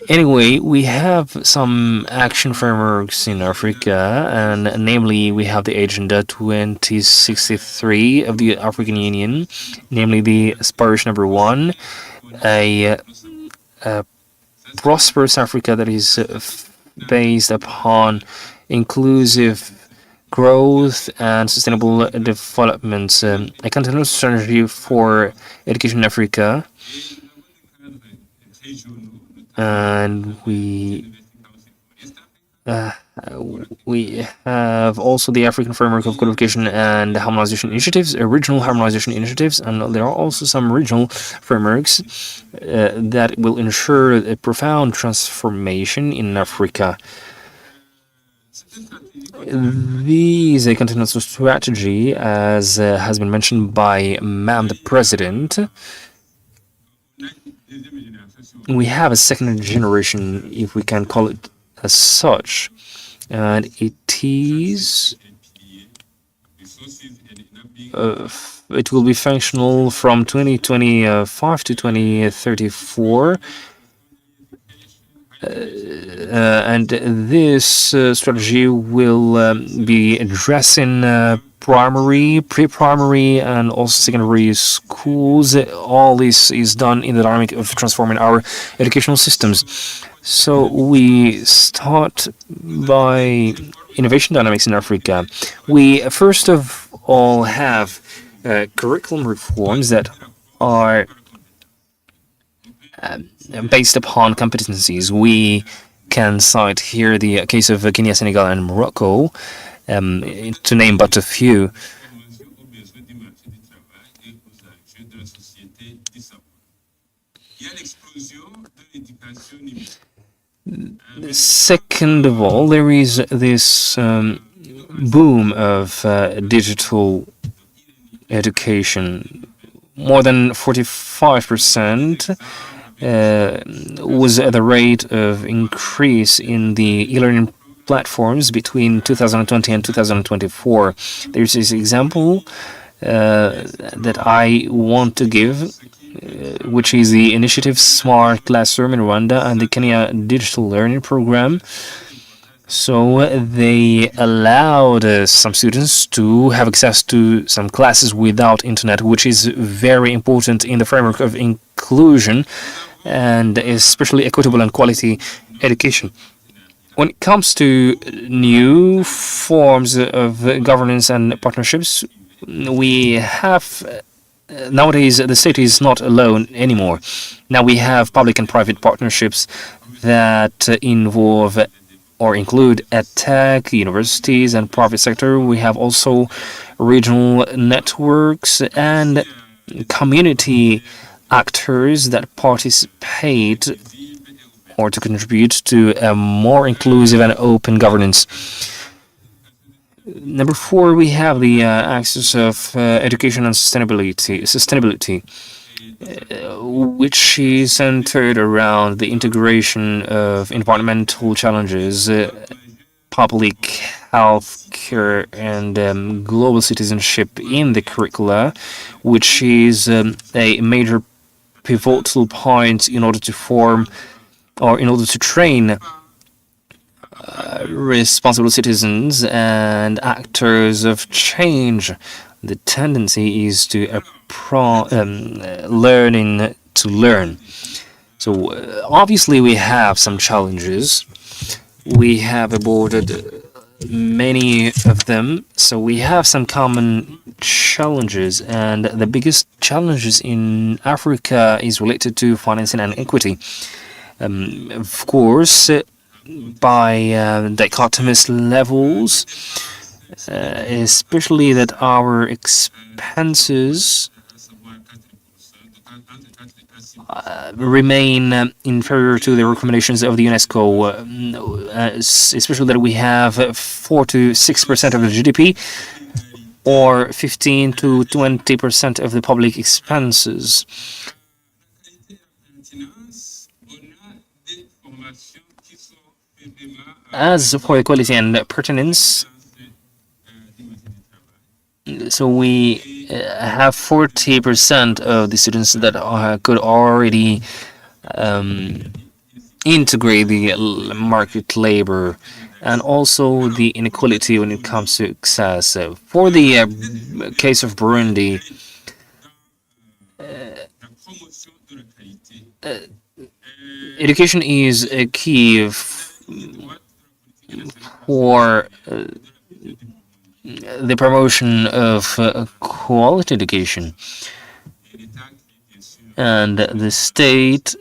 Anyway, we have some action frameworks in Africa, and namely we have the Agenda 2063 of the African Union, namely the aspiration number 1, a prosperous Africa that is based upon inclusive growth and sustainable development, a continuous strategy for education in Africa, And we have also the African Framework of Codification and Harmonization Initiatives, regional harmonization initiatives, and there are also some regional frameworks that will ensure a profound transformation in Africa. These a continental strategy, as has been mentioned by Madam the President. We have a second generation, if we can call it as such, and it is it will be functional from 2025 to 2034. And this strategy will be addressing primary, pre-primary, and also secondary schools. All this is done in the dynamic of transforming our educational systems. So we start by innovation dynamics in Africa. We first of all have curriculum reforms that are based upon competencies. We can cite here the case of Kenya, Senegal, and Morocco, to name but a few. Second of all, there is this boom of digital education. More than 45% was the rate of increase in the e-learning platforms between 2020 and 2024. There's this example that I want to give, which is the initiative Smart Classroom in Rwanda and the Kenya Digital Learning Program. So they allowed some students to have access to some classes without internet, which is very important in the framework of inclusion and especially equitable and quality education. When it comes to new forms of governance and partnerships, we have nowadays the state is not alone anymore. Now we have public and private partnerships that involve or include EdTech, universities, and private sector. We have also regional networks and community actors that participate or to contribute to a more inclusive and open governance. Number 4, we have the axis of education and sustainability, which is centered around the integration of environmental challenges, public health care, and global citizenship in the curricula, which is a major pivotal point in order to form or in order to train responsible citizens and actors of change. The tendency is to learning to learn. So obviously we have some challenges. We have aborted many of them. So we have some common challenges, and the biggest challenges in Africa is related to financing and equity. Of course, by dichotomous levels, especially that our expenses remain inferior to the recommendations of the UNESCO, especially that we have 4 to 6% of the GDP or 15 to 20% of the public expenses. As for equality and pertinence, so we have 40% of the students that could already integrate the market labor, and also the inequality when it comes to access. For the case of Burundi, education is a key for the promotion of quality education, and the state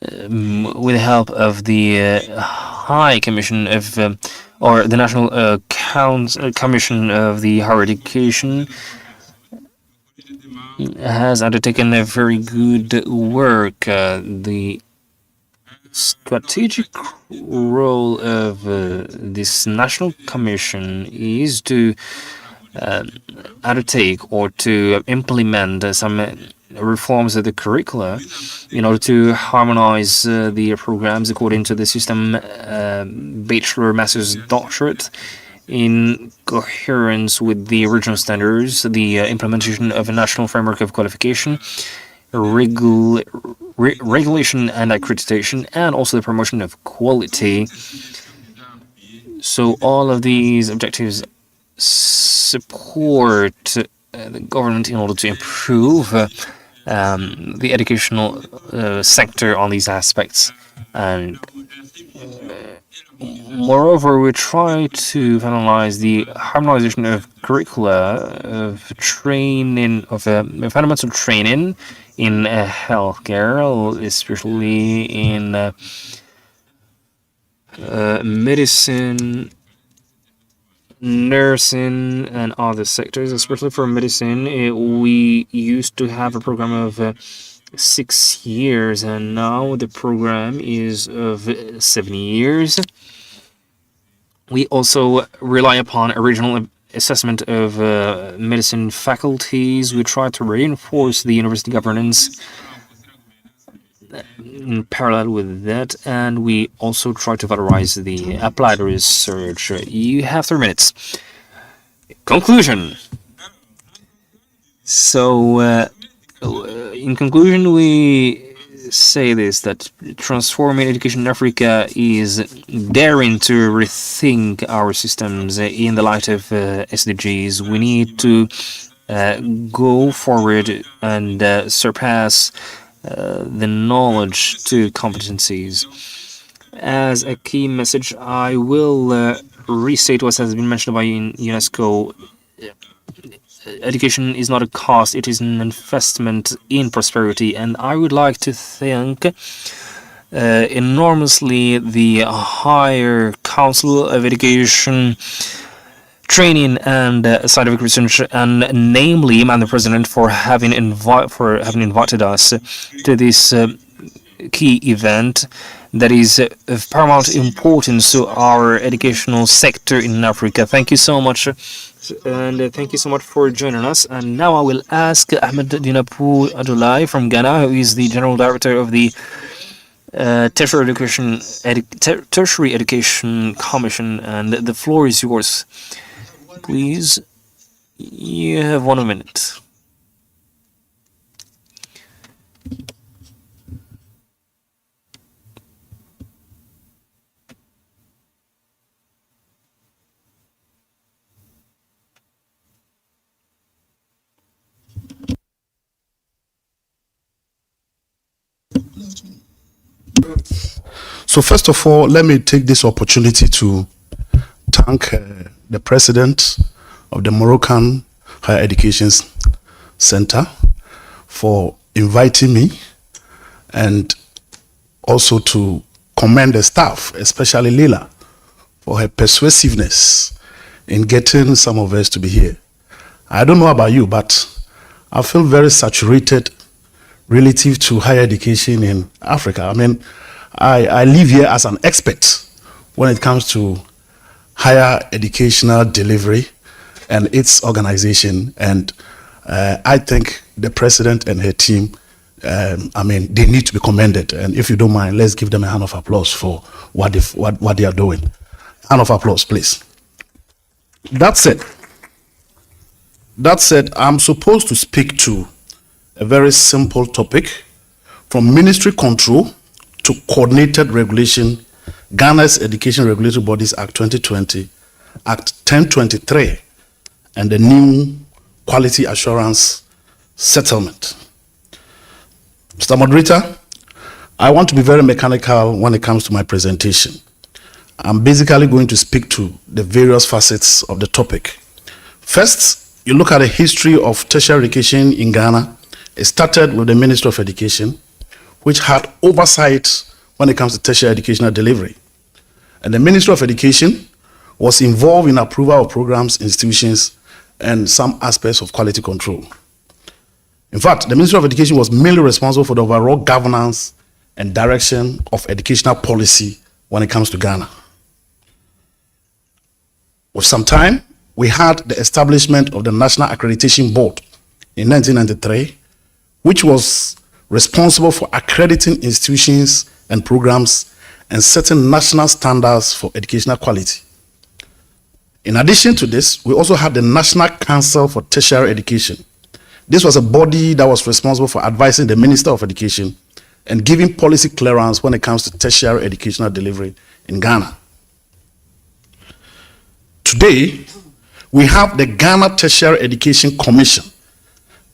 with the help of the High Commission of, or the National Commission of the Higher Education, has undertaken a very good work. The strategic role of this National Commission is to undertake or to implement some reforms of the curricula in order to harmonize the programs according to the system bachelor, master's, doctorate in coherence with the original standards, the implementation of a national framework of qualification, regulation and accreditation, and also the promotion of quality. So all of these objectives support the government in order to improve the educational sector on these aspects. And moreover, we try to analyze the harmonization of curricula, of training, of fundamental training in healthcare, especially in medicine, nursing, and other sectors. Especially for medicine, we used to have a program of 6 years, and now the program is of 7 years. We also rely upon a regional assessment of medicine faculties. We try to reinforce the university governance in parallel with that, and we also try to valorize the applied research. You have 3 minutes. Conclusion. So, in conclusion, we say this, that transforming education in Africa is daring to rethink our systems in the light of SDGs. We need to go forward and surpass the knowledge to competencies. As a key message, I will restate what has been mentioned by UNESCO. Education is not a cost, it is an investment in prosperity, and I would like to thank enormously the Higher Council of Education, Training and Scientific Research, and namely Madam President for having invited us to this key event that is of paramount importance to our educational sector in Africa. Thank you so much, and thank you so much for joining us. And now I will ask Ahmed Dinapu Adulai from Ghana, who is the General Director of the Tertiary Education Commission, and the floor is yours. Please, you have 1 minute. So first of all, let me take this opportunity to thank the president of the Moroccan Higher Education Center for inviting me, and also to commend the staff, especially Lila, for her persuasiveness in getting some of us to be here. I don't know about you, but I feel very saturated relative to higher education in Africa. I mean, I live here as an expert when it comes to higher educational delivery and its organization, and I think the president and her team, I mean, they need to be commended. And if you don't mind, let's give them a hand of applause for what they are doing. Hand of applause, please. That said, I'm supposed to speak to a very simple topic, from ministry control to coordinated regulation, Ghana's Education Regulatory Bodies Act 2020, Act 1023, and the new Quality Assurance Settlement. Mr. Moderator, I want to be very mechanical when it comes to my presentation. I'm basically going to speak to the various facets of the topic. First, you look at the history of tertiary education in Ghana. It started with the Ministry of Education, which had oversight when it comes to tertiary educational delivery. And the Ministry of Education was involved in approval of programs, institutions, and some aspects of quality control. In fact, the Ministry of Education was mainly responsible for the overall governance and direction of educational policy when it comes to Ghana. With some time, we had the establishment of the National Accreditation Board in 1993, which was responsible for accrediting institutions and programs and setting national standards for educational quality. In addition to this, we also had the National Council for Tertiary Education. This was a body that was responsible for advising the Minister of Education and giving policy clearance when it comes to tertiary educational delivery in Ghana. Today, we have the Ghana Tertiary Education Commission,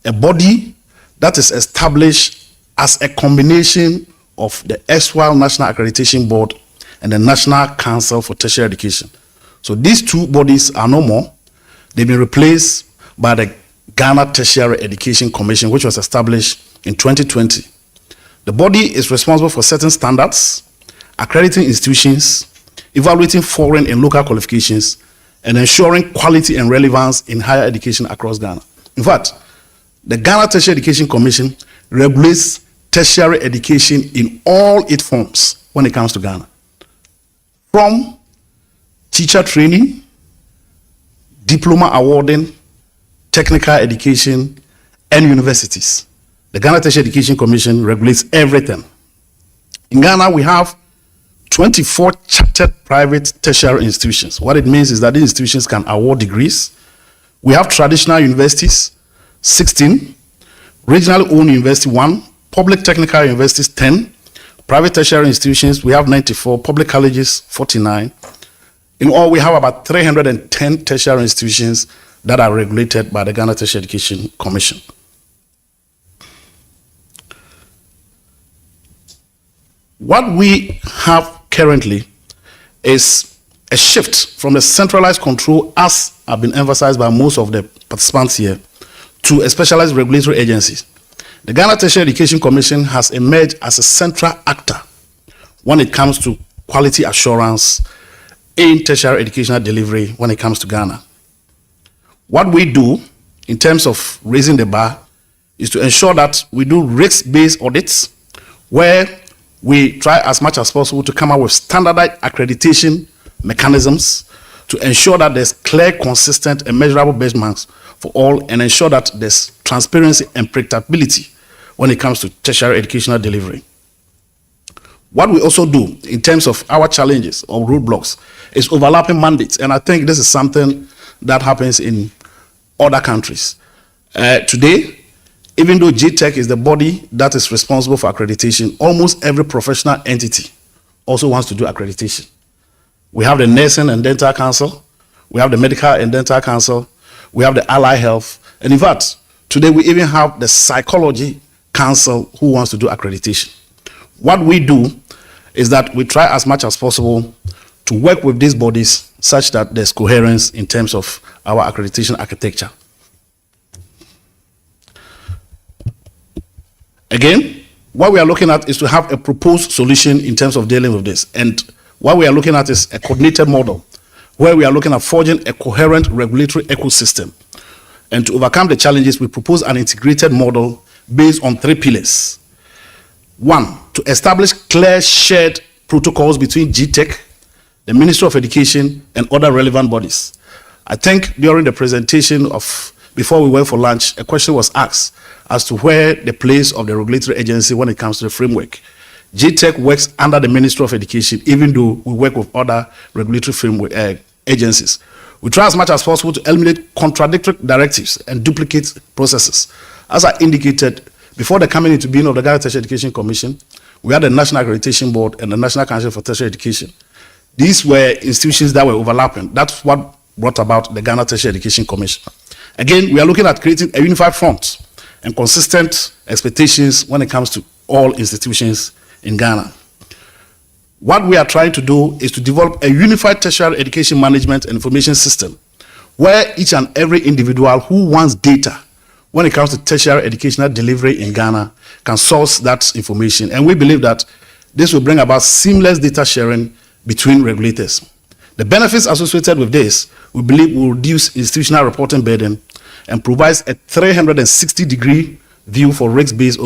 a body that is established as a combination of the erstwhile National Accreditation Board and the National Council for Tertiary Education. So these two bodies are no more. They've been replaced by the Ghana Tertiary Education Commission, which was established in 2020. The body is responsible for setting standards, accrediting institutions, evaluating foreign and local qualifications, and ensuring quality and relevance in higher education across Ghana. In fact, the Ghana Tertiary Education Commission regulates tertiary education in all its forms when it comes to Ghana. From teacher training, diploma awarding, technical education, and universities. The Ghana Tertiary Education Commission regulates everything. In Ghana, we have 24 chartered private tertiary institutions. What it means is that these institutions can award degrees. We have traditional universities, 16, regionally owned university, 1, public technical universities, 10, private tertiary institutions, we have 94, public colleges, 49. In all, we have about 310 tertiary institutions that are regulated by the Ghana Tertiary Education Commission. What we have currently is a shift from a centralized control, as have been emphasized by most of the participants here, to a specialized regulatory agency. The Ghana Tertiary Education Commission has emerged as a central actor when it comes to quality assurance in tertiary educational delivery when it comes to Ghana. What we do in terms of raising the bar is to ensure that we do risk-based audits where we try as much as possible to come up with standardized accreditation mechanisms to ensure that there's clear, consistent, and measurable benchmarks for all, and ensure that there's transparency and predictability when it comes to tertiary educational delivery. What we also do in terms of our challenges or roadblocks is overlapping mandates, and I think this is something that happens in other countries. Today, even though GTEC is the body that is responsible for accreditation, almost every professional entity also wants to do accreditation. We have the Nursing and Dental Council, we have the Medical and Dental Council, we have the Ally Health, and in fact, today we even have the Psychology Council who wants to do accreditation. What we do is that we try as much as possible to work with these bodies such that there's coherence in terms of our accreditation architecture. Again, what we are looking at is to have a proposed solution in terms of dealing with this. And what we are looking at is a coordinated model where we are looking at forging a coherent regulatory ecosystem. And to overcome the challenges, we propose an integrated model based on 3 pillars. 1, to establish clear shared protocols between GTEC, the Ministry of Education, and other relevant bodies. I think during the presentation before we went for lunch, a question was asked as to where the place of the regulatory agency when it comes to the framework. GTEC works under the Ministry of Education, even though we work with other regulatory framework agencies. We try as much as possible to eliminate contradictory directives and duplicate processes. As I indicated, before the coming into being of the Ghana Tertiary Education Commission, we had the National Accreditation Board and the National Council for Tertiary Education. These were institutions that were overlapping. That's what brought about the Ghana Tertiary Education Commission. Again, we are looking at creating a unified front and consistent expectations when it comes to all institutions in Ghana. What we are trying to do is to develop a unified tertiary education management and information system where each and every individual who wants data when it comes to tertiary educational delivery in Ghana can source that information. And we believe that this will bring about seamless data sharing between regulators. The benefits associated with this, we believe, will reduce institutional reporting burden and provides a 360-degree view for risk-based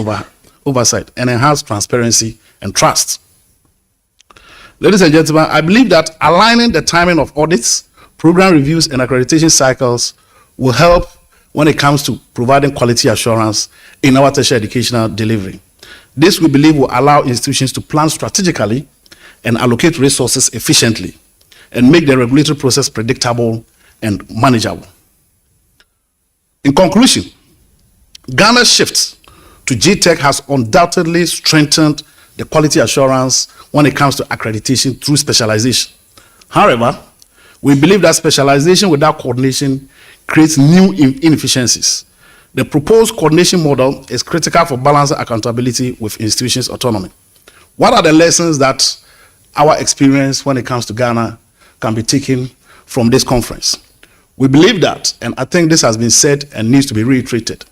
oversight and enhance transparency and trust. Ladies and gentlemen, I believe that aligning the timing of audits, program reviews, and accreditation cycles will help when it comes to providing quality assurance in our tertiary educational delivery. This, we believe, will allow institutions to plan strategically and allocate resources efficiently and make the regulatory process predictable and manageable. In conclusion, Ghana's shift to GTech has undoubtedly strengthened the quality assurance when it comes to accreditation through specialization. However, we believe that specialization without coordination creates new inefficiencies. The proposed coordination model is critical for balancing accountability with institutions' autonomy. What are the lessons that our experience when it comes to Ghana can be taken from this conference? We believe that, and I think this has been said and needs to be reiterated,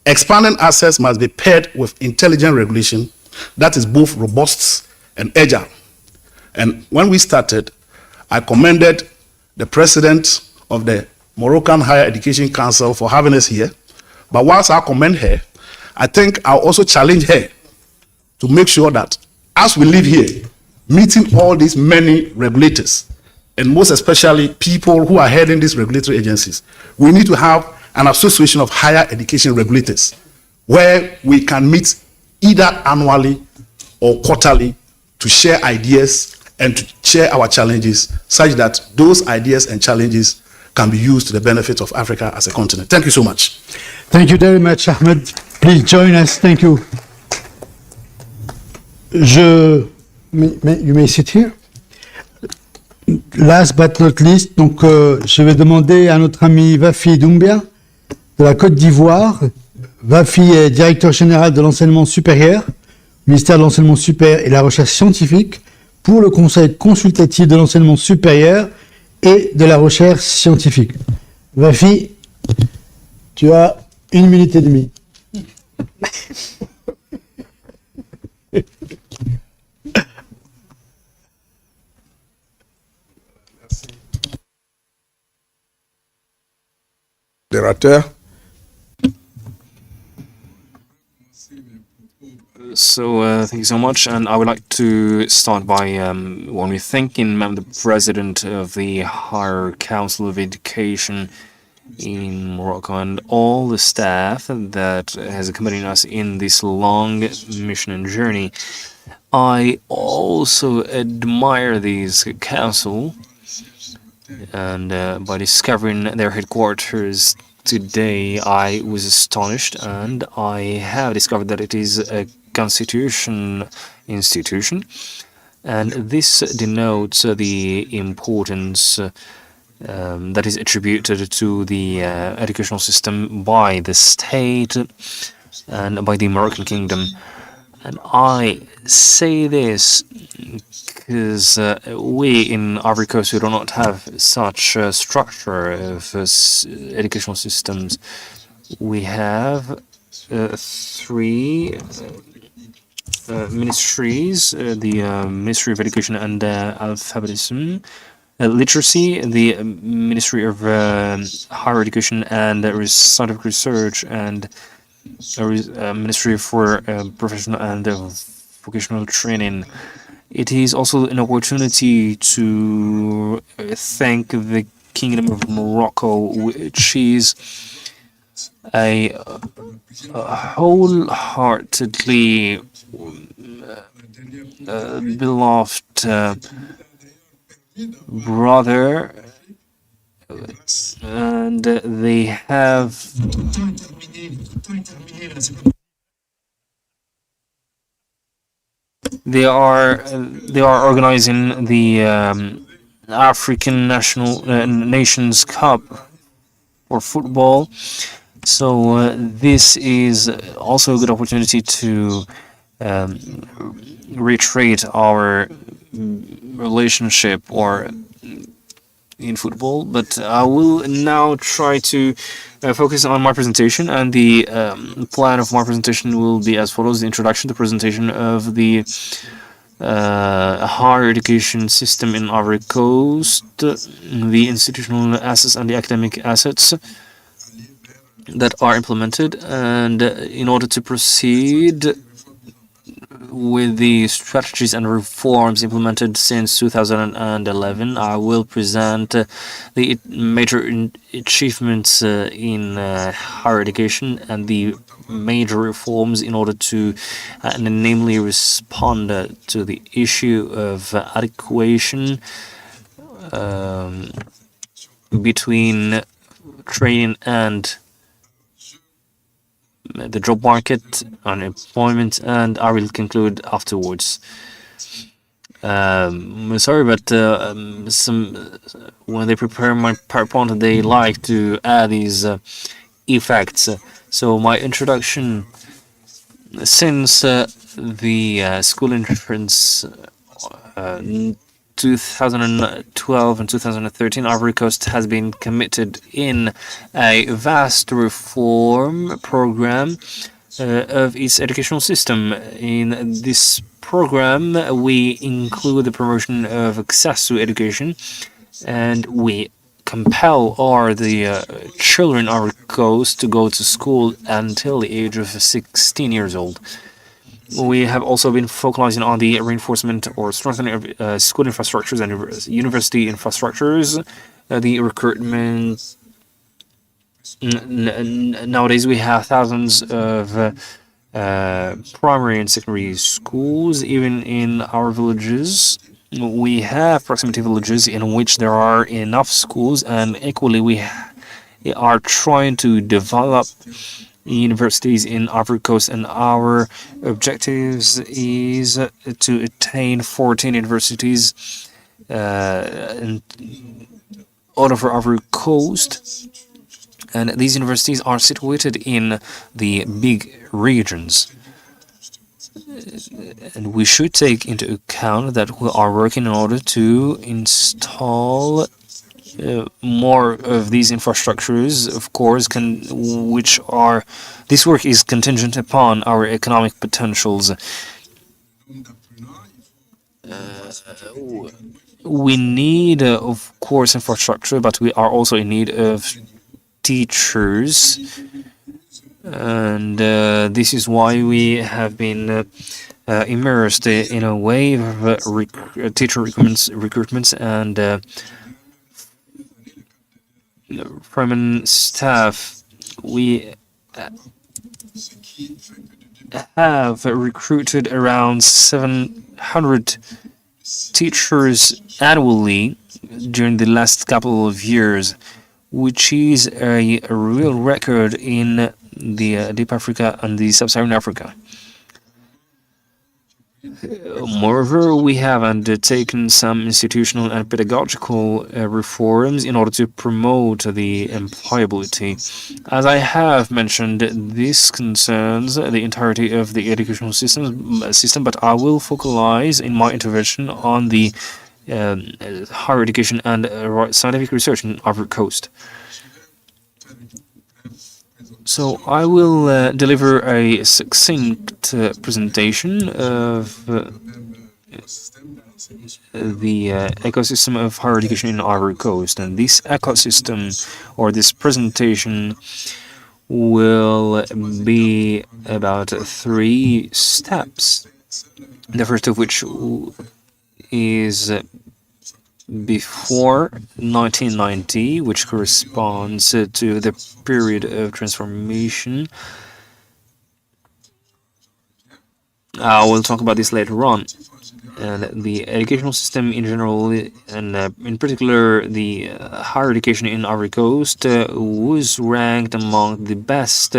expanding access must be paired with intelligent regulation that is both robust and agile. And when we started, I commended the president of the Moroccan Higher Education Council for having us here. But whilst I commend her, I think I'll also challenge her to make sure that as we live here, meeting all these many regulators, and most especially people who are heading these regulatory agencies, we need to have an association of higher education regulators where we can meet either annually or quarterly to share ideas and to share our challenges such that those ideas and challenges can be used to the benefit of Africa as a continent. Thank you so much. Thank you very much, Ahmed. Please join us. Thank you. You may sit here. Last but not least, donc, je vais demander à notre ami Vafi Doumbia de la Côte d'Ivoire. Vafi est directeur général de l'enseignement supérieur, ministère de l'enseignement supérieur et de la recherche scientifique pour le Conseil consultatif de l'enseignement supérieur et de la recherche scientifique. Vafi, tu as 1 minute et demie. Modérateur. So thank you so much, and I would like to start by when we're thanking the President of the Higher Council of Education in Morocco and all the staff that has accompanied us in this long mission and journey. I also admire this council, and by discovering their headquarters today, I was astonished, and I have discovered that it is a constitution institution, and this denotes the importance that is attributed to the educational system by the state and by the Moroccan Kingdom. And I say this because we in Ivory Coast, we do not have such a structure of educational systems. We have 3 ministries, the Ministry of Education and Alphabetism, Literacy, the Ministry of Higher Education and Scientific Research, and Ministry for Professional and Vocational Training. It is also an opportunity to thank the Kingdom of Morocco, which is a wholeheartedly beloved brother, and they have they are organizing the African Nations Cup for football. So this is also a good opportunity to reiterate our relationship or in football. But I will now try to focus on my presentation, and the plan of my presentation will be as follows: the introduction, the presentation of the higher education system in Ivory Coast, the institutional assets and the academic assets that are implemented, and in order to proceed with the strategies and reforms implemented since 2011, I will present the major achievements in higher education and the major reforms in order to namely respond to the issue of adequation between training and the job market, unemployment, and I will conclude afterwards. Sorry, but when they prepare my PowerPoint, they like to add these effects. So my introduction, since the school entrance 2012 and 2013, Ivory Coast has been committed in a vast reform program of its educational system. In this program, we include the promotion of access to education, and we compel the children of Ivory Coast to go to school until the age of 16 years old. We have also been focusing on the reinforcement or strengthening of school infrastructures and university infrastructures, the recruitment. Nowadays, we have thousands of primary and secondary schools, even in our villages. We have proximity villages in which there are enough schools, and equally, we are trying to develop universities in Ivory Coast, and our objectives is to attain 14 universities all over Ivory Coast, and these universities are situated in the big regions. And we should take into account that we are working in order to install more of these infrastructures, of course, this work is contingent upon our economic potentials. We need, of course, infrastructure, but we are also in need of teachers, and this is why we have been immersed in a wave of teacher recruitments and permanent staff. We have recruited around 700 teachers annually during the last couple of years, which is a real record in the Deep Africa and the Sub-Saharan Africa. Moreover, we have undertaken some institutional and pedagogical reforms in order to promote the employability. As I have mentioned, this concerns the entirety of the educational system, but I will focalize in my intervention on the higher education and scientific research in Ivory Coast. So I will deliver a succinct presentation of the ecosystem of higher education in Ivory Coast. And this ecosystem, or this presentation, will be about 3 steps. The first of which is before 1990, which corresponds to the period of transformation. I will talk about this later on. And the educational system in general, and in particular the higher education in Ivory Coast, was ranked among the best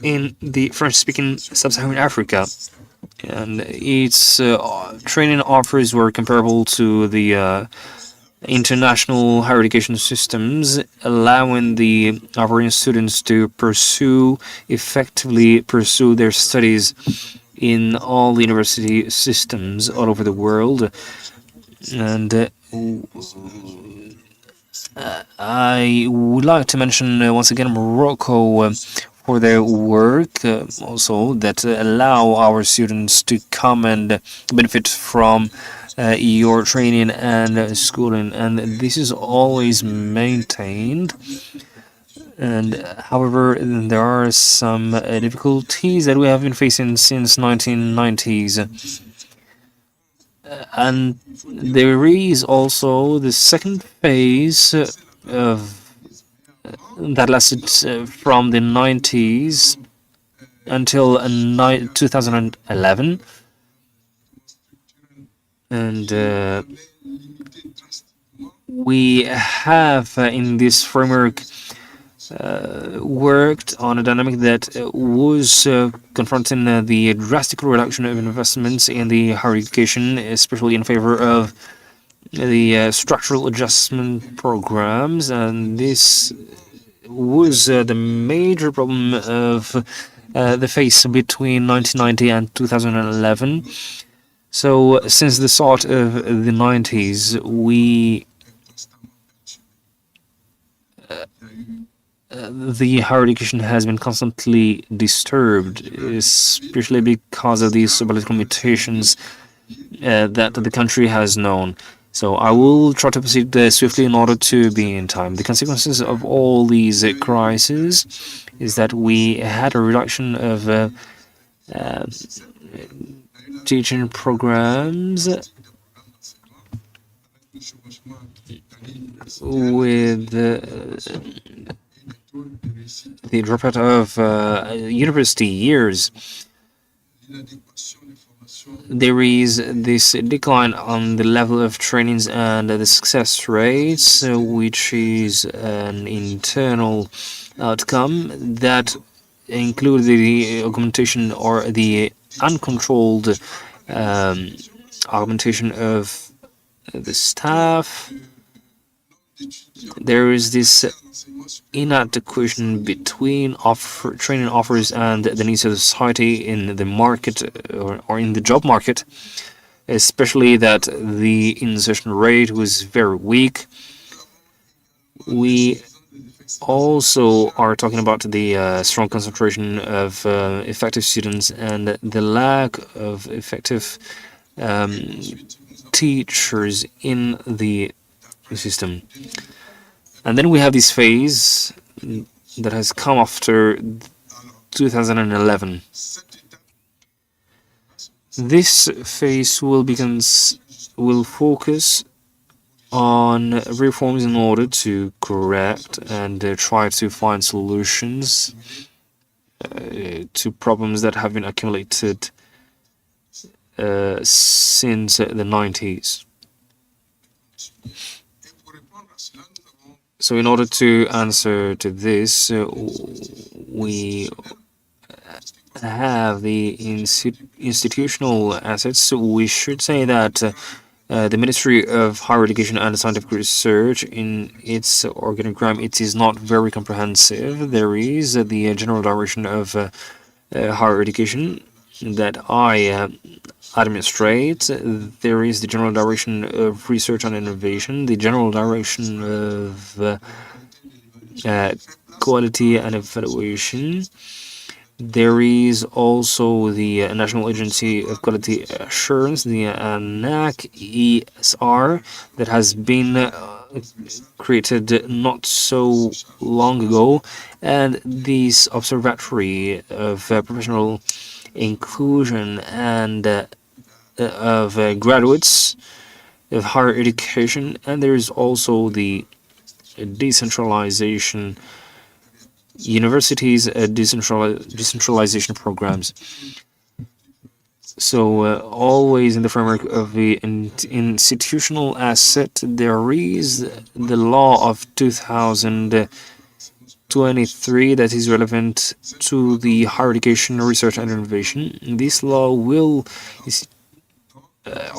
in the French-speaking Sub-Saharan Africa. And its training offers were comparable to the international higher education systems, allowing the Ivorian students to effectively pursue their studies in all the university systems all over the world. And I would like to mention once again Morocco for their work also that allow our students to come and benefit from your training and schooling, and this is always maintained. And however, there are some difficulties that we have been facing since 1990s. And there is also the second phase of that lasted from the 90s until 2011. And we have in this framework worked on a dynamic that was confronting the drastic reduction of investments in the higher education, especially in favor of the structural adjustment programs. And this was the major problem of the phase between 1990 and 2011. So since the start of the 90s, the higher education has been constantly disturbed, especially because of these political mutations that the country has known. So I will try to proceed swiftly in order to be in time. The consequences of all these crises is that we had a reduction of teaching programs with the dropout of university years. There is this decline on the level of trainings and the success rates, which is an internal outcome that includes the augmentation or the uncontrolled augmentation of the staff. There is this inadequation between training offers and the needs of society in the market or in the job market, especially that the insertion rate was very weak. We also are talking about the strong concentration of effective students and the lack of effective teachers in the system. And then we have this phase that has come after 2011. This phase will focus on reforms in order to correct and try to find solutions to problems that have been accumulated since the 90s. So in order to answer to this, we have the institutional assets. We should say that the Ministry of Higher Education and Scientific Research, in its organogram, it is not very comprehensive. There is the General Direction of Higher Education that I administrate. There is the General Direction of Research and Innovation, the General Direction of Quality and Evaluation. There is also the National Agency of Quality Assurance, the NAC-ESR, that has been created not so long ago, and this Observatory of Professional Inclusion and of graduates of higher education. And there is also the decentralization universities, decentralization programs. So always in the framework of the institutional asset, there is the law of 2023 that is relevant to the higher education, research and innovation. This law will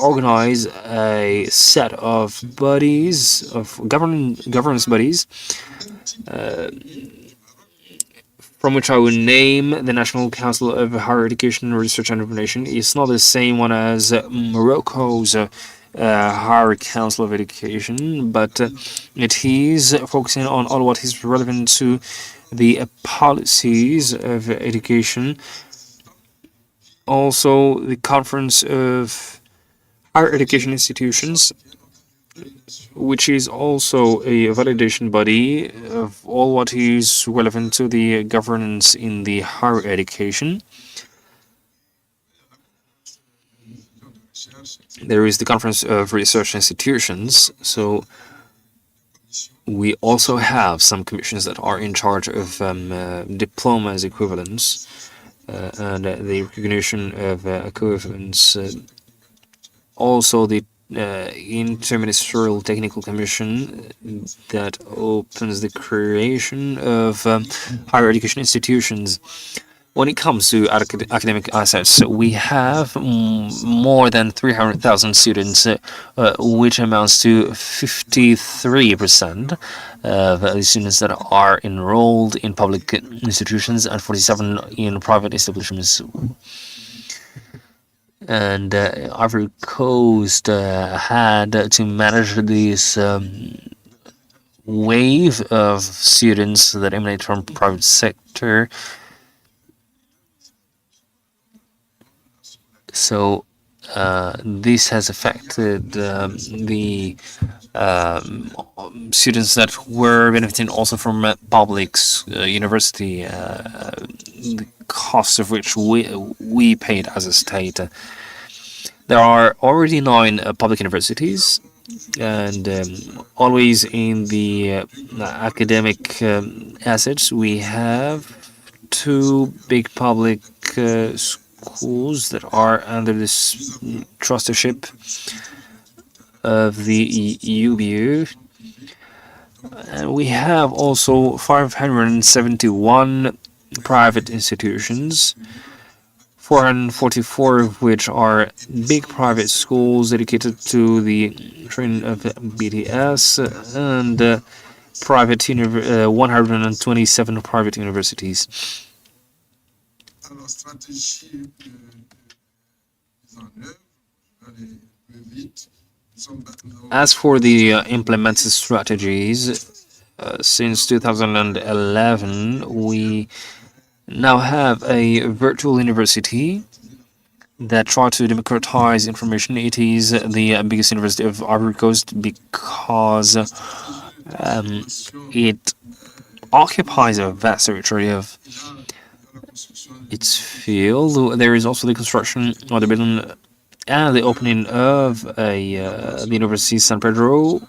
organize a set of bodies, of governance bodies, from which I will name the National Council of Higher Education, Research and Innovation. It's not the same one as Morocco's Higher Council of Education, but it is focusing on all what is relevant to the policies of education. Also, the Conference of Higher Education Institutions, which is also a validation body of all what is relevant to the governance in the higher education. There is the Conference of Research Institutions, so we also have some commissions that are in charge of diplomas equivalence and the recognition of equivalence. Also, the Interministerial Technical Commission that opens the creation of higher education institutions. When it comes to academic assets, we have more than 300,000 students, which amounts to 53% of the students that are enrolled in public institutions and 47 in private establishments. And Ivory Coast had to manage this wave of students that emanate from private sector. So this has affected the students that were benefiting also from public university, the cost of which we paid as a state. There are already 9 public universities, and always in the academic assets, we have 2 big public schools that are under this trusteeship of the UBU. And we have also 571 private institutions, 444 of which are big private schools dedicated to the training of BTS, and 127 private universities. As for the implemented strategies, since 2011, we now have a virtual university that tries to democratize information. It is the biggest university of Ivory Coast because it occupies a vast territory of its field. There is also the construction of the building and the opening of the University San Pedro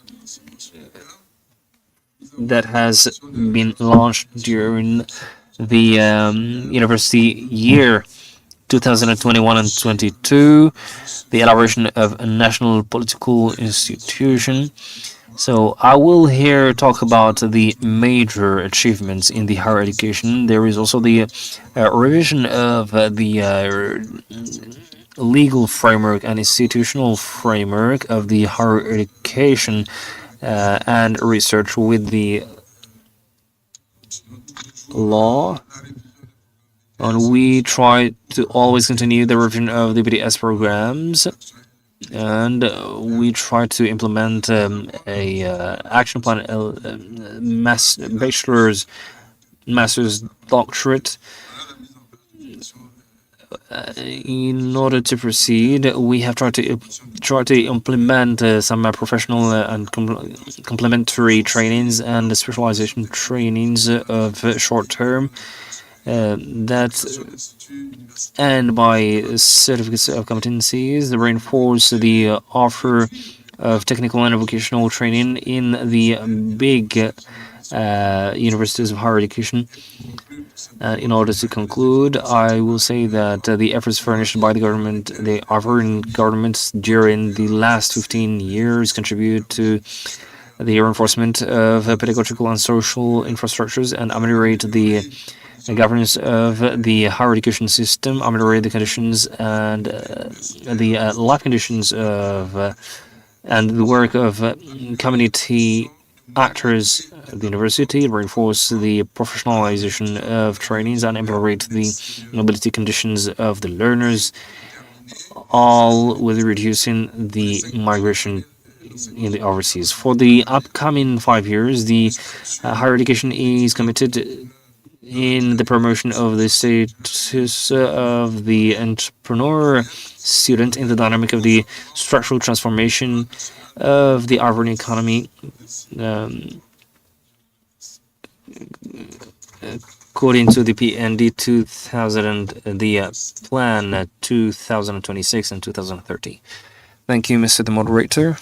that has been launched during the university year 2021 and 22, the elaboration of a national political institution. So I will here talk about the major achievements in the higher education. There is also the revision of the legal framework and institutional framework of the higher education and research with the law. And we try to always continue the revision of the BDS programs, and we try to implement a action plan, bachelor's, master's, doctorate. In order to proceed, we have tried to implement some professional and complementary trainings and specialization trainings of short term that end by certificates of competencies that reinforce the offer of technical and vocational training in the big universities of higher education. In order to conclude, I will say that the efforts furnished by the government, the Ivorian governments during the last 15 years contribute to the reinforcement of pedagogical and social infrastructures and ameliorate the governance of the higher education system, ameliorate the conditions and the life conditions of and the work of community actors at the university, reinforce the professionalization of trainings and ameliorate the mobility conditions of the learners. all with reducing the migration in the overseas. For the upcoming 5 years, the higher education is committed in the promotion of the status of the entrepreneur student in the dynamic of the structural transformation of the Ivorian economy, according to the PND 2000, the plan 2026 and 2030. Thank you, Mr. the Moderator.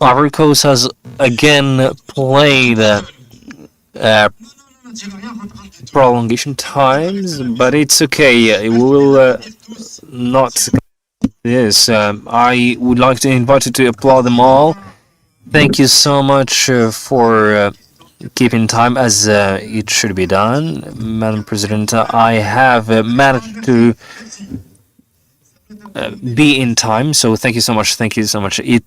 Ivory Coast has again played prolongation times, but it's okay. We will not. Yes, I would like to invite you to applaud them all. Thank you so much for keeping time as it should be done, Madam President. I have managed to be in time, so thank you so much. Thank you so much. It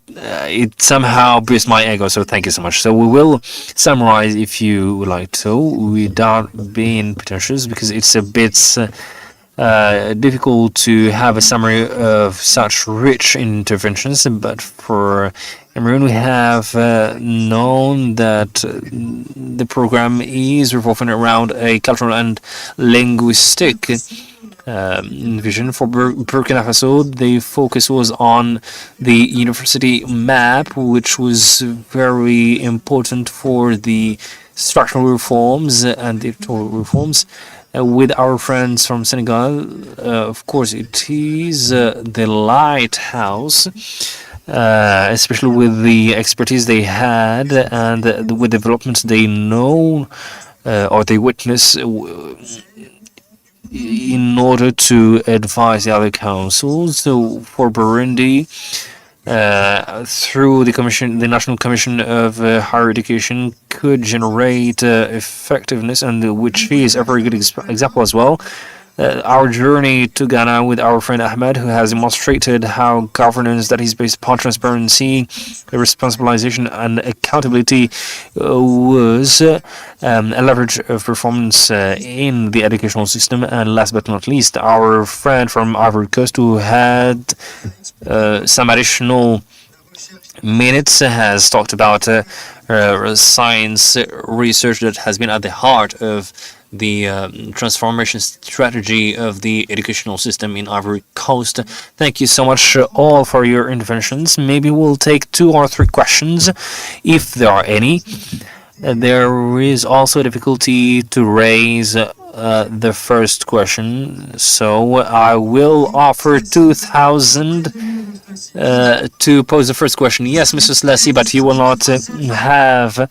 somehow boosts my ego, so thank you so much. So we will summarize, if you would like to, without being pretentious, because it's a bit difficult to have a summary of such rich interventions. But for Cameroon, we have known that the program is revolving around a cultural and linguistic vision. For Burkina Faso, the focus was on the university map, which was very important for the structural reforms and the electoral reforms. With our friends from Senegal, of course, it is the lighthouse, especially with the expertise they had and with developments they know or they witness in order to advise the other councils. So for Burundi, through the commission, the National Commission of Higher Education could generate effectiveness, and which is a very good example as well. Our journey to Ghana with our friend Ahmed, who has demonstrated how governance that is based upon transparency, responsibilization, and accountability was a leverage of performance in the educational system. And last but not least, our friend from Ivory Coast, who had some additional minutes, has talked about science research that has been at the heart of the transformation strategy of the educational system in Ivory Coast. Thank you so much all for your interventions. Maybe we'll take 2 or 3 questions, if there are any. There is also a difficulty to raise the first question, so I will offer 2,000 to pose the first question. Yes, Mrs. Lassie, but you will not have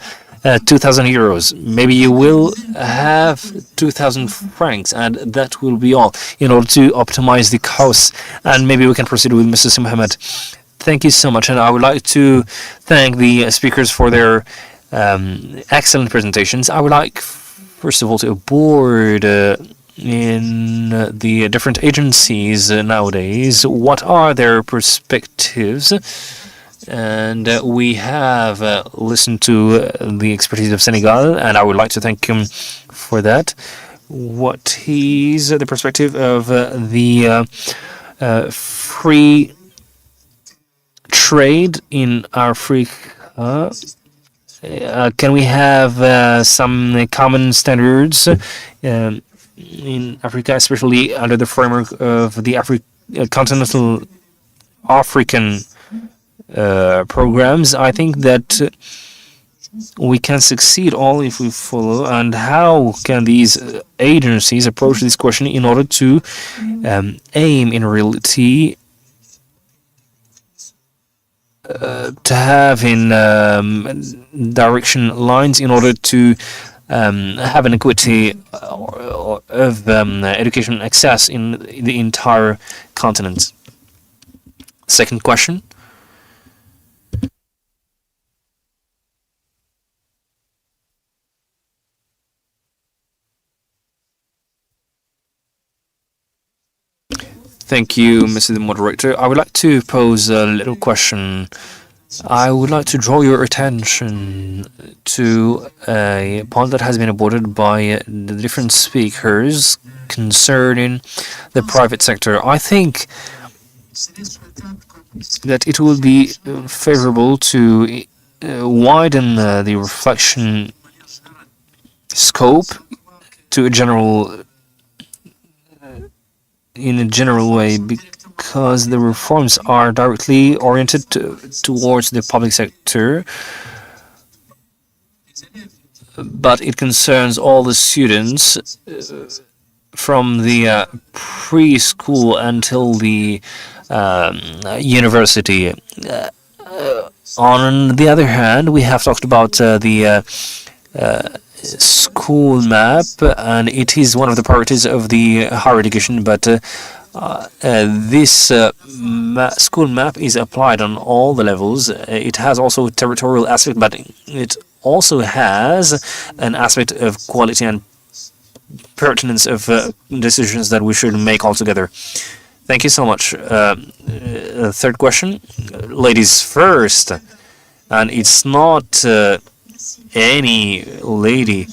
2,000 euros. Maybe you will have 2,000 francs, and that will be all in order to optimize the costs. And maybe we can proceed with Mrs. Mohammed. Thank you so much, and I would like to thank the speakers for their excellent presentations. I would like, first of all, to board in the different agencies nowadays. What are their perspectives? And we have listened to the expertise of Senegal, and I would like to thank him for that. What is the perspective of the free trade in Africa? Can we have some common standards in Africa, especially under the framework of the continental African programs? I think that we can succeed all if we follow. And how can these agencies approach this question in order to aim in reality to have in direction lines in order to have an equity of education access in the entire continent? Second question. Thank you, Mr. Moderator. I would like to pose a little question. I would like to draw your attention to a point that has been aborted by the different speakers concerning the private sector. I think that it will be favorable to widen the reflection scope to a general in a general way, because the reforms are directly oriented towards the public sector, but it concerns all the students from the preschool until the university. On the other hand, we have talked about the school map, and it is one of the priorities of the higher education, but this school map is applied on all the levels. It has also a territorial aspect, but it also has an aspect of quality and pertinence of decisions that we should make altogether. Thank you so much. Third question, ladies first, and it's not any lady.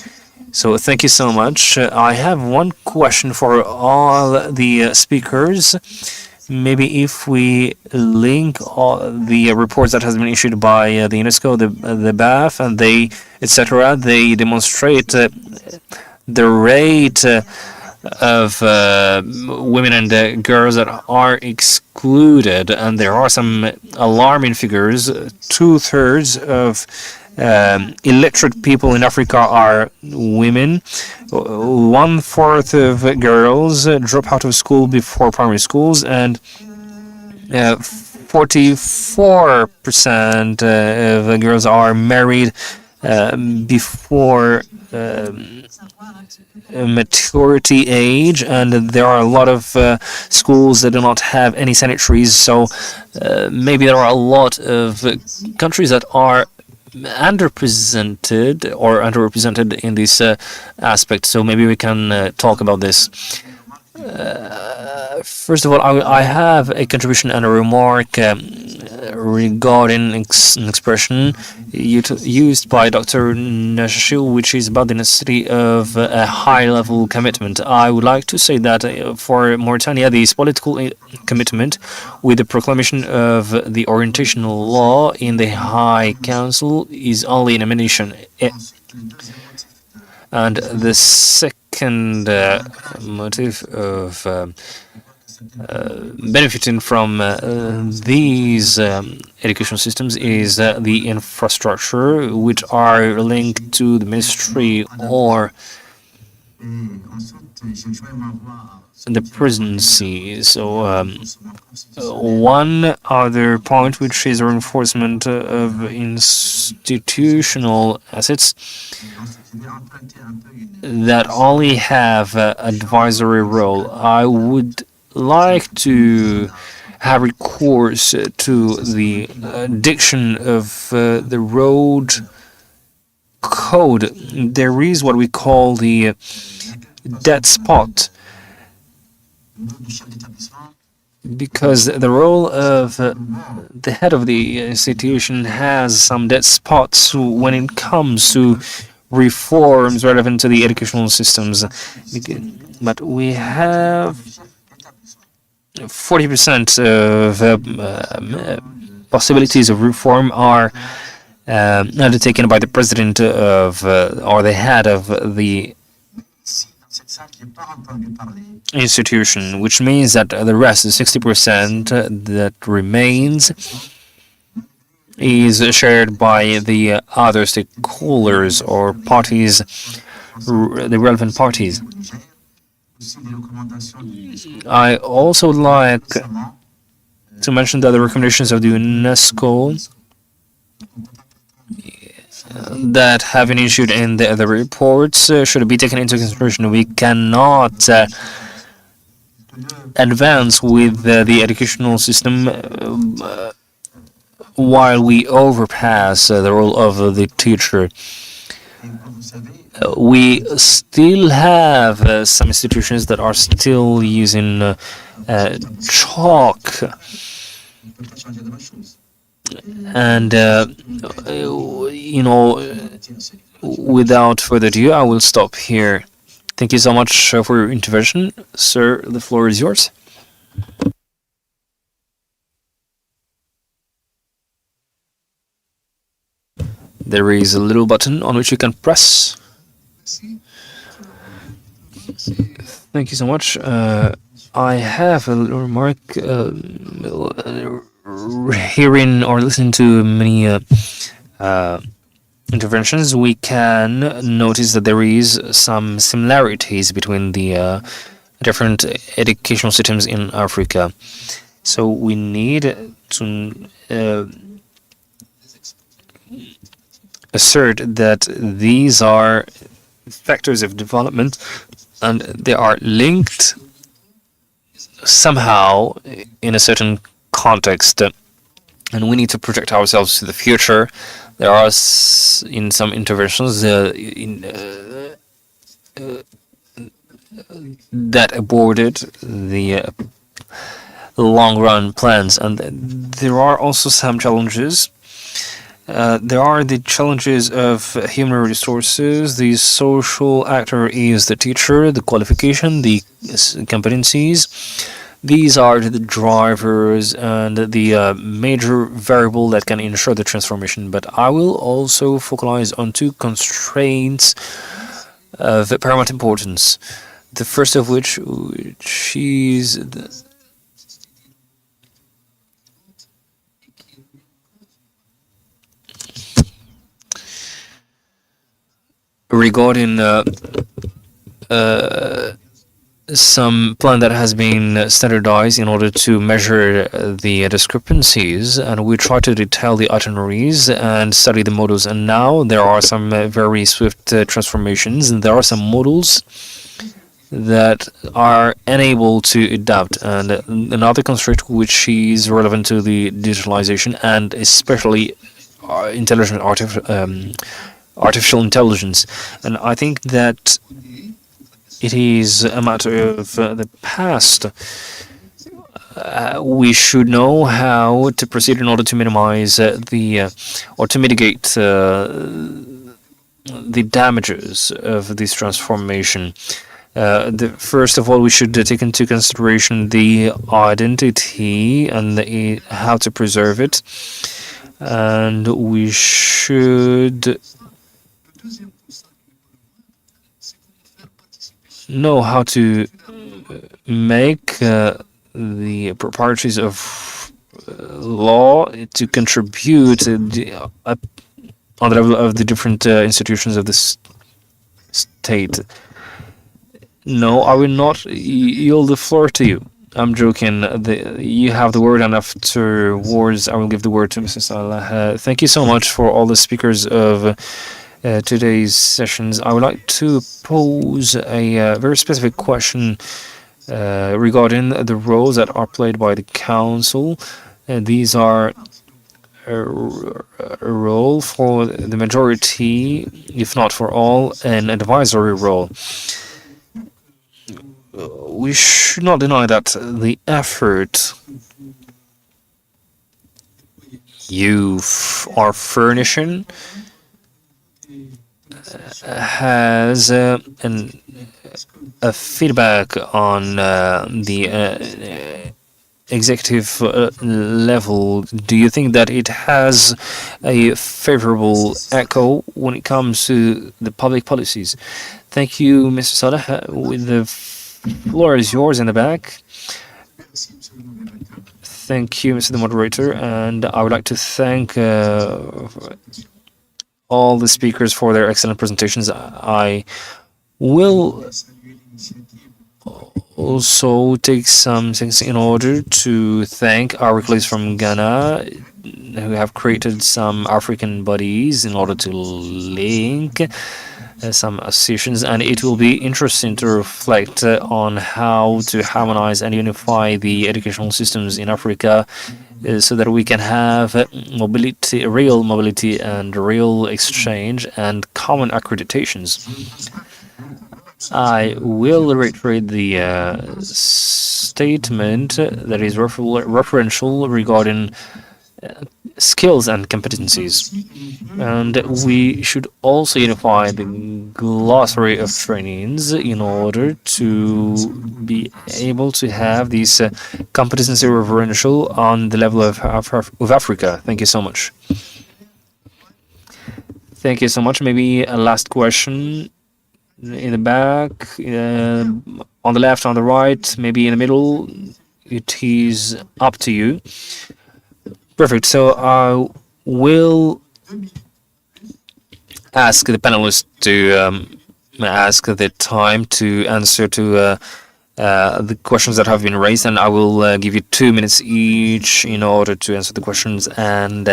So thank you so much. I have one question for all the speakers. Maybe if we link all the reports that has been issued by the UNESCO, the BAF, and they, etc., they demonstrate the rate of women and girls that are excluded, and there are some alarming figures. 2/3 of illiterate people in Africa are women. 1/4 of girls drop out of school before primary schools, and 44% of girls are married before maturity age, and there are a lot of schools that do not have any sanitaries. So maybe there are a lot of countries that are underrepresented in this aspect. So maybe we can talk about this. First of all, I have a contribution and a remark regarding an expression used by Dr. Nashil, which is about the necessity of a high-level commitment. I would like to say that for Mauritania, this political commitment with the proclamation of the orientational law in the High Council is only an ammunition. And the second motive of benefiting from these educational systems is the infrastructure, which are linked to the ministry or the presidency. So one other point, which is reinforcement of institutional assets that only have advisory role. I would like to have recourse to the diction of the road code. There is what we call the dead spot, because the role of the head of the institution has some dead spots when it comes to reforms relevant to the educational systems. But we have 40% of possibilities of reform are undertaken by the president of or the head of the institution, which means that the rest, the 60% that remains, is shared by the other stakeholders or parties, the relevant parties. I also would like to mention that the recommendations of the UNESCO that have been issued in the reports should be taken into consideration. We cannot advance with the educational system while we overpass the role of the teacher. We still have some institutions that are still using chalk, and you know, without further ado, I will stop here. Thank you so much for your intervention. Sir, the floor is yours. There is a little button on which you can press. Thank you so much. I have a little remark. Hearing or listening to many interventions, we can notice that there is some similarities between the different educational systems in Africa. So we need to assert that these are factors of development and they are linked somehow in a certain context, and we need to project ourselves to the future. There are in some interventions that aborted the long run plans, and there are also some challenges. There are the challenges of human resources. The social actor is the teacher, the qualification, the competencies. These are the drivers and the major variable that can ensure the transformation. But I will also focalize on two constraints of paramount importance. The first of which is regarding some plan that has been standardized in order to measure the discrepancies, and we try to detail the itineraries and study the models. And now there are some very swift transformations, and there are some models that are unable to adapt. And another constraint which is relevant to the digitalization and especially artificial intelligence. And I think that it is a matter of the past. We should know how to proceed in order to minimize or to mitigate the damages of this transformation. First of all, we should take into consideration the identity and how to preserve it. And we should know how to make the proprieties of law to contribute on the level of the different institutions of the state. No, I will not yield the floor to you. I'm joking. You have the word, and afterwards I will give the word to Mr. Salah. Thank you so much for all the speakers of today's sessions. I would like to pose a very specific question regarding the roles that are played by the council. These are a role for the majority, if not for all, an advisory role. We should not deny that the effort you are furnishing has a feedback on the executive level. Do you think that it has a favorable echo when it comes to the public policies? Thank you, Mr. Salah. With the floor is yours in the back. Thank you, Mr. the Moderator, and I would like to thank all the speakers for their excellent presentations. I will also take some things in order to thank our colleagues from Ghana who have created some African bodies in order to link some associations, and it will be interesting to reflect on how to harmonize and unify the educational systems in Africa so that we can have mobility, real mobility and real exchange and common accreditations. I will reiterate the statement that is referential regarding skills and competencies. And we should also unify the glossary of trainings in order to be able to have these competency referential on the level of Africa. Thank you so much. Thank you so much. Maybe a last question in the back, on the left, on the right, maybe in the middle. It is up to you. Perfect. So I will ask the panelists to ask the time to answer to the questions that have been raised, and I will give you 2 minutes each in order to answer the questions, and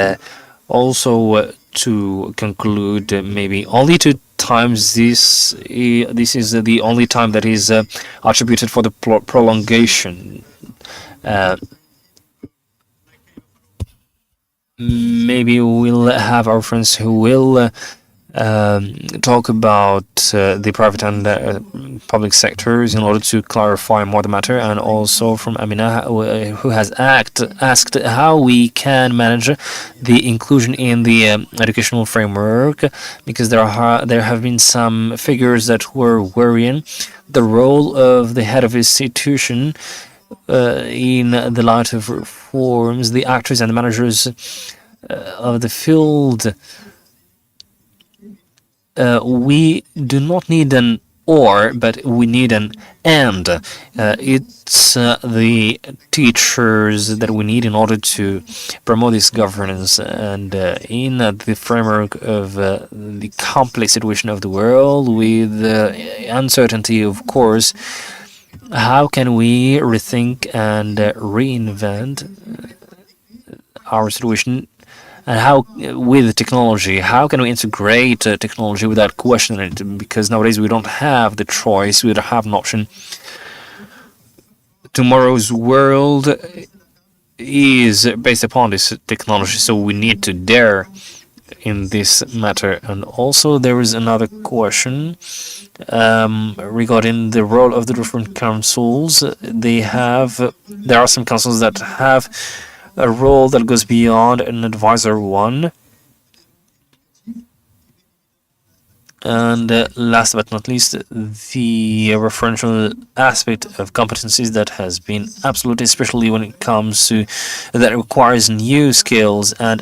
also to conclude maybe only 2 times. This is the only time that is attributed for the prolongation. Maybe we'll have our friends who will talk about the private and public sectors in order to clarify more the matter, and also from Amina, who has asked how we can manage the inclusion in the educational framework, because there have been some figures that were worrying. The role of the head of institution in the light of reforms, the actors and the managers of the field. We do not need an or, but we need an and. It's the teachers that we need in order to promote this governance, and in the framework of the complex situation of the world, with uncertainty, of course, how can we rethink and reinvent our situation? And how, with technology, how can we integrate technology without questioning it? Because nowadays we don't have the choice, we don't have an option. Tomorrow's world is based upon this technology, so we need to dare in this matter. And also there is another question regarding the role of the different councils. There are some councils that have a role that goes beyond an advisor one. And last but not least, the referential aspect of competencies that has been absolute, especially when it comes to that requires new skills and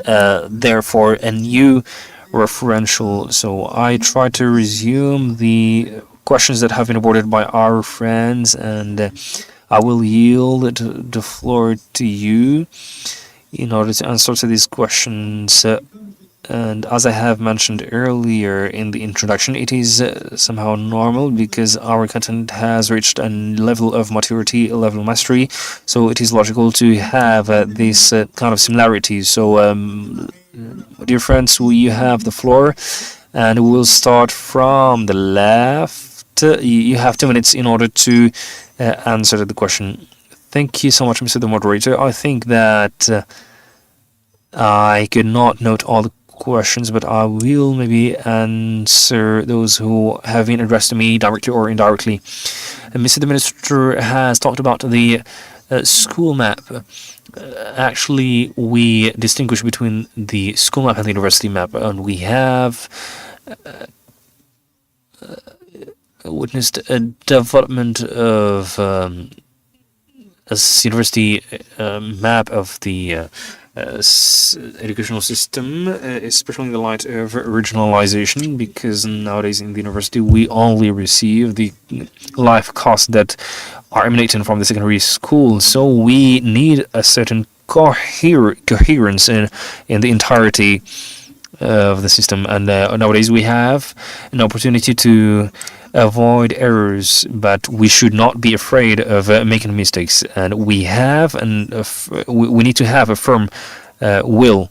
therefore a new referential. So I try to resume the questions that have been aborted by our friends, and I will yield the floor to you in order to answer to these questions. And as I have mentioned earlier in the introduction, it is somehow normal because our content has reached a level of maturity, a level of mastery. So it is logical to have this kind of similarity. So, dear friends, you have the floor, and we will start from the left. You have 2 minutes in order to answer the question. Thank you so much, Mr. the Moderator. I think that I could not note all the questions, but I will maybe answer those who have been addressed to me directly or indirectly. Mr. the Minister has talked about the school map. Actually, we distinguish between the school map and the university map, and we have witnessed a development of a university map of the educational system, especially in the light of regionalization, because nowadays in the university we only receive the life costs that are emanating from the secondary school. So we need a certain coherence in the entirety of the system, and nowadays we have an opportunity to avoid errors, but we should not be afraid of making mistakes, and we have we need to have a firm will.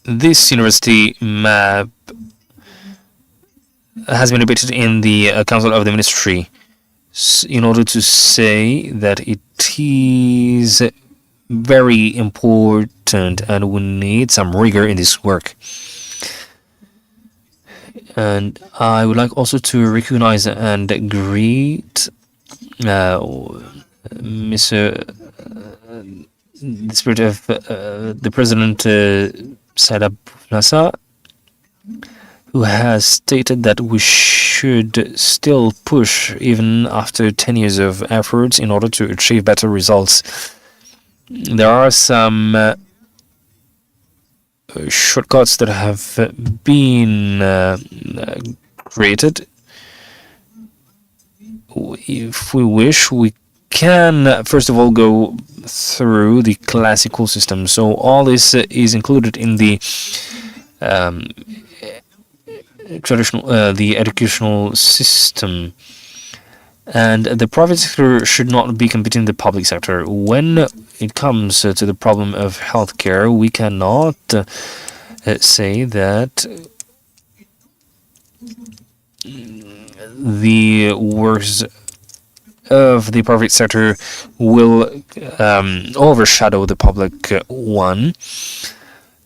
This university map has been debated in the Council of the Ministry in order to say that it is very important and we need some rigor in this work. And I would like also to recognize and greet Mr. the spirit of the president, Saad Nasa, who has stated that we should still push even after 10 years of efforts in order to achieve better results. There are some shortcuts that have been created. If we wish, we can first of all go through the classical system. So all this is included in the traditional, the educational system, and the private sector should not be competing with the public sector. When it comes to the problem of healthcare, we cannot say that the works of the private sector will overshadow the public one,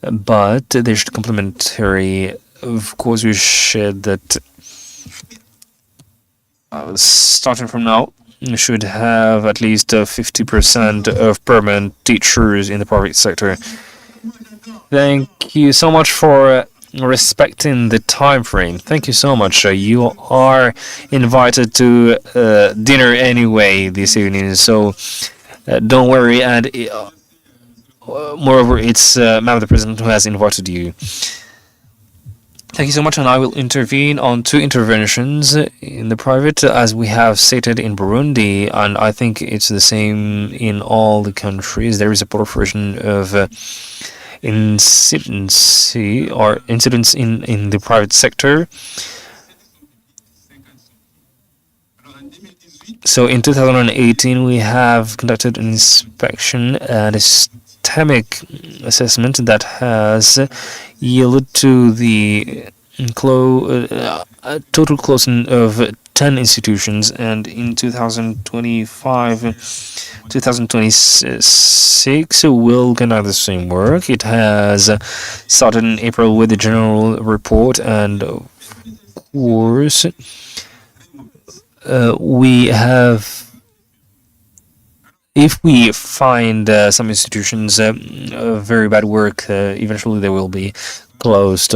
but they should complementary. Of course, we said that starting from now, we should have at least 50% of permanent teachers in the private sector. Thank you so much for respecting the time frame. Thank you so much. You are invited to dinner anyway this evening, so don't worry. And moreover, it's Madam the President who has invited you. Thank you so much, and I will intervene on two interventions in the private, as we have stated in Burundi, and I think it's the same in all the countries. There is a proliferation of incidents in the private sector. So in 2018, we have conducted an inspection and a systemic assessment that has yielded to the total closing of 10 institutions, and in 2025-2026 we'll conduct the same work. It has started in April with the general report, and of course we have, if we find some institutions very bad work, eventually they will be closed.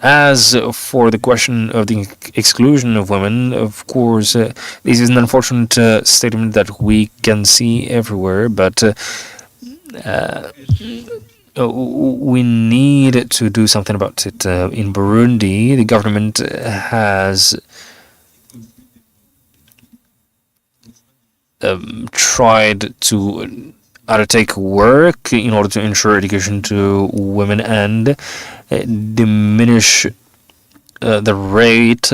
As for the question of the exclusion of women, of course, this is an unfortunate statement that we can see everywhere, but we need to do something about it. In Burundi, the government has tried to undertake work in order to ensure education to women and diminish the rate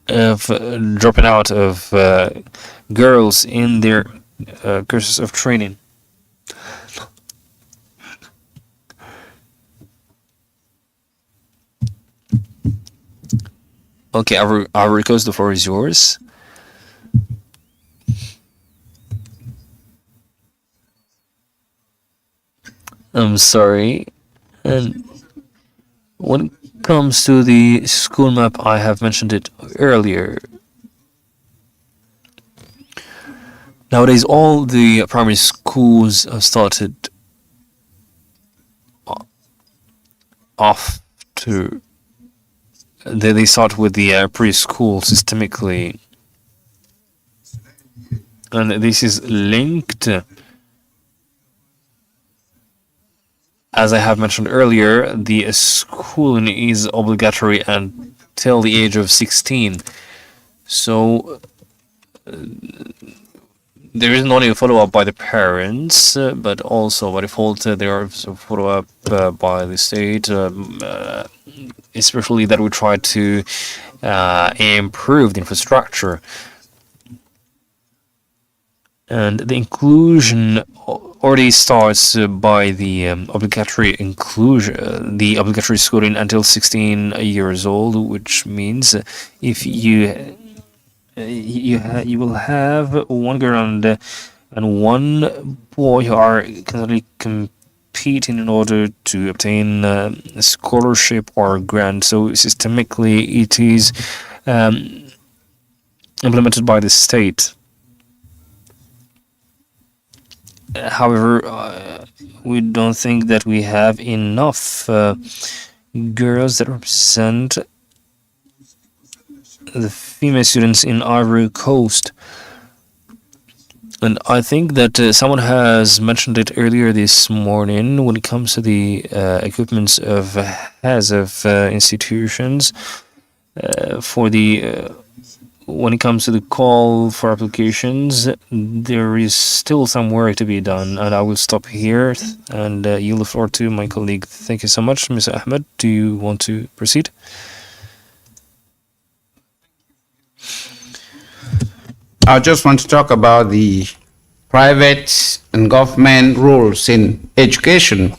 of dropping out of girls in their courses of training. Okay, our request, the floor is yours. I'm sorry. And when it comes to the school map, I have mentioned it earlier. Nowadays, all the primary schools have started off to. They start with the preschool systemically, and this is linked. As I have mentioned earlier, the schooling is obligatory until the age of 16. So there is not only a follow-up by the parents, but also by default there is a follow-up by the state, especially that we try to improve the infrastructure. And the inclusion already starts by the obligatory inclusion, the obligatory schooling until 16 years old, which means if you will have one girl and one boy who are constantly competing in order to obtain a scholarship or grant. So systemically, it is implemented by the state. However, we don't think that we have enough girls that represent the female students in Ivory Coast. And I think that someone has mentioned it earlier this morning when it comes to the equipments of heads of institutions for the when it comes to the call for applications, there is still some work to be done, and I will stop here and yield the floor to my colleague. Thank you so much, Mr. Ahmed. Do you want to proceed? I just want to talk about the private and government roles in education.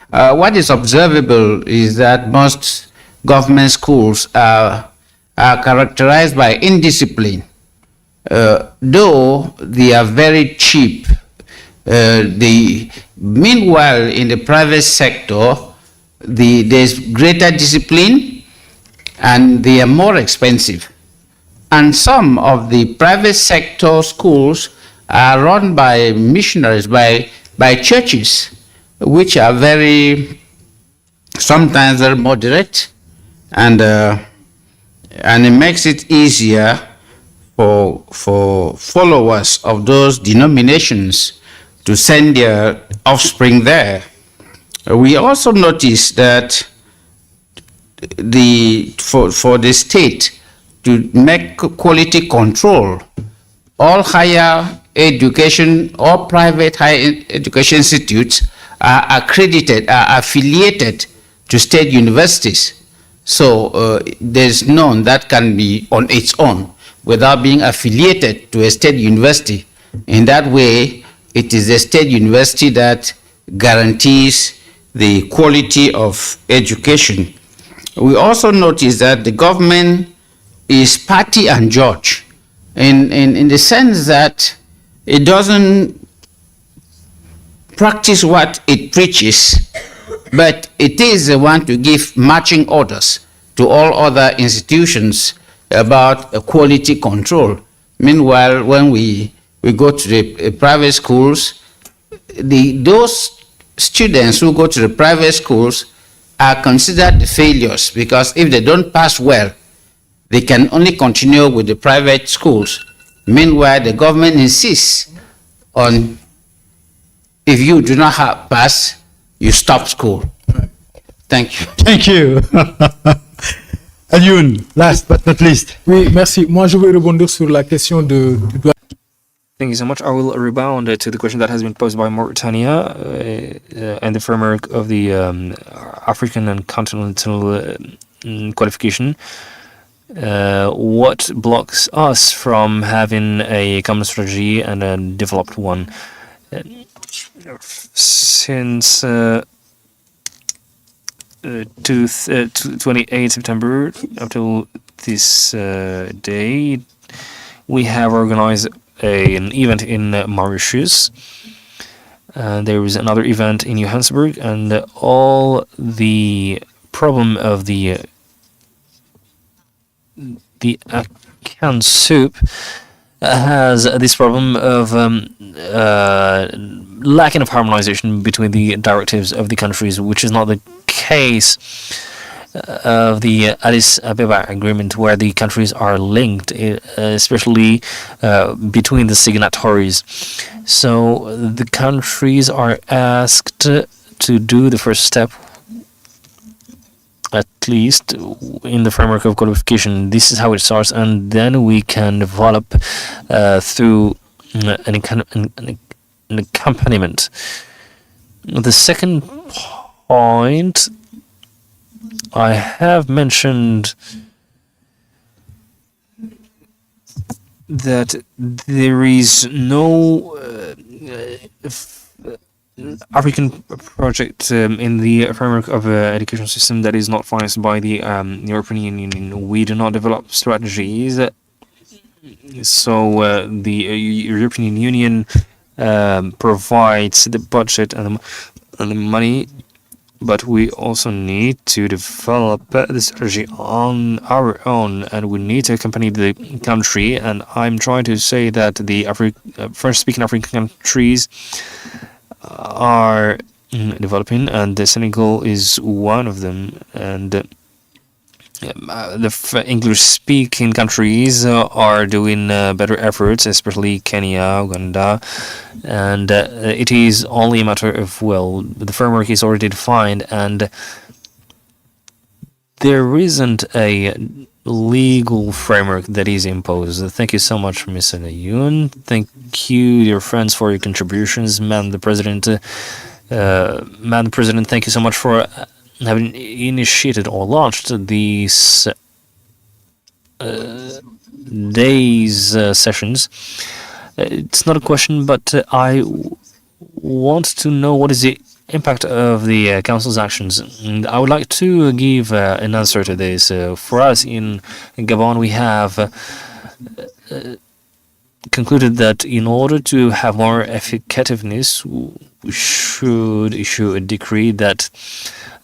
What is observable is that most government schools are characterized by indiscipline. Though they are very cheap, meanwhile in the private sector, there's greater discipline and they are more expensive. And some of the private sector schools are run by missionaries, by churches, which are sometimes very moderate, and it makes it easier for followers of those denominations to send their offspring there. We also notice that for the state to make quality control, all higher education or private higher education institutes are accredited, are affiliated to state universities. So there's none that can be on its own without being affiliated to a state university. In that way, it is a state university that guarantees the quality of education. We also notice that the government is party and judge in the sense that it doesn't practice what it preaches, but it is the one to give marching orders to all other institutions about quality control. Meanwhile, when we go to the private schools, those students who go to the private schools are considered failures, because if they don't pass well, they can only continue with the private schools. Meanwhile, the government insists on, if you do not pass, you stop school. Thank you. Thank you. Alioune, last but not least. Oui, merci. Moi, je veux rebondir sur la question du droit. Thank you so much. I will rebound to the question that has been posed by Mauritania and the framework of the African and continental qualification. What blocks us from having a common strategy and a developed one? Since 28 September up till this day, we have organized an event in Mauritius. There was another event in Johannesburg, and all the problem of the account soup has this problem of lacking of harmonization between the directives of the countries, which is not the case of the Addis Ababa agreement, where the countries are linked, especially between the signatories. So the countries are asked to do the first step, at least in the framework of codification. This is how it starts, and then we can develop through an accompaniment. The second point, I have mentioned that there is no African project in the framework of an education system that is not financed by the European Union. We do not develop strategies. So the European Union provides the budget and the money, but we also need to develop the strategy on our own, and we need to accompany the country. And I'm trying to say that the French-speaking African countries are developing, and the Senegal is one of them. And the English-speaking countries are doing better efforts, especially Kenya, Uganda, and it is only a matter of, well, the framework is already defined, and there isn't a legal framework that is imposed. Thank you so much, Mr. Nayoun. Thank you, dear friends, for your contributions. Madam the President, thank you so much for having initiated or launched these days sessions. It's not a question, but I want to know what is the impact of the Council's actions. And I would like to give an answer to this. For us in Gabon, we have concluded that in order to have more effectiveness, we should issue a decree that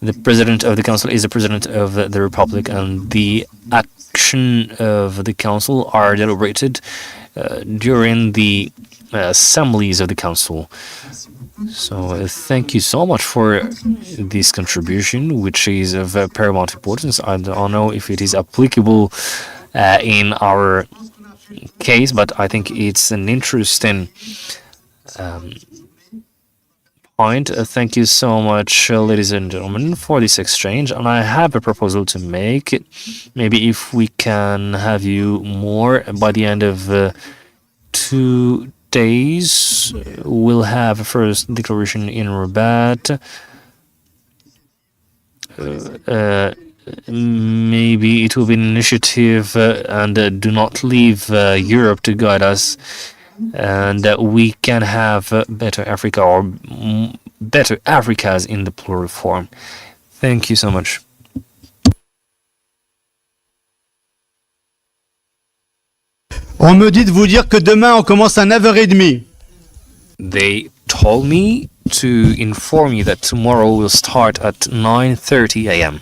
the President of the Council is the President of the Republic, and the action of the Council are deliberated during the assemblies of the Council. So thank you so much for this contribution, which is of paramount importance. I don't know if it is applicable in our case, but I think it's an interesting point. Thank you so much, ladies and gentlemen, for this exchange. And I have a proposal to make. Maybe if we can have you more by the end of 2 days, we'll have a first declaration in Rabat. Maybe it will be an initiative, and do not leave Europe to guide us, and we can have better Africa, or better Africas in the plural form. Thank you so much. On me dit de vous dire que demain on commence à 9h30. They told me to inform you that tomorrow will start at 9:30 a.m.